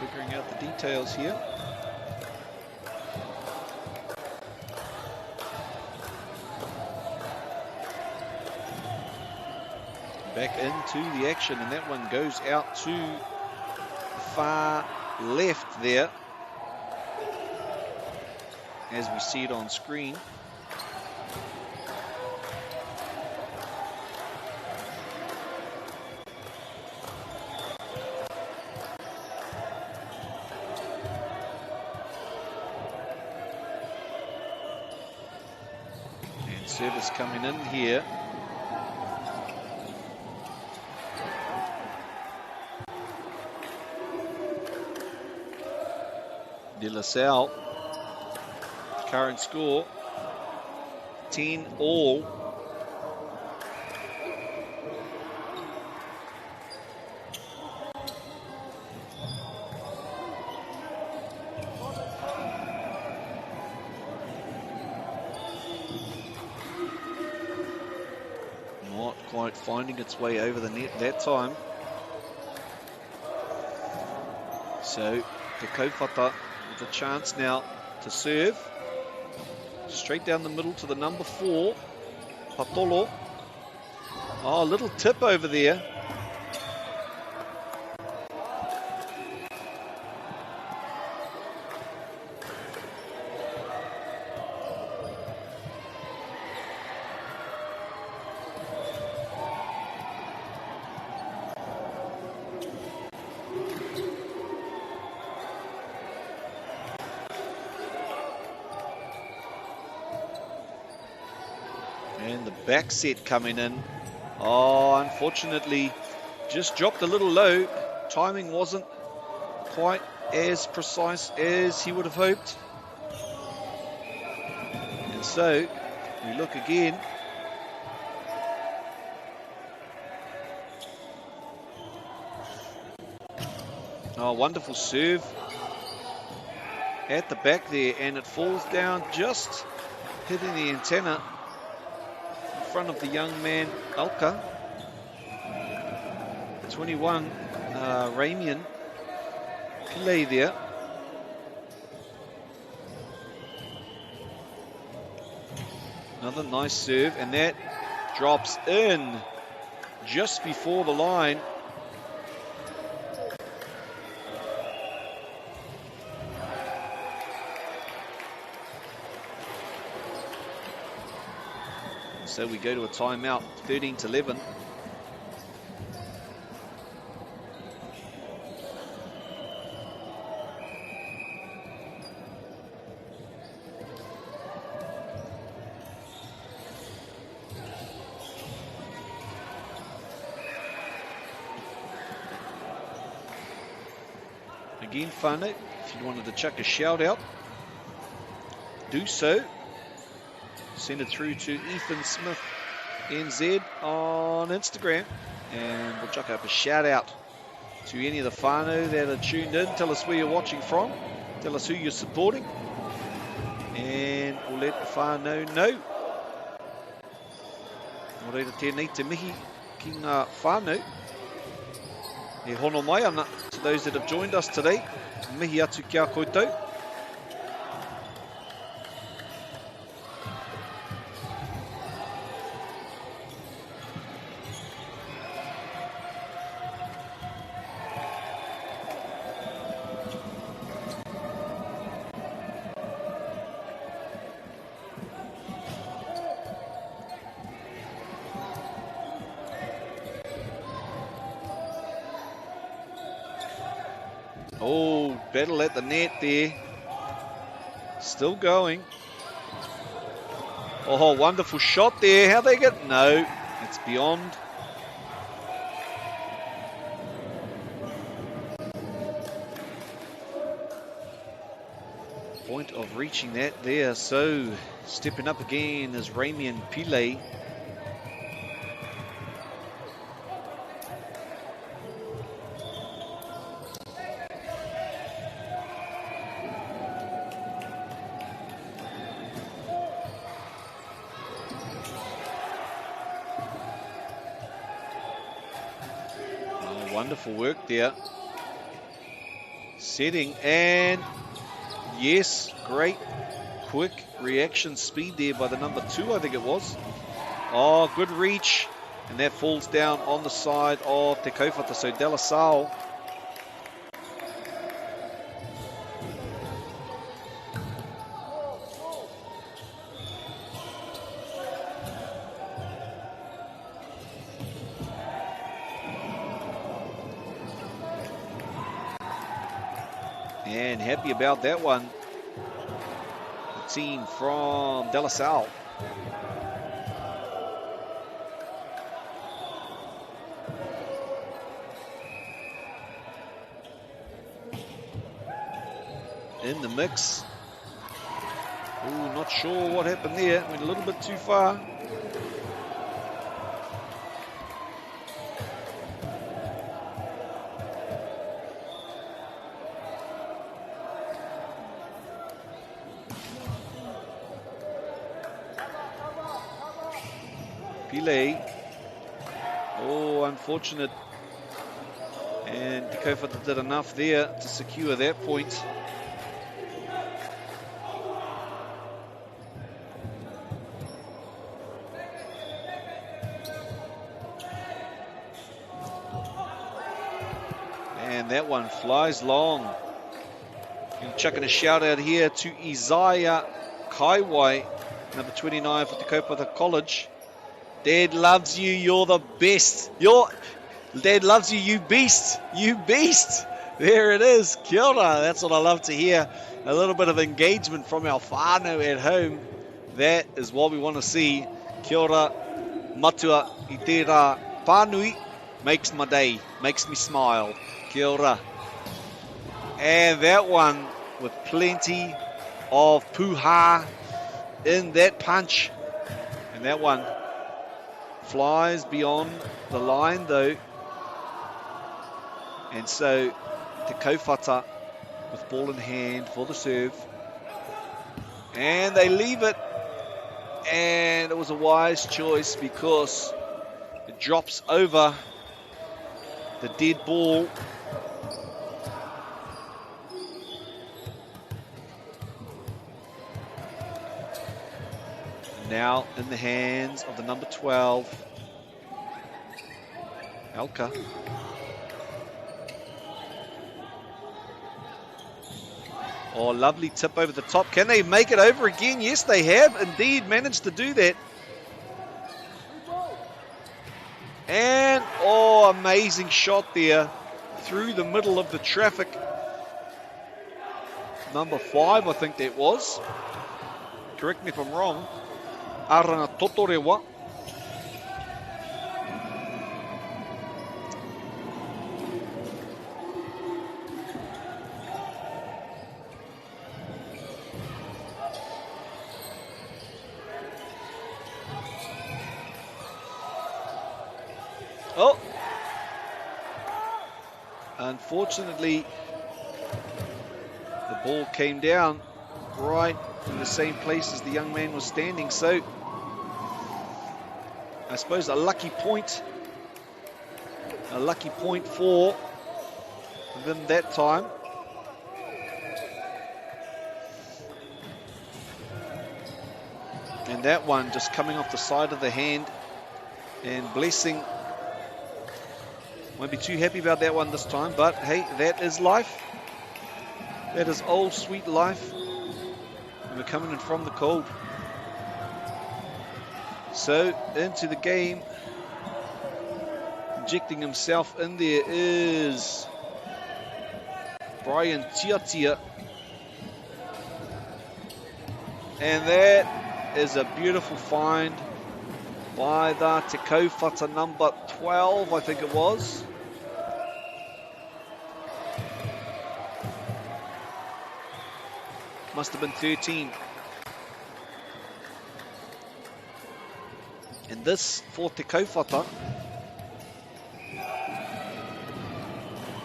Figuring out the details here. Back into the action, and that one goes out to far left there, as we see it on screen. Service coming in here. De La Salle. Current score 10-all. quite finding its way over the net that time. So Te Kaupata with a chance now to serve. Straight down the middle to the number 4, Patolo. Oh, a little tip over there. And the back set coming in. Oh, unfortunately, just dropped a little low. Timing wasn't quite as precise as he would have hoped. And so, we look again. Oh, wonderful serve at the back there, and it falls down just hitting the antenna in front of the young man, Alka. The 21, Ramian, play there. Another nice serve, and that drops in just before the line. So we go to a timeout, 13-11. Again, whānau, if you wanted to chuck a shout out, do so. Send it through to Ethan Smith NZ on Instagram, and we'll chuck up a shout out to any of the whānau that are tuned in. Tell us where you're watching from, tell us who you're supporting, and we'll let the whānau know. Nō reira tēnei te mihi ki ngā whānau. E hono mai ana to those that have joined us today. Mihi atu kia koutou. Oh, battle at the net there. Still going. Oh, wonderful shot there. How they get? No, it's beyond. Point of reaching that there. So stepping up again is Ramian Pile. Wonderful work there. Setting, and yes, great quick reaction speed there by the number 2, I think it was. Oh, good reach, and that falls down on the side of Te Kaupata, so De La Salle. And happy about that one. The team from De La Salle. In the mix. Ooh, not sure what happened there. Went a little bit too far. Pile Oh, unfortunate. And Te Kaupata did enough there to secure that point. And that one flies long. And chucking a shout out here to Isaiah Kaiwai, number 29 for Te Kaupata College. Dad loves you, you're the best. Dad loves you, you beast. You beast. There it is. Kia ora. That's what I love to hear. A little bit of engagement from our whānau at home. That is what we want to see. Kia ora, matua I tērā pānui. Makes my day. Makes me smile. Kia ora. And that one with plenty of puha in that punch. And that one flies beyond the line though. And so Te Kaupata with ball in hand for the serve. And they leave it. And it was a wise choice because it drops over the dead ball. Now in the hands of the number 12, Elka. Oh, lovely tip over the top. Can they make it over again? Yes, they have indeed managed to do that. And, oh, amazing shot there through the middle of the traffic. Number 5, I think that was. Correct me if I'm wrong. Aotearoa. Oh, unfortunately, the ball came down right in the same place as the young man was standing. So, I suppose a lucky point for them that time. And that one just coming off the side of the hand, and Blessing won't be too happy about that one this time, but hey, that is life. That is old sweet life. And we're coming in from the cold. So into the game, injecting himself in there is Brian Tiatia. And that is a beautiful find by the Te Kaupata number 12, I think it was. Must have been 13. And this for Te Kaupata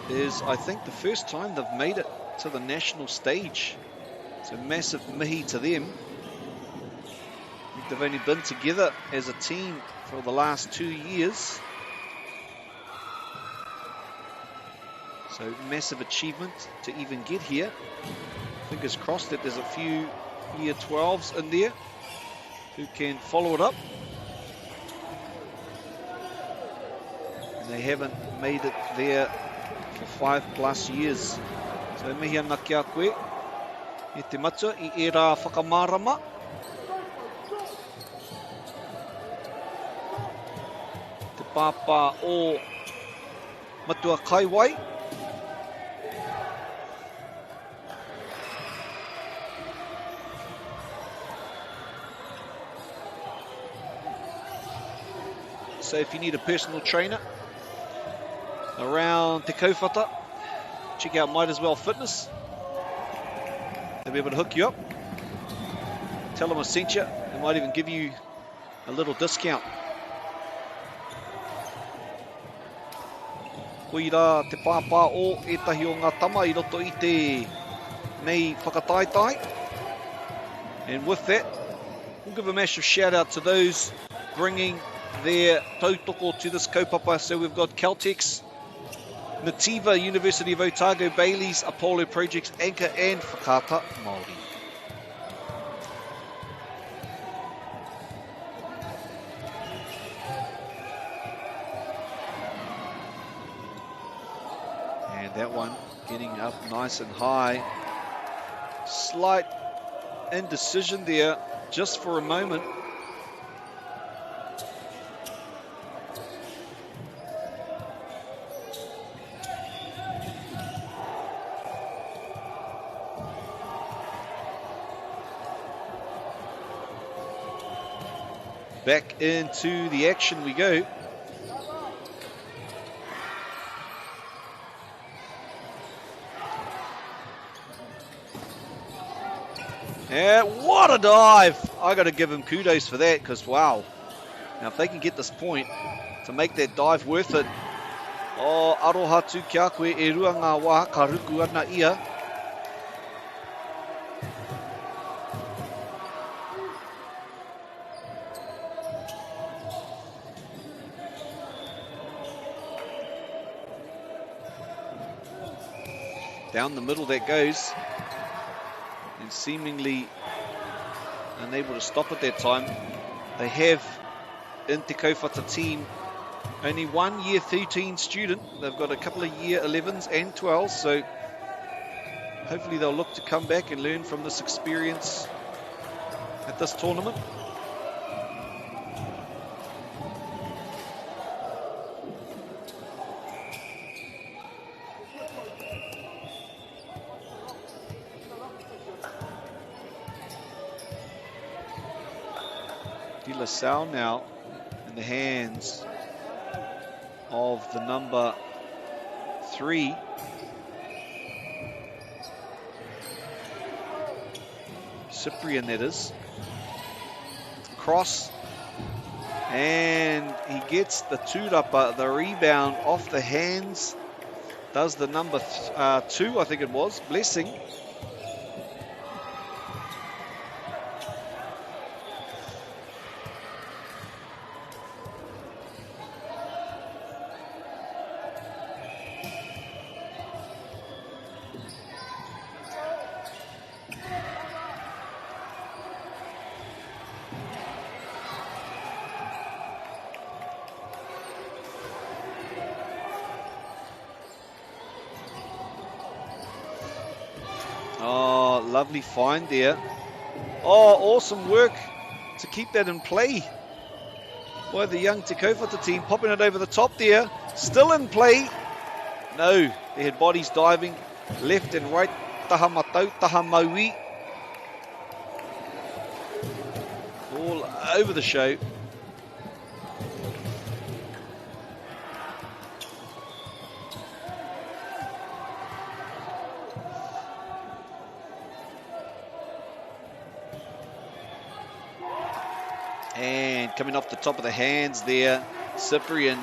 is, I think, the first time they've made it to the national stage. So massive mihi to them. I think they've only been together as a team for the last 2 years. So massive achievement to even get here. Fingers crossed that there's a few year 12s in there who can follow it up. And they haven't made it there for 5+ years. So mihi ana kia koe. E te matua I era whakamārama. Te pāpā o matua Kaiwai. So if you need a personal trainer around Te Kaupata, check out Might As Well Fitness. They'll be able to hook you up. Tell them I sent you. They might even give you a little discount. Koira te pāpā o etahi o ngā tama I roto I te nei whakataitai. And with that, we'll give a massive shout out to those bringing their tautoko to this kaupapa. So we've got Caltex, Nativa, University of Otago, Bailey's, Apollo Projects, Anchor and Whakaata Māori. And that one getting up nice and high. Slight indecision there just for a moment. Back into the action we go. Yeah, what a dive! I got to give him kudos for that, because wow. Now if they can get this point to make that dive worth it. Oh, aroha tu kia koe e rua ngā wā ka ruku ana ia. Down the middle that goes. And seemingly unable to stop at that time. They have in Te Kaupata team only 1 year 13 student. They've got a couple of year 11s and 12s, so hopefully they'll look to come back and learn from this experience at this tournament. LaSalle now in the hands of the number 3. Cyprian, that is. Cross. And he gets the tūrapa, the rebound off the hands. Does the number 2, I think it was, Blessing. Oh, lovely find there. Oh, awesome work to keep that in play by the young Te Kaupata team, popping it over the top there. Still in play. No, they had bodies diving left and right. Taha matau, taha maui. All over the show. And coming off the top of the hands there, Cyprian,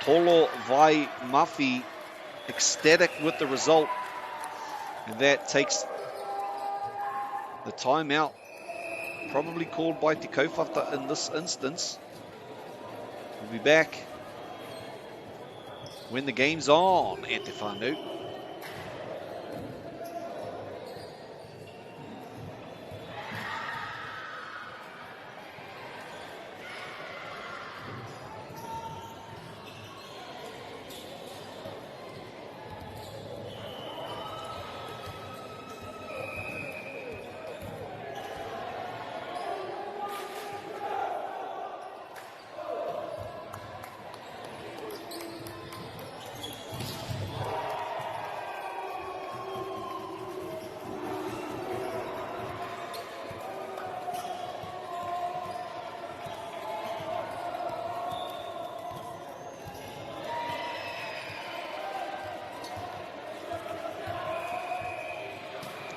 Tolo Vai Mafi, ecstatic with the result. And that takes the timeout, probably called by Te Kaupata in this instance. We'll be back when the game's on at Te Whānau.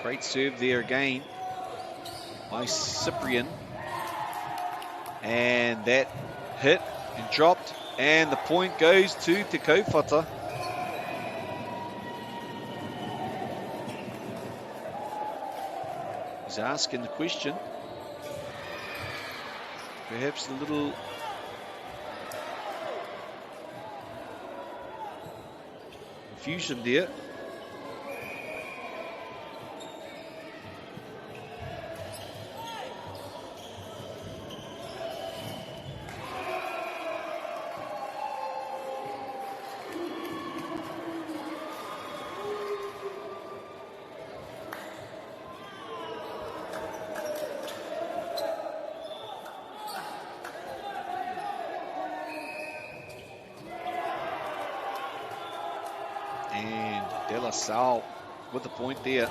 Great serve there again by Cyprian. And that hit and dropped. And the point goes to Te Kaupata. He's asking the question. Perhaps a little confusion there. And De La Salle with the point there.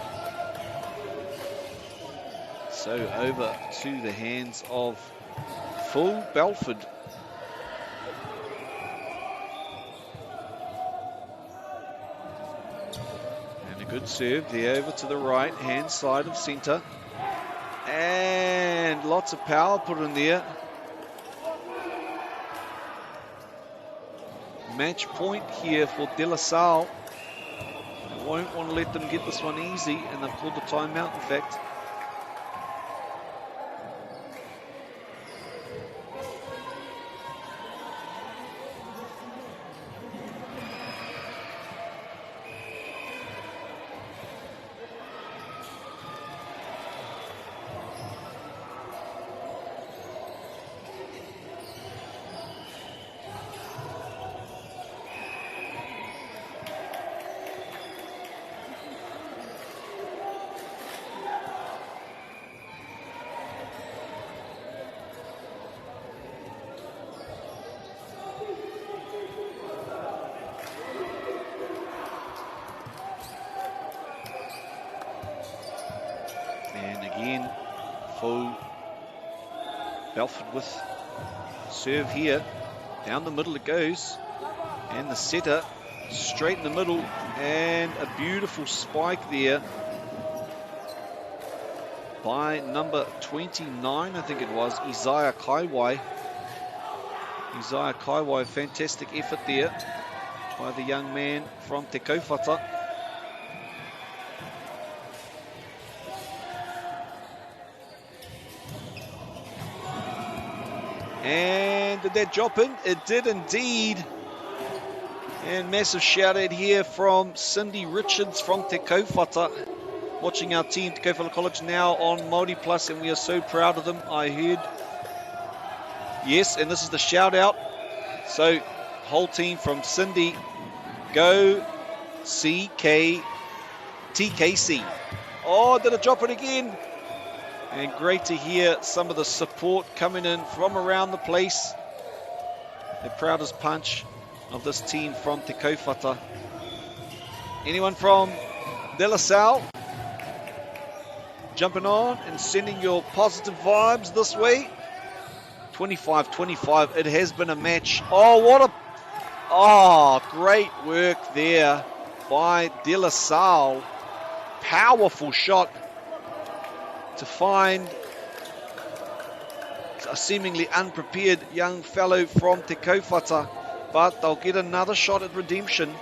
So over to the hands of Full Belford. And a good serve there over to the right hand side of centre. And lots of power put in there. Match point here for De La Salle. They won't want to let them get this one easy, and they've called the timeout, in fact. And again, full Belford with serve here. Down the middle it goes. And the setter straight in the middle. And a beautiful spike there by number 29, I think it was, Isaiah Kaiwai. Isaiah Kaiwai, fantastic effort there by the young man from Te Kaupata. And did that drop in? It did indeed. And massive shout out here from Cindy Richards from Te Kaupata. Watching our team, Te Kaupata College, now on Māori Plus, and we are so proud of them. I heard. Yes, and this is the shout out. So, whole team from Cindy, go TKC. Oh, did it drop it again? And great to hear some of the support coming in from around the place. The proudest punch of this team from Te Kaupata. Anyone from De La Salle jumping on and sending your positive vibes this way? 25-25, it has been a match. Great work there by De La Salle. Powerful shot to find a seemingly unprepared young fellow from Te Kaupata, but they'll get another shot at redemption.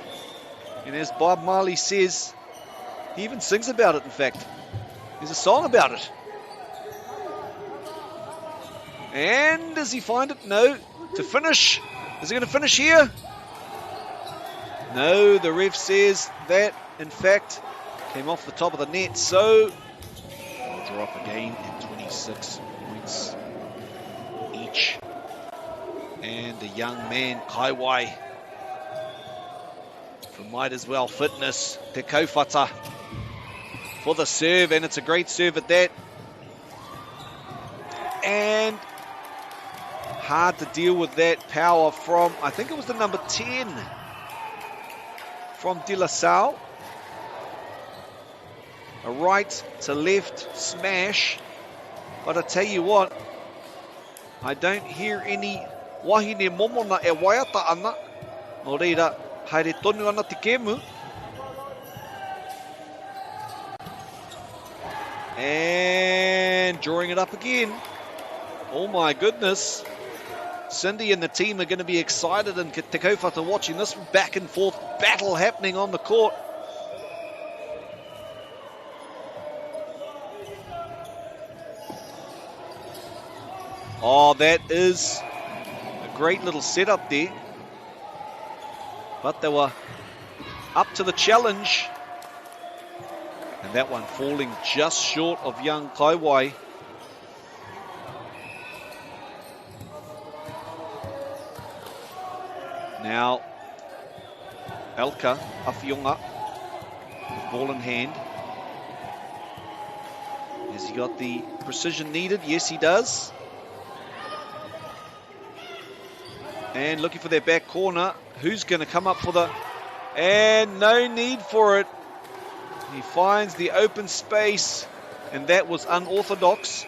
And as Bob Marley says, he even sings about it, in fact. There's a song about it. And does he find it? No. To finish. Is he going to finish here? No, the ref says that, in fact, came off the top of the net. So, they'll drop again at 26 points each. And the young man, Kaiwai, for Might As Well Fitness, Te Kaupata, for the serve, and it's a great serve at that. And hard to deal with that power from, I think it was the number 10 from De La Salle. A right to left smash. But I tell you what, I don't hear any wahine momona e waiata ana. No reira, haere tonu ana te kemu. And drawing it up again. Oh my goodness. Cindy and the team are going to be excited in Te Kaupata watching this back and forth battle happening on the court. Oh, that is a great little setup there. But they were up to the challenge. And that one falling just short of young Kaiwai. Now, Elka Awhionga with ball in hand. Has he got the precision needed? Yes, he does. And looking for their back corner. Who's going to come up for the... And no need for it. He finds the open space, and that was unorthodox.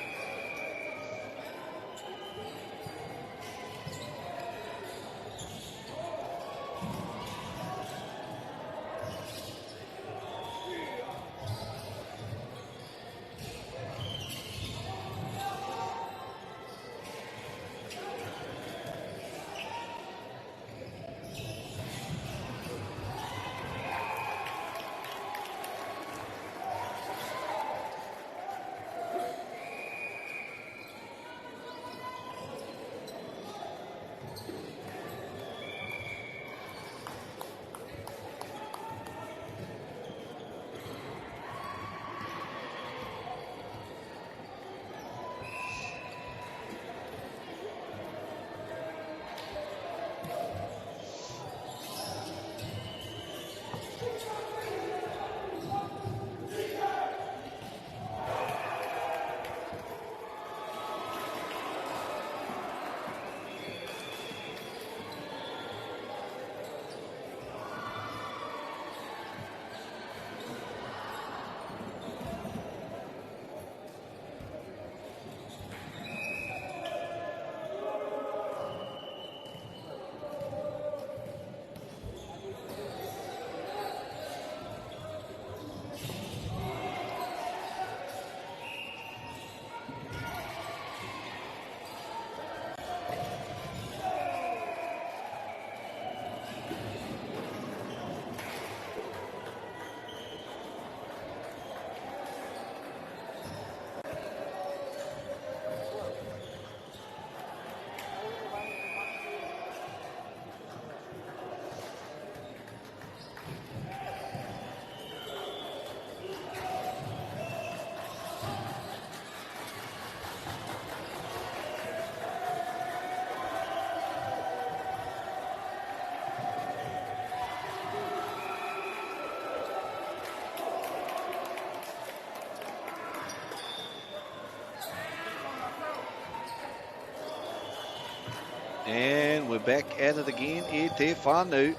And we're back at it again. E te whānau.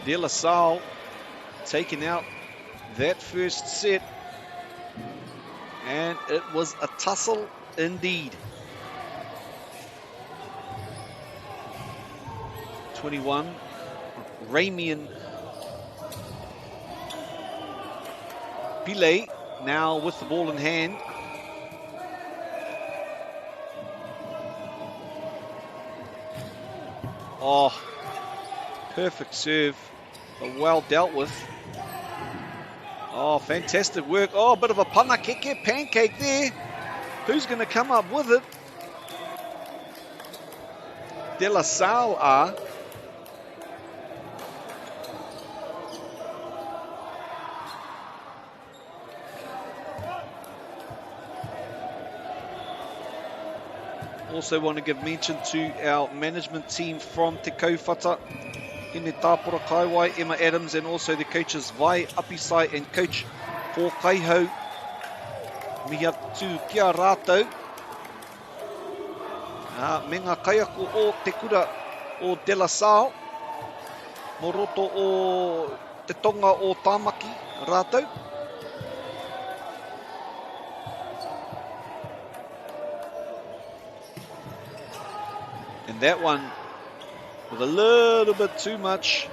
De La Salle taking out that first set. And it was a tussle indeed. 21. Ramian Pile now with the ball in hand. Oh, perfect serve, but well dealt with. Oh, fantastic work. Oh, a bit of a panakeke pancake there. Who's going to come up with it? De La Salle are. Also want to give mention to our management team from Te Kauwhata, Hine Tāpura Kaiwai, Emma Adams, and also the coaches Vai Apisai and coach Paul Kaihau. Mihi atu kia rātou. Me ngā kaiako o te kura o De La Salle, mo roto o te tonga o Tāmaki rātou. And that one with a little bit too much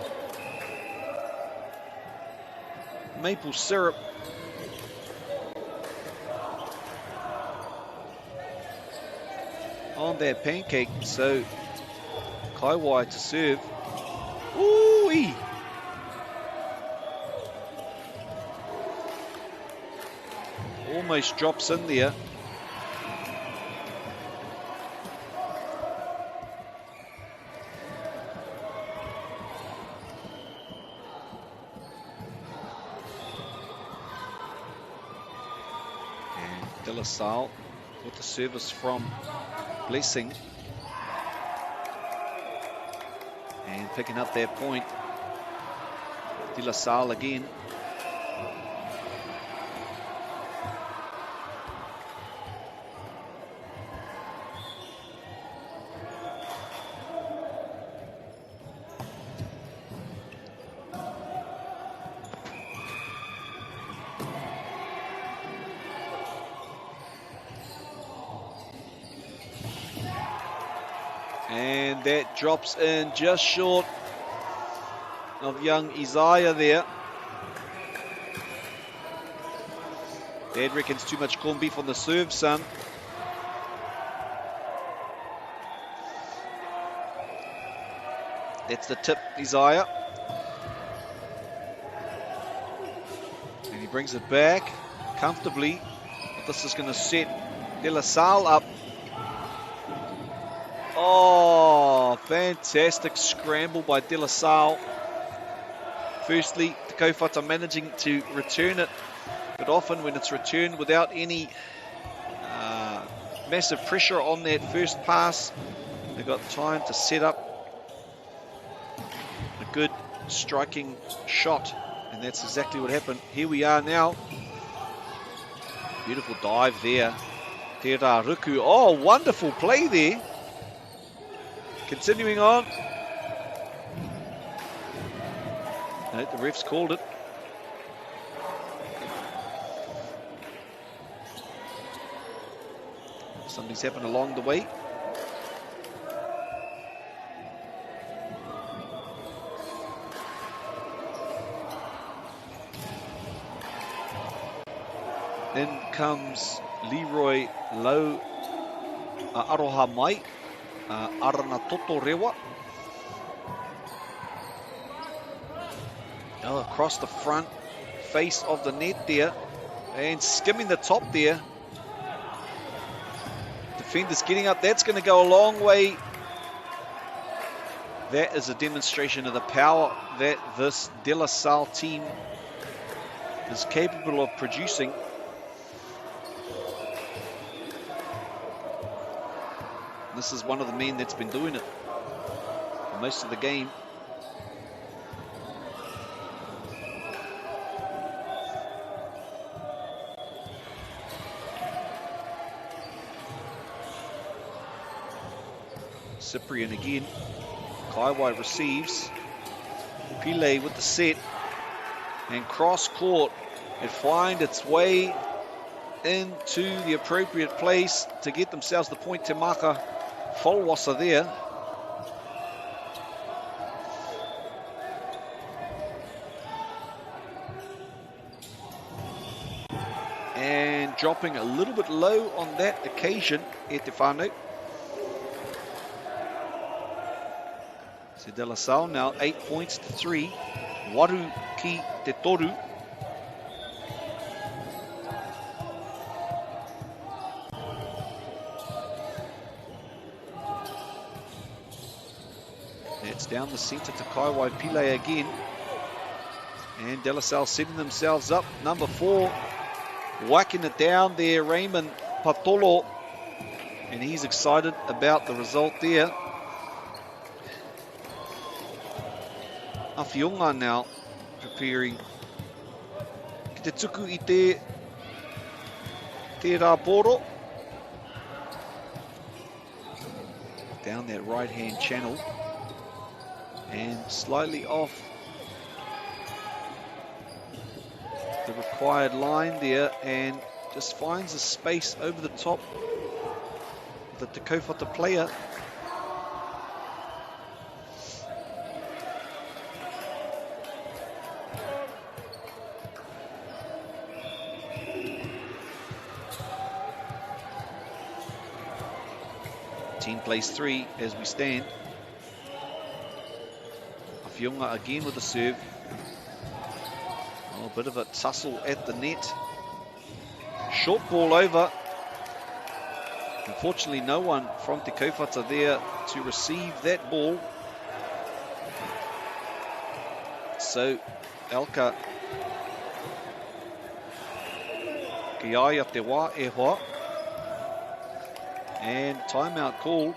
maple syrup. On that pancake, so Kaiwai to serve. Ooh-wee! Almost drops in there. De La Salle with the service from Blessing. And picking up that point. De La Salle again. And that drops in just short of young Isaiah there. Dad reckons too much corned beef on the serve, son. That's the tip, Isaiah. And he brings it back comfortably. But this is going to set De La Salle up. Oh, fantastic scramble by De La Salle. Firstly, Te Kaupata managing to return it, but often when it's returned without any massive pressure on that first pass, they've got time to set up a good striking shot, and that's exactly what happened. Here we are now. Beautiful dive there. Te Rā Ruku. Oh, wonderful play there. Continuing on. No, the ref's called it. Something's happened along the way. In comes Leroy Lau Aroha Mai. Arana Aotearoa. Oh, across the front face of the net there, and skimming the top there. Defenders getting up. That's going to go a long way. That is a demonstration of the power that this De La Salle team is capable of producing. This is one of the men that's been doing it for most of the game. Cyprian again. Kaiwai receives. Pile with the set. And cross court. It finds its way into the appropriate place to get themselves the point. Te Maka Folwasser there. And dropping a little bit low on that occasion, E Te Whānau. So De La Salle now 8 points to 3. Waru ki te toru. That's down the centre to Kaiwai Pile again. And De La Salle setting themselves up. Number 4, whacking it down there, Raymond Patolo. And he's excited about the result there. Awhionga now preparing. Ki te tuku I te Raporo. Down that right-hand channel. And slightly off the required line there, and just finds a space over the top of the Te Kaupata player. Team plays 3 as we stand. Awhionga again with the serve. Oh, a bit of a tussle at the net. Short ball over. Unfortunately, no one from Te Kaupata there to receive that ball. So, Elka Ki ai a te wā e hoa. And timeout called.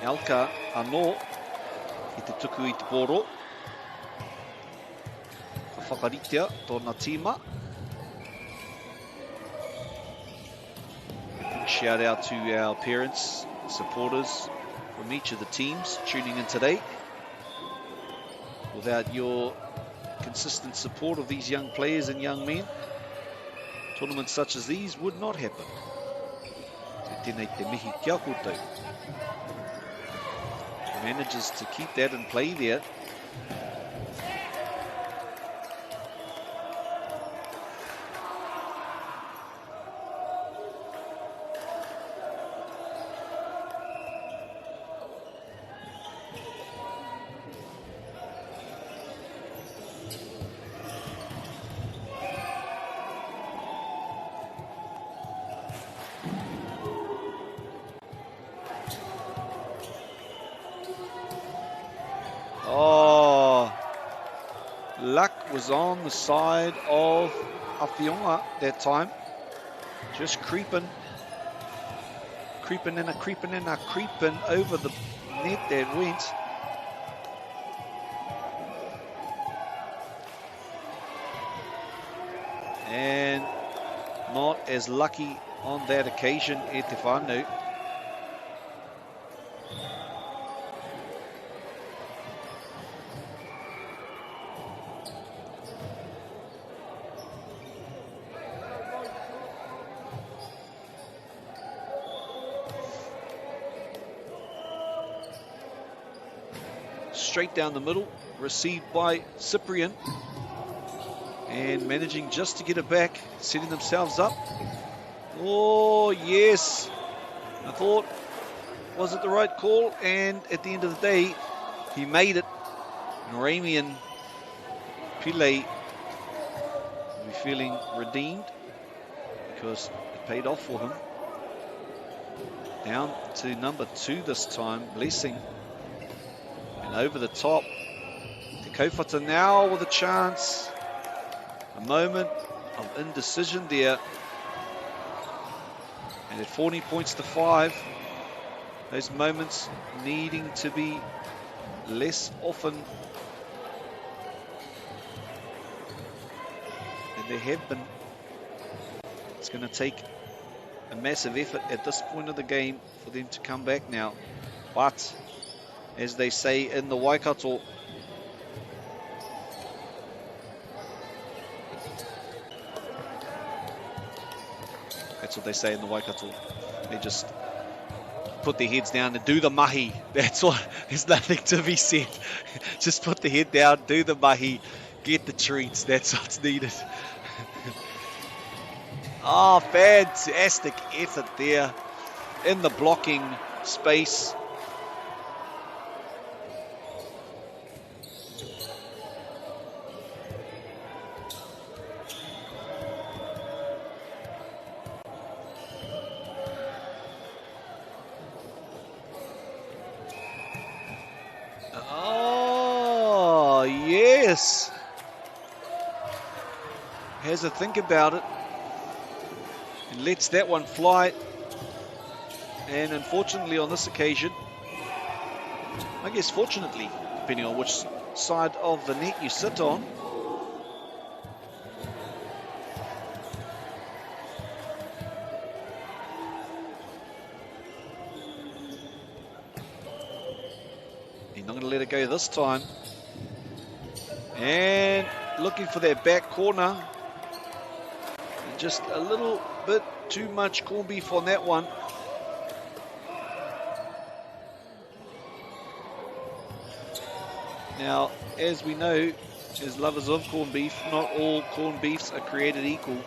Elka anō i te tuku i te pōro. Ka whakaritea tōna tīma. Shout out to our parents, supporters from each of the teams tuning in today. Without your consistent support of these young players and young men, tournaments such as these would not happen. Te tēnei te mihi kia koutou. Manages to keep that in play there. Luck was on the side of Aotearoa that time. Just creeping over the net that went. And not as lucky on that occasion, e te whānau. Straight down the middle, received by Cyprian, and managing just to get it back, setting themselves up. Oh yes, I thought, was it the right call? And at the end of the day, he made it. Noramian Pile will be feeling redeemed because it paid off for him. Down to number 2 this time, Blessing. Over the top, Te Kaupata now with a chance. A moment of indecision there. And at 40 points to 5, those moments needing to be less often than they have been. It's going to take a massive effort at this point of the game for them to come back now. But as they say in the Waikato, that's what they say in the Waikato. They just put their heads down and do the mahi. That's what, there's nothing to be said. Just put the head down, do the mahi, get the treats. That's what's needed. Oh, fantastic effort there in the blocking space. Has a think about it and lets that one fly. And unfortunately on this occasion, I guess fortunately, depending on which side of the net you sit on, he's not going to let it go this time. And looking for that back corner. just a little bit too much corned beef on that one. Now, as we know, as lovers of corned beef, not all corned beefs are created equal.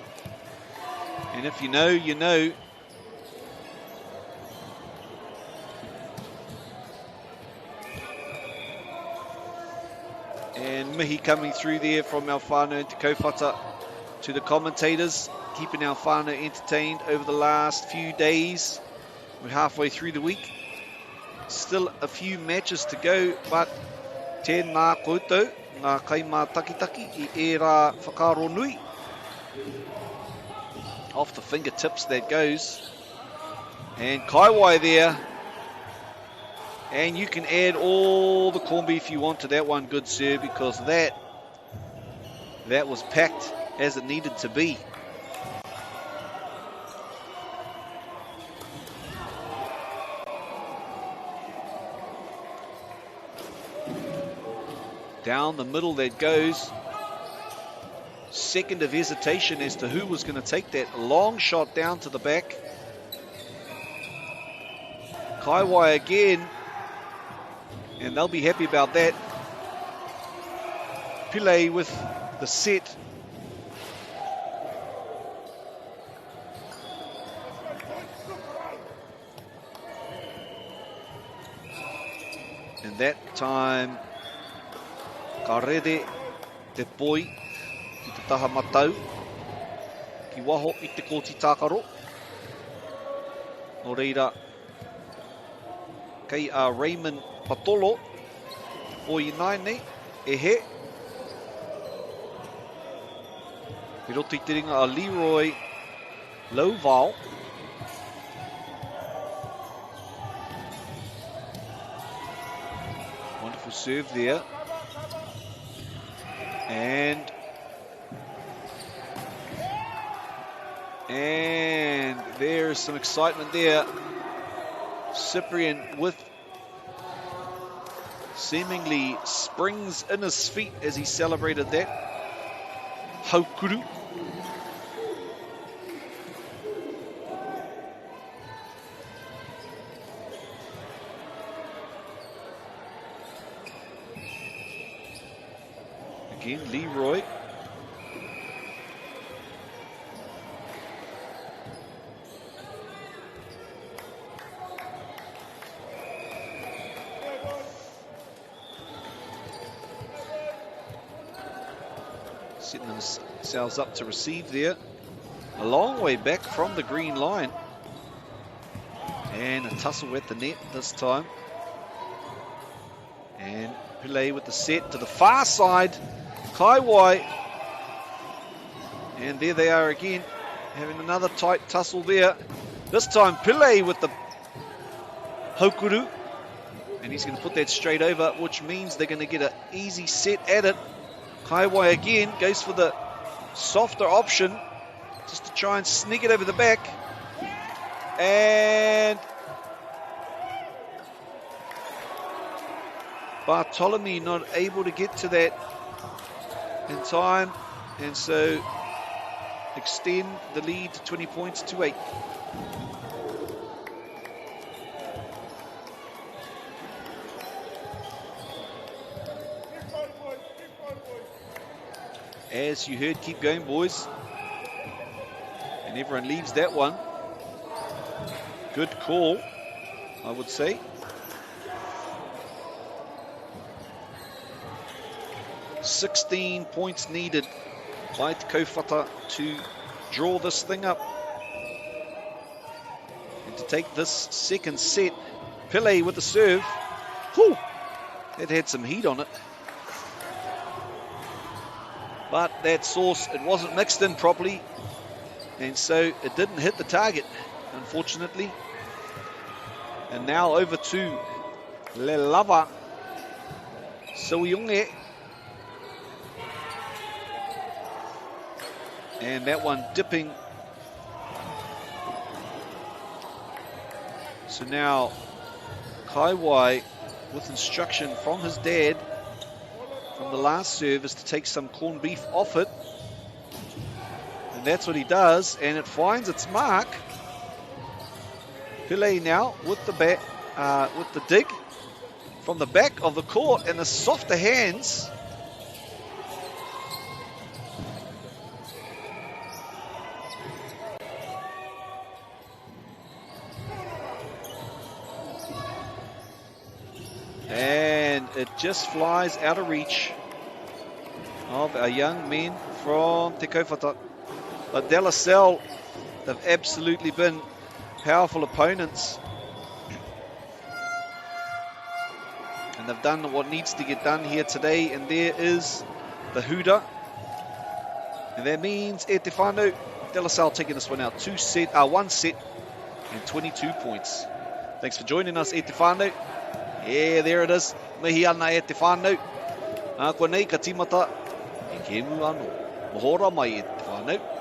And if you know, you know. And mihi coming through there from our whānau Te Kaupata to the commentators, keeping our whānau entertained over the last few days. We're halfway through the week. Still a few matches to go, but tēnā koutou, ngā kaimā takitaki I e rā whakaro nui. Off the fingertips that goes. And Kaiwai there. And you can add all the corned beef you want to that one, good sir, because that was packed as it needed to be. Down the middle that goes. Second of hesitation as to who was going to take that long shot down to the back. Kaiwai again. And they'll be happy about that. Pile with the set. And that time, Karede te poi I te taha matau. Ki waho I te kōti tākaro. No reira, kei a Raymond Patolo, o I naine, e he. He roto I te ringa a Leroy Lauval. Wonderful serve there. And there's some excitement there. Cyprian with seemingly springs in his feet as he celebrated that. Haukuru. Again, Leroy. Setting themselves up to receive there. A long way back from the green line. And a tussle at the net this time. And Pile with the set to the far side. Kaiwai. And there they are again, having another tight tussle there. This time Pile with the Haukuru. And he's going to put that straight over, which means they're going to get an easy set at it. Kaiwai again goes for the softer option, just to try and sneak it over the back. And Bartolome not able to get to that in time, and so extend the lead to 20 points to 8. As you heard, keep going, boys. And everyone leaves that one. Good call, I would say. $16 points needed by Te Kaupata to draw this thing up. And to take this second set. Pile with the serve. Whew, that had some heat on it. But that sauce, it wasn't mixed in properly, and so it didn't hit the target, unfortunately. And now over to Le Lava Siwionge. And that one dipping. So now Kaiwai with instruction from his dad from the last serve is to take some corned beef off it. And And that's what he does, and it finds its mark. Pele now with the with the dig from the back of the court, and the softer hands. And it just flies out of reach of our young men from Te Kaupata. But De La Salle, they've absolutely been powerful opponents. And they've done what needs to get done here today. And there is the hooter. And that means E Te Whānau, De La Salle taking this one out. One set and 22 points. Thanks for joining us, E Te Whānau. Yeah, there it is. Mihi ana E Te Whānau. Koe nei, ka timata. E ke mu anō. Mohora mai E Te Whānau.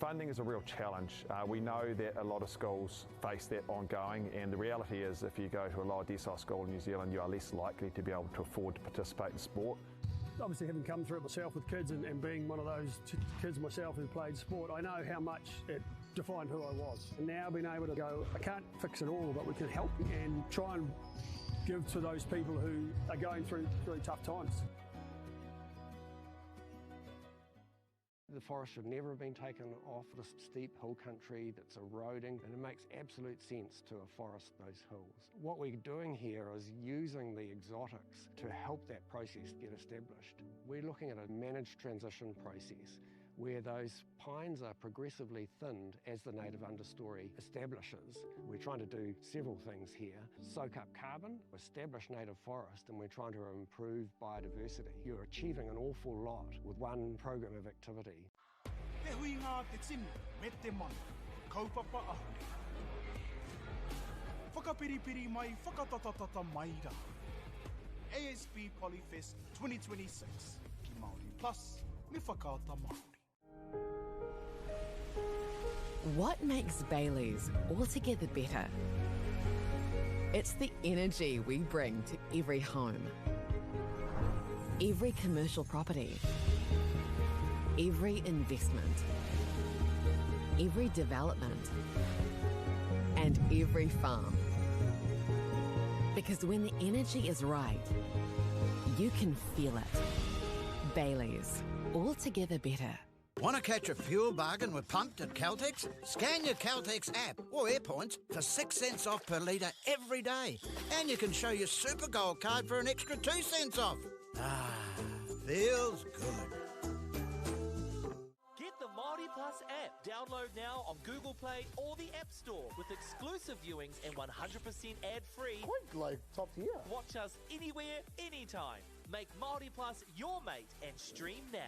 Funding is a real challenge. We know that a lot of schools face that ongoing, and the reality is if you go to a lower decile school in New Zealand, you are less likely to be able to afford to participate in sport. Obviously, having come through it myself with kids and being one of those kids myself who played sport, I know how much it defined who I was. And now being able to go, I can't fix it all, but we can help and try and give to those people who are going through really tough times. The forest should never have been taken off this steep hill country that's eroding, and it makes absolute sense to afforest those hills. What we're doing here is using the exotics to help that process get established. We're looking at a managed transition process where those pines are progressively thinned as the native understory establishes. We're trying to do several things here. Soak up carbon, establish native forest, and we're trying to improve biodiversity. You're achieving an awful lot with one program of activity. Te hui ngā te tini, me te mana, kaupapa ahuri. Whakapiripiri mai, whakatatatata mai rā. ASB Polyfest 2026, ki Māori Plus, me whakaata Māori. What makes Bailey's altogether better? It's the energy we bring to every home, every commercial property, every investment, every development, and every farm. Because when the energy is right, you can feel it. Bailey's, altogether better. Want to catch a fuel bargain with Pumped at Caltex? Scan your Caltex app or AirPoints for 6 cents off per litre every day. And you can show your Super Gold card for an extra 2 cents off. Ah, feels good. Get the Māori Plus app. Download now on Google Play or the App Store with exclusive viewings and 100% ad-free. Quite like top tier. Watch us anywhere, anytime. Make Māori Plus your mate and stream now.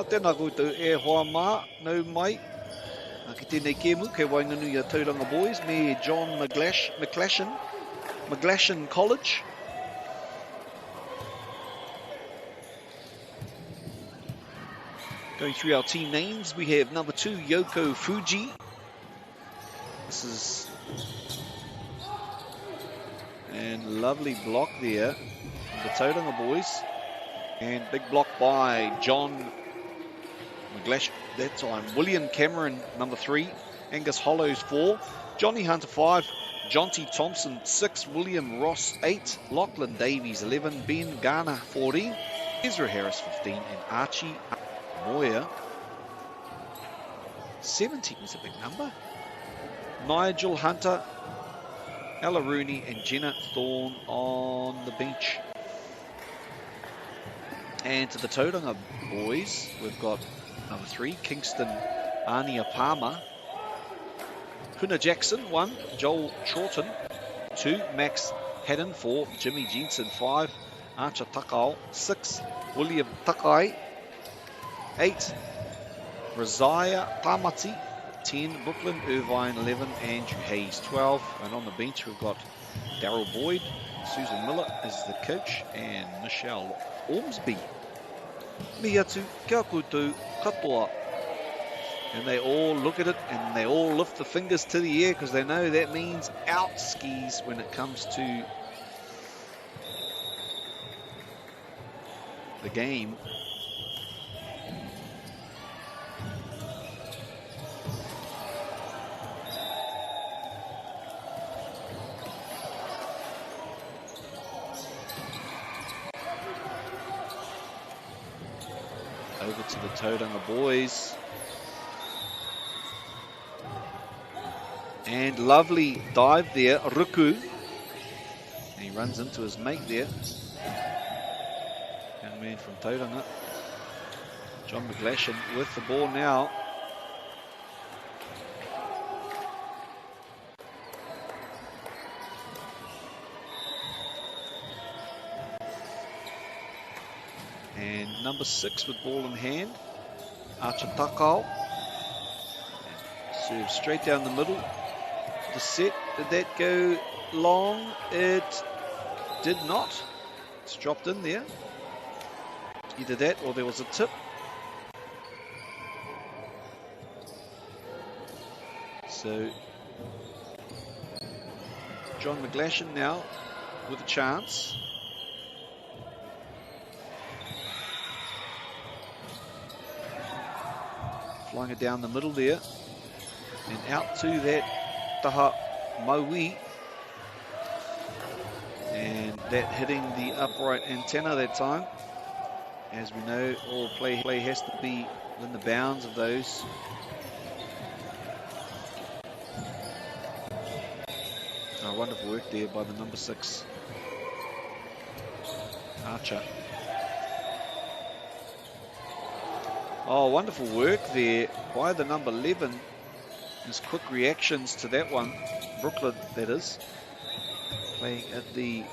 tēnā koutou e hoa mā, nau mai. Ki tēnei kēmu, kei wainganu i a Tauranga boys, me John McGlashan College. Going through our team names, we have number 2, Yoko Fuji. This is... And lovely block there, the Tauranga boys. And big block by John McGlash that time. William Cameron, number 3. Angus Hollows, 4. Johnny Hunter, 5. Jonty Thompson, 6. William Ross, 8. Lachlan Davies, 11. Ben Garner, 14. Ezra Harris, 15. And Archie Moyer, 17 is a big number. Nigel Hunter, Ella Rooney and Jenna Thorne on the bench. And to the Tauranga boys, we've got number 3, Kingston Ania Palmer. Huna Jackson, 1. Joel Chorton, 2. Max Haddon, 4. Jimmy Jensen, 5. Archer Takao, 6. William Takai, 8. Razia Tamati, 10. Brooklyn Irvine, 11. Andrew Hayes, 12. And on the bench we've got Daryl Boyd, Susan Miller is the coach, and Michelle Ormsby. Miatu kia koutou katoa. And they all look at it and they all lift the fingers to the air because they know that means out skis when it comes to the game. Over to the Tauranga boys. And lovely dive there, Ruku. And he runs into his mate there. Young man from Tauranga. John McGlashan with the ball now. And number 6 with ball in hand, Archer Takao. Serve straight down the middle. The set, did that go long? It did not. It's dropped in there. Either that or there was a tip. So John McGlashan now with a chance. Flying it down the middle there. And out to that Taha Maui. And that hitting the upright antenna that time. As we know, all play has to be within the bounds of those. Oh, wonderful work there by the number 6 Archer. Oh, wonderful work there by the number 11. His quick reactions to that one. Brooklyn, that is. Playing at the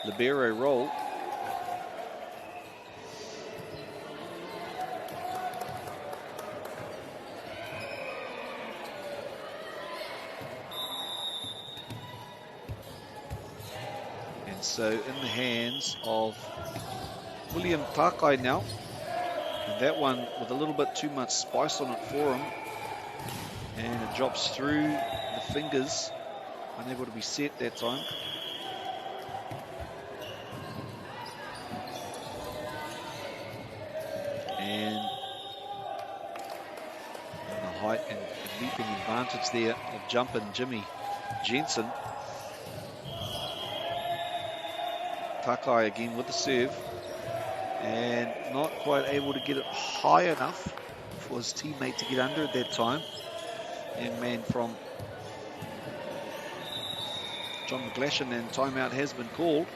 libero role. So in the hands of William Takai now. And that one with a little bit too much spice on it for him. And it drops through the fingers. Unable to be set that time. And the height and leaping advantage there of jumping Jimmy Jensen. Takai again with the serve and not quite able to get it high enough for his teammate to get under at that time. Young man from John McGlashan, and timeout has been called.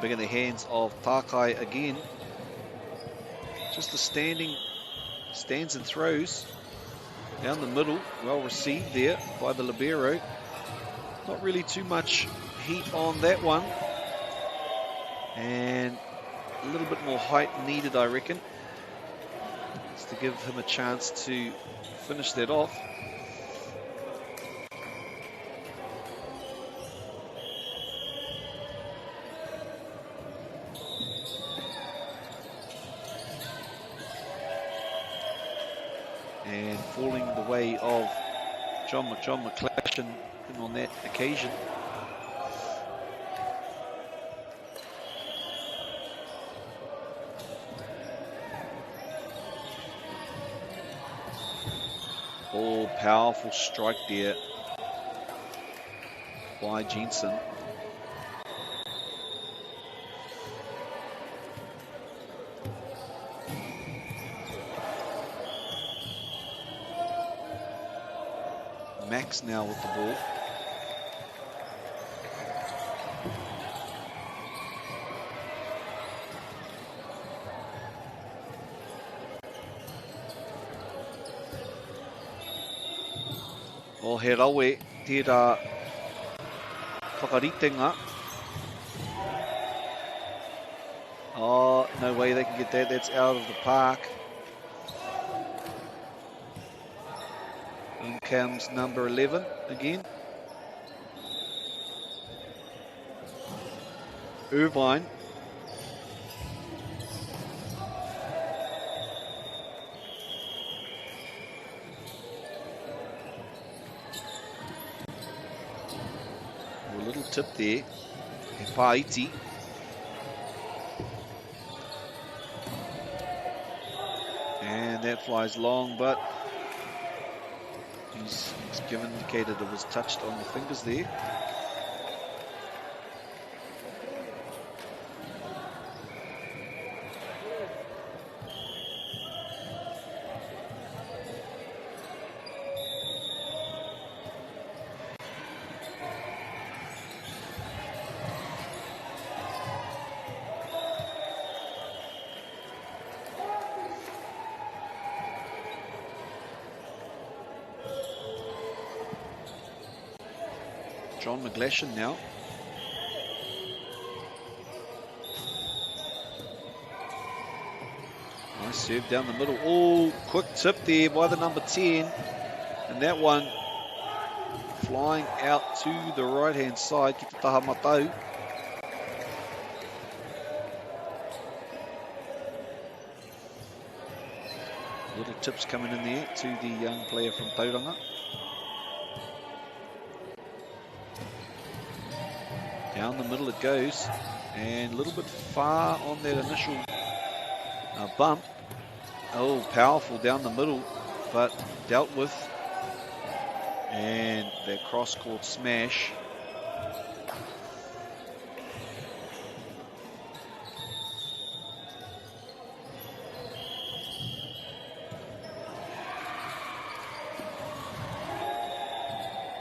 Back in the hands of Takai again. Just the stands and throws down the middle. Well received there by the libero. Not really too much heat on that one. And a little bit more height needed, I reckon, just to give him a chance to finish that off. And falling the way of John McClashin on that occasion. Oh, powerful strike there by Jensen. Max now with the ball. O he rawe, tērā whakaritenga. Oh, no way they can get that. That's out of the park. In comes number 11 again. Irvine. A little tip there. He Paiti. And that flies long, but he's given indicated it was touched on the fingers there. John McGlashan now. Nice serve down the middle. Oh, quick tip there by the number 10. And that one flying out to the right-hand side. Ki te taha matau. Little tips coming in there to the young player from Tauranga. Down the middle it goes, and a little bit far on that initial bump. Oh, powerful down the middle, but dealt with. And that cross-court smash.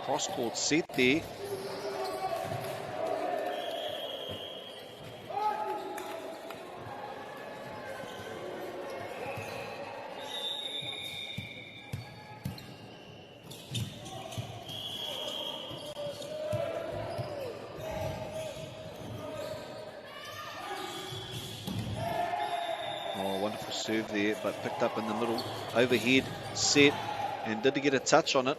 Cross-court set there. Serve there, but picked up in the middle, overhead, set, and did he get a touch on it?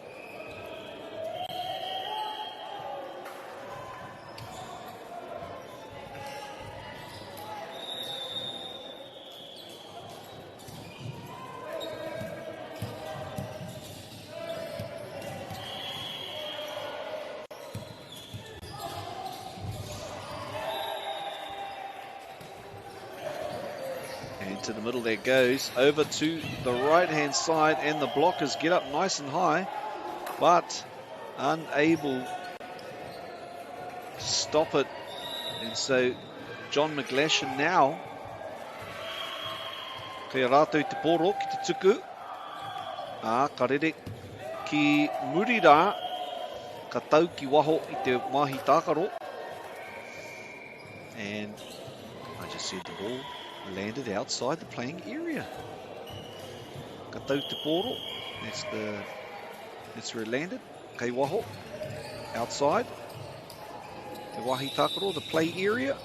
To the middle there goes, over to the right hand side, and the blockers get up nice and high, but unable to stop it. And so John McGlashan now, kei rātou te poro ki te tuku, ka rere ki Murira, ka tau ki waho i te mahi tākaro, and I just said the ball landed outside the playing area. Ka tau te poro. That's where it landed. Kei waho. Outside. Te wahi takaro, the play area.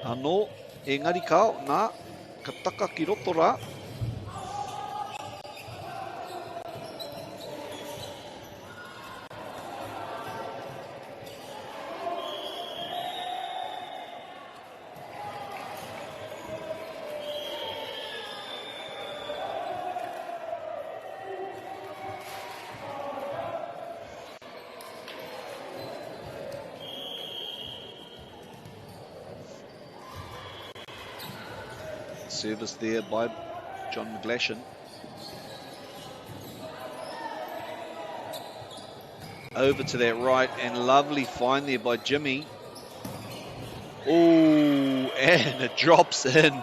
Anō, engari kao, nā, ka taka ki roto rā. Service there by John McGlashan. Over to that right, and lovely find there by Jimmy. Oh, and it drops in.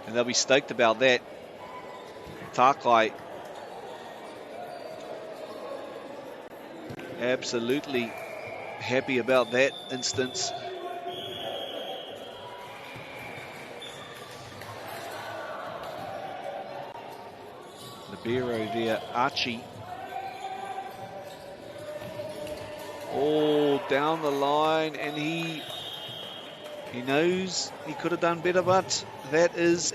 And they'll be stoked about that. Takai. Absolutely happy about that instance. Libero there, Archie. Oh, down the line, and he knows he could have done better, but that is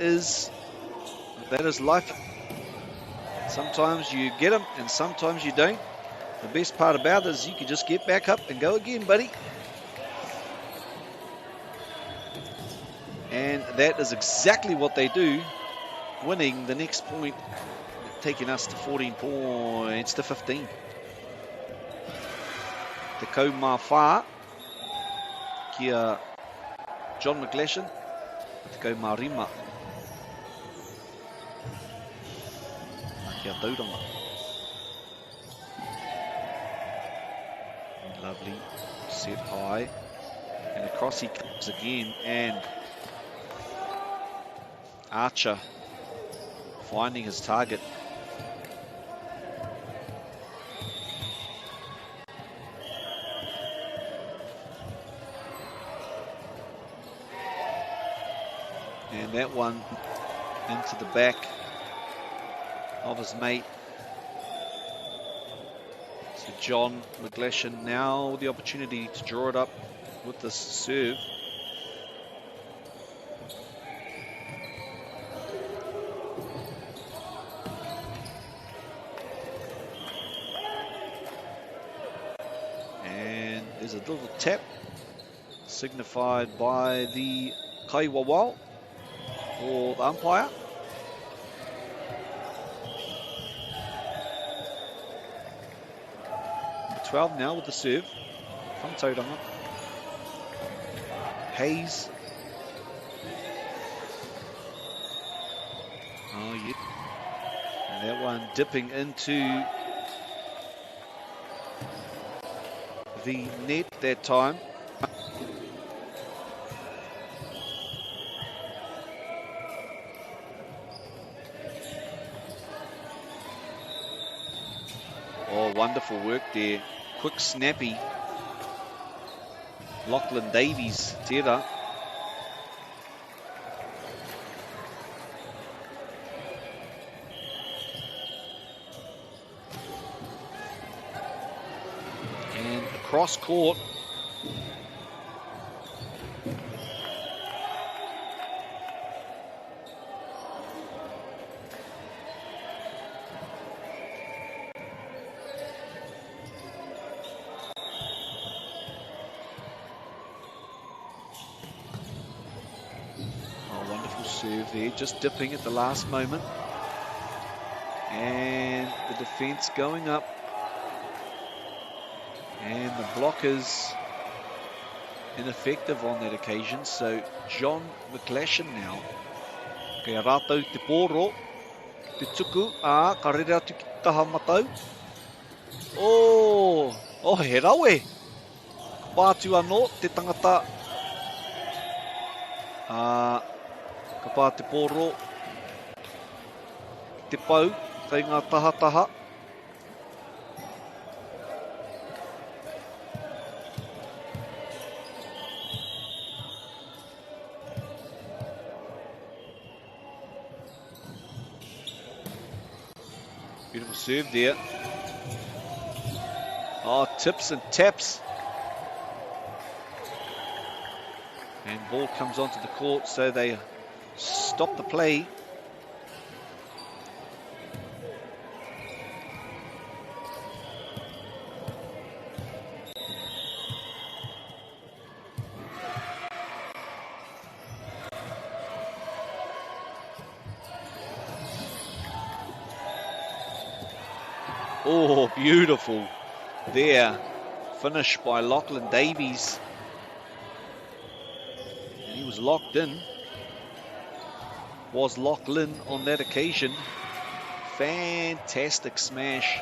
life. Sometimes you get them, and sometimes you don't. The best part about it is you can just get back up and go again, buddy. And that is exactly what they do, winning the next point, taking us to 14 points to 15. Te kau mā whā kia John McGlashan, te kau mā rima kia Tauranga. Lovely, set high, and across he comes again, and Archer finding his target. And that one into the back of his mate. So John McGlashan now the opportunity to draw it up with this serve. And there's a little tap signified by the Kaiwawao for the umpire. Number 12 now with the serve from Tauranga. Hayes. Oh, yeah. And that one dipping into the net that time. Oh, wonderful work there. Quick, snappy. Lachlan Davies, tērā. And across court. There, just dipping at the last moment, and the defense going up, and the block is ineffective on that occasion. So John McGlashan now, kei rātou te pōro, te tuku, ka rere atu ki taha matau. Oh, he rawe, pātu anō te tangata, ka pā te pōro, te pau, kei ngā taha. Beautiful serve there. Oh, tips and taps. And ball comes onto the court, so they stop the play. Oh, beautiful there. Finish by Lachlan Davies. And he was locked in. Was Lachlan on that occasion. Fantastic smash.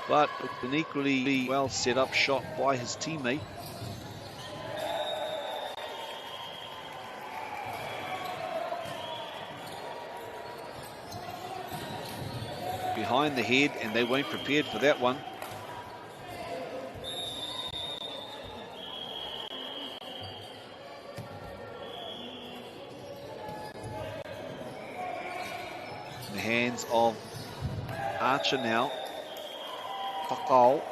But an equally well set up shot by his teammate. Behind the head, and they weren't prepared for that one. In the hands of Archer now. Pakao.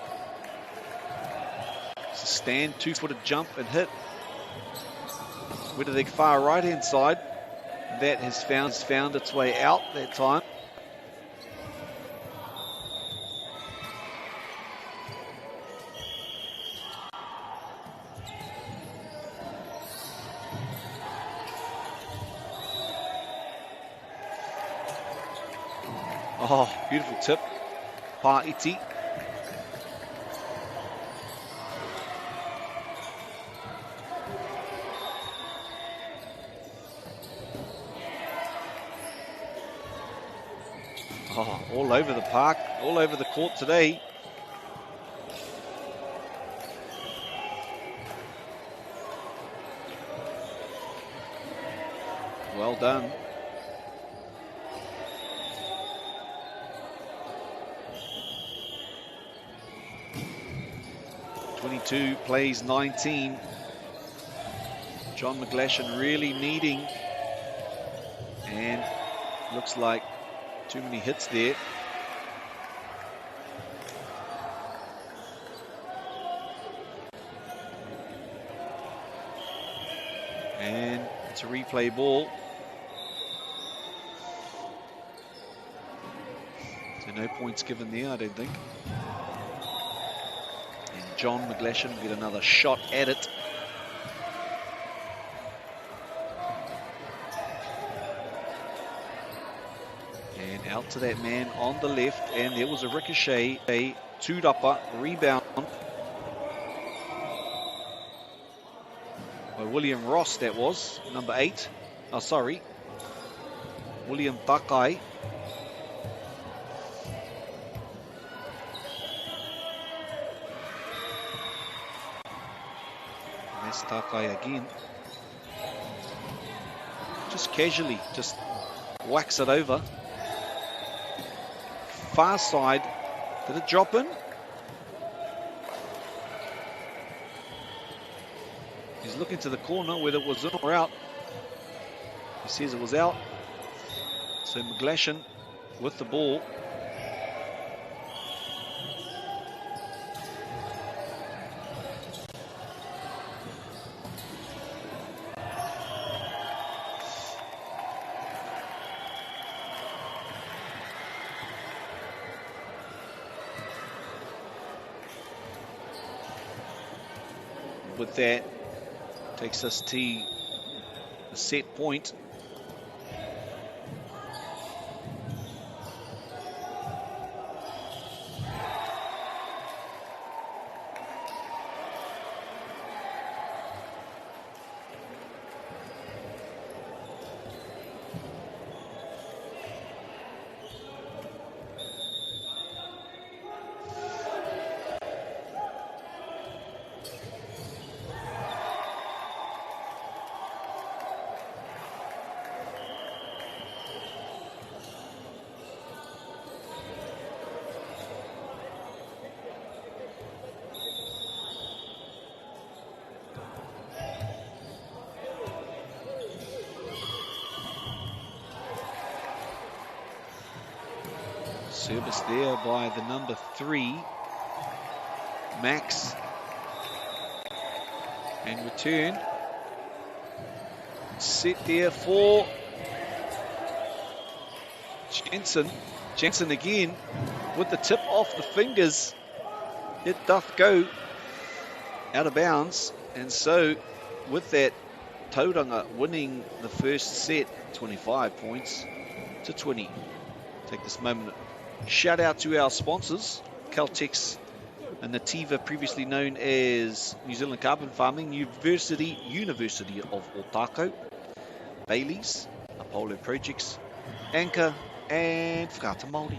It's a stand, two-footed jump and hit. With the far right-hand side. That has found its way out that time. Oh, beautiful tip. Paiti. Oh, all over the park, all over the court today. Well done. Plays 19. John McGlashan really needing, and looks like too many hits there. And it's a replay ball. So no points given there, I don't think. John McGlashan will get another shot at it. And out to that man on the left, and there was a ricochet, a two-upper rebound by William Ross, that was, number 8. Oh, sorry. William Takai. Takai again. Just casually, just whacks it over. Far side. Did it drop in? He's looking to the corner whether it was in or out. He says it was out. So McGlashan with the ball. With that, takes us to a set point. Service there by the number 3, Max. And return. Set there for Jensen. Jensen again with the tip off the fingers. It doth go out of bounds. And so with that, Tauranga winning the first set, 25 points to 20. Take this moment. Shout out to our sponsors, Caltex and Nativa, previously known as New Zealand Carbon Farming, University of Otago, Bailey's, Apollo Projects, Anchor, and Whakata Māori.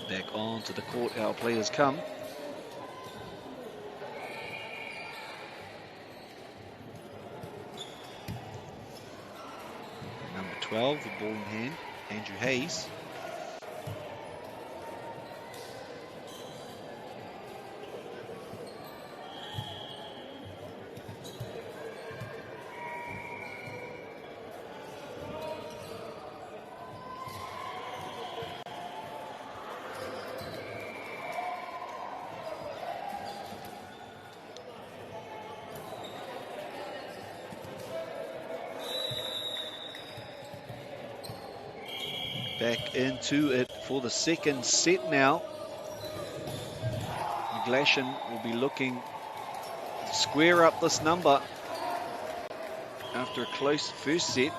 Back onto the court, our players come. Number 12, the ball in hand, Andrew Hayes. Back into it for the second set now. McGlashan will be looking to square up this number after a close first set.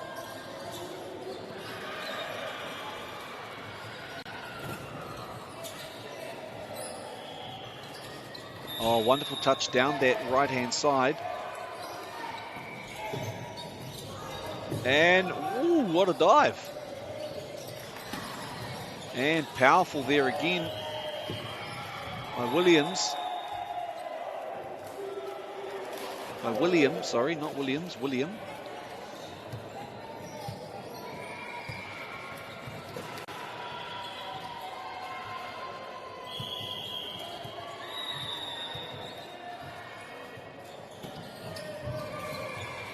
Oh, wonderful touch down that right-hand side. And, ooh, what a dive. And powerful there again by Williams. By William, sorry, not Williams, William.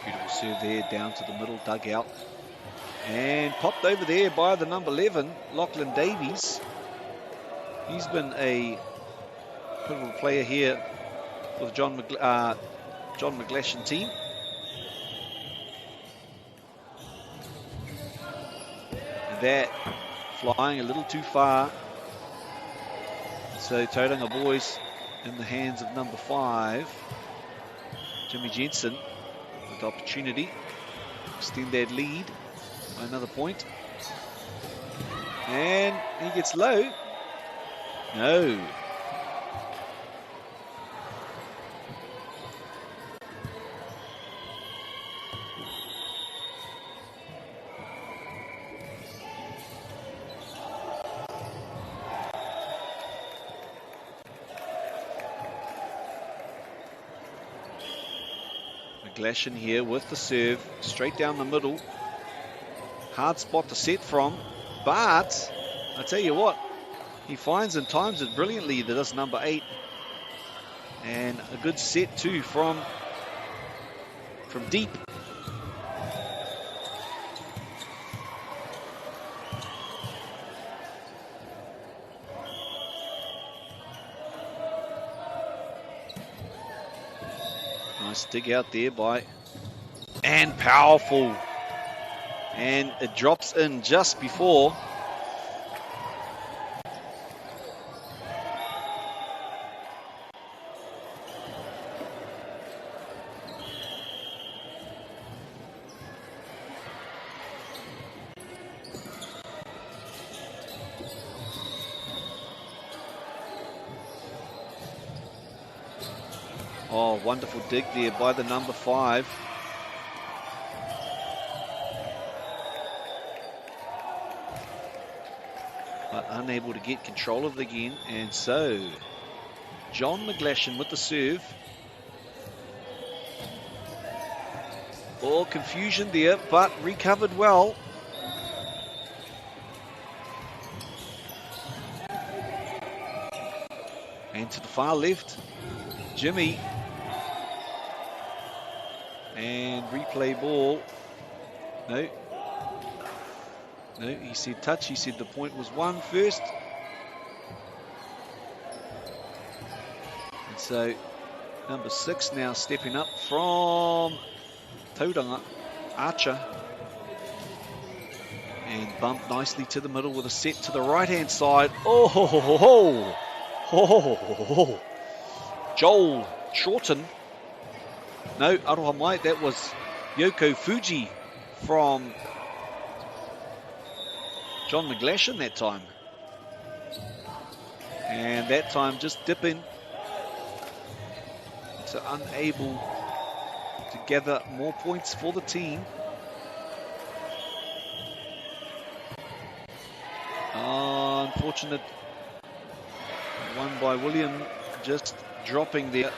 Beautiful serve there down to the middle dugout. And popped over there by the number 11, Lachlan Davies. He's been a pivotal player here for the John McGlashan team. And that flying a little too far. So Tauranga boys in the hands of number 5, Jimmy Jensen, with the opportunity to extend that lead. Another point. And he gets low. No. McGlashan here with the serve. Straight down the middle. Hard spot to set from, but I tell you what, he finds and times it brilliantly. That is number 8, and a good set too from deep. Nice dig out there by, and powerful. And it drops in just before. Oh, wonderful dig there by the number 5. But unable to get control of it again. And so, John McGlashan with the serve. Oh, confusion there, but recovered well. And to the far left, Jimmy. And replay ball. No. No, he said touch. He said the point was won first. And so, number 6 now stepping up from Tauranga, Archer. And bumped nicely to the middle with a set to the right-hand side. Oh, ho, ho, ho, ho. Ho, ho, ho, ho, ho. Joel Shorten. No, Aroha Mai, that was Yoko Fuji from John McGlashan that time. And that time just dipping. So unable to gather more points for the team. Unfortunate one by William, just dropping there.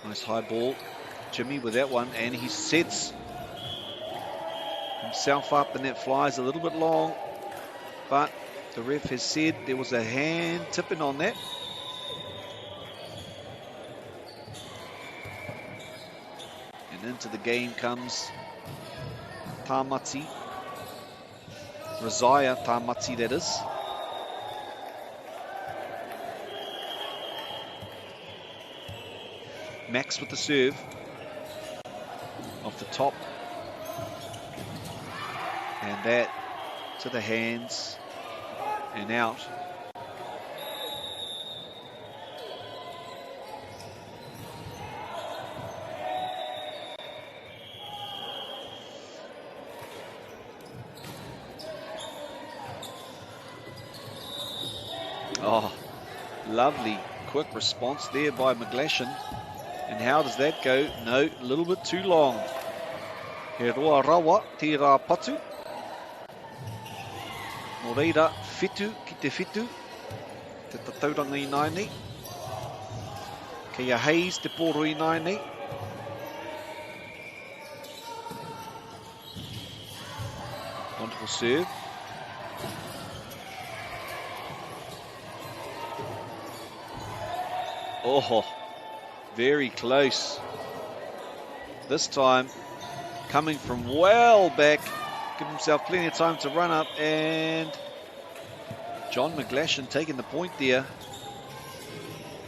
Nice high ball, Jimmy with that one, and he sets himself up, and that flies a little bit long, but the ref has said there was a hand tipping on that. And into the game comes Tamati, Razia Tamati that is. Max with the serve off the top, and that to the hands and out. Oh, lovely quick response there by McGlashan. And how does that go? No, a little bit too long. He roa rawa, te rā patu. Nō reira, whitu ki te whitu. Te tatauranga I naini. Kei a Hayes te pōro I naini. Wonderful serve. Oh, very close. This time coming from well back, give himself plenty of time to run up, and John McGlashan taking the point there.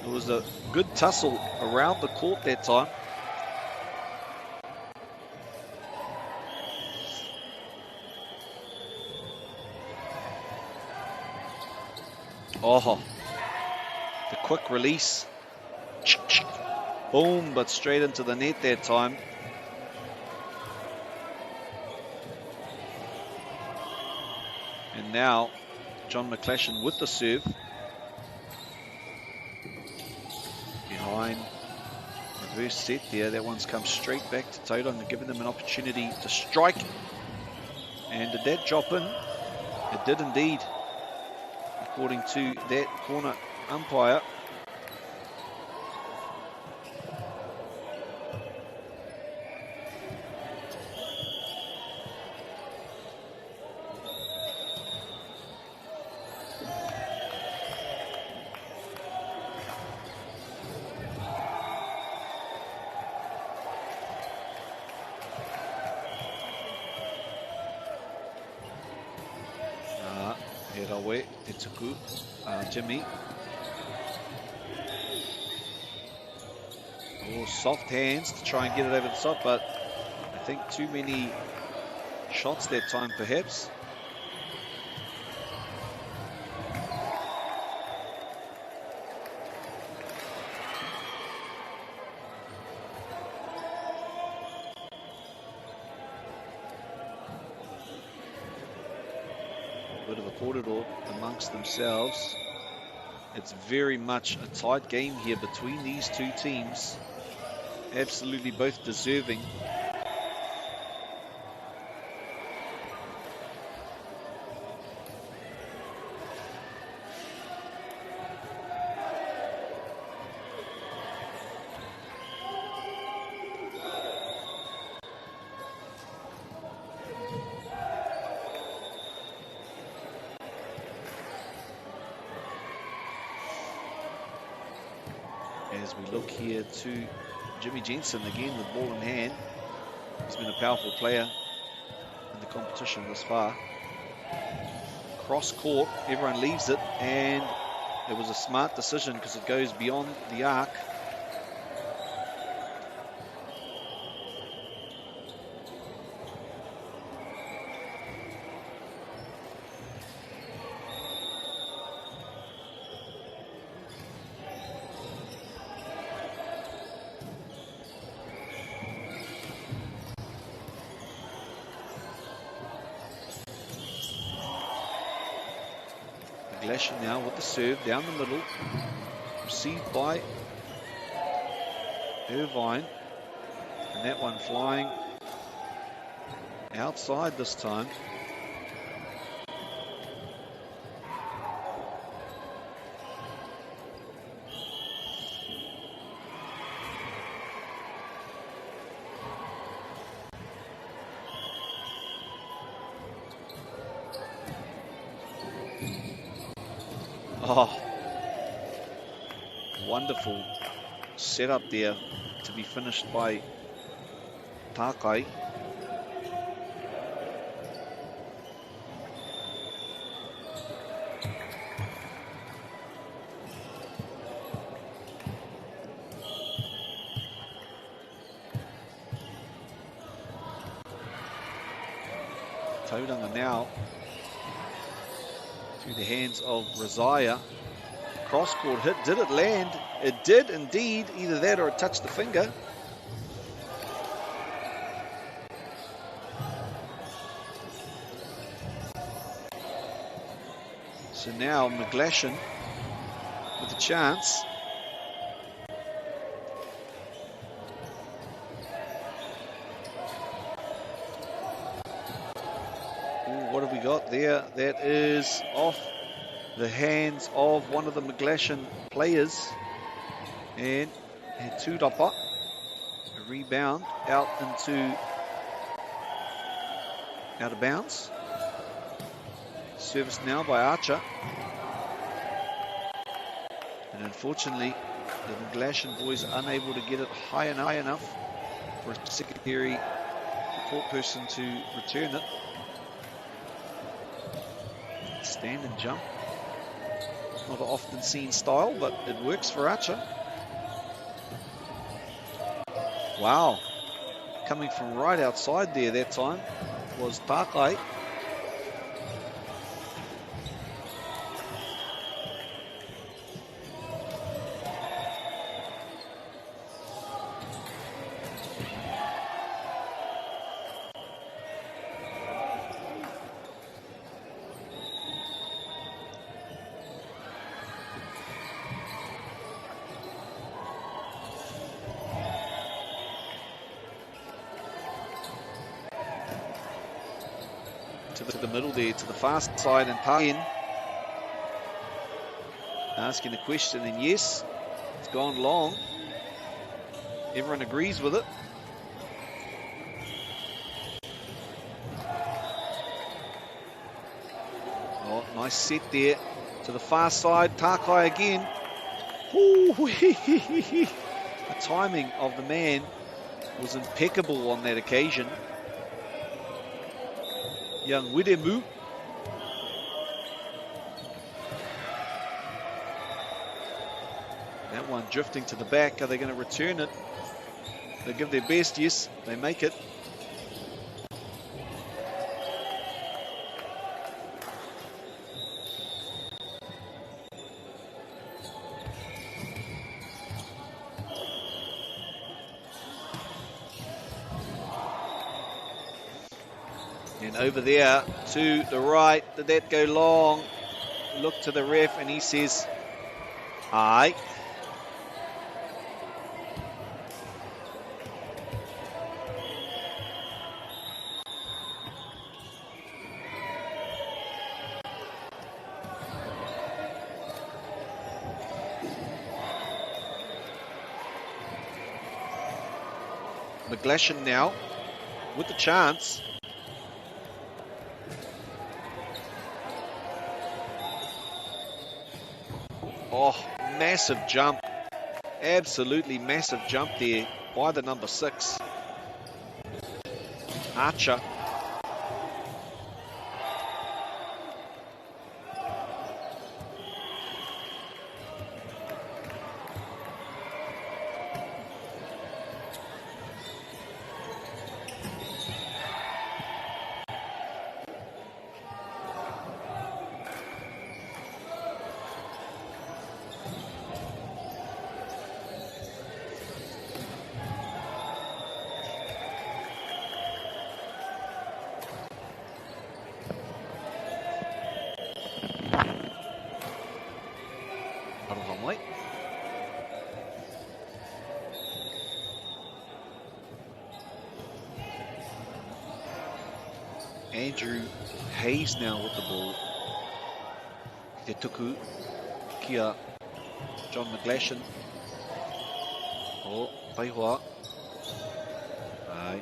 It was a good tussle around the court that time. Oh, the quick release. Boom, but straight into the net that time. And now, John McGlashan with the serve. Behind, reverse set there. That one's come straight back to Tauranga, giving them an opportunity to strike. And did that drop in? It did indeed, according to that corner umpire. Jimmy. Oh, soft hands to try and get it over the top, but I think too many shots that time perhaps. Korero amongst themselves. It's very much a tight game here between these two teams. Absolutely both deserving. As we look here to Jimmy Jensen again with ball in hand. He's been a powerful player in the competition thus far. Cross court, everyone leaves it, and it was a smart decision because it goes beyond the arc. Now with the serve down the middle, received by Irvine, and that one flying outside this time. Oh, wonderful setup there to be finished by Takai. Tauranga now through the hands of Razaya. Cross-court hit. Did it land? It did indeed. Either that or it touched the finger. So now McGlashan with a chance. What have we got there? That is off the hands of one of the McGlashan players. And Tudapa, a rebound out of bounds. Service now by Archer. And unfortunately, the McGlashan boys are unable to get it high enough for a secondary court person to return it. Stand and jump. Not an often seen style, but it works for Archer. Wow. Coming from right outside there that time was Takai. To the middle there, to the fast side, and Takin asking the question, and yes, it's gone long. Everyone agrees with it. Oh, nice set there to the far side. Takai again. The timing of the man was impeccable on that occasion. Young Widemu. That one drifting to the back. Are they going to return it? They give their best. Yes, they make it. And And over there to the right, did that go long? Look to the ref and he says, aye. McGlashan now with the chance. Oh, massive jump. Absolutely massive jump there by the number 6. Archer. Andrew Hayes now with the ball. Te tuku kia John McGlashan. Oh, Poirewa. Ai.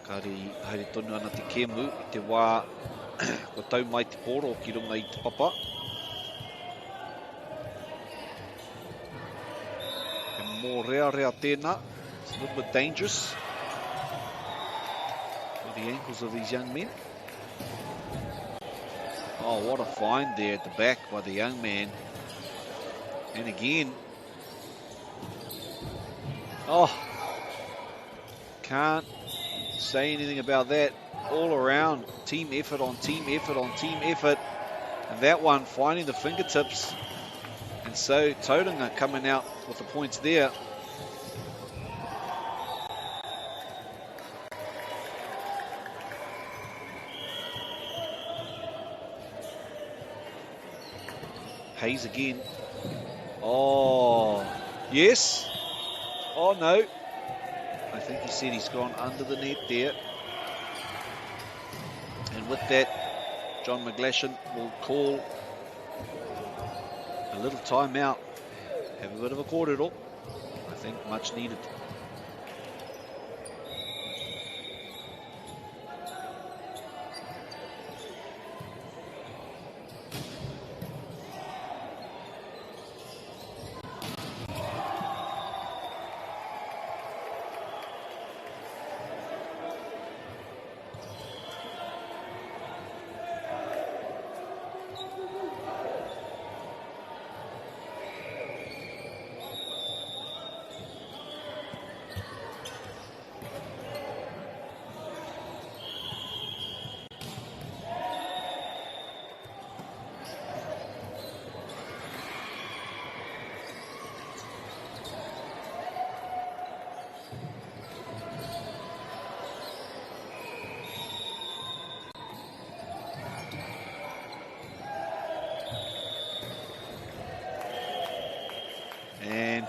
Kari haere tonu ana te kemu I te wā ko tau mai te poro ki runga I te papa. And more rea tēnā. It's a little bit dangerous. The ankles of these young men. Oh, what a find there at the back by the young man. And again. Oh, can't say anything about that. All around, team effort on team effort on team effort. And that one finding the fingertips. And so Tauranga coming out with the points there. Hayes again. Oh, yes. Oh, no. I think he said he's gone under the net there. And with that, John McGlashan will call a little timeout. Have a bit of a corridor. I think much needed.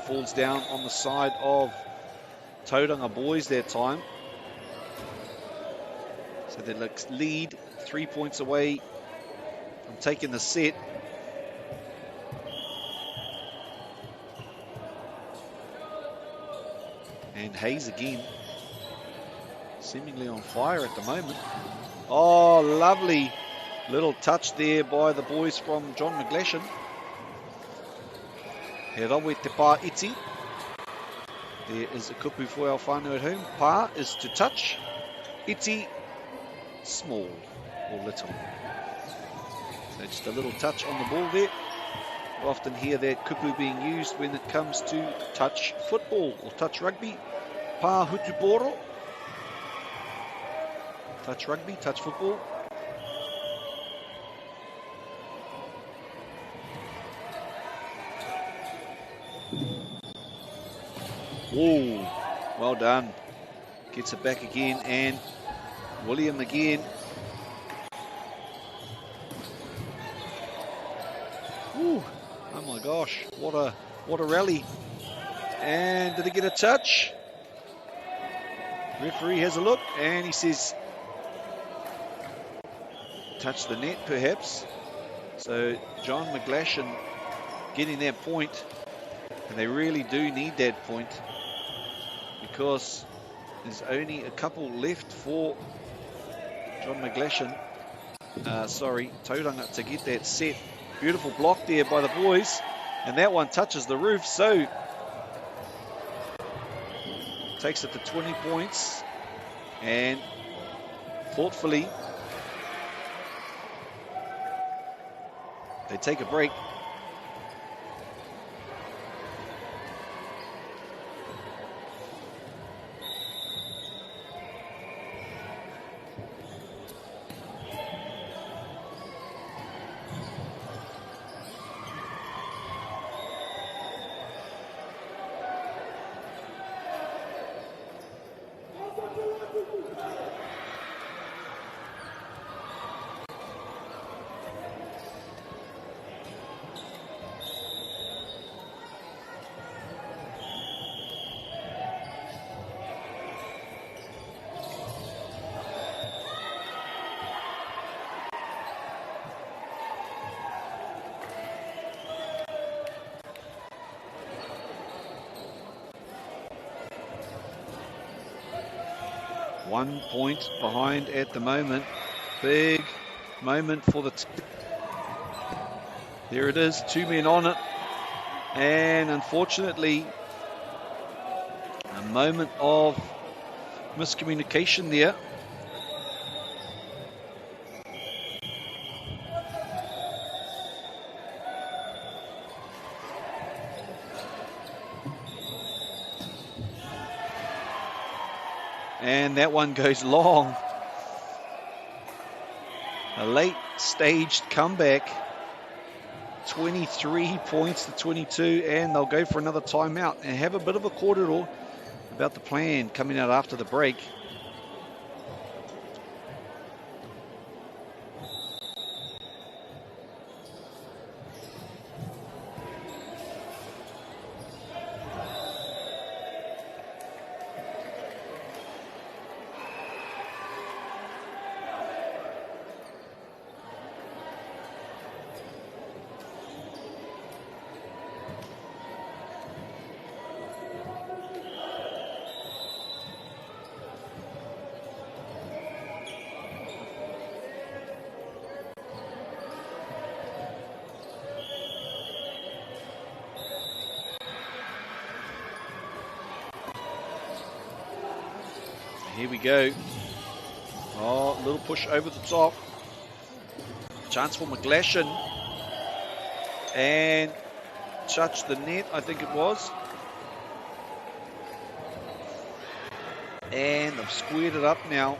Falls down on the side of Tauranga boys that time. So they lead 3 points away from taking the set. And Hayes again, seemingly on fire at the moment. Oh, lovely little touch there by the boys from John McGlashan. He rawe te pā iti. There is a kupu for our whānau at home. Pā is to touch. Iti, small or little. So just a little touch on the ball there. We often hear that kupu being used when it comes to touch football or touch rugby. Pā hutuporo. Touch rugby, touch football. Whoa, well done. Gets it back again, and William again Ooh, oh my gosh, what a rally. And did he get a touch? Referee has a look and he says, touch the net perhaps. So John McGlashan getting that point, and they really do need that point because there's only a couple left for John McGlashan, Tauranga, to get that set. Beautiful block there by the boys, and that one touches the roof, so takes it to 20 points, and thoughtfully they take a break. One point behind at the moment. Big moment for the team. There it is, 2 men on it. And unfortunately, a moment of miscommunication there. And that one goes long. A late staged comeback. 23 points to 22, and they'll go for another timeout and have a bit of a corridor about the plan coming out after the break. Here we go. Oh, a little push over the top. Chance for McGlashan. And touched the net, I think it was. And they've squared it up now.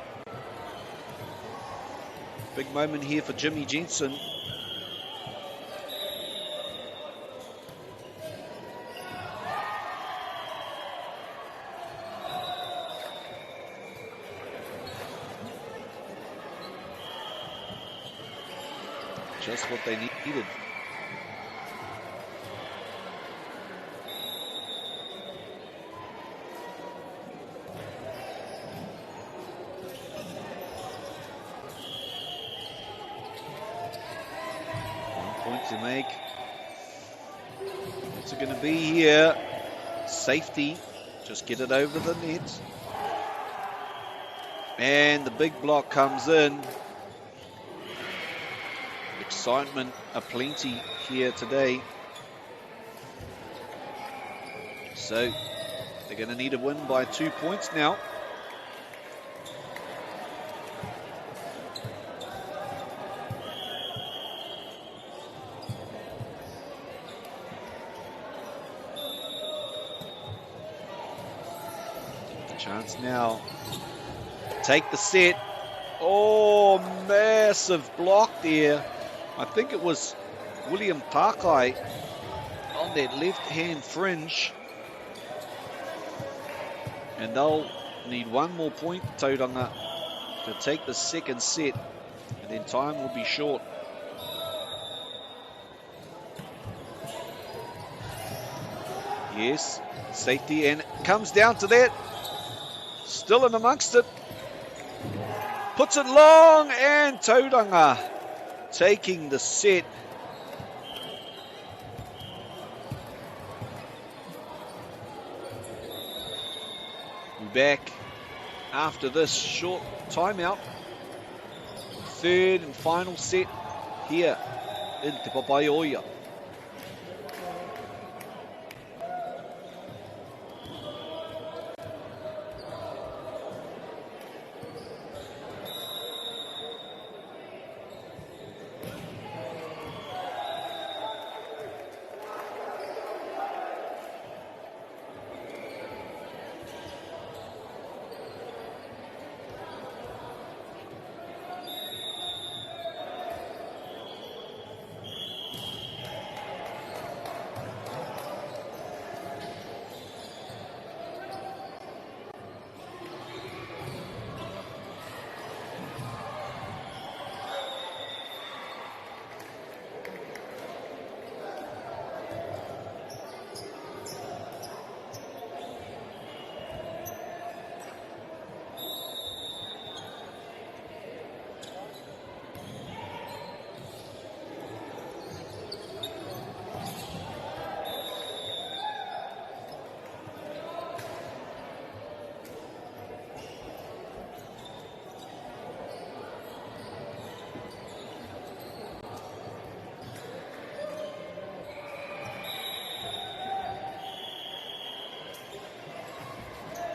Big moment here for Jimmy Jensen. Just what they needed. To make. What's it going to be here? Safety. Just get it over the net. And the big block comes in. Excitement aplenty here today. So they're going to need a win by 2 points now. Chance now. Take the set. Oh, massive block there. I think it was William Takai on that left-hand fringe. And they'll need one more point, Tauranga, to take the second set. And then time will be short. Yes, safety, and comes down to that. Still in amongst it. Puts it long, and Tauranga taking the set. We're back after this short timeout. Third and final set here in Te Papaioia.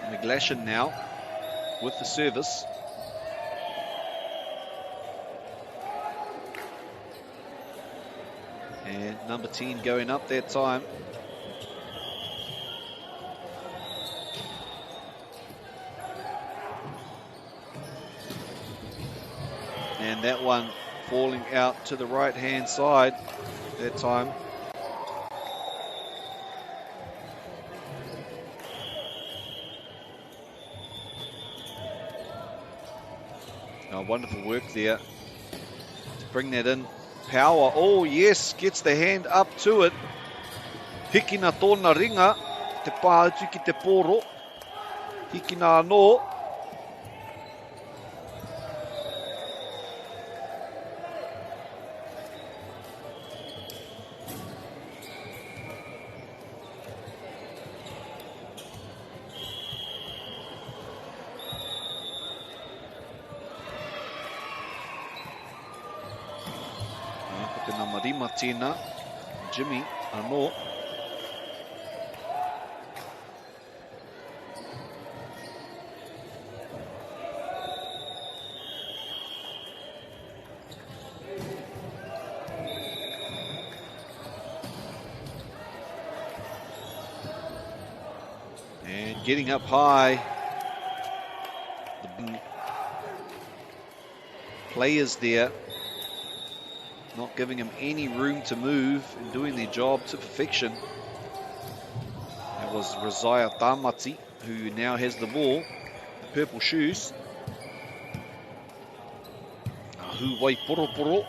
McGlashan now with the service. And number 10 going up that time. And that one falling out to the right-hand side that time. Wonderful work there to bring that in. Power, oh yes, gets the hand up to it. Hiki na tōna ringa, te pāutu ki te pōro. Hiki na anō. Tina, Jimmy, Ano. And getting up high. The players there. Not giving him any room to move and doing their job to perfection. That was Razaya Tamati, who now has the ball, the purple shoes. Ahu wai poro.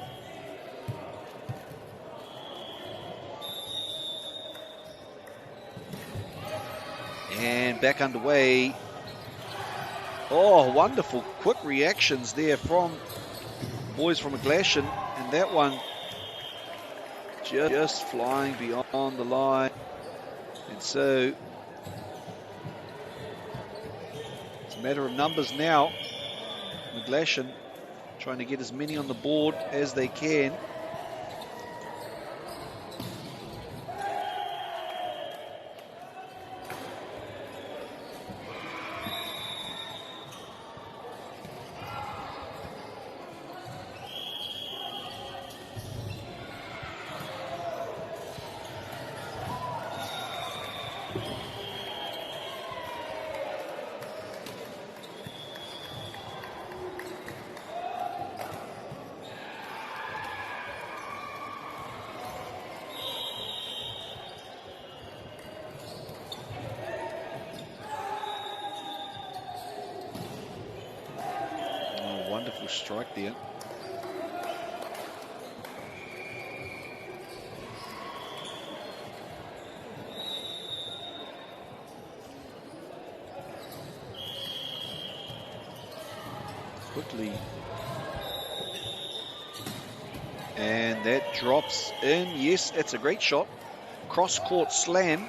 And back underway. Oh, wonderful quick reactions there from boys from McGlashan. And that one just flying beyond the line. And so it's a matter of numbers now. McGlashan trying to get as many on the board as they can. Strike there. quickly. And that drops in. Yes, it's a great shot. Cross-court slam.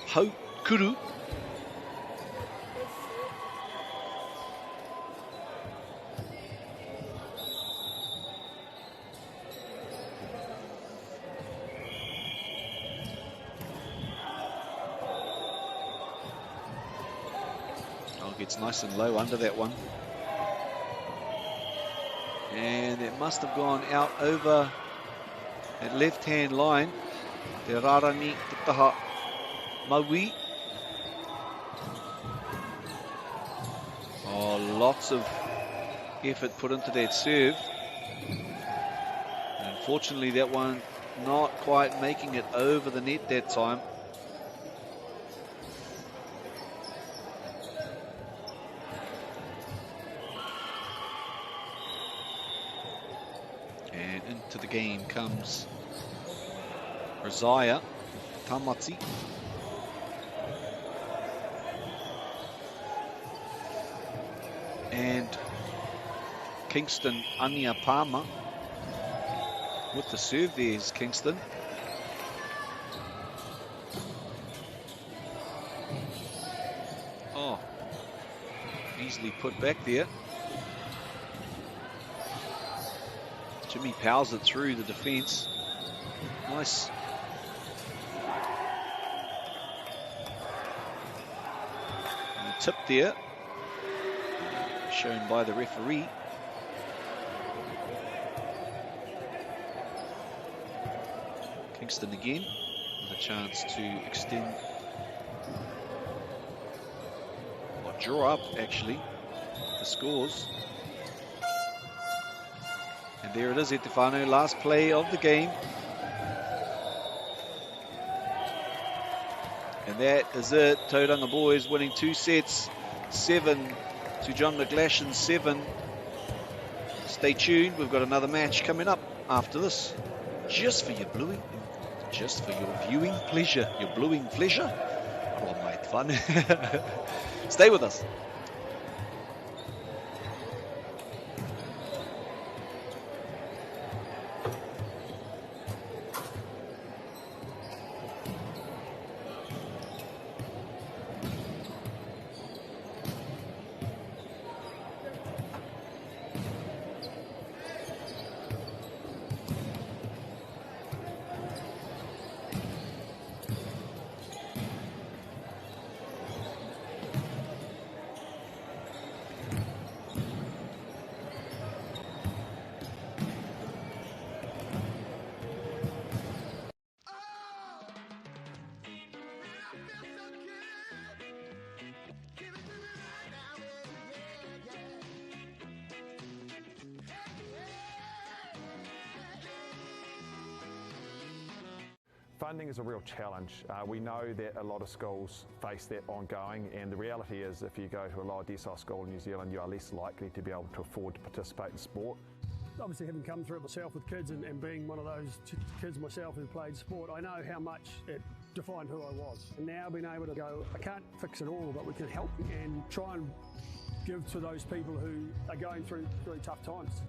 Hau Kuru. Oh, gets nice and low under that one. And it must have gone out over that left-hand line. Te Rarani, Te Taha, Maui. Oh, lots of effort put into that serve. Unfortunately, that one not quite making it over the net that time. And into the game comes Razia Tamati. And Kingston Ania Palmer with the serve. There's Kingston. Oh, easily put back there. Jimmy powers it through the defence. Nice. And a tip there, shown by the referee. Kingston again with a chance to extend, or draw up actually, the scores. And there it is, Etefano, last play of the game. And that is it. Tauranga boys winning 2 sets, 7 to John McGlashan 7. Stay tuned, we've got another match coming up after this. Just for your bluing, just for your viewing pleasure, your bluing pleasure. Oh mate, fun. Stay with us. Funding is a real challenge. We know that a lot of schools face that ongoing, and the reality is if you go to a lower decile school in New Zealand, you are less likely to be able to afford to participate in sport. Obviously, having come through it myself with kids and being one of those kids myself who played sport, I know how much it defined who I was. And now being able to go, I can't fix it all, but we can help and try and give to those people who are going through really tough times.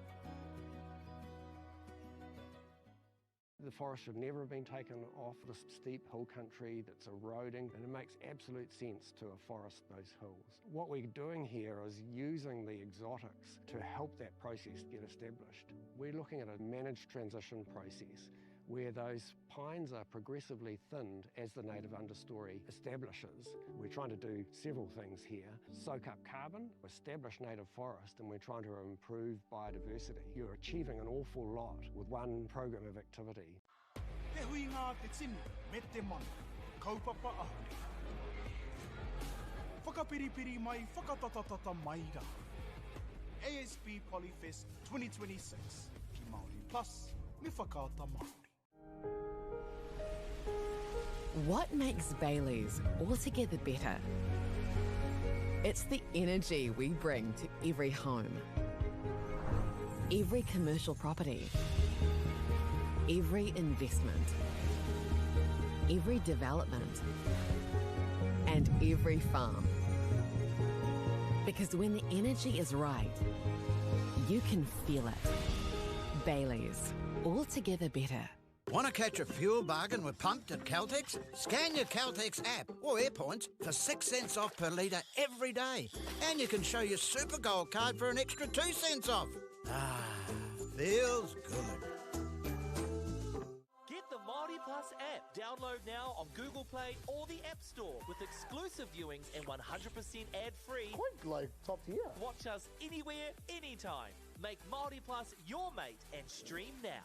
The forest should never have been taken off the steep hill country that's eroding, and it makes absolute sense to afforest those hills. What we're doing here is using the exotics to help that process get established. We're looking at a managed transition process where those pines are progressively thinned as the native understory establishes. We're trying to do several things here. Soak up carbon, establish native forest, and we're trying to improve biodiversity. You're achieving an awful lot with one program of activity. Te hui ngā te tinu, me te mana, kaupapa ahuri. Whakapiripiri mai, whakatatatata mai rā. ASP Polyfest 2026, ki Māori Plus, me whakaata Māori. What makes Bailey's altogether better? It's the energy we bring to every home, every commercial property, every investment, every development, and every farm. Because when the energy is right, you can feel it. Baileys, altogether better. Want to catch a fuel bargain with Pumped at Caltex? Scan your Caltex app or AirPoints for 6 cents off per litre every day. And you can show your Super Gold card for an extra 2 cents off. Ah, feels good. Get the Māori Plus app. Download now on Google Play or the App Store with exclusive viewings and 100% ad-free. Quite like top tier. Watch us anywhere, anytime. Make Māori Plus your mate and stream now.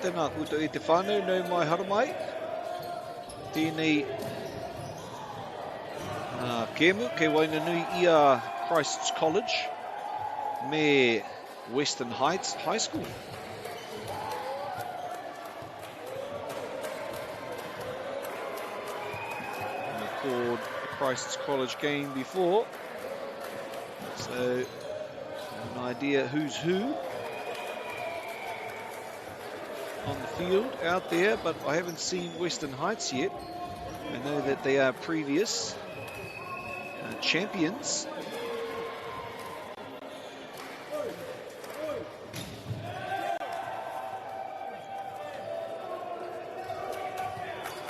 tēnā koutou e te whānau, nau mai haramai. Tēnei kēmu, kei wainanui ia Christ's College, me Western Heights High School. I recorded the Christ's College game before, so an idea who's who on the field out there, but I haven't seen Western Heights yet. I know that they are previous champions.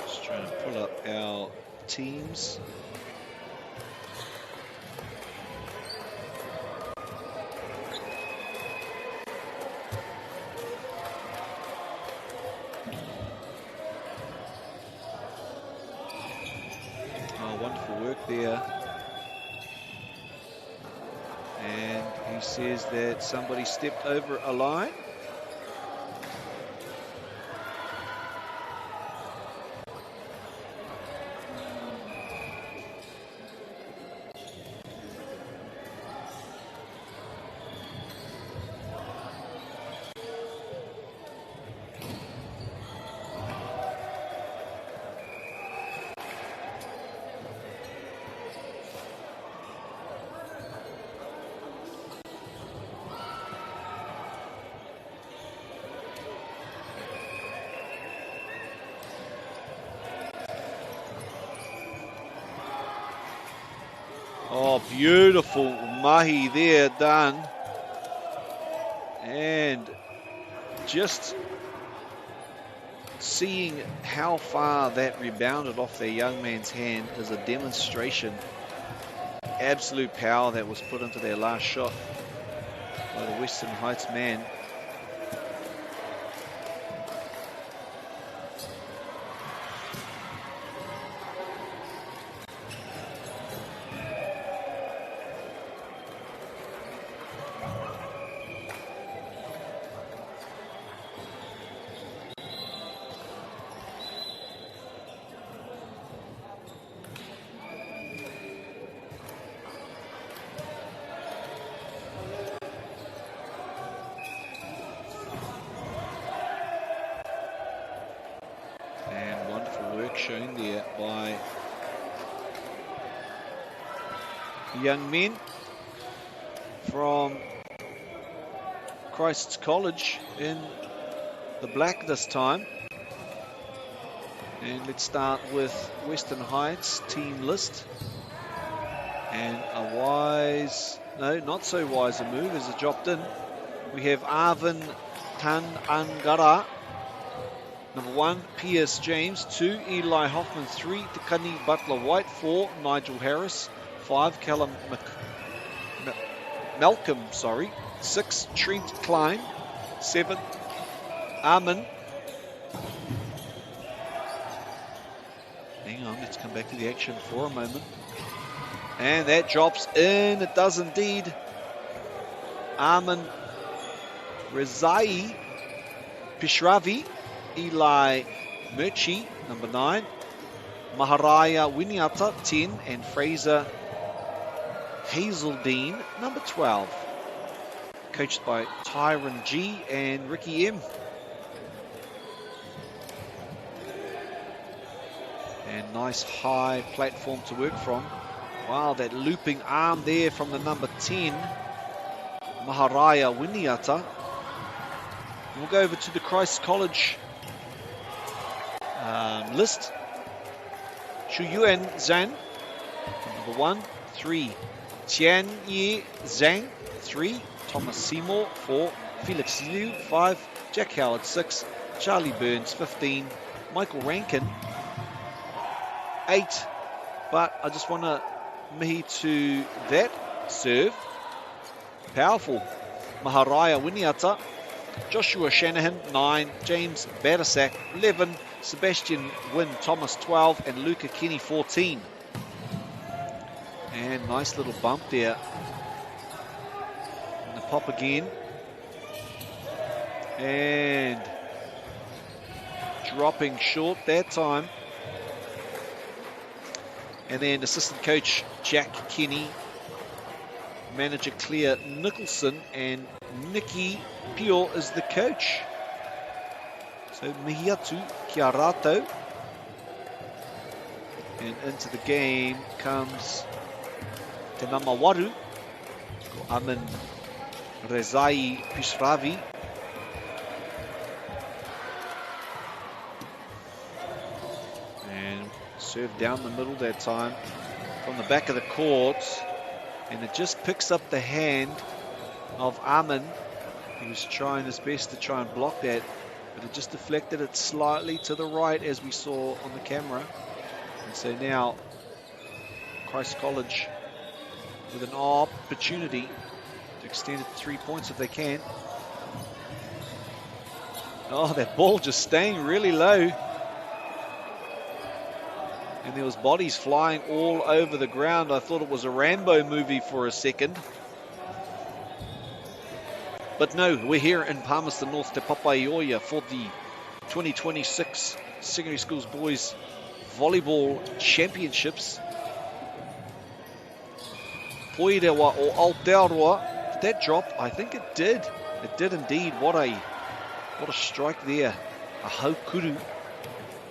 Just trying to pull up our teams. Wonderful work there. And he says that somebody stepped over a line. Oh, beautiful mahi there done. And just seeing how far that rebounded off their young man's hand is a demonstration. Absolute power that was put into their last shot by the Western Heights man. Shown there by the young men from Christ's College in the black this time. And let's start with Western Heights team list. And a wise, no, not so wise a move as it dropped in. We have Arvin Tan Angara. Number 1, P.S. James. 2, Eli Hoffman. 3, Tikani Butler White. 4, Nigel Harris. 5, Callum Malcolm. 6, Trent Klein. 7, Armin. Hang on, let's come back to the action for a moment. And that drops in. It does indeed. Armin Rezai Pishravi. Eli Murchie, number 9, Maharaya Winiata, 10, and Fraser Hazeldine, number 12. Coached by Tyron G and Ricky M. And nice high platform to work from. Wow, that looping arm there from the number 10, Maharaya Winiata. We'll go over to the Christ's College list. Shu Yuan Zhang, number 1. 3, Tian Yi Zhang. 3, Thomas Seymour. 4, Felix Liu. 5, Jack Howard. 6, Charlie Burns. 15, Michael Rankin. 8, but I just want to mihi to that serve. Powerful. Maharaya Winiata. Joshua Shanahan, 9, James Barasak, 11, Sebastian Wynn Thomas, 12, and Luca Kenny, 14. And nice little bump there. And the pop again. And dropping short that time. And then assistant coach Jack Kenny, manager Claire Nicholson, and Nikki Pio is the coach. So mihiatu kia rātou. And into the game comes Te Mama Waru, Amin Rezai Pishravi. And served down the middle that time from the back of the court. And it just picks up the hand of Amin. He was trying his best to try and block that, but it just deflected it slightly to the right, as we saw on the camera. And so now Christ College with an opportunity to extend it to 3 points if they can. Oh, that ball just staying really low. And there was bodies flying all over the ground. I thought it was a Rambo movie for a second. But no, we're here in Palmerston North, Te Papaioia, for the 2026 Secondary Schools Boys Volleyball Championships. Poirewa or Aotearoa. Did that drop? I think it did. It did indeed. What a strike there. A haukuru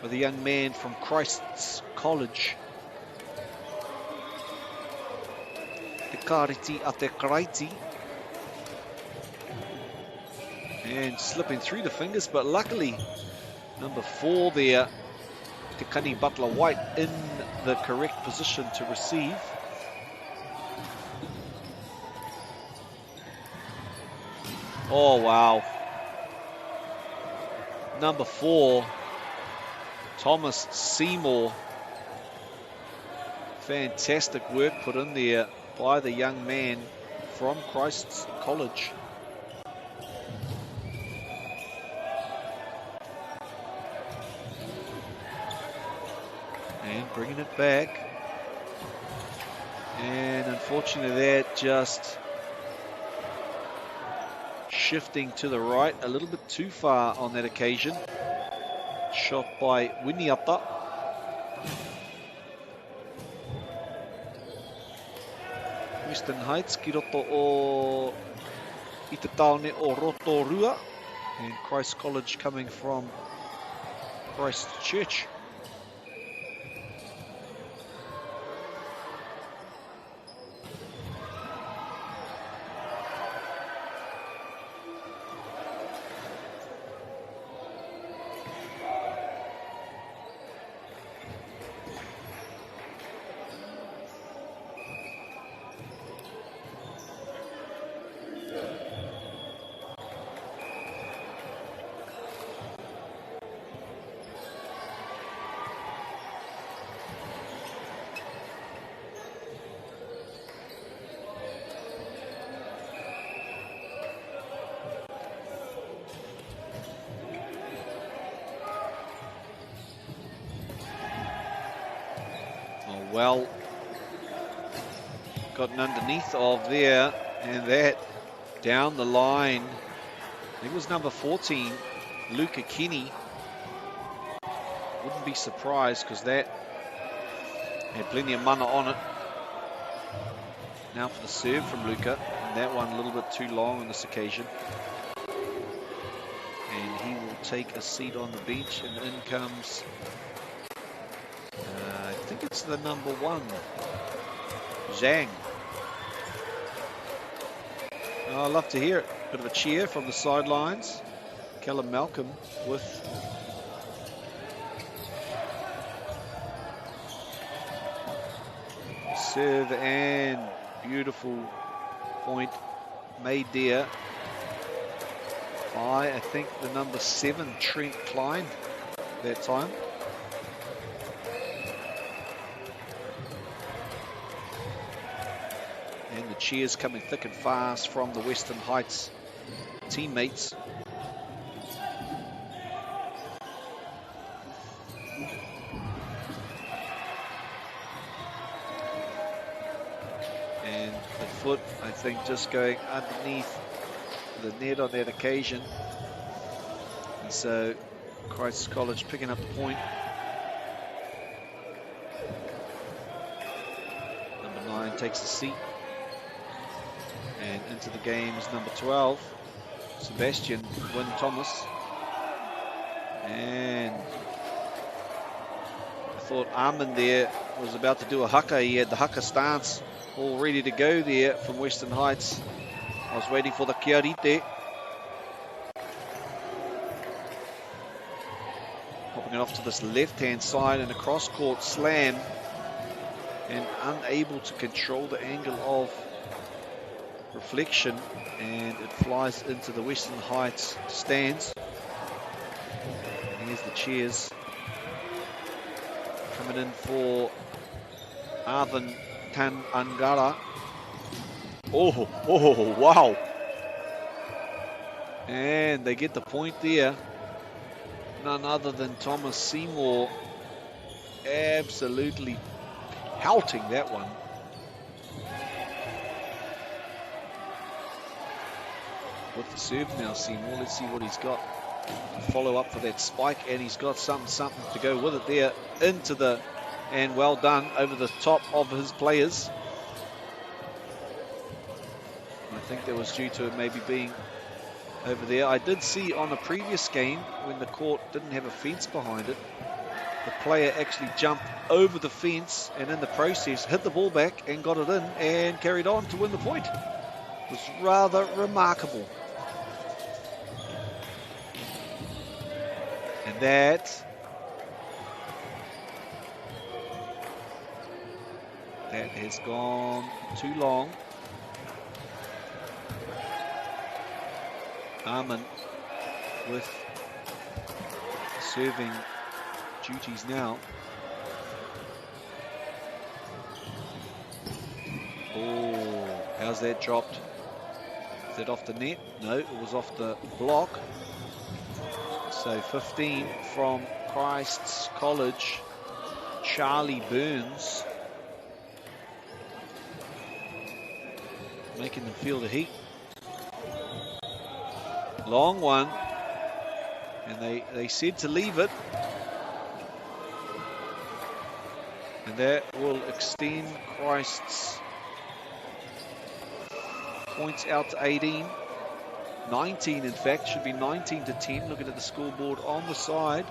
with a young man from Christ's College. Te kariti a te karaiti. And slipping through the fingers, but luckily number 4 there, Te Kani Butler White, in the correct position to receive. Oh wow. Number 4, Thomas Seymour. Fantastic work put in there by the young man from Christ's College. And bringing it back. And unfortunately that just shifting to the right a little bit too far on that occasion. Shot by Winiata. Western Heights, ki roto o i te taone o Rotorua. And Christ College coming from Christ Church. Well, gotten underneath of there, and that down the line. It was number 14, Luca Kenny. Wouldn't be surprised because that had plenty of mana on it. Now for the serve from Luca, and that one a little bit too long on this occasion. And he will take a seat on the bench, and in comes, I think it's the number 1, Zhang. Oh, I love to hear it. Bit of a cheer from the sidelines. Callum Malcolm with serve, and beautiful point made there by, I think, the number 7, Trent Klein, that time. And the cheers coming thick and fast from the Western Heights teammates. And the foot, I think, just going underneath the net on that occasion. And so Christ College picking up the point. Number 9 takes a seat. And into the game is number 12, Sebastian Wynn Thomas. And I thought Armin there was about to do a haka. He had the haka stance all ready to go there from Western Heights. I was waiting for the kiarite. Popping it off to this left-hand side and a cross-court slam. And unable to control the angle of reflection, and it flies into the Western Heights stands. And here's the cheers coming in for Arvin Tan Angara. Oh, wow. And they get the point there. None other than Thomas Seymour absolutely pelting that one. With the serve now, Seymour. Let's see what he's got to follow up for that spike, and he's got something to go with it there into the, and well done over the top of his players. I think that was due to it maybe being over there. I did see on a previous game when the court didn't have a fence behind it, the player actually jumped over the fence and in the process hit the ball back and got it in and carried on to win the point. It was rather remarkable. And that has gone too long. Armin with serving duties now. Oh, how's that dropped? Is that off the net? No, it was off the block. So 15 from Christ's College, Charlie Burns. Making them feel the heat. Long one. And they said to leave it. And that will extend Christ's points out to 18. 19, in fact, should be 19 to 10. Looking at the scoreboard on the side.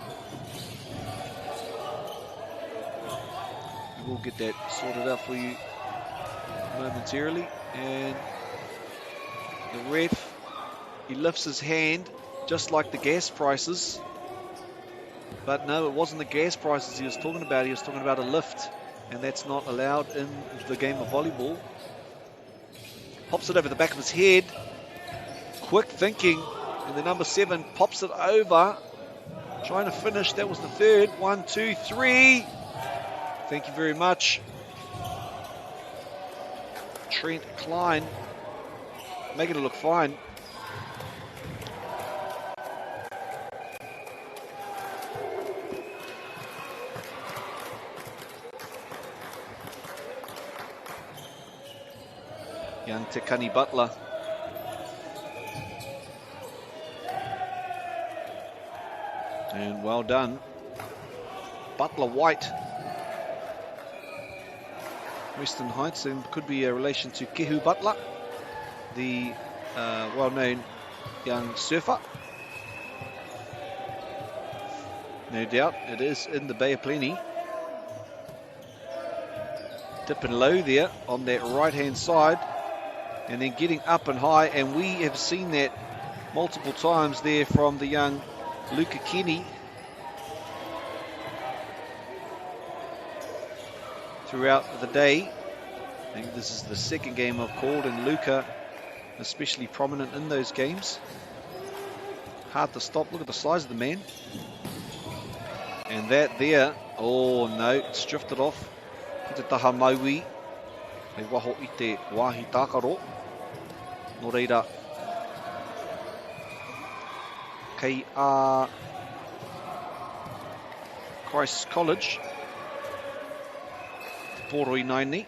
We'll get that sorted out for you momentarily. And the ref, he lifts his hand just like the gas prices. But no, it wasn't the gas prices he was talking about. He was talking about a lift. And that's not allowed in the game of volleyball. Pops it over the back of his head. Quick thinking. And the number 7 pops it over. Trying to finish. That was the third. 1, 2, 3. Thank you very much. Trent Klein. Making it look fine. Young Tekani Butler. And well done. Butler White. Western Heights, and could be a relation to Kehu Butler, the well-known young surfer. No doubt it is in the Bay of Plenty. Dipping low there on that right-hand side, and then getting up and high, and we have seen that multiple times there from the young Luca Kenny throughout the day. I think this is the second game I've called, and Luca especially prominent in those games. Hard to stop. Look at the size of the man. And that there, oh no, it's drifted off. Ki te taha maui. Hei waho i te wāhi tākaro. Nō reira, kei a Christ's College, Poroi Naini.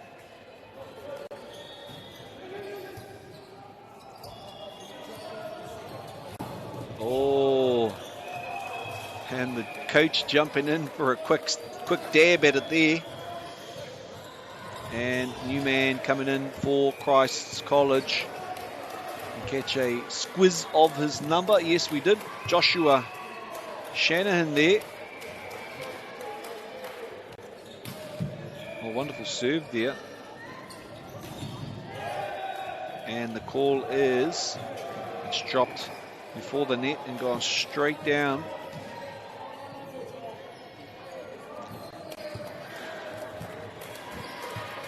Oh, coach jumping in for a quick dab at it there. And new man coming in for Christ's College. And catch a squiz of his number. Yes, we did. Joshua Shanahan there. A wonderful serve there. And the call is, it's dropped before the net and gone straight down.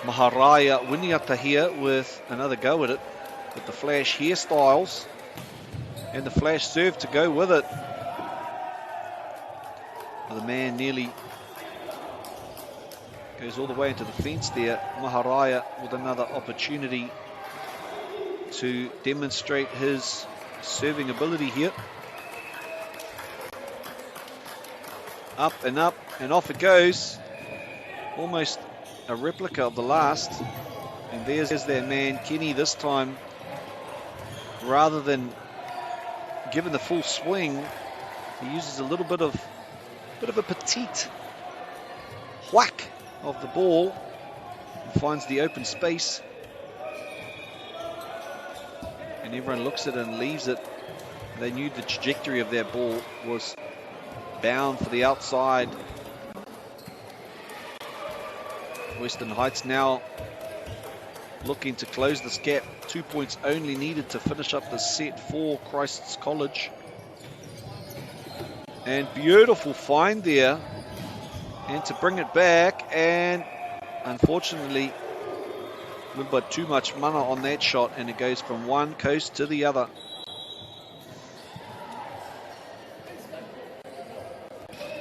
Maharaya Winiata here with another go at it, with the flash hairstyles and the flash serve to go with it. The man nearly goes all the way into the fence there. Maharaya with another opportunity to demonstrate his serving ability here. Up and off it goes. Almost a replica of the last. And there's their man Kenny this time. Rather than giving the full swing, he uses a little bit of a petite whack of the ball and finds the open space. And everyone looks at it and leaves it. They knew the trajectory of their ball was bound for the outside. Western Heights now looking to close this gap. 2 points only needed to finish up the set for Christ's College. And beautiful find there. And to bring it back, and unfortunately a little bit too much mana on that shot, and it goes from one coast to the other.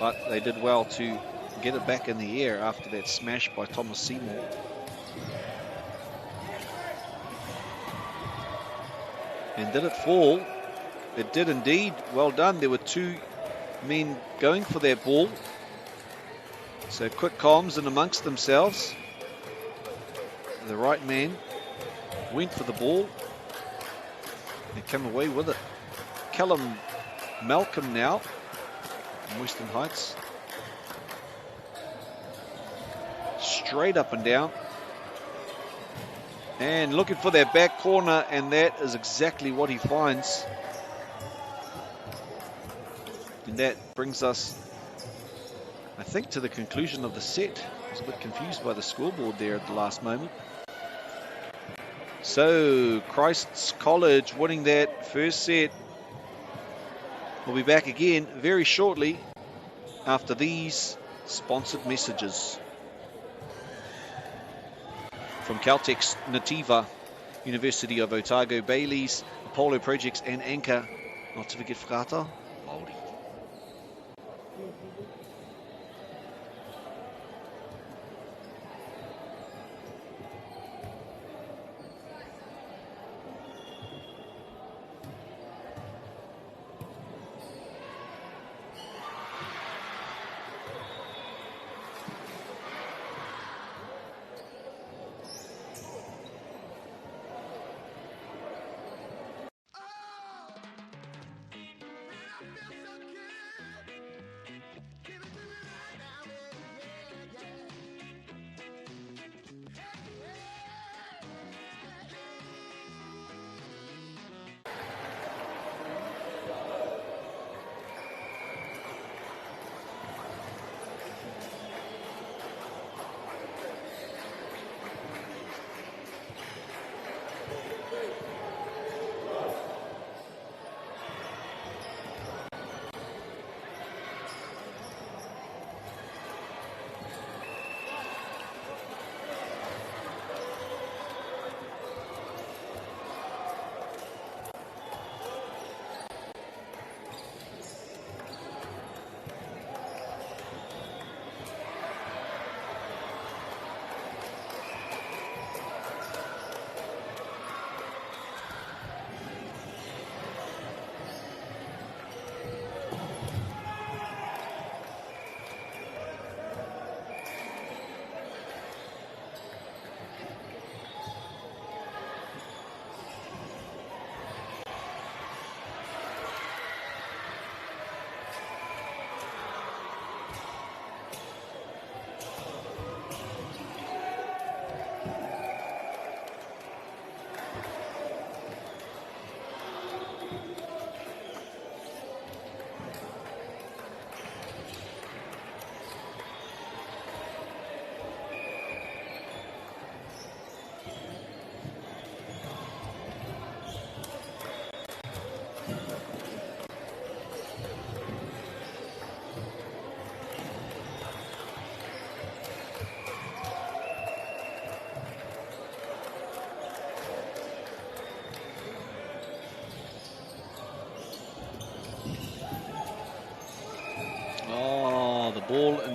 But they did well to get it back in the air after that smash by Thomas Seymour. And did it fall? It did indeed. Well done. There were two men going for their ball. So quick comms in amongst themselves. The right man went for the ball and came away with it. Callum Malcolm now from Western Heights. Straight up and down. And looking for their back corner, and that is exactly what he finds. And that brings us, I think, to the conclusion of the set. I was a bit confused by the scoreboard there at the last moment. So, Christ's College winning that first set. We'll be back again very shortly after these sponsored messages. From Caltex, Nativa, University of Otago, Bailey's, Apollo Projects and Anchor. Not to forget Whakata, Māori.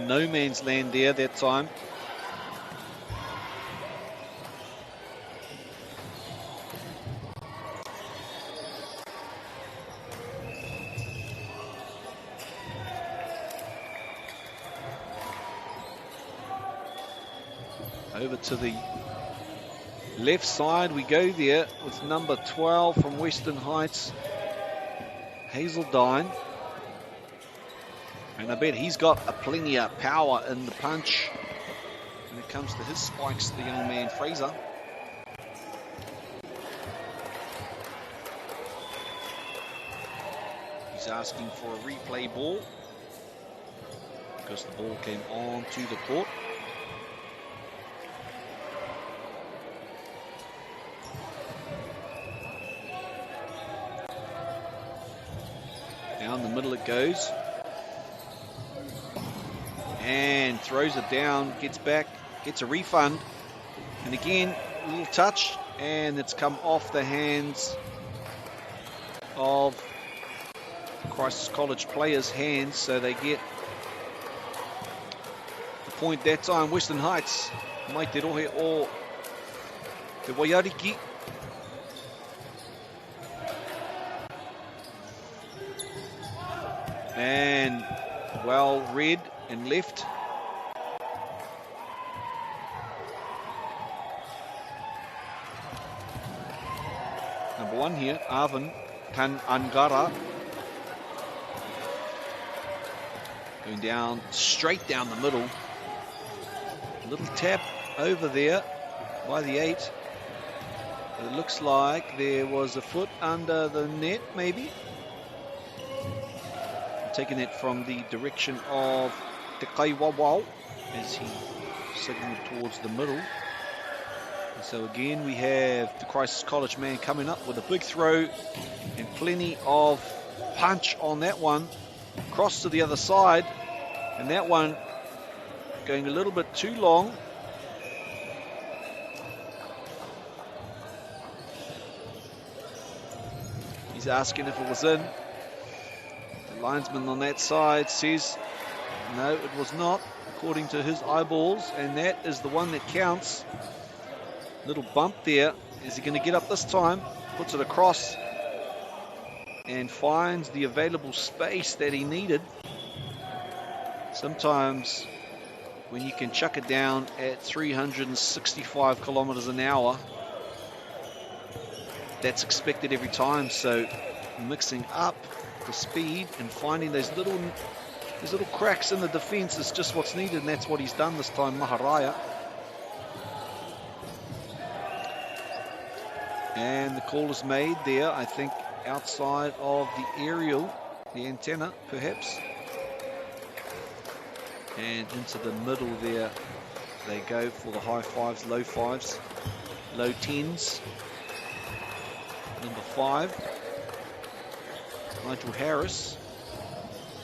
no man's land there that time. Over to the left side we go there with number 12 from Western Heights, Hazeldine. And I bet he's got a plenty of power in the punch when it comes to his spikes, the young man Fraser. He's asking for a replay ball because the ball came onto the court. Down the middle it goes. And throws it down, gets back, gets a refund. And again, a little touch, and it's come off the hands of Christ's College players' hands, so they get the point that time. Western Heights, mai te rohe o te Waiariki. And well read and left. Number one here, Arvin Kan Angara. Going down, straight down the middle. A little tap over there by the 8. It looks like there was a foot under the net, maybe. Taking it from the direction of Te Kaiwawau as he signaled towards the middle. And so again we have the Christ's College man coming up with a big throw and plenty of punch on that one. Cross to the other side, and that one going a little bit too long. He's asking if it was in. The linesman on that side says no, it was not, according to his eyeballs, and that is the one that counts. Little bump there. Is he going to get up this time? Puts it across and finds the available space that he needed. Sometimes when you can chuck it down at 365 kilometers an hour, that's expected every time. So mixing up the speed and finding those little cracks in the defense is just what's needed, and that's what he's done this time, Maharaya. And the call is made there, I think, outside of the aerial, the antenna, perhaps. And into the middle there, they go for the high fives, low fives, low tens. Number 5, Nigel Harris.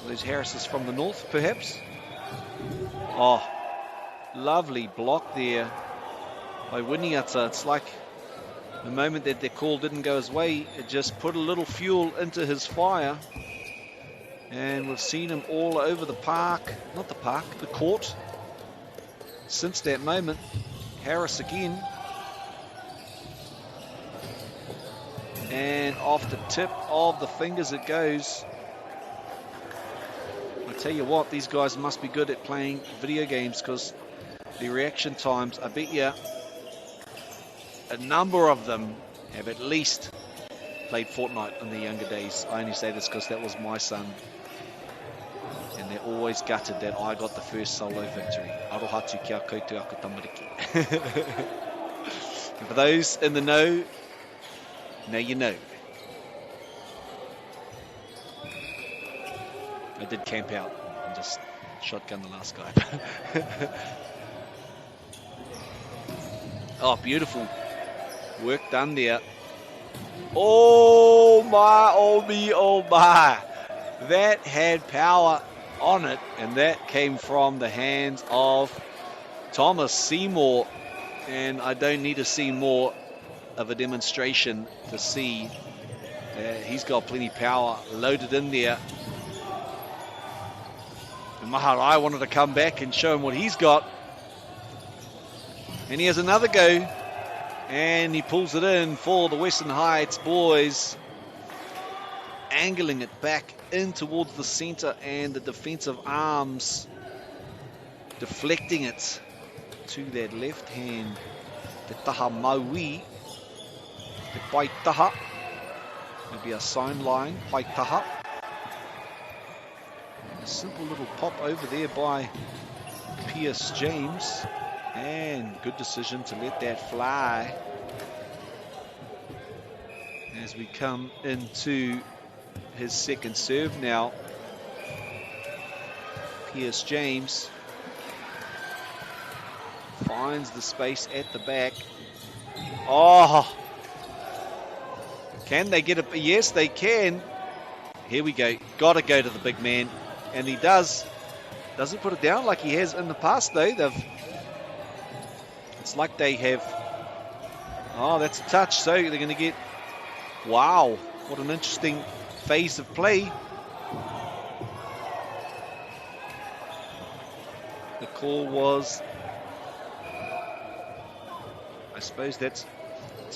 Those Harrises from the north, perhaps. Oh, lovely block there by Winiata. It's like the moment that their call didn't go his way, it just put a little fuel into his fire. And we've seen him all over the park, not the park, the court. Since that moment, Harris again. And off the tip of the fingers it goes. I tell you what, these guys must be good at playing video games, because the reaction times, I bet you a number of them have at least played Fortnite in their younger days. I only say this because that was my son. And they're always gutted that I got the first solo victory. Arohatu kia koutou aku tamariki. And for those in the know, now you know. I did camp out and just shotgun the last guy. Oh, beautiful work done there. Oh my, oh me, oh my. That had power on it, and that came from the hands of Thomas Seymour. And I don't need to see more of a demonstration to see he's got plenty of power loaded in there. And Maharai wanted to come back and show him what he's got. And he has another go. And he pulls it in for the Western Heights boys. Angling it back in towards the centre, and the defensive arms deflecting it to that left hand. Te taha maui. Te pai taha. Maybe a sign line. Pai taha. A simple little pop over there by Pierce James. And good decision to let that fly. As we come into his second serve now. Pierce James finds the space at the back. Oh! Can they get it? Yes, they can. Here we go. Got to go to the big man. And he does. Doesn't put it down like he has in the past, though. It's like they have. Oh, that's a touch. So they're going to get. Wow. What an interesting phase of play. The call was. I suppose it's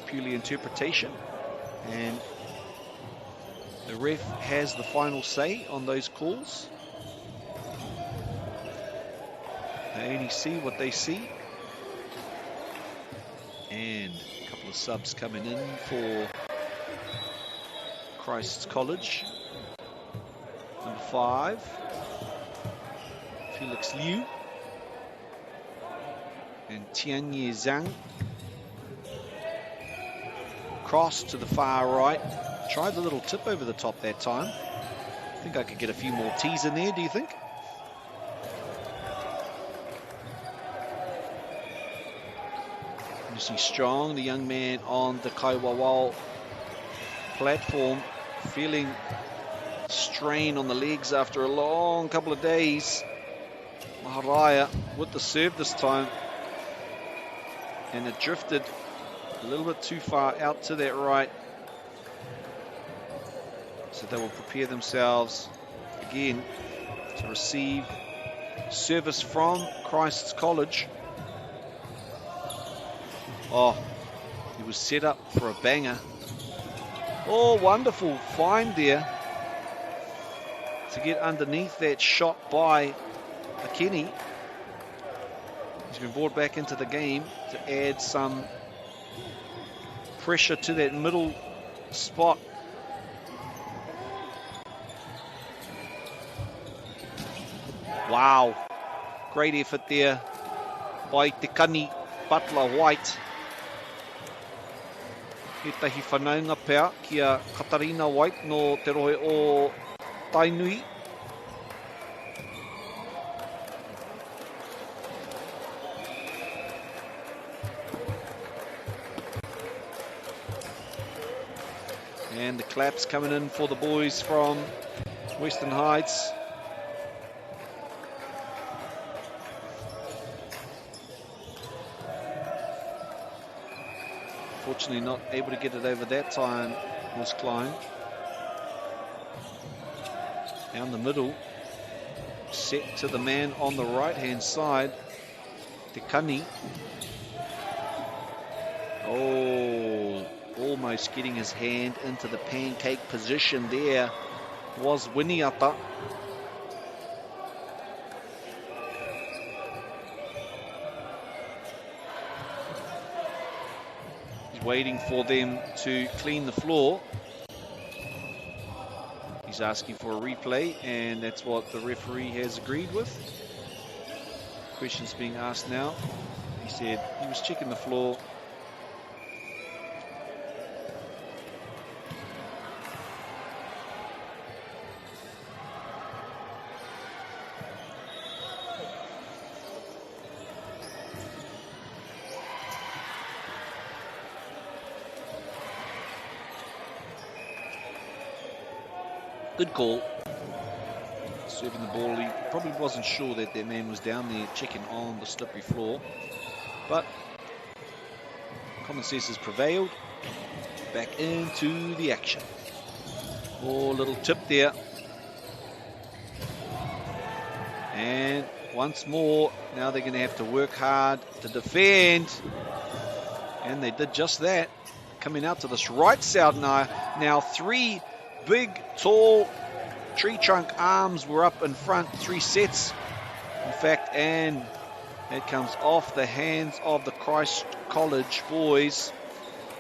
purely interpretation. And the ref has the final say on those calls. They only see what they see. And a couple of subs coming in for Christ's College. Number 5, Felix Liu. And Tianye Zhang. Cross to the far right. Tried the little tip over the top that time. I think I could get a few more tees in there, do you think? You see Strong, the young man on the Kaiwawao platform, feeling strain on the legs after a long couple of days. Maharaya with the serve this time. And it drifted a little bit too far out to that right. So they will prepare themselves again to receive service from Christ's College. Oh, he was set up for a banger. Oh, wonderful find there to get underneath that shot by Akeni. He's been brought back into the game to add some pressure to that middle spot. Wow, great effort there by Tekani Butler White. He tahi whanaunga pea kia Katarina White no te rohe o Tainui. And the claps coming in for the boys from Western Heights. Fortunately not able to get it over that time was Klein. Down the middle, set to the man on the right hand side, Tekani. Oh, almost getting his hand into the pancake position there was Winiata. He's waiting for them to clean the floor. He's asking for a replay, and that's what the referee has agreed with. Questions being asked now. He said he was checking the floor. Good call. Serving the ball. He probably wasn't sure that that man was down there checking on the slippery floor. But common sense has prevailed. Back into the action. Oh, little tip there. And once more, now they're going to have to work hard to defend. And they did just that. Coming out to this right side now 3 big, tall tree trunk arms were up in front, 3 sets. In fact, and it comes off the hands of the Christ College boys.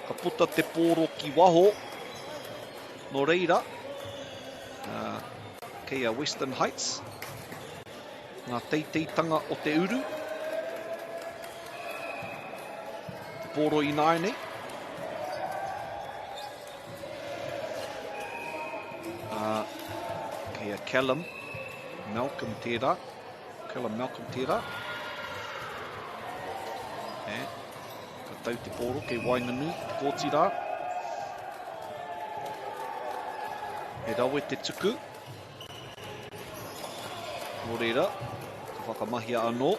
Ka puta te poro ki waho. No reira. Kei Western Heights. Ngā teiteitanga o te uru. Te poro I nai nei. Kei Callum Malcolm tērā. Callum Malcolm tērā. E, ka tau te poro kei Wainanu, te kōtira. He rawe te tuku. Nō reira. Whakamahia anō.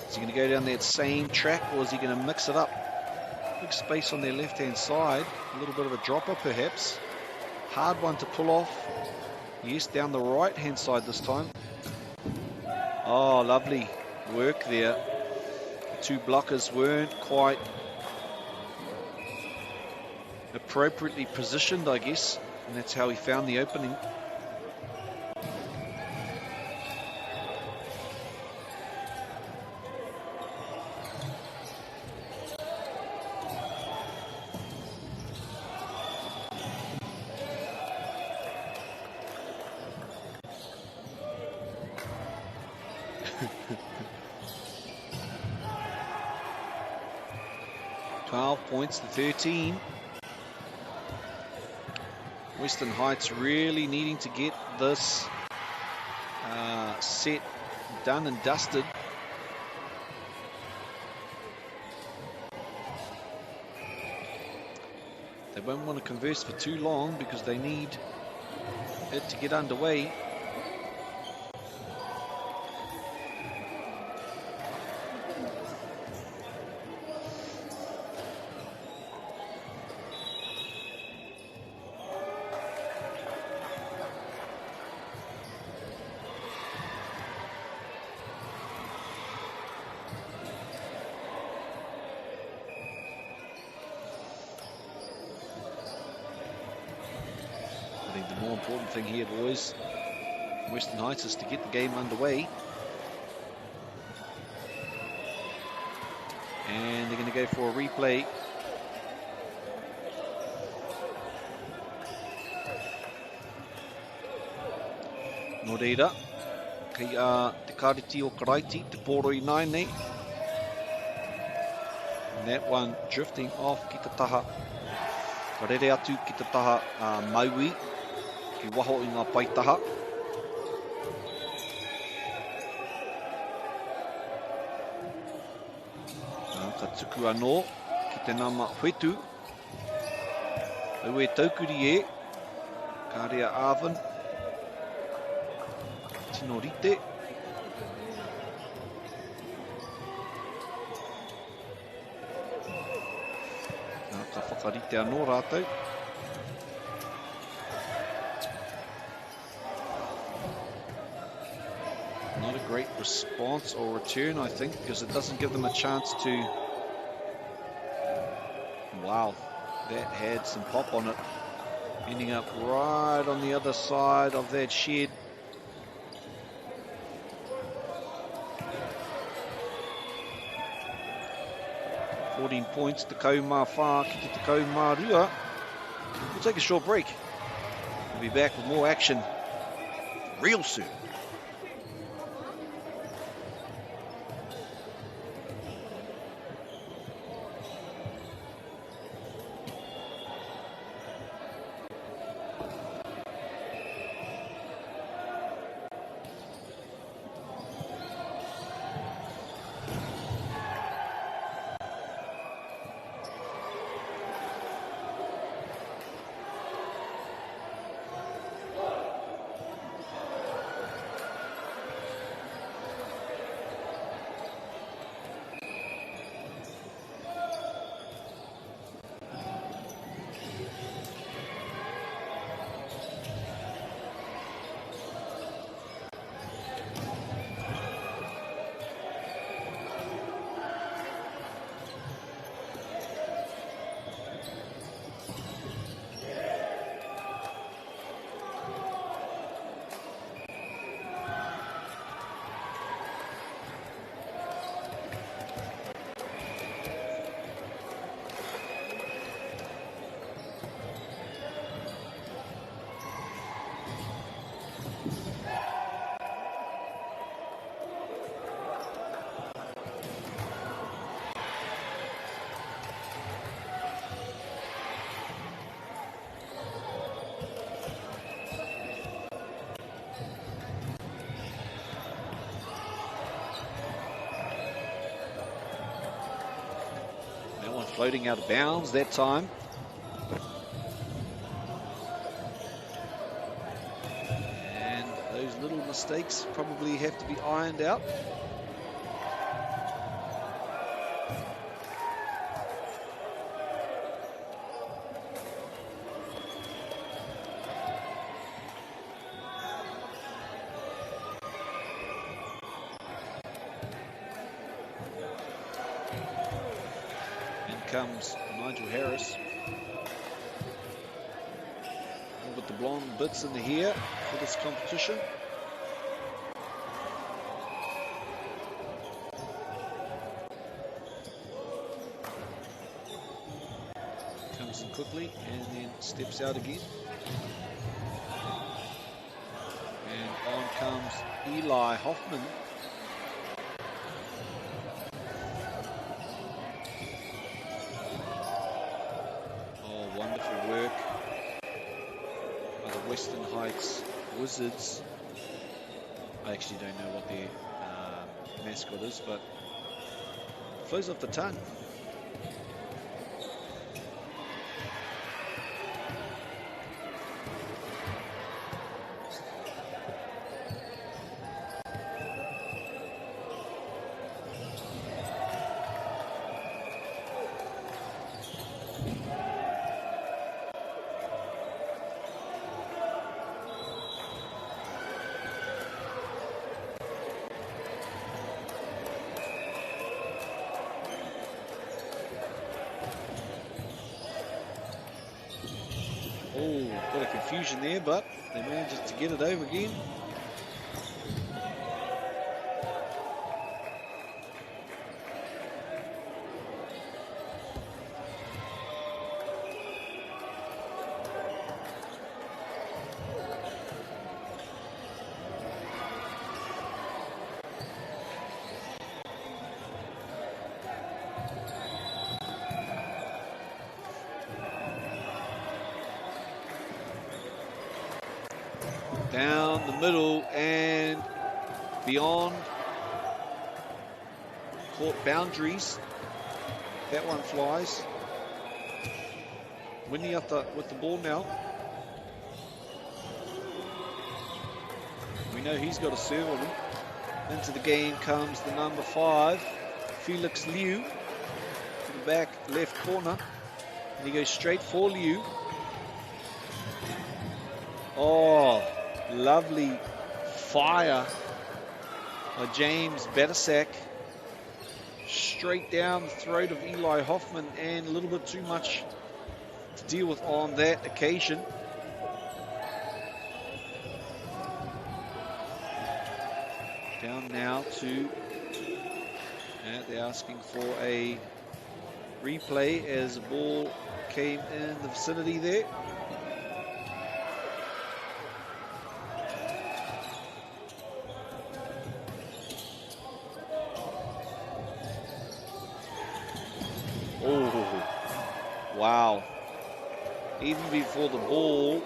Is he going to go down that same track or is he going to mix it up? Big space on their left-hand side. A little bit of a dropper perhaps. Hard one to pull off. Yes, down the right-hand side this time. Oh, lovely work there. The 2 blockers weren't quite appropriately positioned, I guess. And that's how he found the opening. Points to 13. Western Heights really needing to get this set done and dusted. They won't want to converse for too long because they need it to get underway. Thing here, boys. Western Heights is to get the game underway. And they're going to go for a replay. Nō reira. Kei te kariti o Karaiti, te poro I nai nei. And that one drifting off ki te taha. Ka rere atu ki te taha Maui. Ki waho I ngā paitaha. Ka tuku anō ki te nama whetu. Au e taukuri e. Ka rea Arvin. Tino rite. Ka whakarite anō rātou. Not a great response or return, I think, because it doesn't give them a chance to... Wow, that had some pop on it. Ending up right on the other side of that shed. $14 points, te kau mā whā ki te kau mā rua. We'll take a short break. We'll be back with more action real soon. Floating out of bounds that time. And those little mistakes probably have to be ironed out. Comes Nigel Harris with the blonde bits in the hair for this competition. Comes in quickly and then steps out again. And on comes Eli Hoffman. Western Heights Wizards. I actually don't know what their mascot is, but it flows off the tongue. Got a confusion there, but they managed to get it over again. Down the middle and beyond court boundaries. That one flies. Winiata with the ball now. We know he's got a serve on him. Into the game comes the number 5, Felix Liu, to the back left corner. And he goes straight for Liu. Oh, lovely fire by James Batasak. Straight down the throat of Eli Hoffman, and a little bit too much to deal with on that occasion. Down now to, they're asking for a replay as the ball came in the vicinity there. Oh, wow. Even before the ball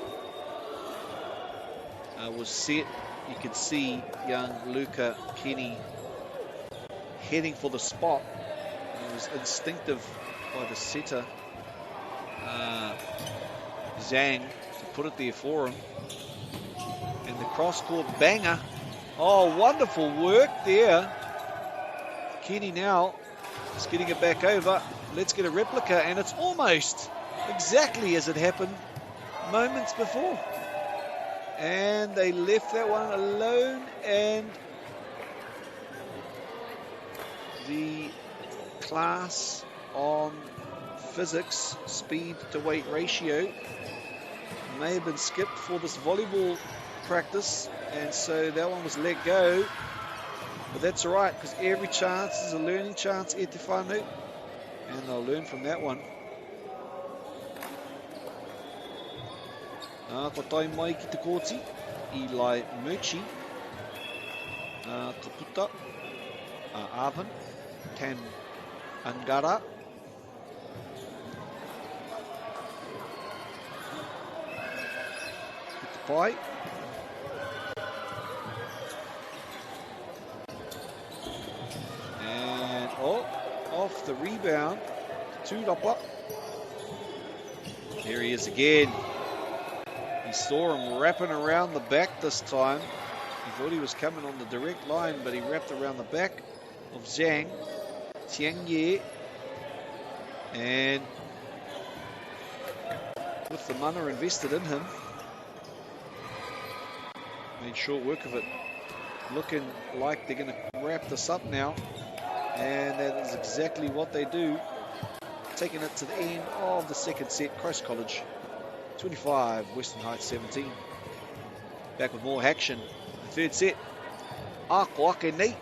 was set, you could see young Luca Kenny heading for the spot. It was instinctive by the setter, Zhang, to put it there for him. And the cross-court banger. Oh, wonderful work there. Kenny now is getting it back over. Let's get a replica, and it's almost exactly as it happened moments before. And they left that one alone, and the class on physics, speed to weight ratio, may have been skipped for this volleyball practice, and so that one was let go. But that's all right, because every chance is a learning chance, e te whānau, and they'll learn from that one. Ko tai mai ki te kōti, Eli Murchie, te puta, Arvin, Tan Angara, ki te pai, and off the rebound, Tūrapa. Here he is again. He saw him wrapping around the back this time. He thought he was coming on the direct line, but he wrapped around the back of Tiang Ye. And with the mana invested in him, made short work of it. Looking like they're going to wrap this up now. And that is exactly what they do. Taking it to the end of the second set. Christ College 25, Western Heights 17. Back with more action. The third set. Ako ake nei.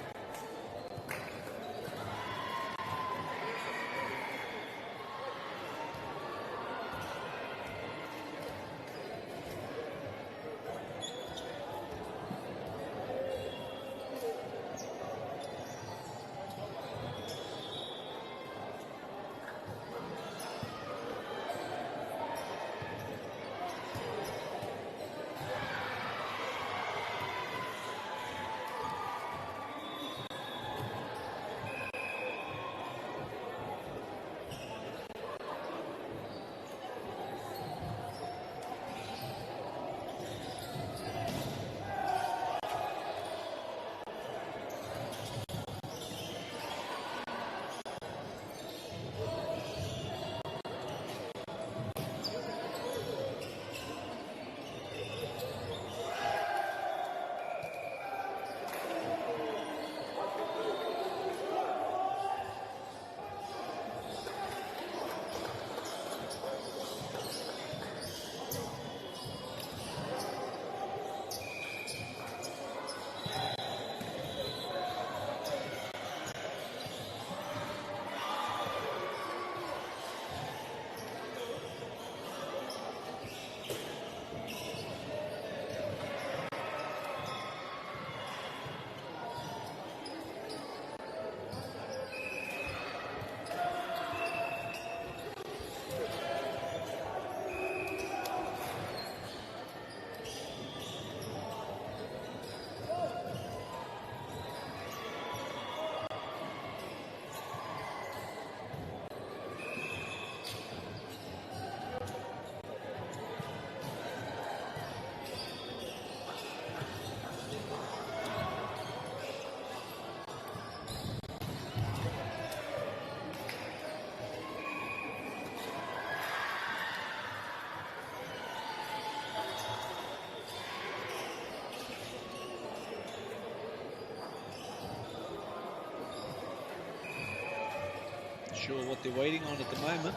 Sure what they're waiting on at the moment.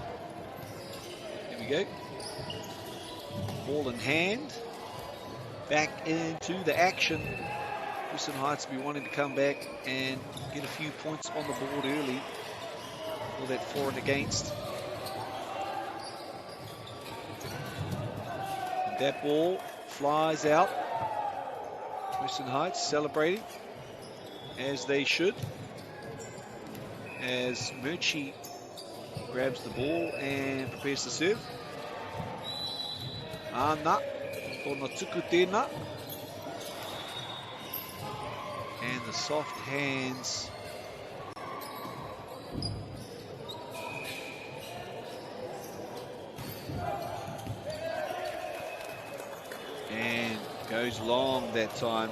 Here we go. Ball in hand. Back into the action. Western Heights will be wanting to come back and get a few points on the board early for that for and against. And that ball flies out. Western Heights celebrating as they should. As Murchie grabs the ball and prepares to serve. Ana, tōna tuku tēnā. And the soft hands. And goes long that time.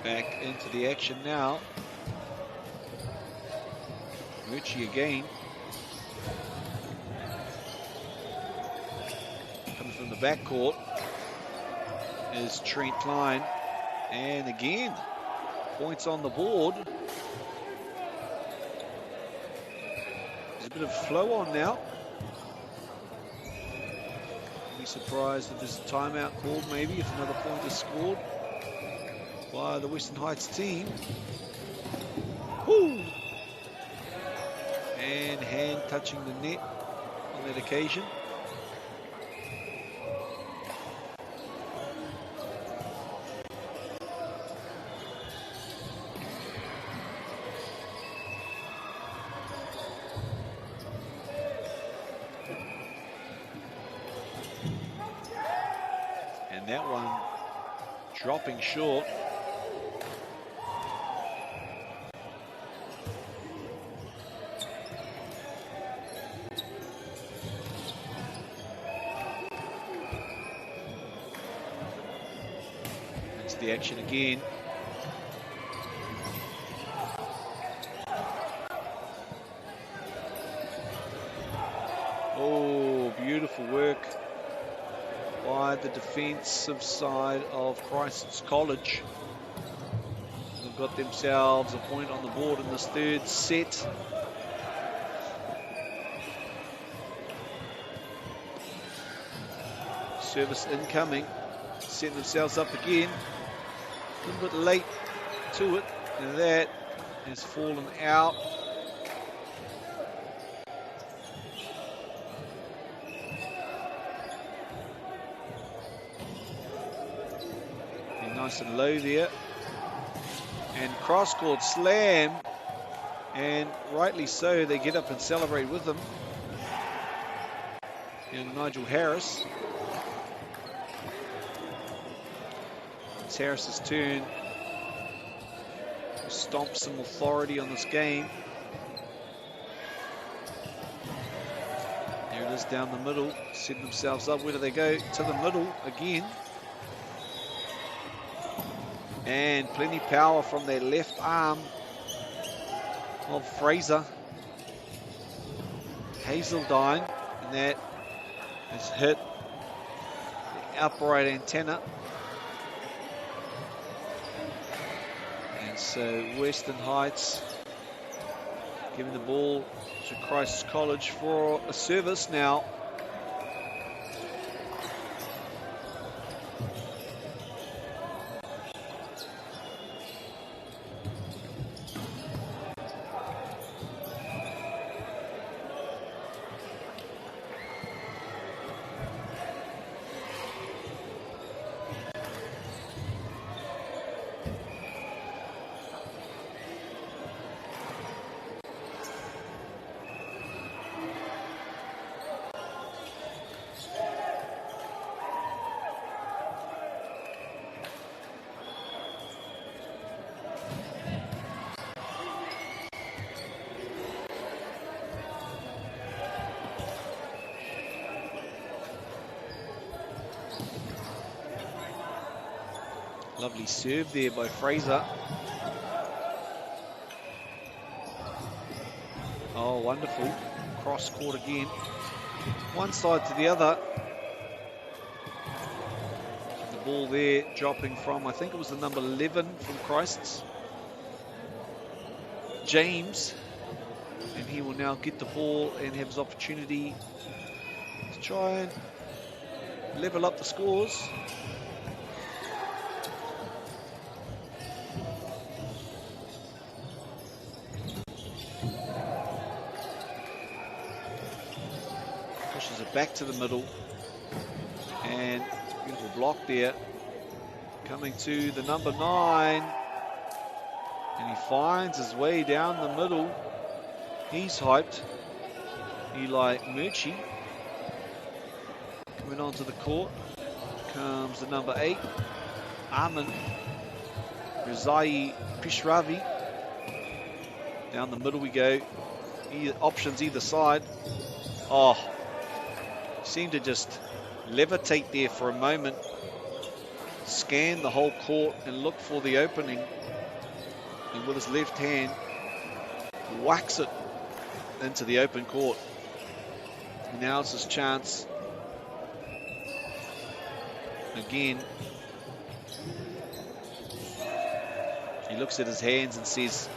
Back into the action now. Richie again. Coming from the backcourt is Trent Klein. And again, points on the board. There's a bit of flow on now. Be surprised if there's a timeout called maybe, if another point is scored by the Western Heights team. Woo! hand touching the net on that occasion. And that one dropping short. That's the action again. Oh, beautiful work by the defensive side of Christ's College. They've got themselves a point on the board in this third set. Service incoming, setting themselves up again. A little bit late to it, and that has fallen out. Nice and low there, and cross-court slam, and rightly so, they get up and celebrate with them. And Nigel Harris. It's Harris's turn to stomp some authority on this game. There it is down the middle, setting themselves up. Where do they go? To the middle again. And plenty power from their left arm of Fraser. Hazeldine, and that has hit the upright antenna. And so Western Heights giving the ball to Christ's College for a service now. Lovely serve there by Fraser. Oh, wonderful. Cross court again. One side to the other. The ball there dropping from, I think it was the number 11 from Christ's, James. And he will now get the ball and have his opportunity to try and level up the scores. Back to the middle, and beautiful block there, coming to the number 9, and he finds his way down the middle. He's hyped. Eli Murchie coming onto the court. Comes the number 8, Armin Rizai Pishravi. Down the middle we go. Options either side. Oh, seemed to just levitate there for a moment, scan the whole court and look for the opening, and with his left hand whacks it into the open court. And now it's his chance again. He looks at his hands and says,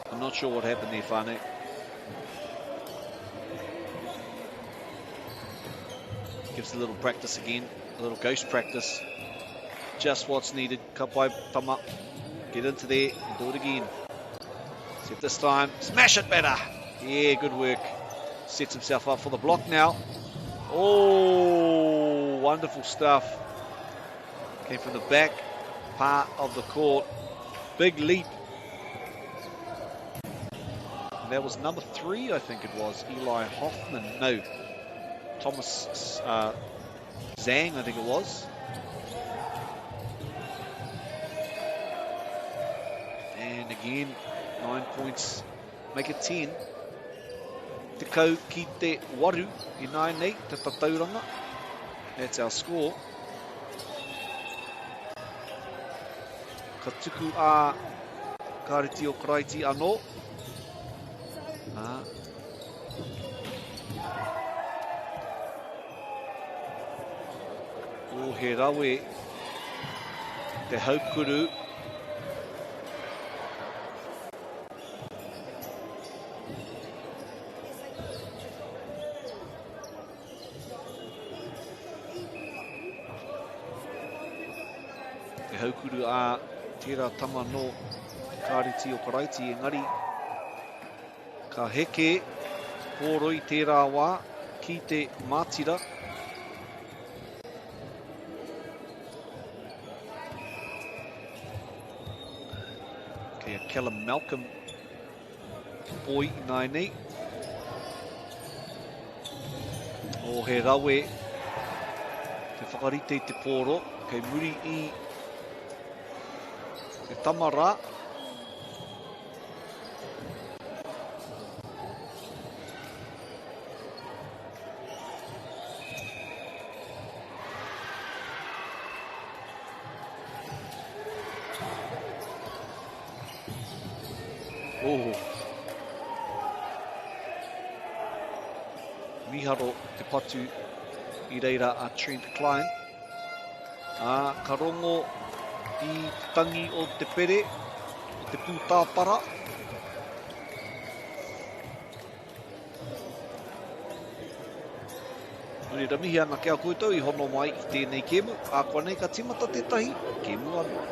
I'm not sure what happened there, Whānau. Gives a little practice again, a little ghost practice. Just what's needed. Kapai Tama. Get into there and do it again. Except this time, smash it better. Yeah, good work. Sets himself up for the block now. Oh, wonderful stuff. Came from the back part of the court. Big leap. And that was number 3, I think it was. Eli Hoffman. No. Thomas Zhang, I think it was. And again, 9 points. Make it 10. Te kau ki te waru I nai nei, te tatauranga. That's our score. Ka tuku a Kariti o Karaiti anō. O he rawe te haukuru. Te haukuru a tērā tama no Kariti o Karaiti, engari ka heke pōroi tērā wā ki te mātira. Okay, a Callum Malcolm boy nai nei. O he rawe te whakarite te pōro, kei muri I te tamara. Oh. Miharo te patu I reira a Trent Klein. Ka rongo I tangi o te pere, o te pūtāpara. Nuri ramihi ana kia koutou I hono mai I tēnei kemu. A kua nei ka timata tētahi, kemu anu.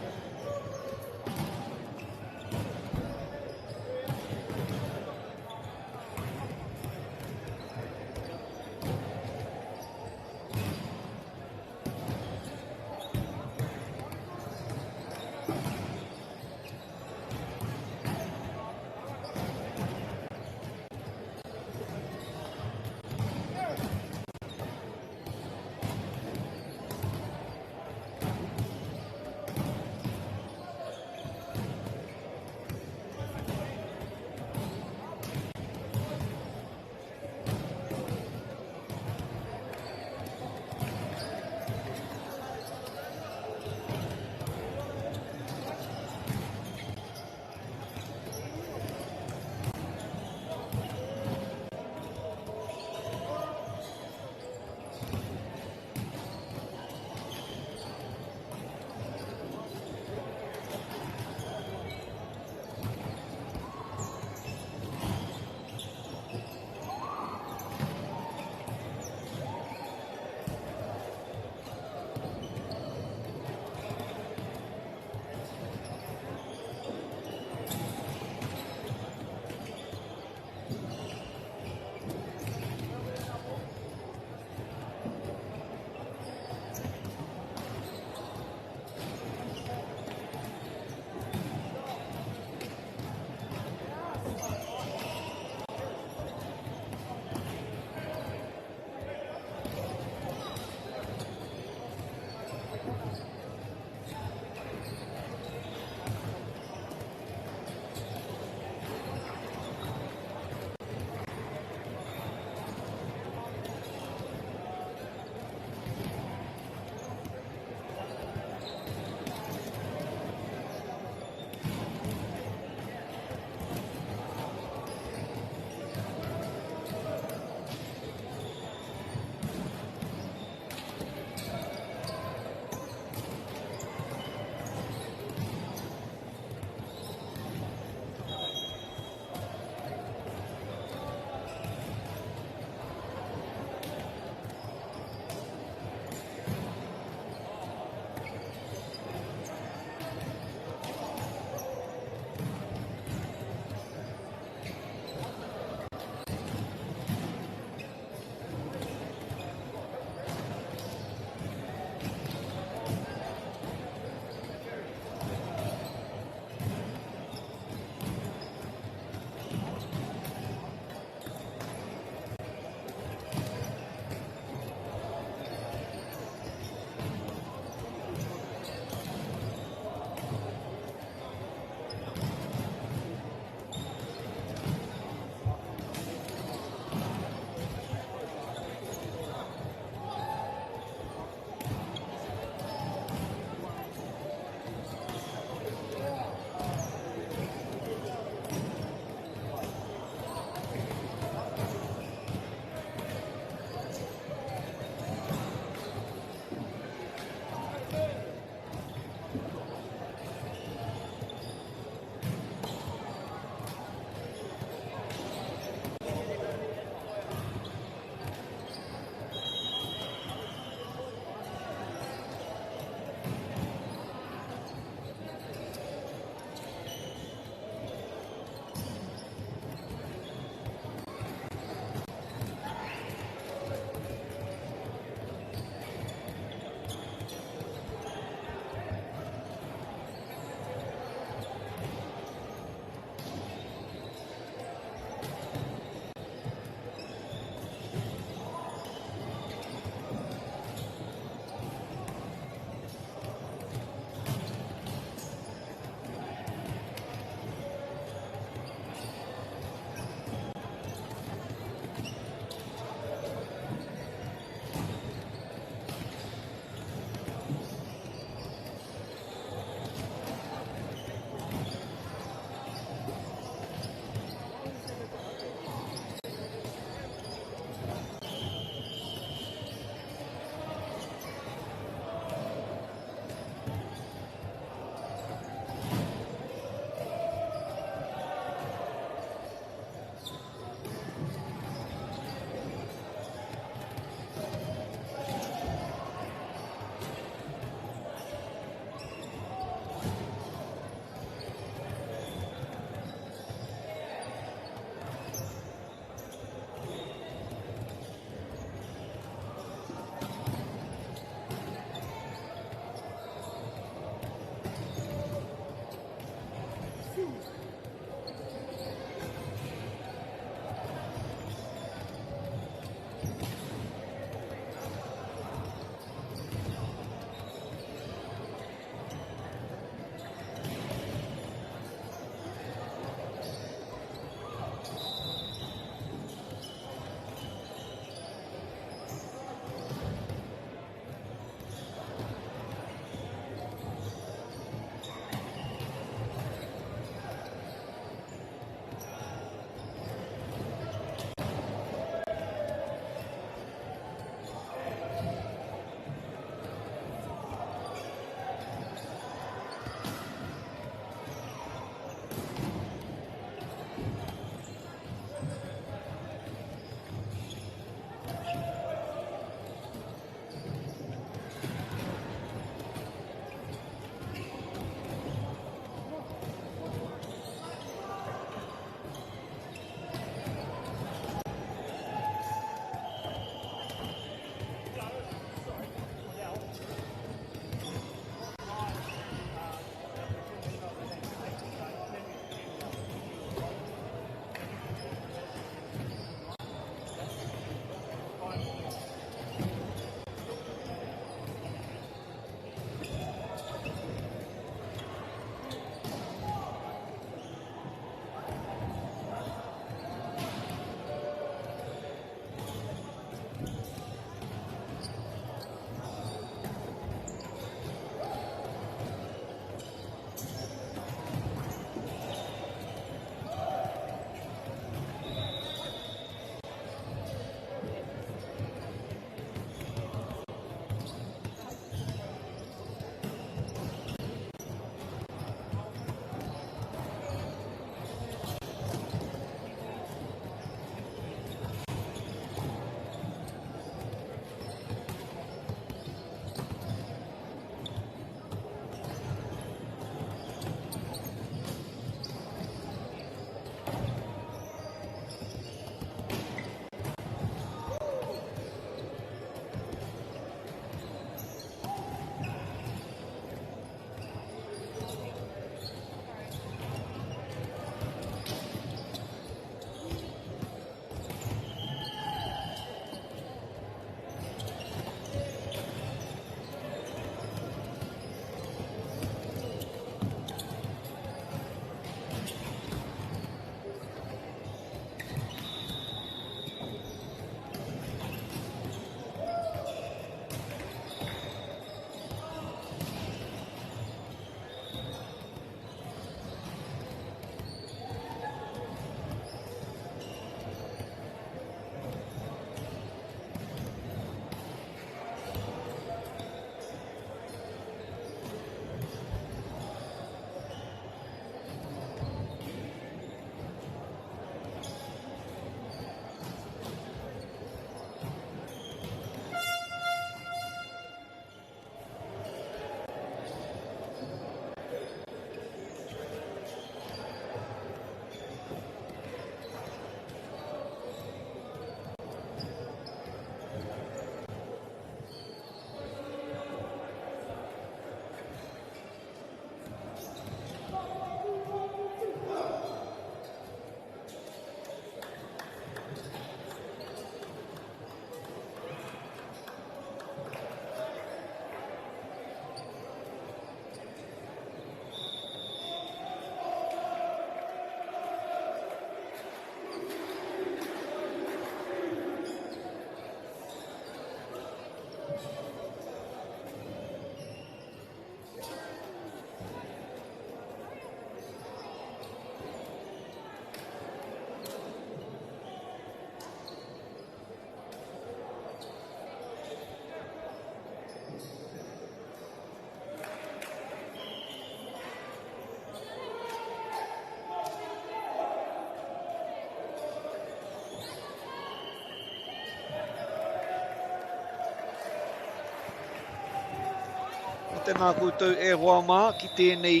Tēnā koutou e hoa mā ki tēnei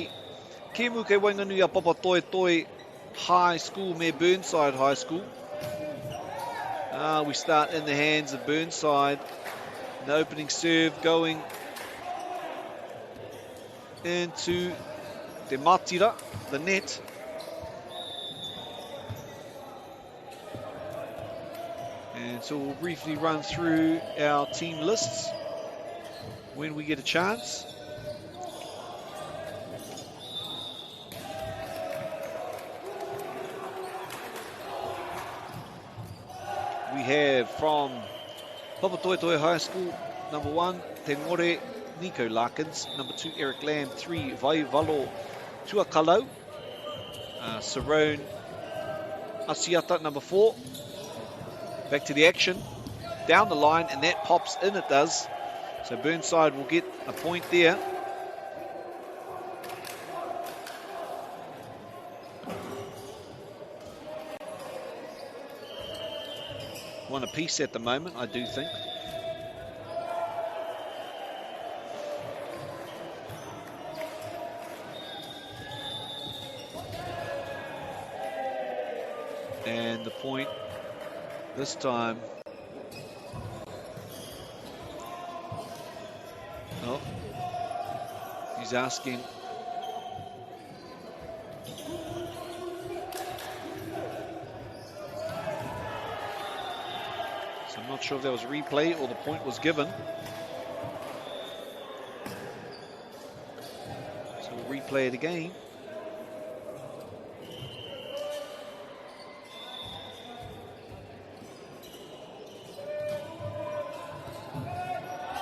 kēmu kei wainganui a Papatoetoe High School me Burnside High School. We start in the hands of Burnside. The opening serve going into Te Matira, the net. And so we'll briefly run through our team lists when we get a chance. We have from Papatoetoe High School, number 1, Te Ngore, Nico Larkins. Number 2, Eric Lamb. 3, Vai Valo Tuakalau. Sarone Asiata, number 4. Back to the action. Down the line, and that pops in, it does. So Burnside will get a point there. One apiece at the moment, I do think. And the point this time. Oh, he's asking. So I'm not sure if that was a replay or the point was given. So we'll replay it again.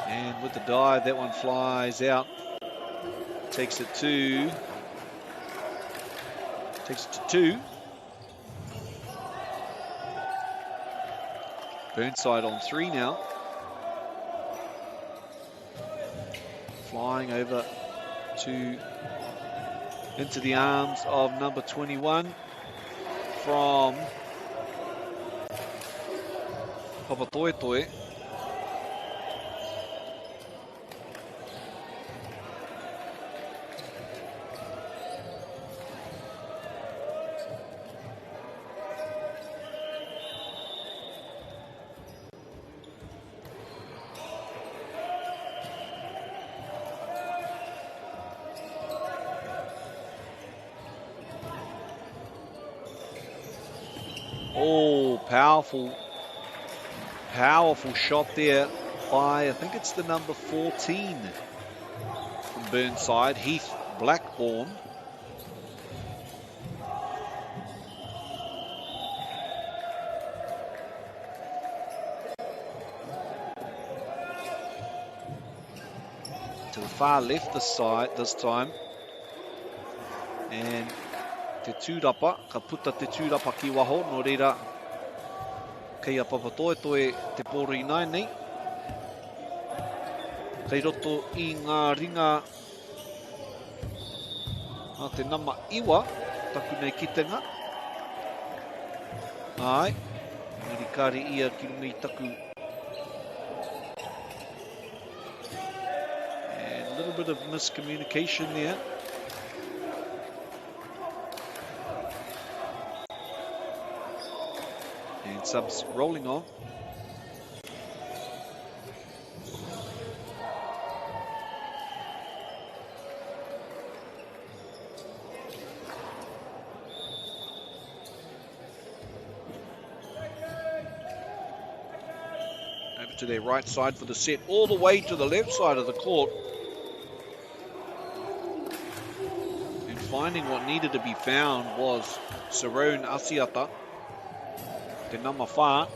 And with the dive, that one flies out. Takes it to 2. Burnside on 3 now. Flying over into the arms of number 21 from Papatoetoe. Oh, powerful shot there by, I think it's the number 14 from Burnside, Heath Blackburn. To the far left this time. And te tūrapa, ka puta te tūrapa ki waho, no reira kei a Papatoetoe te pōri nai nei. Kei roto i ngā ringa a te nama iwa, taku nei kitenga. Ai, ngari kāre ia ki runga I taku. And a little bit of miscommunication there. Subs rolling on. Over to their right side for the set, all the way to the left side of the court. And finding what needed to be found was Sarone Asiata. Te nama whā.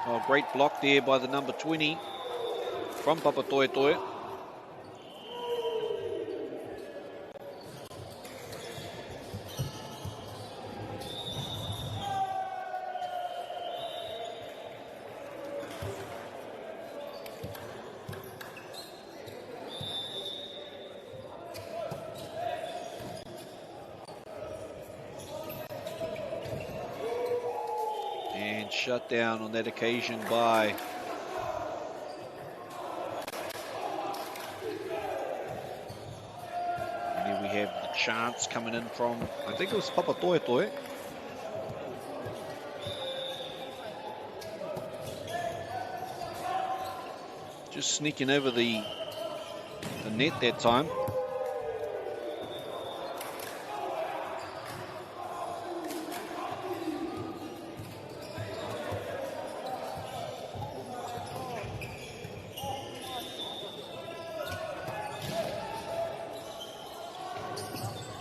Oh, great block there by the number 20 from Papatoetoe. shut down on that occasion by and then we have the chance coming in from, I think it was Papatoetoe. Just sneaking over the net that time.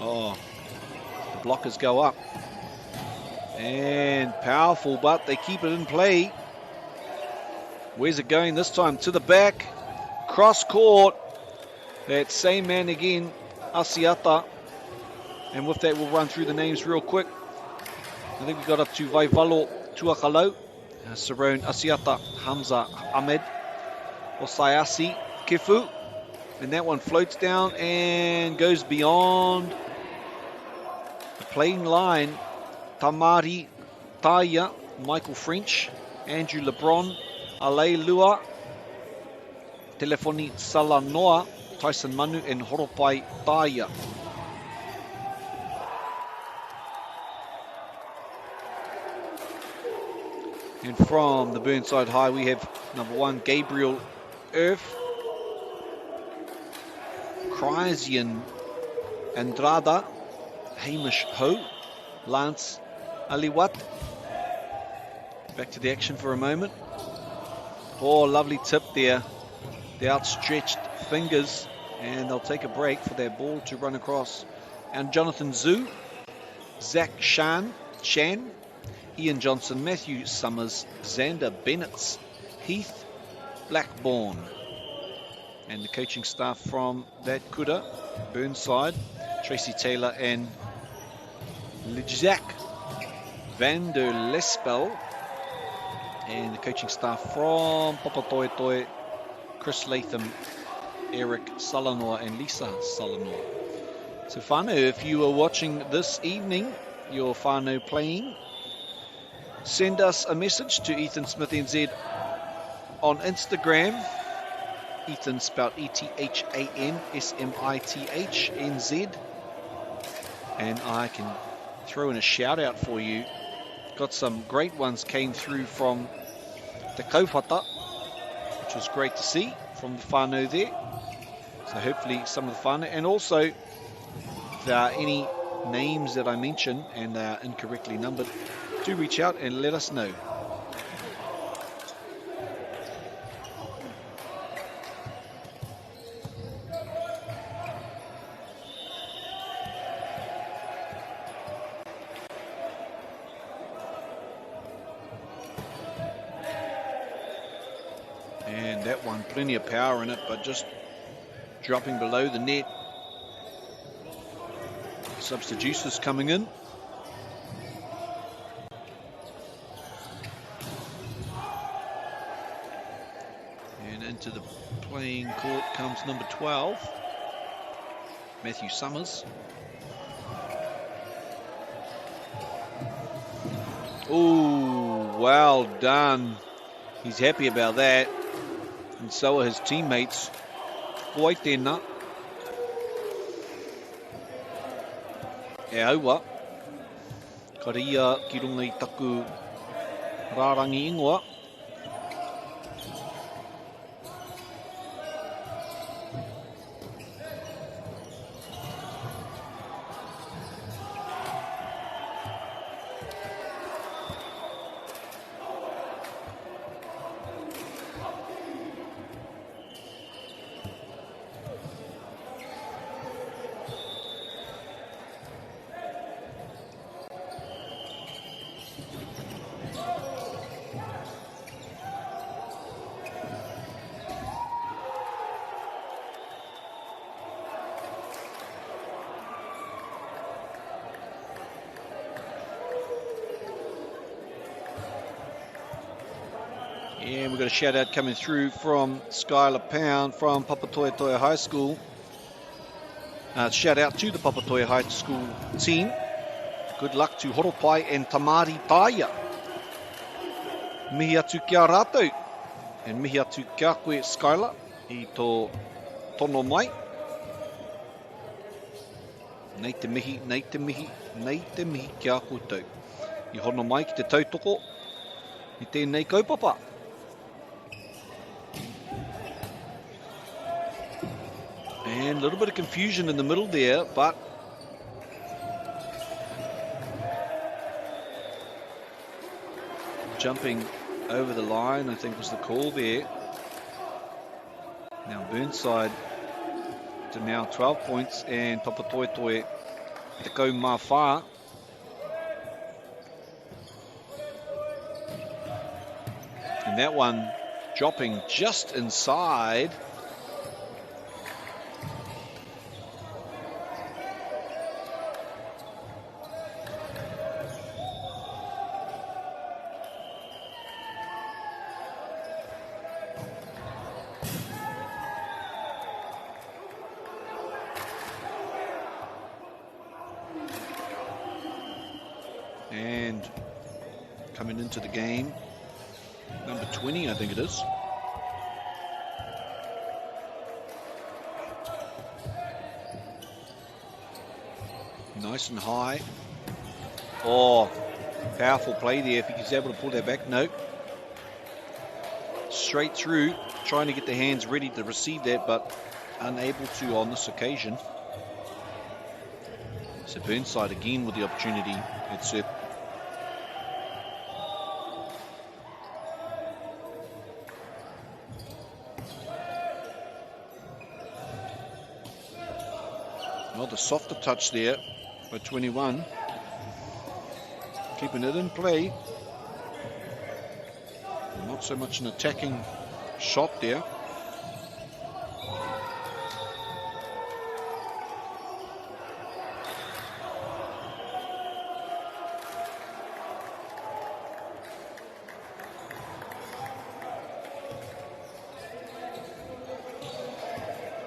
Oh, the blockers go up. And powerful, but they keep it in play. Where's it going this time? To the back. Cross court. That same man again, Asiata. And with that, we'll run through the names real quick. I think we got up to Vaivalo Tuakalau, Sarone Asiata, Hamza Ahmed, Osayasi Kefu. And that one floats down and goes beyond the playing line. Tamari Taya, Michael French, Andrew LeBron, Alei Lua, Telefoni Salanoa, Tyson Manu, and Horopai Taya. And from the Burnside High, we have number 1, Gabriel Earth, Chrysian Andrada, Hamish Ho, Lance Aliwat. Back to the action for a moment. Oh, lovely tip there. The outstretched fingers, and they'll take a break for their ball to run across. And Jonathan Zhu, Zach Chan, Ian Johnson, Matthew Summers, Xander Bennett, Heath Blackburn. And the coaching staff from that Kuda, Burnside, Tracy Taylor and Lijak Van der Lespel. And the coaching staff from Papatoetoe, Chris Latham, Eric Salanoa and Lisa Salanoa. So whānau, if you are watching this evening, your whānau playing, send us a message to Ethan Smith NZ on Instagram. Ethan spelled ETHAN SMITH NZ. And I can throw in a shout out for you. Got some great ones came through from the Kaupata, which was great to see from the whānau there. So hopefully some of the whānau. And also, if there are any names that I mention and they are incorrectly numbered, do reach out and let us know. And that one, plenty of power in it, but just dropping below the net. Substitutions coming in. And into the playing court comes number 12, Matthew Summers. Oh, well done. He's happy about that. And so are his teammates. Koi tēnā. E aua. Ka ria ki runga I taku rārangi ingoa. And we've got a shout out coming through from Skylar Pound from Papatoetoe High School. Shout out to the Papatoetoe High School team. Good luck to Horopai and Tamari Taya. Mihi atu kia rātou. E mihi atu kia koe Skylar I tō tono mai. Nei te mihi, nei te mihi, nei te mihi kia koutou. I hono mai ki te tautoko. I tēnei kaupapa. And a little bit of confusion in the middle there, but jumping over the line, I think was the call there. Now Burnside to now 12 points and Papatoetoe te kau mā whā. And that one dropping just inside. And coming into the game, number 20, I think it is. Nice and high. Oh, powerful play there if he's able to pull that back. No. Straight through, trying to get the hands ready to receive that, but unable to on this occasion. So Burnside again with the opportunity. It's it. Well, the softer touch there by 21. Keeping it in play. Not so much an attacking shot there.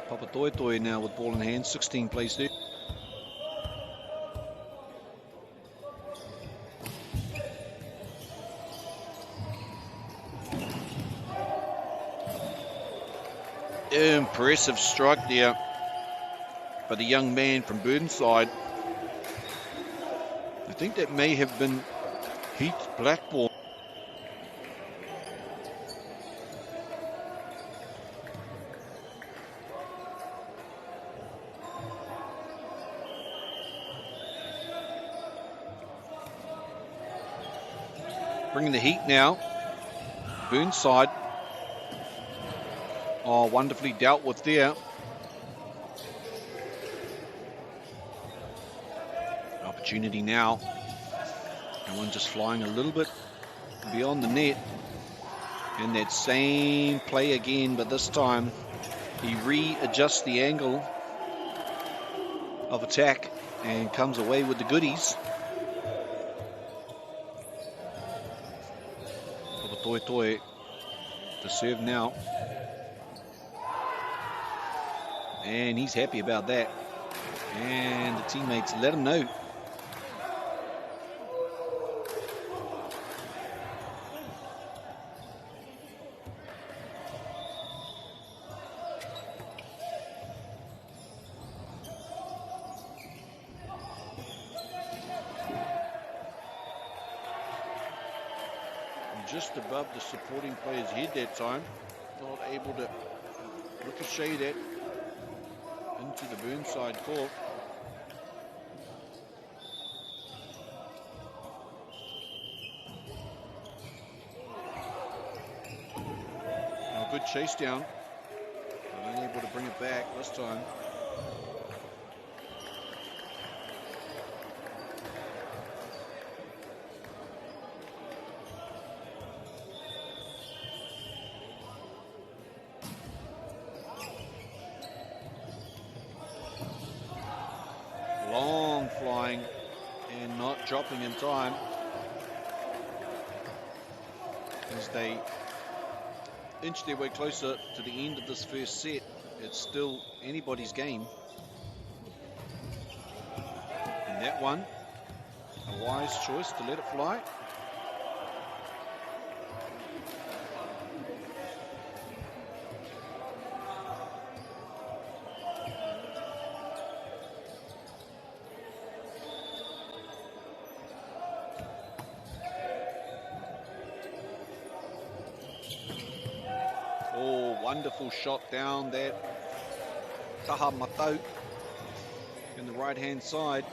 Papatoetoe now with ball in hand, 16 plays there. Impressive strike there by the young man from Burnside. I think that may have been Heath Blackburn. Bringing the heat now. Burnside. Oh, wonderfully dealt with there. Opportunity now. And one just flying a little bit beyond the net. And that same play again, but this time he readjusts the angle of attack and comes away with the goodies. Toi to serve now. And he's happy about that. And the teammates let him know. Just above the supporting player's head that time. Not able to ricochet that into the Burnside court. Now good chase down. But unable to bring it back this time. Long flying and not dropping in time as they inch their way closer to the end of this first set. It's still anybody's game. And that one, a wise choice to let it fly. wonderful shot down that taha matau in the right-hand side.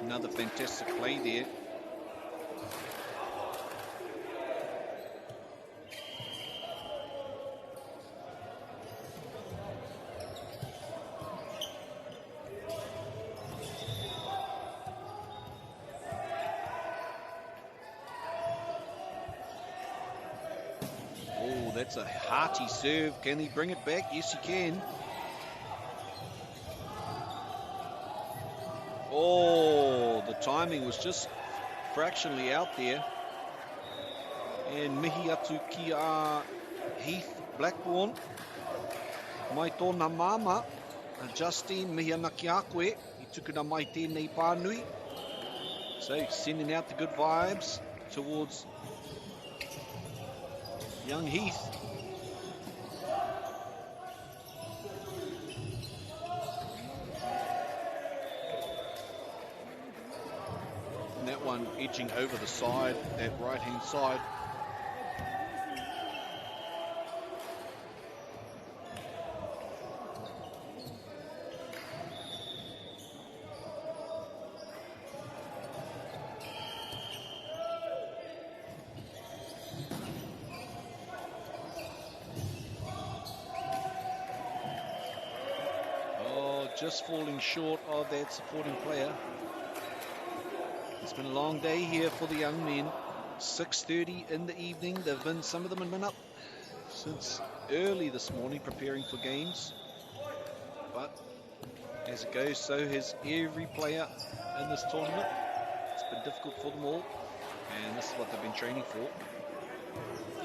Another fantastic play there. Oh, that's a hearty serve. Can he bring it back? Yes, he can. Oh, the timing was just fractionally out there. And mihi atu ki a Heath Blackburn. Mai tōna mama, Justine mihi ana ki a koe. I tukuna mai tēnei pānui. So sending out the good vibes towards young Heath. And that one edging over the side, that right-hand side. Just falling short of that supporting player. It's been a long day here for the young men. 6:30 in the evening. Some of them have been up since early this morning preparing for games. But as it goes, so has every player in this tournament. It's been difficult for them all, and this is what they've been training for.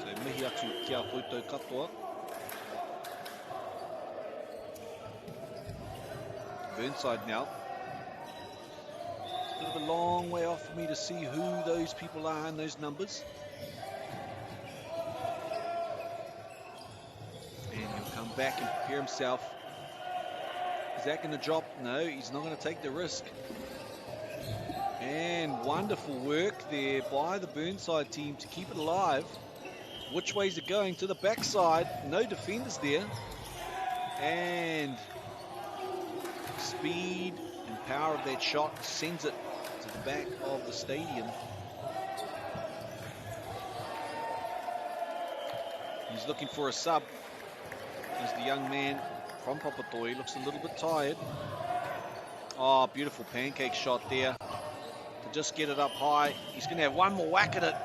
So mihi atu kia koutou katoa. Burnside now. It's a bit of a long way off for me to see who those people are and those numbers. And he'll come back and prepare himself. Is that going to drop? No, he's not going to take the risk. And wonderful work there by the Burnside team to keep it alive. Which way is it going? To the backside. No defenders there. And speed and power of that shot sends it to the back of the stadium. He's looking for a sub as the young man from Papatoi looks a little bit tired. Oh, beautiful pancake shot there to just get it up high. He's going to have one more whack at it.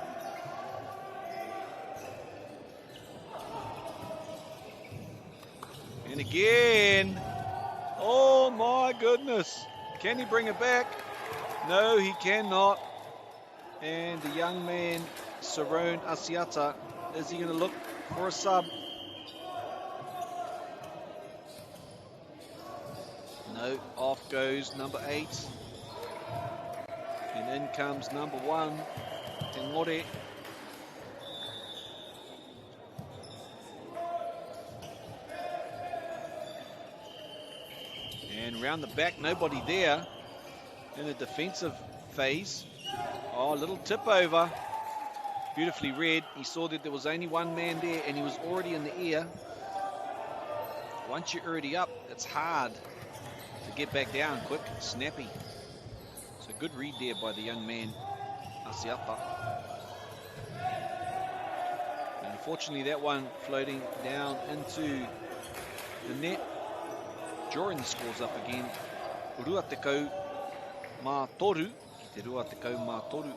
And again. Oh my goodness. Can he bring it back? No, he cannot. And the young man, Sarone Asiata, is he going to look for a sub? No, off goes number 8. And in comes number 1, Tengore. And round the back, nobody there in the defensive phase. Oh, a little tip over. Beautifully read. He saw that there was only one man there and he was already in the air. Once you're already up, it's hard to get back down quick, snappy. So good read there by the young man, Asiata. And unfortunately, that one floating down into the net. Drawing the scores up again. Rua te kau mā toru. Te rua te kau mā toru.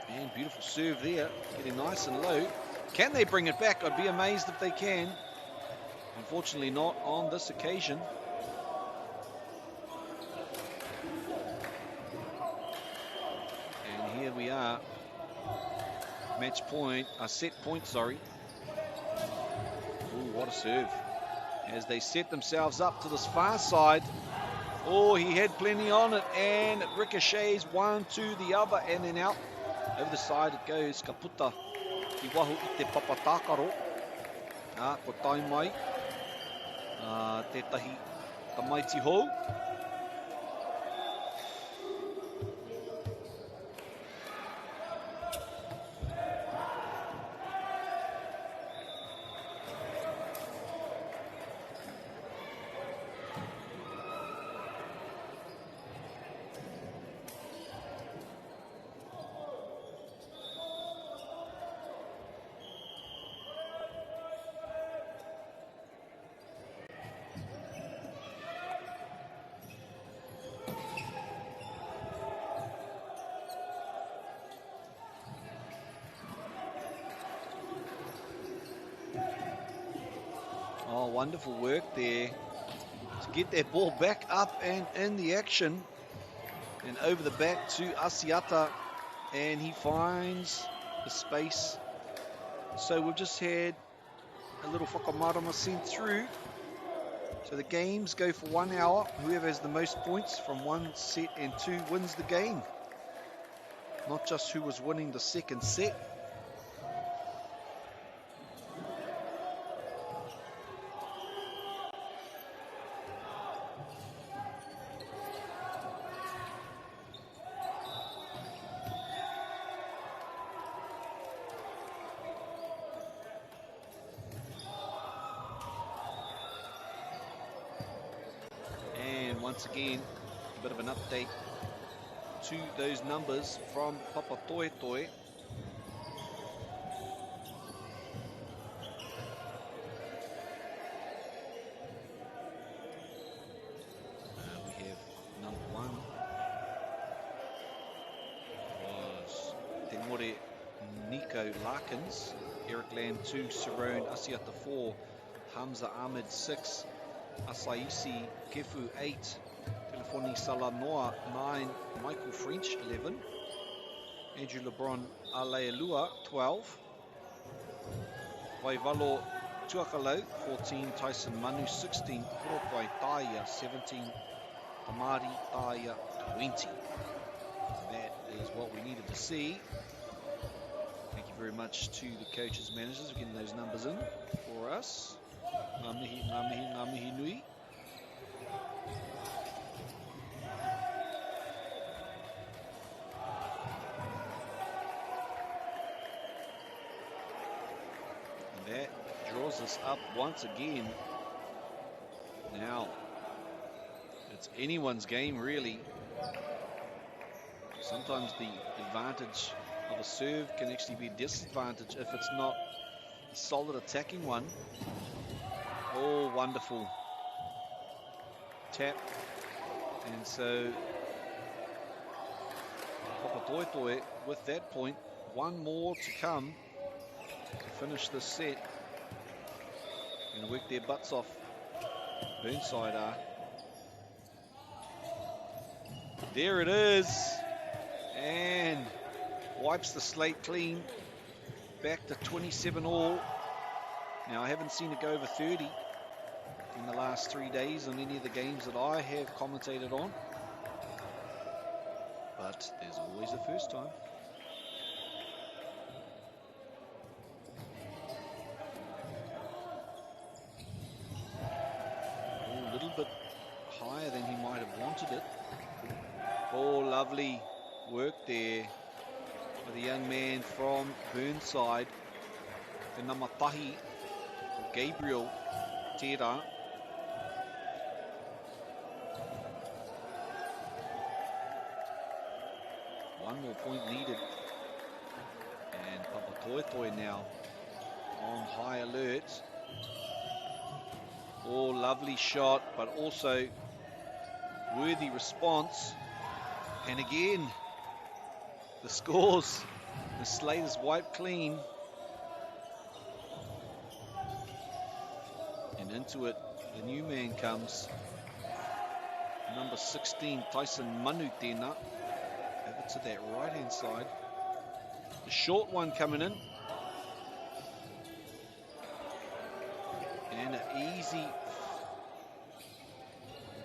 And beautiful serve there. Getting nice and low. Can they bring it back? I'd be amazed if they can. Unfortunately not on this occasion. And here we are. Match point, set point, sorry. Ooh, what a serve. As they set themselves up to this far side. Oh, he had plenty on it, and it ricochets one to the other, and then out. Over the side it goes, ka puta I wahu I te papatakaro. Ko tai mai. Tētahi ka maiti hou. Oh, wonderful work there to get that ball back up and in the action. And over the back to Asiata, and he finds the space. So we've just had a little whakamarama sent through. So the games go for 1 hour. Whoever has the most points from one set and two wins the game. Not just who was winning the second set. Once again, a bit of an update to those numbers from Papa Toi Toi. We have number one was Te More Nico Larkins, Eric Lamb 2, Sarone Asiata 4, Hamza Ahmed 6, Asaisi Kefu 8, Telefoni Salanoa 9, Michael French 11, Andrew LeBron Alealua 12, Waivalo Tuakalau 14, Tyson Manu 16, Kuropai Taia 17, Tamari Taia 20. That is what we needed to see. Thank you very much to the coaches, managers for getting those numbers in for us. Ngā mihi nui. And that draws us up once again. Now, it's anyone's game really. Sometimes the advantage of a serve can actually be a disadvantage if it's not a solid attacking one. Oh, wonderful tap. And so Papa Toi Toi with that point, one more to come to finish this set. Going to work their butts off. Burnside are. There it is. And wipes the slate clean. Back to 27 all. Now, I haven't seen it go over 30 in the last 3 days on any of the games that I have commentated on. But there's always a first time. Oh, a little bit higher than he might have wanted it. Oh, lovely work there by the young man from Burnside, the Namatahi, Gabriel Tera. One more point needed. And Papa Toi Toi now on high alert. Oh, lovely shot, but also worthy response. And again, the scores, the slate is wiped clean. And into it, the new man comes. Number 16, Tyson Manu tēnā. Over to that right-hand side. The short one coming in. And an easy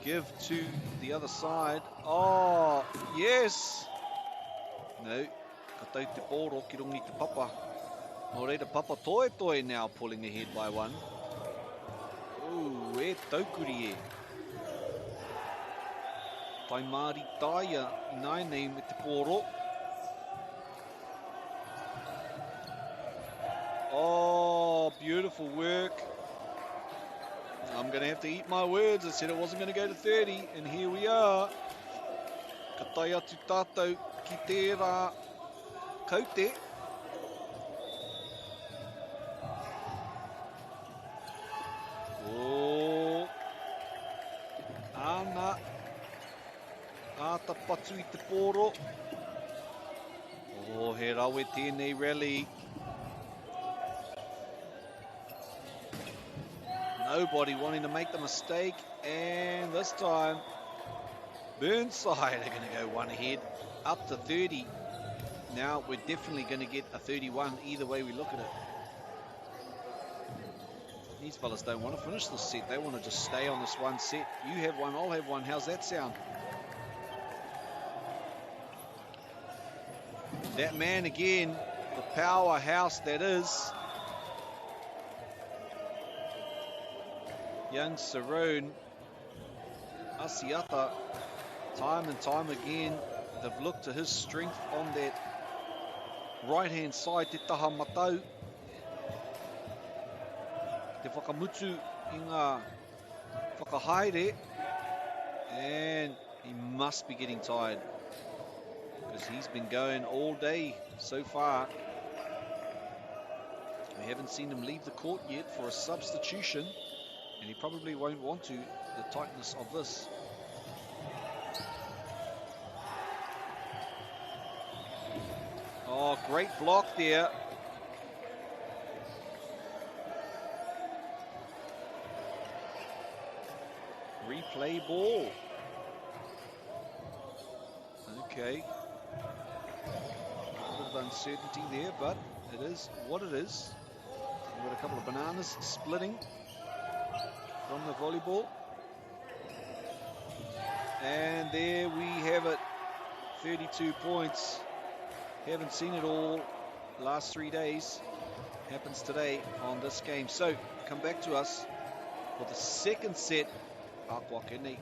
give to the other side. Oh, yes. No. Ka tau te pōro ki rongi te papa. Nō reira papa toe now pulling ahead by 1. Ooh, e taukuri e. Tai Māori taia I nai nei me te pōro. Oh, beautiful work. I'm going to have to eat my words. I said it wasn't going to go to 30, and here we are. Ka tai atu tātou ki tērā kaute. Oh, ana. Āta patu I te pōro. Oh, he rawe tēnei rally. Nobody wanting to make the mistake, and this time Burnside are going to go one ahead, up to 30. Now we're definitely going to get a 31 either way we look at it. These fellas don't want to finish this set, they want to just stay on this one set. You have one, I'll have one, how's that sound? That man again, the powerhouse that is young Saroon Asiata, time and time again, they've looked to his strength on that right-hand side, te taha matau. Te whakamutu I ngā whakahaere, and he must be getting tired because he's been going all day so far. We haven't seen him leave the court yet for a substitution, and he probably won't want to, the tightness of this. Oh, great block there. Replay ball. Okay. A bit of uncertainty there, but it is what it is. We've got a couple of bananas splitting from the volleyball. And there we have it. 32 points. Haven't seen it all last 3 days. Happens today on this game. So come back to us for the second set. Akwakene.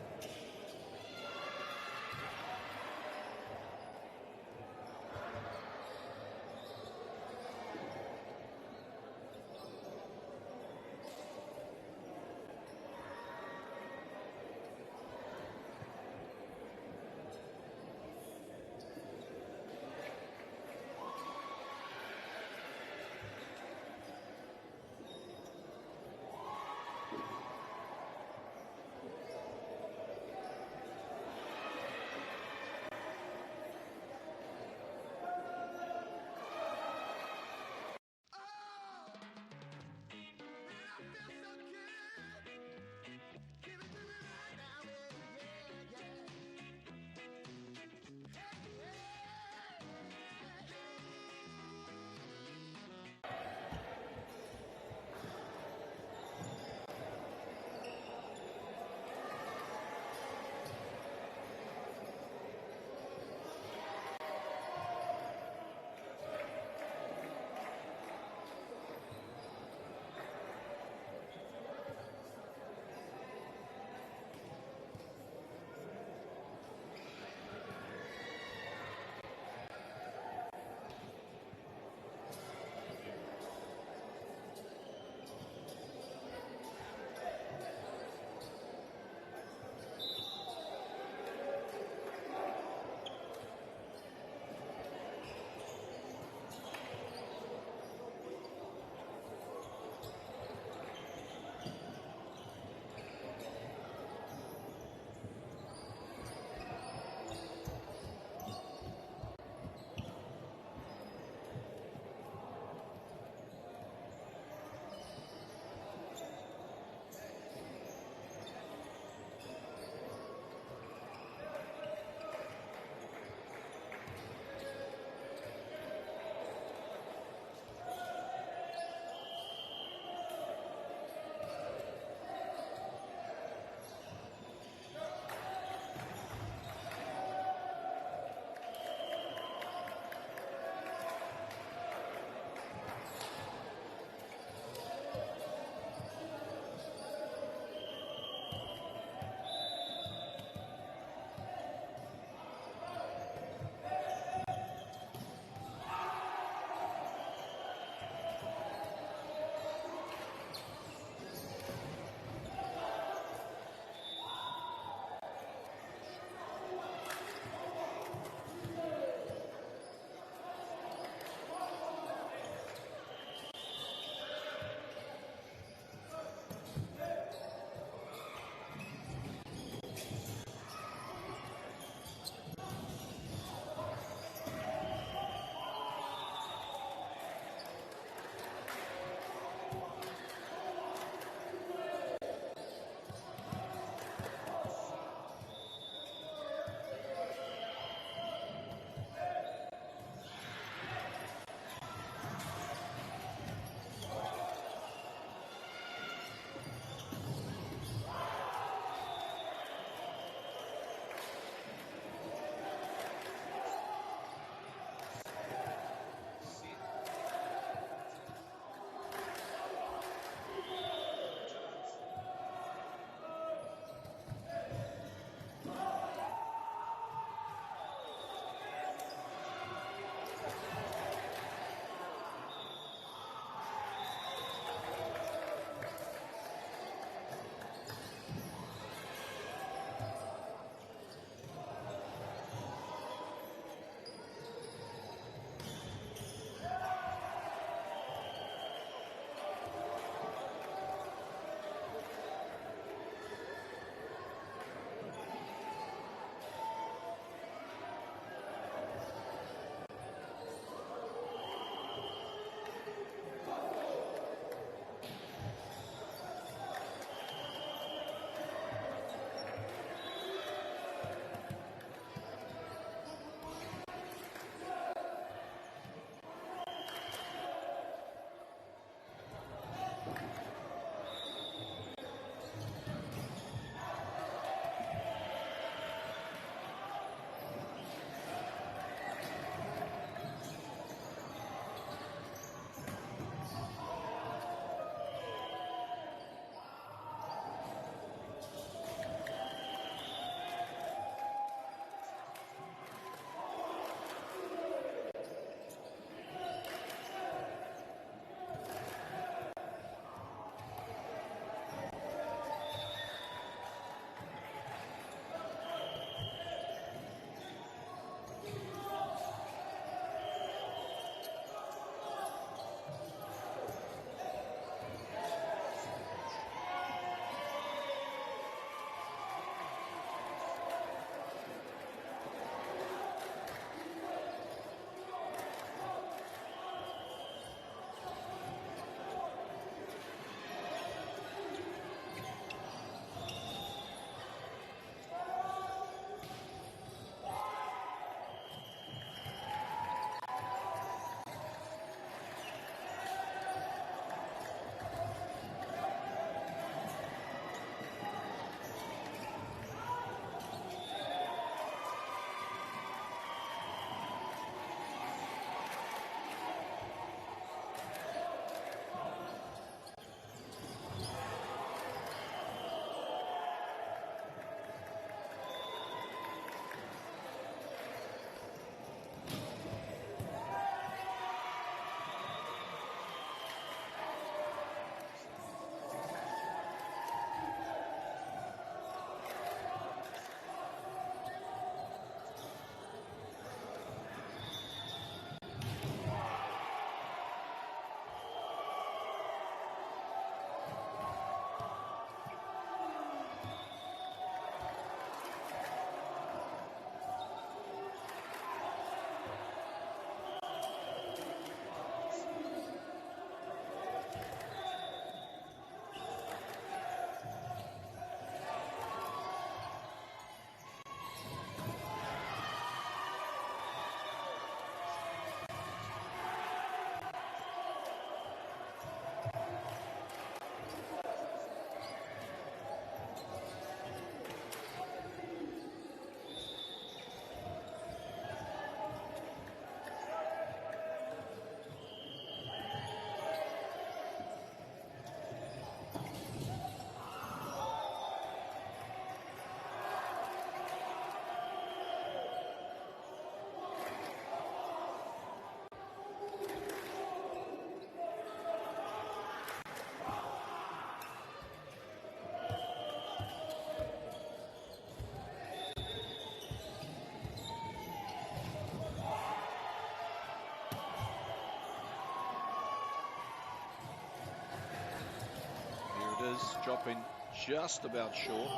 is dropping just about short.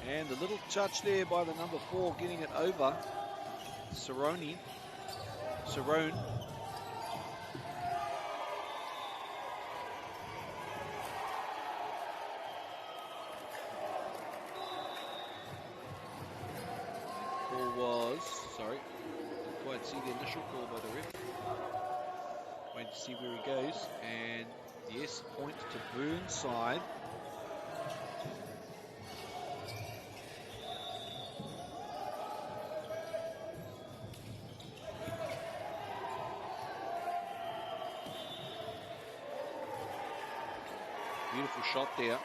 And the little touch there by the number 4, getting it over. Cerrone. Call was, sorry, didn't quite see the initial call by the ref. Wait to see where he goes. And yes, point to Burnside. Beautiful shot there.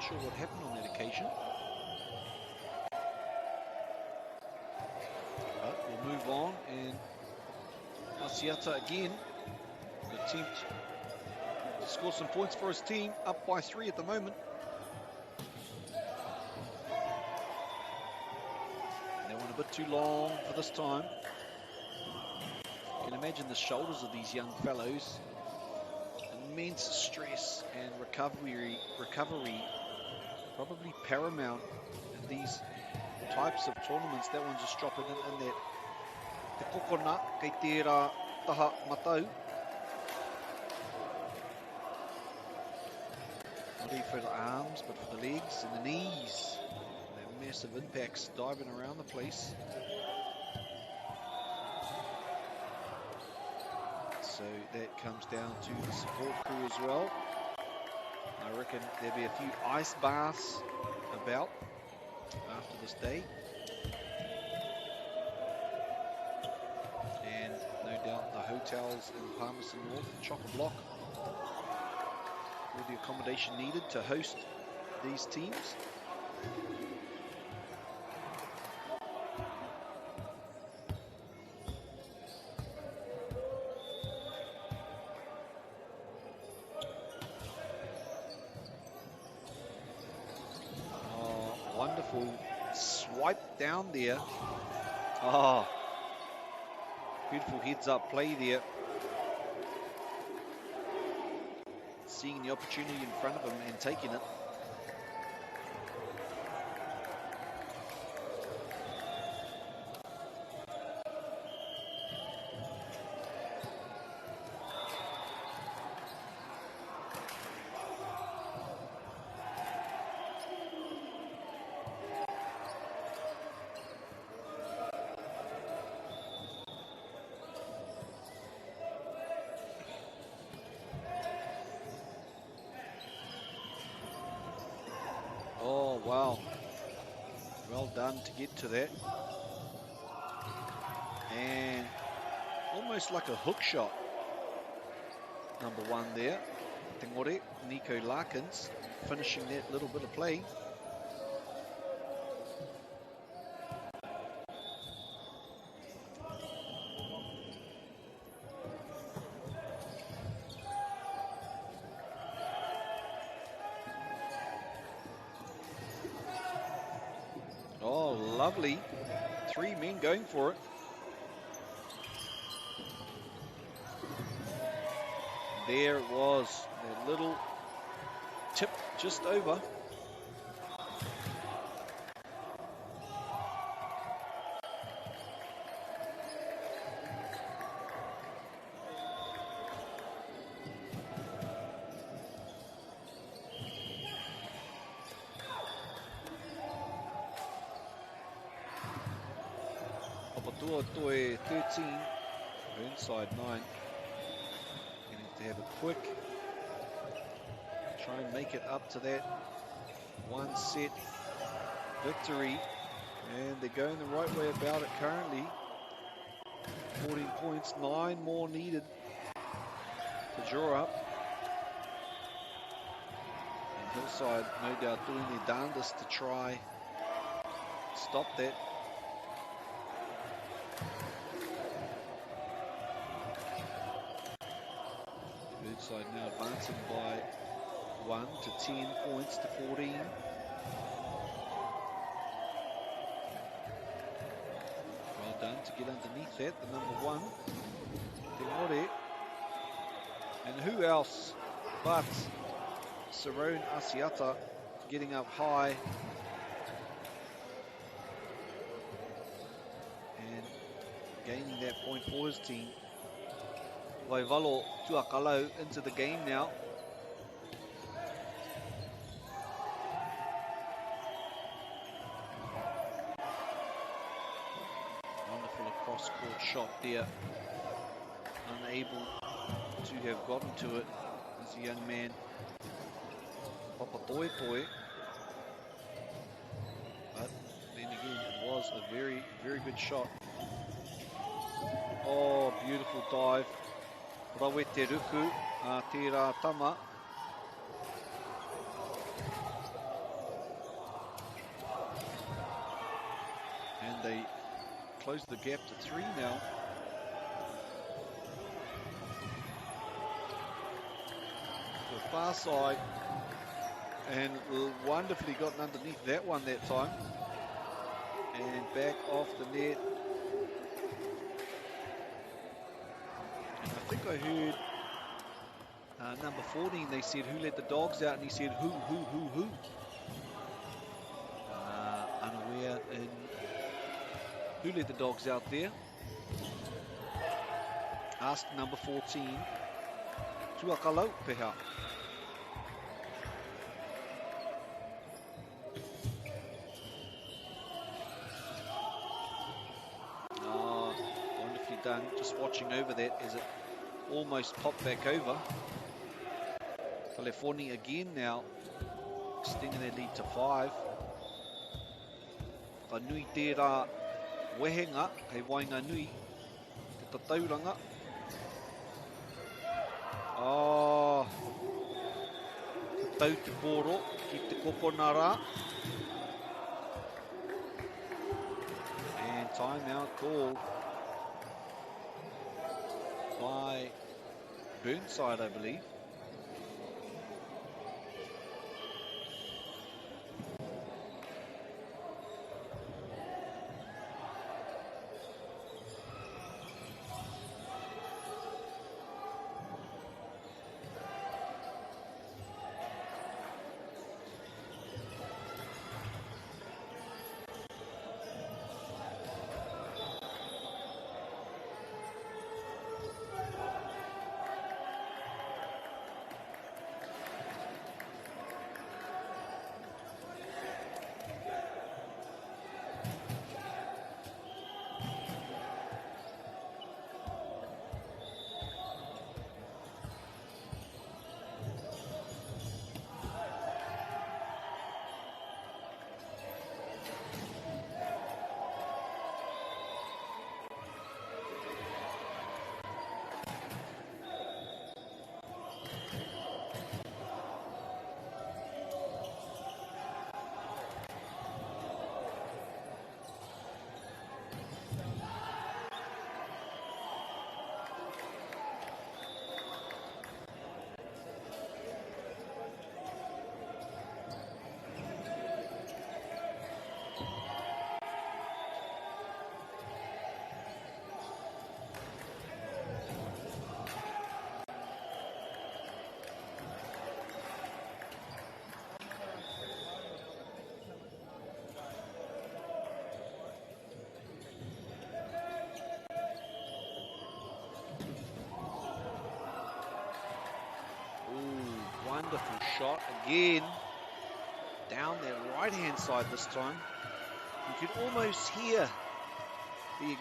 Sure what happened on that occasion, but we'll move on. And Asiata again attempt to score some points for his team, up by 3 at the moment. They went a bit too long for this time. You can imagine the shoulders of these young fellows. Immense stress and recovery probably paramount in these types of tournaments. That one just dropping in that te kokona kei te rā taha matau. Not only for the arms but for the legs and the knees. That massive impacts diving around the place. So that comes down to the support crew as well. I reckon there'll be a few ice baths about after this day. And no doubt the hotels in Palmerston North, chock-a-block, with the accommodation needed to host these teams. Swipe down there. Oh, beautiful heads-up play there. Seeing the opportunity in front of him and taking it. Wow, well done to get to that. And almost like a hook shot. Number 1 there, Tengore, Nico Larkins, finishing that little bit of play. Lovely. 3 men going for it. There it was. That little tip just over. Tuatoe 13, Burnside 9. Going to have a quick try and make it up to that one set victory. And they're going the right way about it currently. 14 points, 9 more needed to draw up. And Hillside, no doubt, doing their darndest to try stop that. Burnside now advancing by 1 to 10 points to 14. Well done to get underneath that, the number 1. Te More. And who else but Sarone Asiata getting up high and gaining that point for his team. Waivalo Tuakalau into the game now. Wonderful across-court shot there. Unable to have gotten to it as a young man. Papatoepoi. But then again, it was a very, very good shot. Oh, beautiful dive. Rawete Ruku, Tira Tama. And they close the gap to 3 now. To the far side. And wonderfully gotten underneath that one that time. And back off the net. And I think I heard number 14, they said, who let the dogs out? And he said, who? Unaware in who let the dogs out there. Asked number 14, Tuakalau peha. Wonderfully done. Just watching over that as it almost popped back over. California again now extending their lead to 5. Whanui tērā wehenga, hei wainga nui, te tatauranga. Te tau te koro, ki te kopona rā. And timeout called by Burnside, I believe. Wonderful shot again, down that right hand side this time. You could almost hear The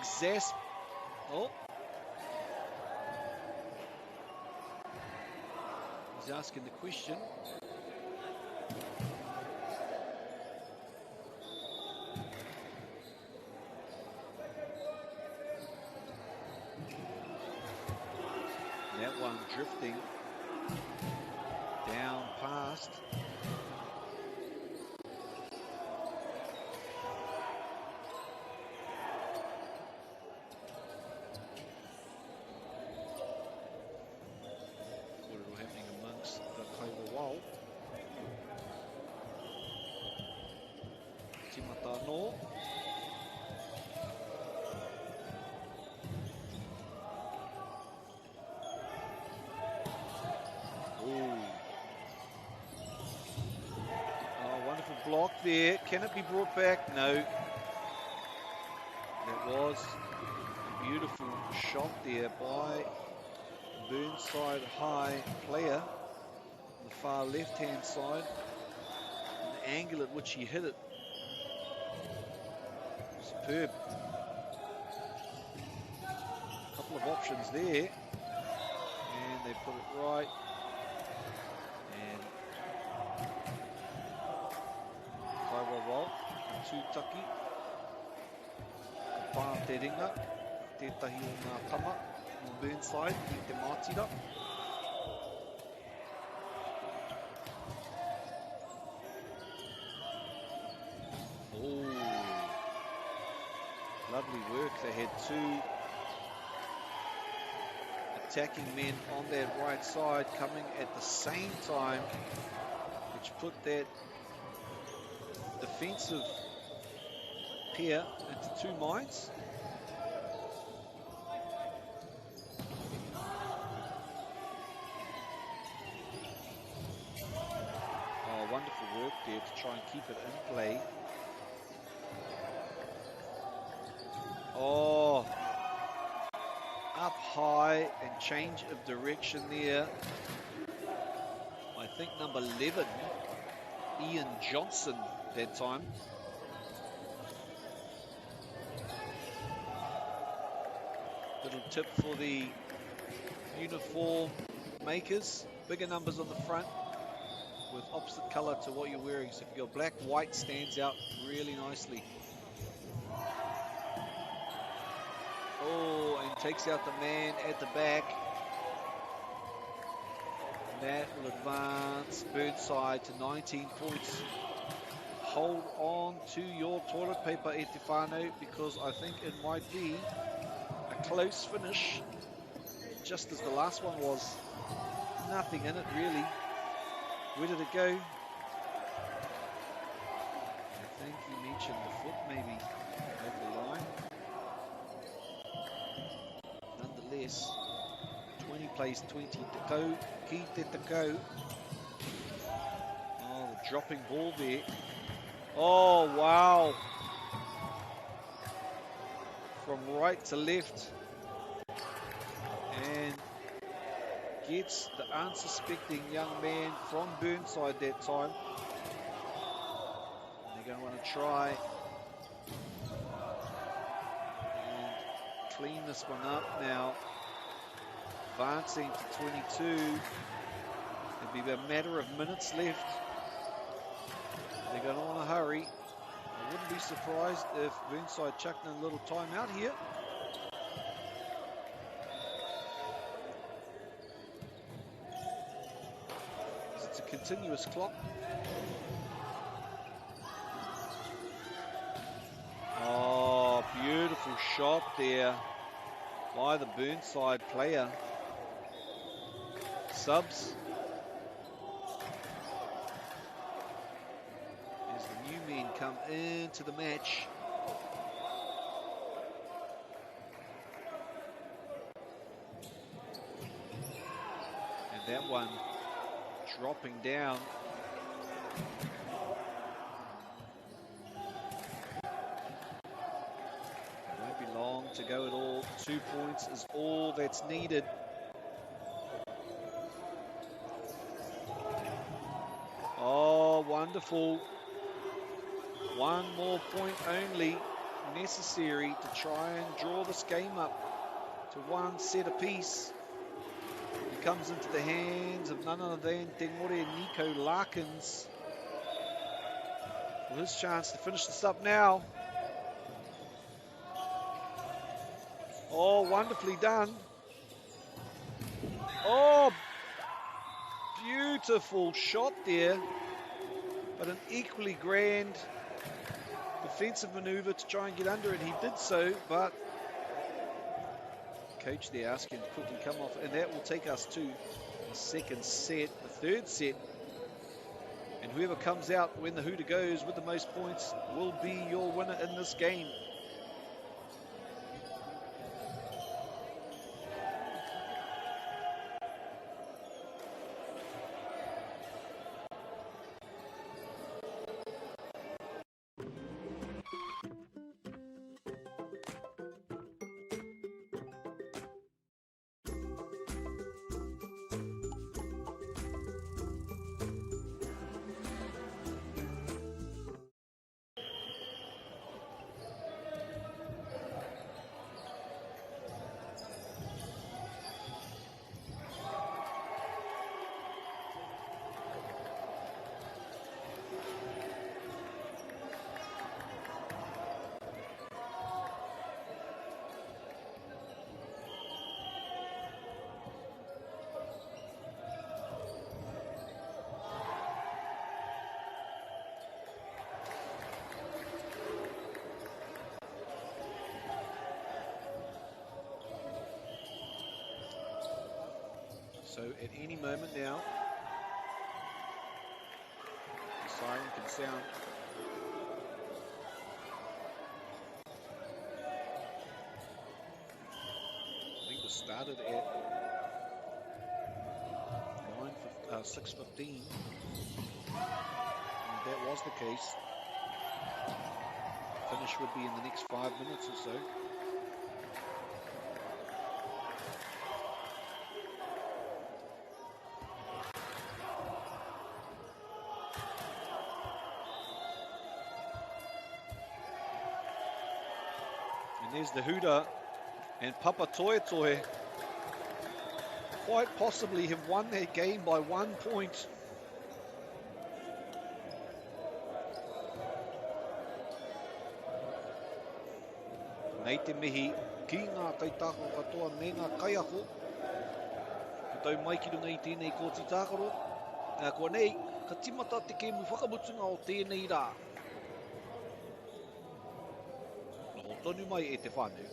Oh. He's asking the question. That one drifting down past. What is happening amongst the Poirewa? Timata no. Block there. Can it be brought back? No. That was a beautiful shot there by Burnside High player on the far left-hand side. And the angle at which he hit it. Superb. A couple of options there. And they put it right. Tūtaki, ka pā te ringa, tētahi o ngā tama, no Burnside, ki te mātira. Oh, lovely work. They had two attacking men on that right side coming at the same time, which put that defensive pair into two minds. Oh, wonderful work there to try and keep it in play. Oh, up high and change of direction there. I think number 11, Ian Johnson, that time. Little tip for the uniform makers. Bigger numbers on the front with opposite colour to what you're wearing. So if you go black, white stands out really nicely. Oh, and takes out the man at the back. And that will advance Burnside to 19 points. Hold on to your toilet paper, e te whānau, because I think it might be a close finish, just as the last one was. Nothing in it, really. Where did it go? I think you mentioned the foot, maybe, over the line. Nonetheless, 20 plays 20 to go. Ki te go. Oh, the dropping ball there. Oh, wow. From right to left. And gets the unsuspecting young man from Burnside that time. And they're going to want to try and clean this one up now. Advancing to 22. It'll be a matter of minutes left. They're going to want to hurry. I wouldn't be surprised if Burnside chucked in a little time out here. It's a continuous clock. Oh, beautiful shot there by the Burnside player. Subs. Come into the match. And that one dropping down. It won't be long to go at all. 2 points is all that's needed. Oh, wonderful. One more point only. necessary to try and draw this game up to one set apiece. He comes into the hands of none other than Te Ngore Nico Larkins for his chance to finish this up now. Oh, wonderfully done. Oh, beautiful shot there, but an equally grand defensive maneuver to try and get under it. He did so, but coach there asking him to quickly come off, and that will take us to the second set, the third set. And whoever comes out when the hooter goes with the most points will be your winner in this game. So at any moment now, the siren can sound. I think this started at 6:15. And that was the case. Finish would be in the next 5 minutes or so. There's the hooter, and Papa Toi quite possibly have won that game by 1 point. Nei te mihi, ki ngā taitako katoa me ngā kaiako. Ko tau mai ki runga i tēnei kōti tākaro. Kua nei, ka timata te kēmu whakamutunga o tēnei rā. Tonu mai e te whānau.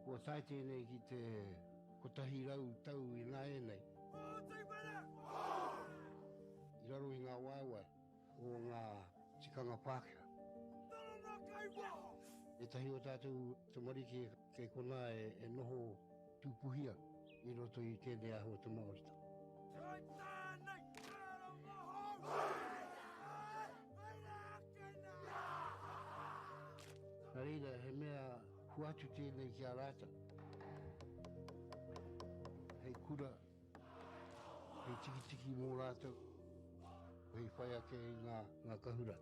Kua tai tēnei ki te kotahi rau tau I ngā e nei. I raro I ngā waiwai o ngā tikanga Pākehā. E tahi o tātou te mariki kei kona e noho tūpuhia I roto I tēnei aho te Māorita. Nā reira, he mea huatu tēnei ki a rāta. Hei kura, hei tiki mō rātou, hei whaia ke ngā kahura.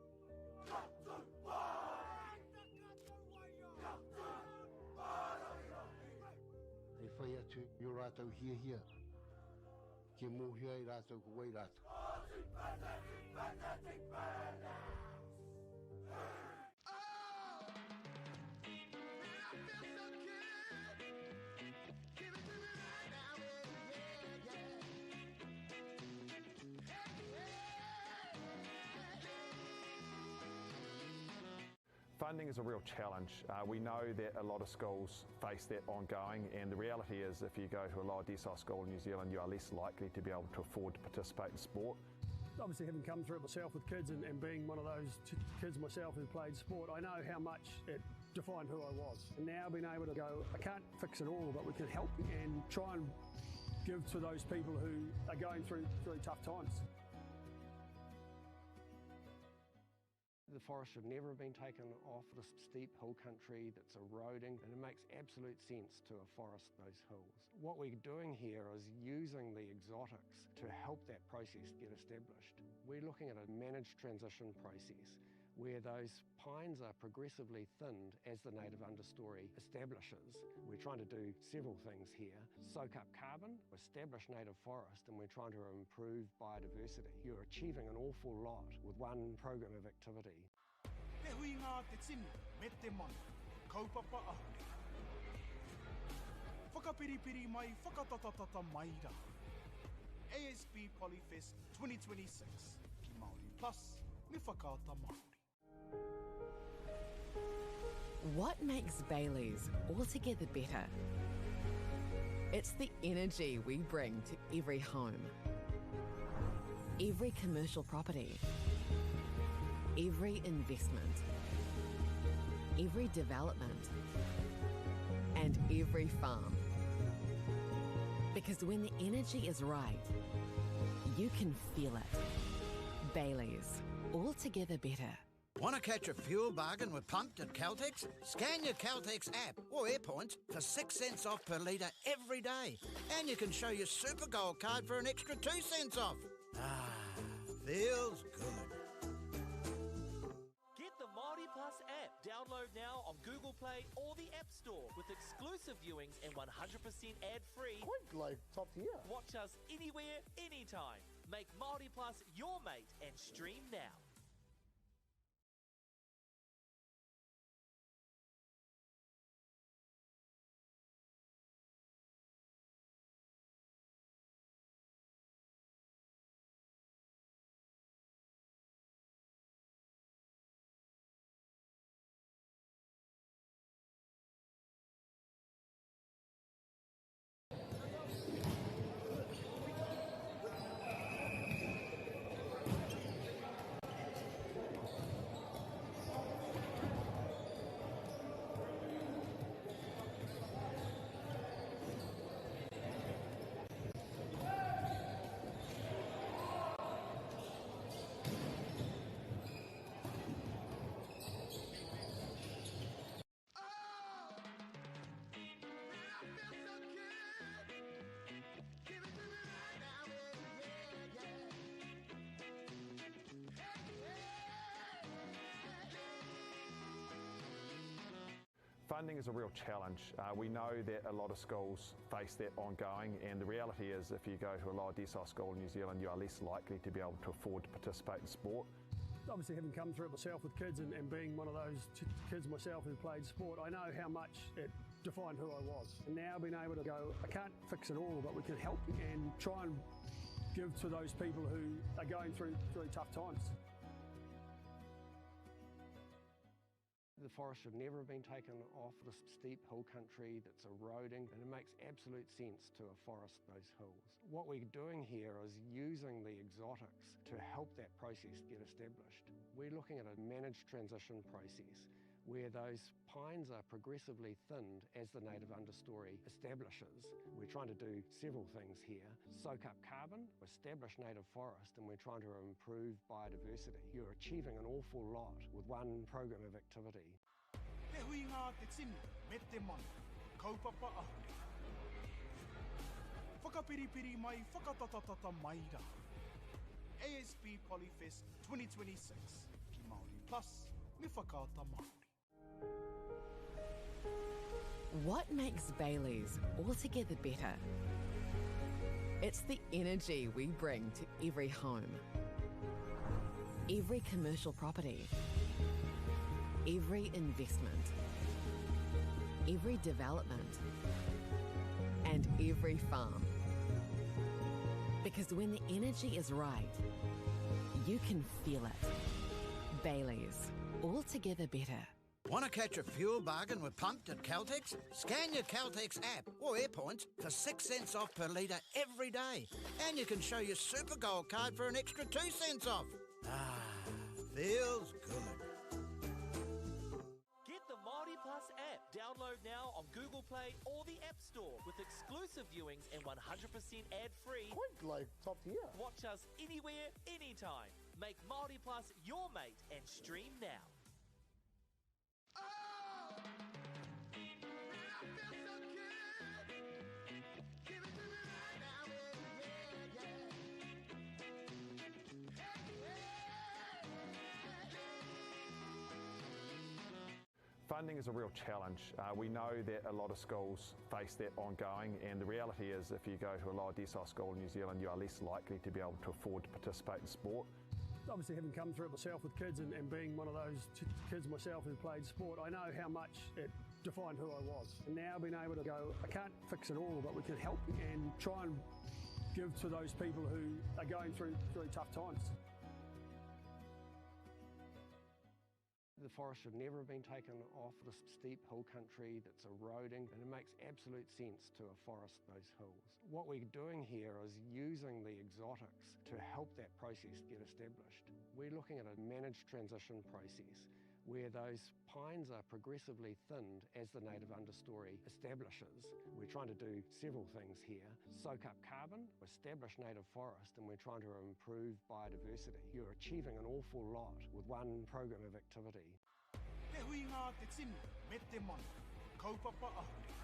Hei whai atu I o rātou hia, ke mōhia I rātou ko wai rātou. Funding is a real challenge. We know that a lot of schools face that ongoing, and the reality is if you go to a lower decile school in New Zealand, you are less likely to be able to afford to participate in sport. Obviously, having come through it myself with kids and being one of those kids myself who played sport, I know how much it defined who I was. And now being able to go, I can't fix it all, but we can help and try and give to those people who are going through really tough times. The forest should never have been taken off this steep hill country that's eroding, and it makes absolute sense to afforest those hills. What we're doing here is using the exotics to help that process get established. We're looking at a managed transition process where those pines are progressively thinned as the native understory establishes. We're trying to do several things here. Soak up carbon, establish native forest, and we're trying to improve biodiversity. You're achieving an awful lot with one program of activity. Te hui ngā te tini, me te mana, kaupapa ahuri. Whakapiripiri mai, whakatatatata mai rā. ASB Polyfest 2026, ki Māori Plus, me whakaata Māori. What makes Bailey's altogether better? It's the energy we bring to every home, every commercial property, every investment, every development, and every farm. Because when the energy is right, you can feel it. Bailey's, altogether better. Want to catch a fuel bargain with Pumped at Caltex? Scan your Caltex app or AirPoints for 6 cents off per litre every day. And you can show your Super Gold card for an extra 2 cents off. Ah, feels good. Get the Māori Plus app. Download now on Google Play or the App Store with exclusive viewings and 100% ad-free. Quite like top tier. Watch us anywhere, anytime. Make Māori Plus your mate and stream now. Funding is a real challenge. We know that a lot of schools face that ongoing, and the reality is if you go to a lower decile school in New Zealand, you are less likely to be able to afford to participate in sport. Obviously, having come through it myself with kids and being one of those kids myself who played sport, I know how much it defined who I was. And now being able to go, I can't fix it all, but we can help and try and give to those people who are going through really tough times. The forest should never have been taken off this steep hill country that's eroding, and it makes absolute sense to afforest those hills. What we're doing here is using the exotics to help that process get established. We're looking at a managed transition process where those pines are progressively thinned as the native understory establishes. We're trying to do several things here. Soak up carbon, establish native forest, and we're trying to improve biodiversity. You're achieving an awful lot with one program of activity. Te hui ngā te tini, me te mana, kaupapa ahuri. Whakapiripiri mai, whakatatatata mai rā. ASB Polyfest 2026, ki Māori Plus, me whakaata Māori. What makes Bailey's altogether better? It's the energy we bring to every home, every commercial property, every investment, every development, and every farm. Because when the energy is right, you can feel it. Bailey's, altogether better. Want to catch a fuel bargain with Pumped at Caltex? Scan your Caltex app or AirPoints for 6 cents off per litre every day. And you can show your Super Gold card for an extra 2 cents off. Ah, feels good. Get the Māori Plus app. Download now on Google Play or the App Store with exclusive viewings and 100% ad-free. Quite like top tier. Watch us anywhere, anytime. Make Māori Plus your mate and stream now. Funding is a real challenge. We know that a lot of schools face that ongoing, and the reality is if you go to a lower decile school in New Zealand, you are less likely to be able to afford to participate in sport. Obviously, having come through it myself with kids and being one of those kids myself who played sport, I know how much it defined who I was. And now being able to go, I can't fix it all, but we can help and try and give to those people who are going through really tough times. The forest should never have been taken off this steep hill country that's eroding, and it makes absolute sense to afforest those hills. What we're doing here is using the exotics to help that process get established. We're looking at a managed transition process where those pines are progressively thinned as the native understory establishes. We're trying to do several things here. Soak up carbon, establish native forest, and we're trying to improve biodiversity. You're achieving an awful lot with one program of activity. Te hui ngā te tinu, me te mana, kaupapa ahuri.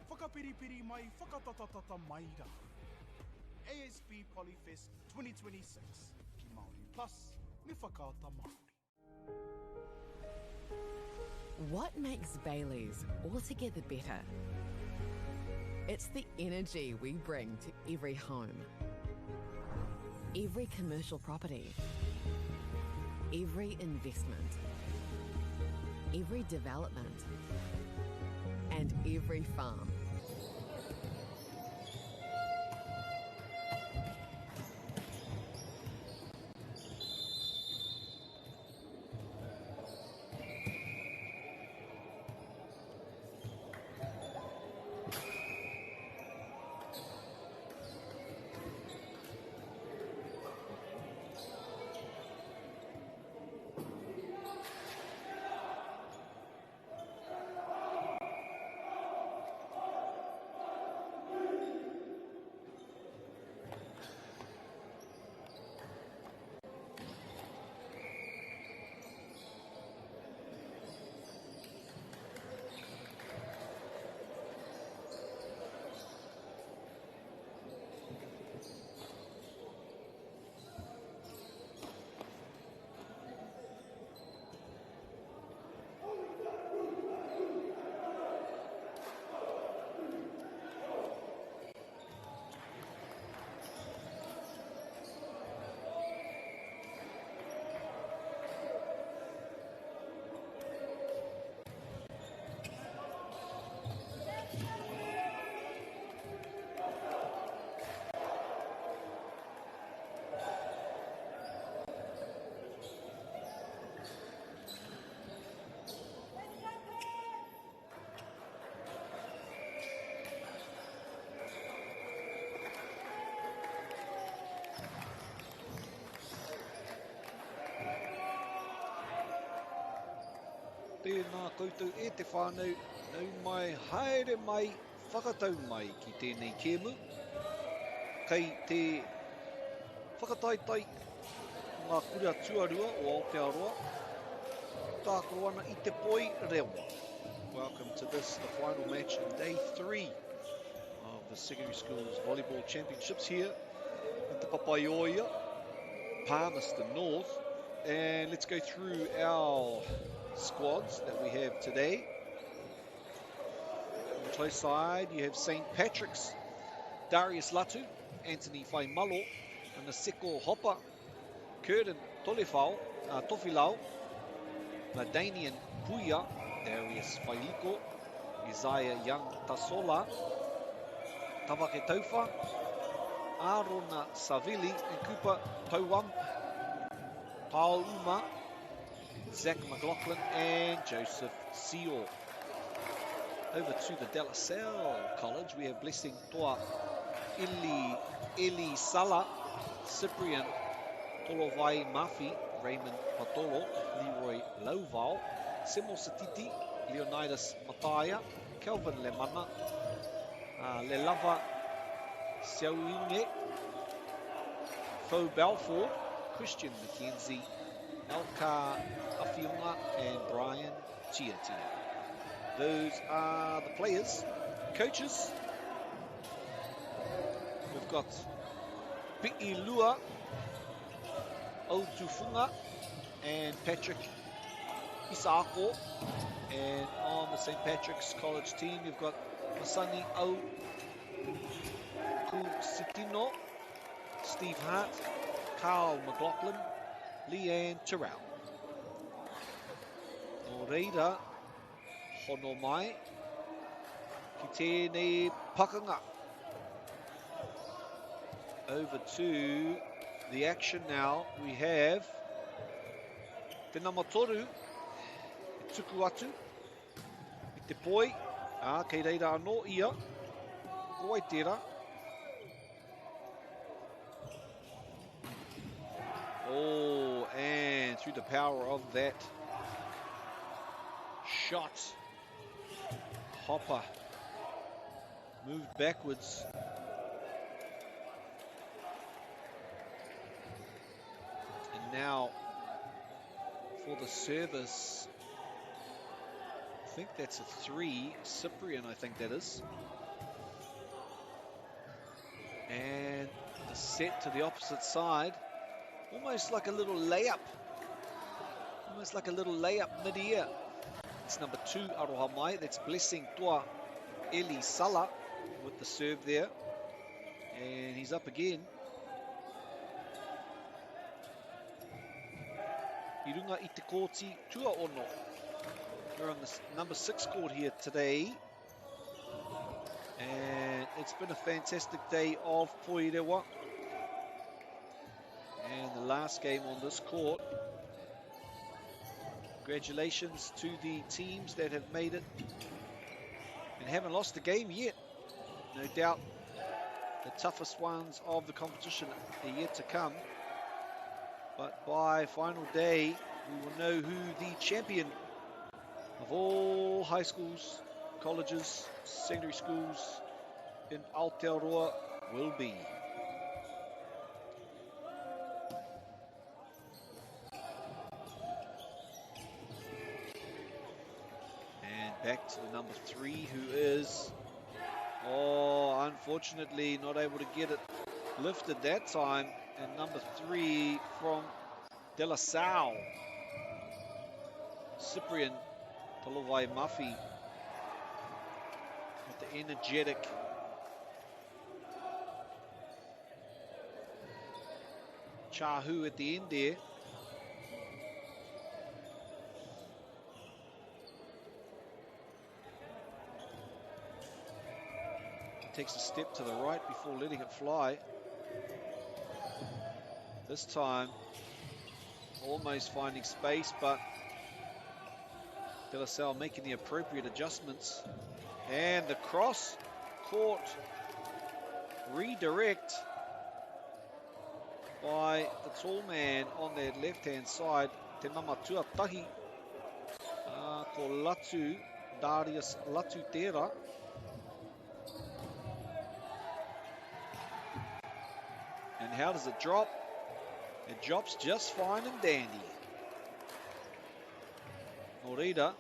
Whakapiripiri mai, whakatatatata mai rā. ASB Polyfest 2026, ki Māori Plus, me whakaata Māori. What makes Bailey's altogether better? It's the energy we bring to every home, every commercial property, every investment, every development, and every farm. Tēnā koutou e te whānau, nau mai, haere mai, whakatau mai ki tēnei kēmu. Kei te whakataitai ngā kurea tuarua o Aotearoa, tāko ana I te Poirewa. Welcome to this, the final match in day 3 of the Secondary Schools Volleyball Championships here at the Poirewa, Palmerston North. And let's go through our squads that we have today. On the close side, you have St. Patrick's, Darius Latu, Anthony Whaimalo, and the Seko Hopper, Curtin Tofilau, Ladanian Puya, Darius Whailiko, Isaiah Young Tasola, Tawake Taufa, Arona Savili, and Kupa Pauam, Pauma, Zach McLaughlin and Joseph Seal. Over to the De La Salle College, we have Blessing Toa Eli Sala, Cyprian Tolovai Mafi, Raymond Patolo, Leroy Lauval, Simo Satiti, Leonidas Mataya, Kelvin Lemana, Lelava Siauine, Fo Balfour, Christian McKenzie, Elka Afiunga, and Brian Chiatia. Those are the players. Coaches, we've got Pi'ilua, Otufunga, and Patrick Isako. And on the St. Patrick's College team, you've got Masani O Kusitino, Steve Hart, Carl McLaughlin, Leanne Terrell. Oreira Hono mai ki tēnei pakanga. Over to the action now. We have Te Namatoru, tuku atu, I te poi, kei reira anō ia, koai tērā. Oh, and through the power of that shot, Hopper moved backwards. And now for the service, I think that's a 3. Cyprian, I think that is. And the set to the opposite side. Almost like a little layup. Almost like a little layup mid-air. It's number 2, Aroha Mai. That's Blessing Toa Eli Sala with the serve there. And he's up again. Irunga i te kōti tua ono. We're on the number 6 court here today. And it's been a fantastic day of Poirewa. And the last game on this court. Congratulations to the teams that have made it and haven't lost a game yet. No doubt the toughest ones of the competition are yet to come. But by final day, we will know who the champion of all high schools, colleges, secondary schools in Aotearoa will be. Back to the number 3, who is, unfortunately not able to get it lifted that time. And number 3 from De La Salle, Cyprian Talovai Mafi, with the energetic Chahu at the end there. Takes a step to the right before letting it fly. This time, almost finding space, but De La Salle making the appropriate adjustments. And the cross-court redirect by the tall man on their left-hand side, Te Mama Tuatahi, ko Latu, Darius Latu Tera. And how does it drop? It drops just fine and dandy. Norida,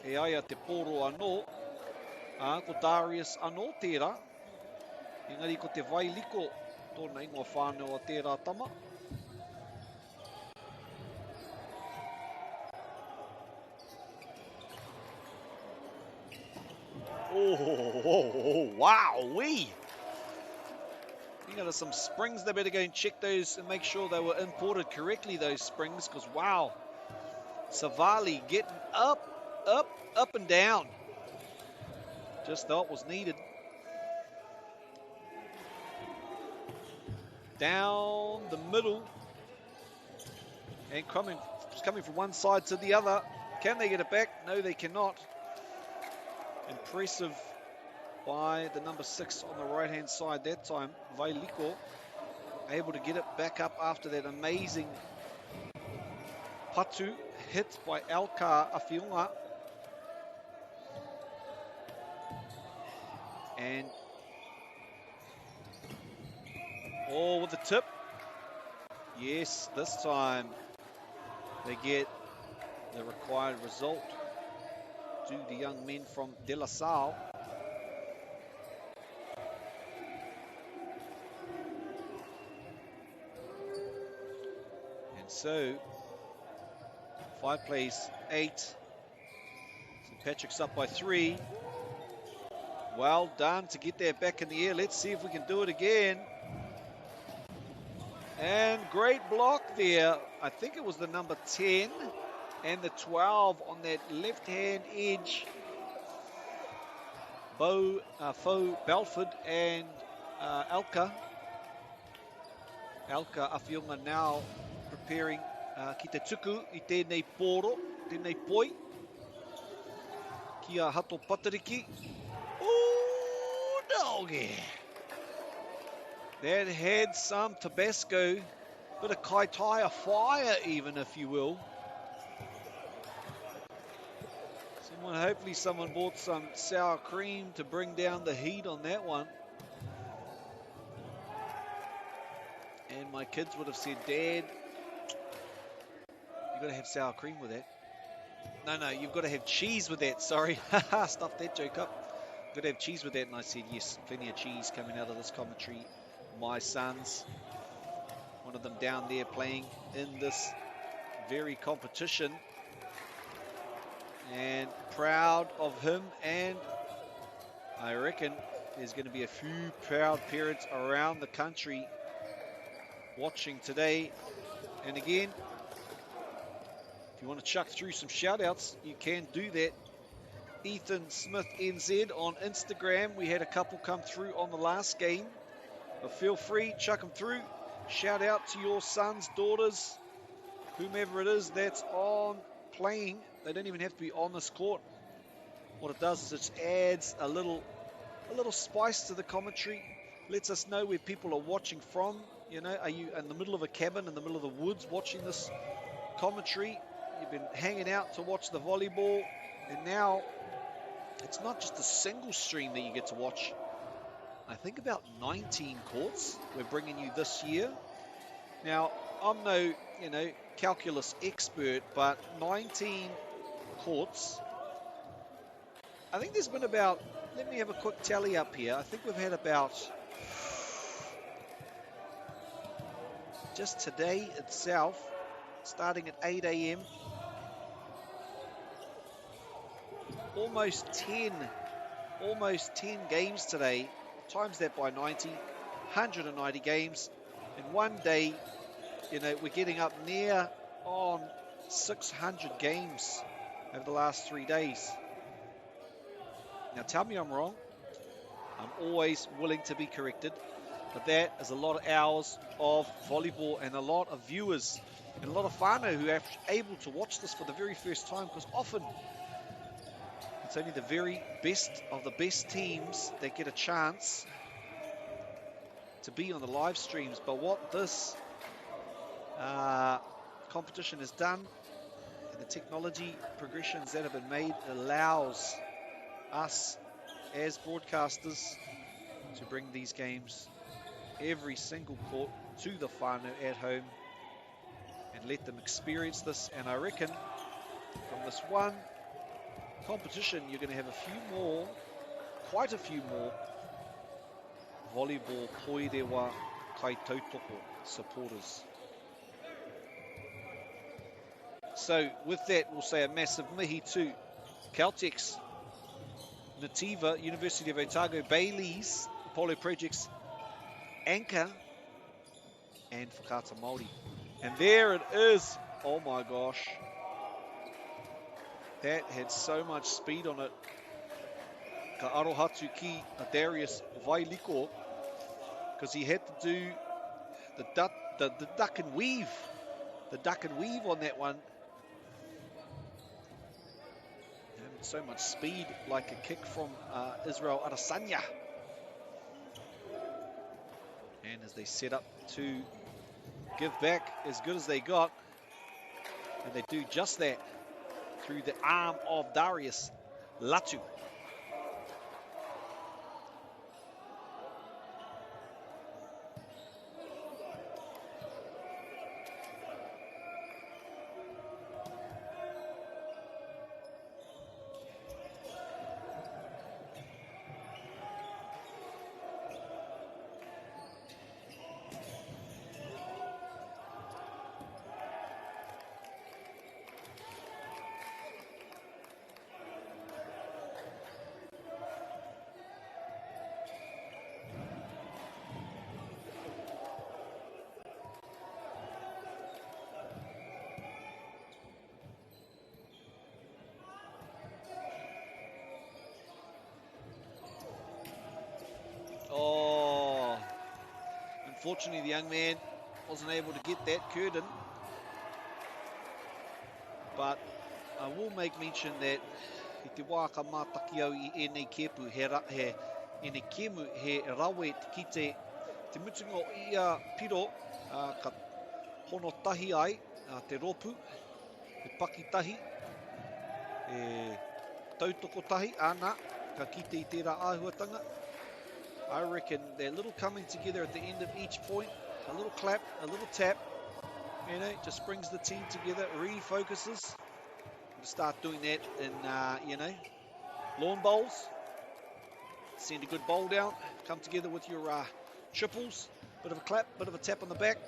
e aia te poro anō, ko Darius anō tērā. Engari ko te vai liko, tōna ingoa whānau a tērā tama. Oh, wow-wee! I think there's some springs. They better go and check those and make sure they were imported correctly, those springs, because wow, Savali getting up and down. Just thought was needed. Down the middle and coming It's coming from one side to the other. Can they get it back? No, they cannot. Impressive by the number 6 on the right-hand side that time. Vailiko able to get it back up after that amazing patu hit by Aotearoa. And with the tip. Yes, this time they get the required result to the young men from De La Salle. And so 5 plays 8. St. Patrick's up by 3. Well done to get that back in the air. Let's see if we can do it again. And great block there. I think it was the number 10 and the 12 on that left-hand edge. Fo Belford and Alka Awhiunga now preparing ki te tuku i tēnei poro, tēnei poi. Kia hato patariki. Ooh, doggy. That had some Tabasco, bit of kaitaia fire even, if you will. Hopefully someone bought some sour cream to bring down the heat on that one. And my kids would have said, Dad, you've got to have sour cream with that. No, you've got to have cheese with that, sorry. Stuffed that joke up. Got to have cheese with that. And I said, yes, plenty of cheese coming out of this commentary. My sons, one of them down there playing in this very competition. And proud of him, and I reckon there's going to be a few proud parents around the country watching today. And again, if you want to chuck through some shout outs, you can do that. Ethan Smith NZ on Instagram. We had a couple come through on the last game, but feel free, chuck them through. Shout out to your sons, daughters, whomever it is that's on playing. They don't even have to be on this court. What it does is it adds a little spice to the commentary. Lets us know where people are watching from. You know, are you in the middle of a cabin, in the middle of the woods, watching this commentary? You've been hanging out to watch the volleyball, and now it's not just a single stream that you get to watch. I think about 19 courts we're bringing you this year. Now, I'm no, calculus expert, but 19 courts. I think there's been about, let me have a quick tally up here. I think we've had about, just today itself, starting at 8 a.m, almost 10 games today. Times that by 90, 190 games in one day. We're getting up near on 600 games over the last 3 days. Now tell me I'm wrong. I'm always willing to be corrected. But that is a lot of hours of volleyball and a lot of viewers and a lot of whānau who are able to watch this for the very first time, because often it's only the very best of the best teams that get a chance to be on the live streams. But what this competition has done, and the technology progressions that have been made, allows us as broadcasters to bring these games every single court to the whānau at home and let them experience this. And I reckon from this one competition you're going to have quite a few more volleyball Poirewa kai tautoko supporters. So with that, we'll say a massive mihi to Caltex, Nativa, University of Otago, Bailey's, Apollo Projects, Anchor, and Whakata Māori. And there it is. Oh my gosh. That had so much speed on it. Ka arohatu ki a Darius Vailiko, because he had to do the duck and weave. The duck and weave on that one. so much speed, like a kick from Israel Adesanya. And as they set up to give back as good as they got, and they do just that through the arm of Darius Latu. Oh, unfortunately the young man wasn't able to get that curtain. But I will make mention that i te wāka mātaki au I ēnei kepu he ēnei kemu he rawe ki te mutunga o ia piro ka hono tahi ai te ropu, he paki tahi, e tautoko tahi, ana ka kite I tērā āhuatanga. I reckon that little coming together at the end of each point, a little clap, a little tap, you know, just brings the team together, refocuses. We'll start doing that in, you know, lawn bowls. Send a good bowl down, come together with your triples, bit of a clap, bit of a tap on the back.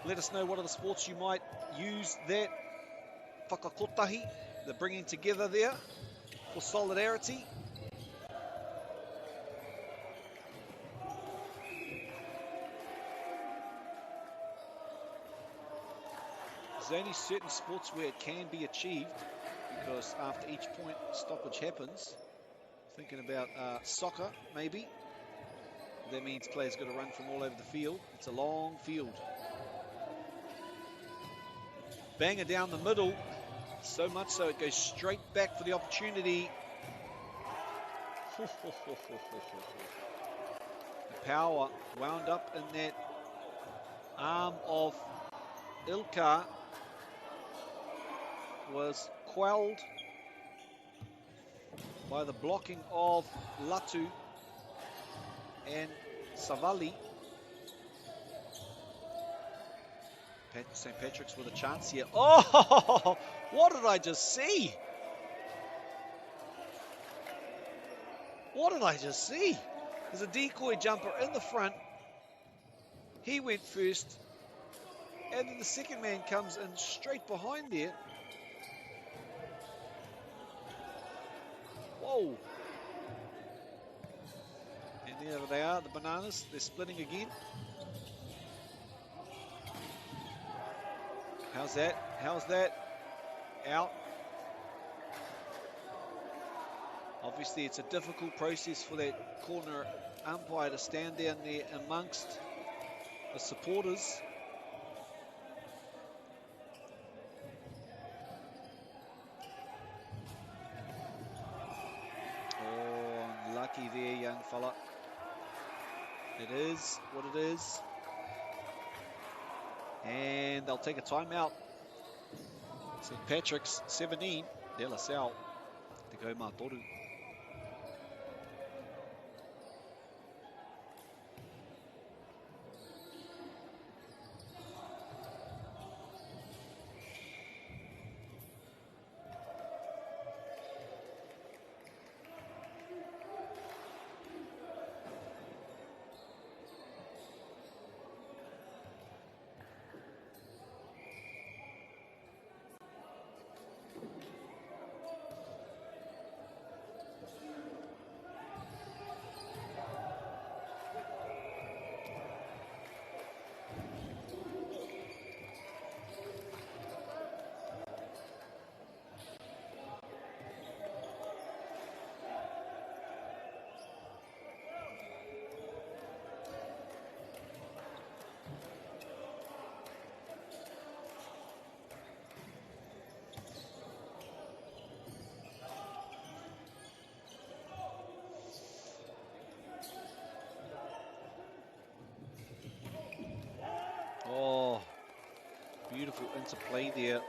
Let us know what other sports you might use that whakakotahi, the bringing together there for solidarity. There's only certain sports where it can be achieved, because after each point stoppage happens, thinking about soccer maybe, that means players got to run from all over the field. It's a long field. Banger down the middle, so much so it goes straight back for the opportunity. The power wound up in that arm of Ilka was quelled by the blocking of Latu and Savali. St. Patrick's with a chance here. Oh, what did I just see? What did I just see? There's a decoy jumper in the front. He went first. And then the second man comes in straight behind there. Whoa. And there they are, the bananas. They're splitting again. How's that? How's that? Out. Obviously, it's a difficult process for that corner umpire to stand down there amongst the supporters. Oh, unlucky there, young fella. It is what it is. And they'll take a timeout. St. Patrick's 17, De La Salle, Te Kau Mātoru. into play there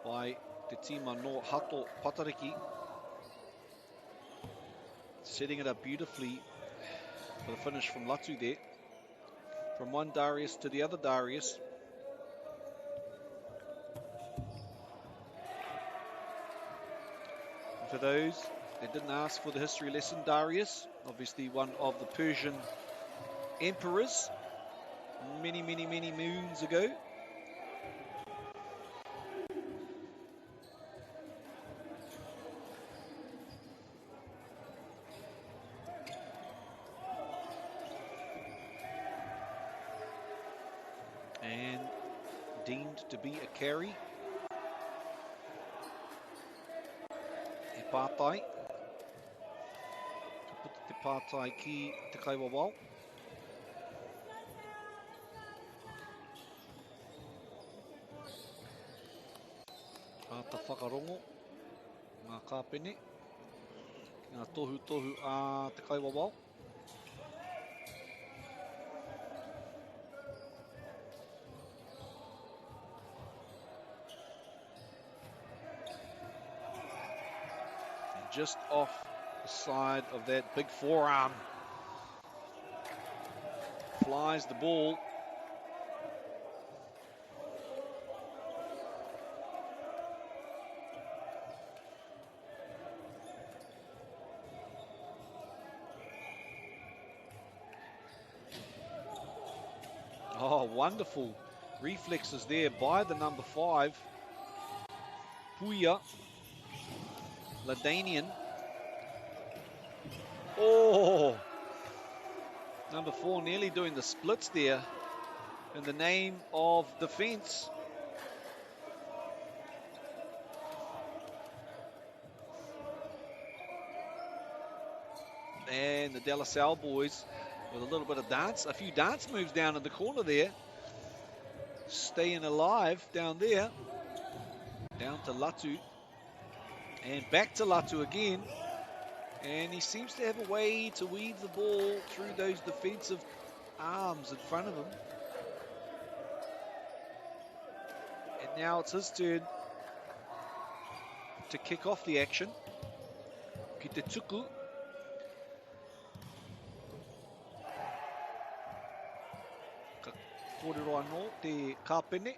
by Te Tima no Hato Patariki. Setting it up beautifully for the finish from Latu there. From one Darius to the other Darius. And for those that didn't ask for the history lesson, Darius, obviously one of the Persian emperors many moons ago. And deemed to be a carry. E pātai. Ka puta te pātai ki te kaiwawao. A ta whakarongo. Ngā kāpene. Ngā tohu a te kaiwawao. Just off the side of that big forearm. Flies the ball. Oh, wonderful reflexes there by the number 5. Puia. Ladanian. Oh, number 4 nearly doing the splits there in the name of defense. And the De La Salle boys with a little bit of dance, a few dance moves down in the corner there. Staying alive down there. Down to Latu. And back to Latu again. And he seems to have a way to weave the ball through those defensive arms in front of him. And now it's his turn to kick off the action. Ki te tuku. Ka kōrero anō te kāpene.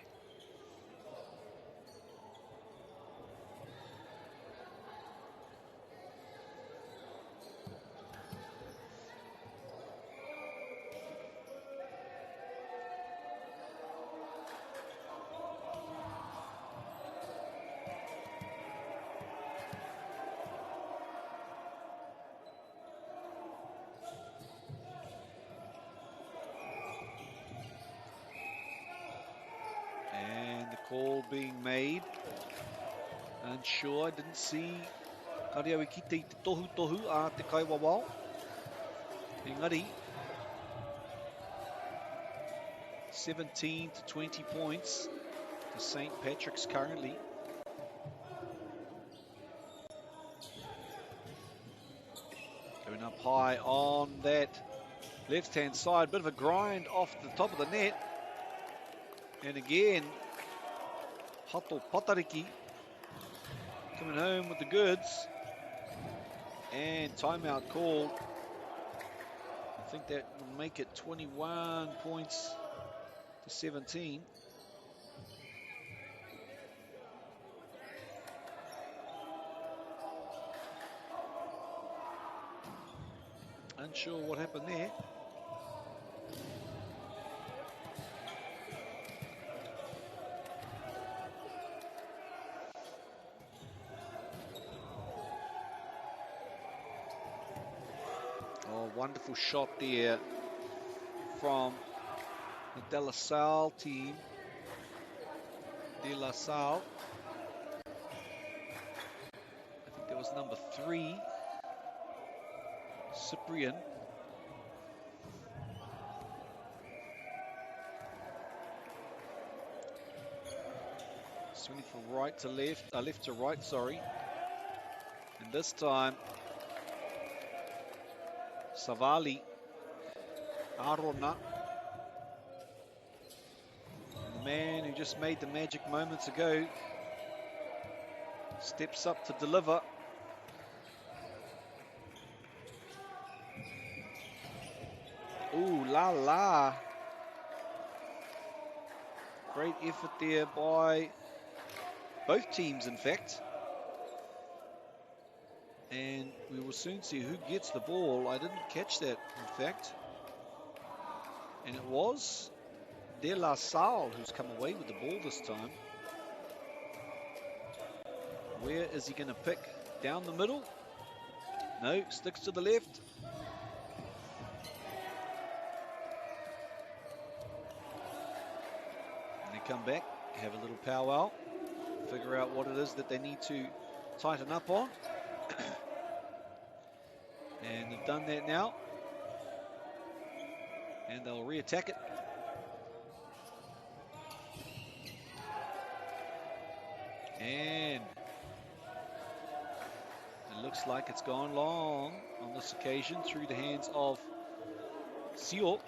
Call being made. Unsure, I didn't see Kariawe ki te tohu a te kaiwawao. Engari. 17 to 20 points to St. Patrick's currently. Going up high on that left-hand side. Bit of a grind off the top of the net. And again, Hato Patariki coming home with the goods. And timeout called. I think that will make it 21 points to 17. Unsure what happened there. Wonderful shot there from the De La Salle team. De La Salle. I think that was number 3. Cyprian. Swinging from right to left, left to right, sorry. And this time, Savali, Arona, in the man who just made the magic moments ago steps up to deliver. Ooh, la la. Great effort there by both teams, in fact. And we will soon see who gets the ball. I didn't catch that, in fact. And it was De La Salle who's come away with the ball this time. Where is he going to pick? Down the middle? No, sticks to the left. And they come back, have a little powwow, figure out what it is that they need to tighten up on. And they've done that now. And they'll re-attack it. And it looks like it's gone long on this occasion through the hands of Sio.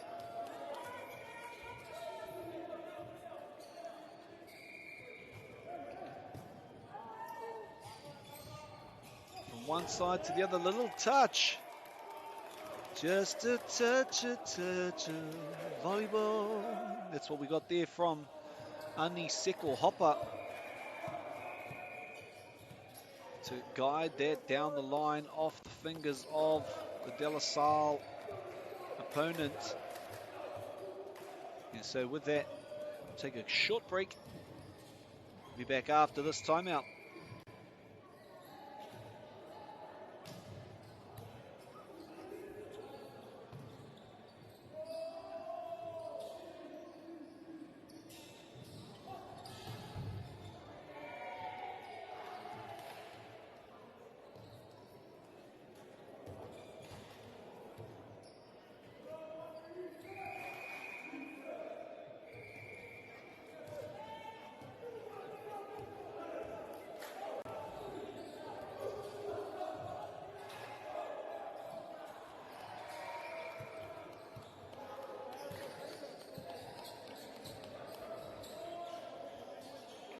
From one side to the other, little touch. Just a touch of volleyball. That's what we got there from Ani Seko Hopper to guide that down the line off the fingers of the De La Salle opponent. And so with that, we'll take a short break. Be back after this timeout.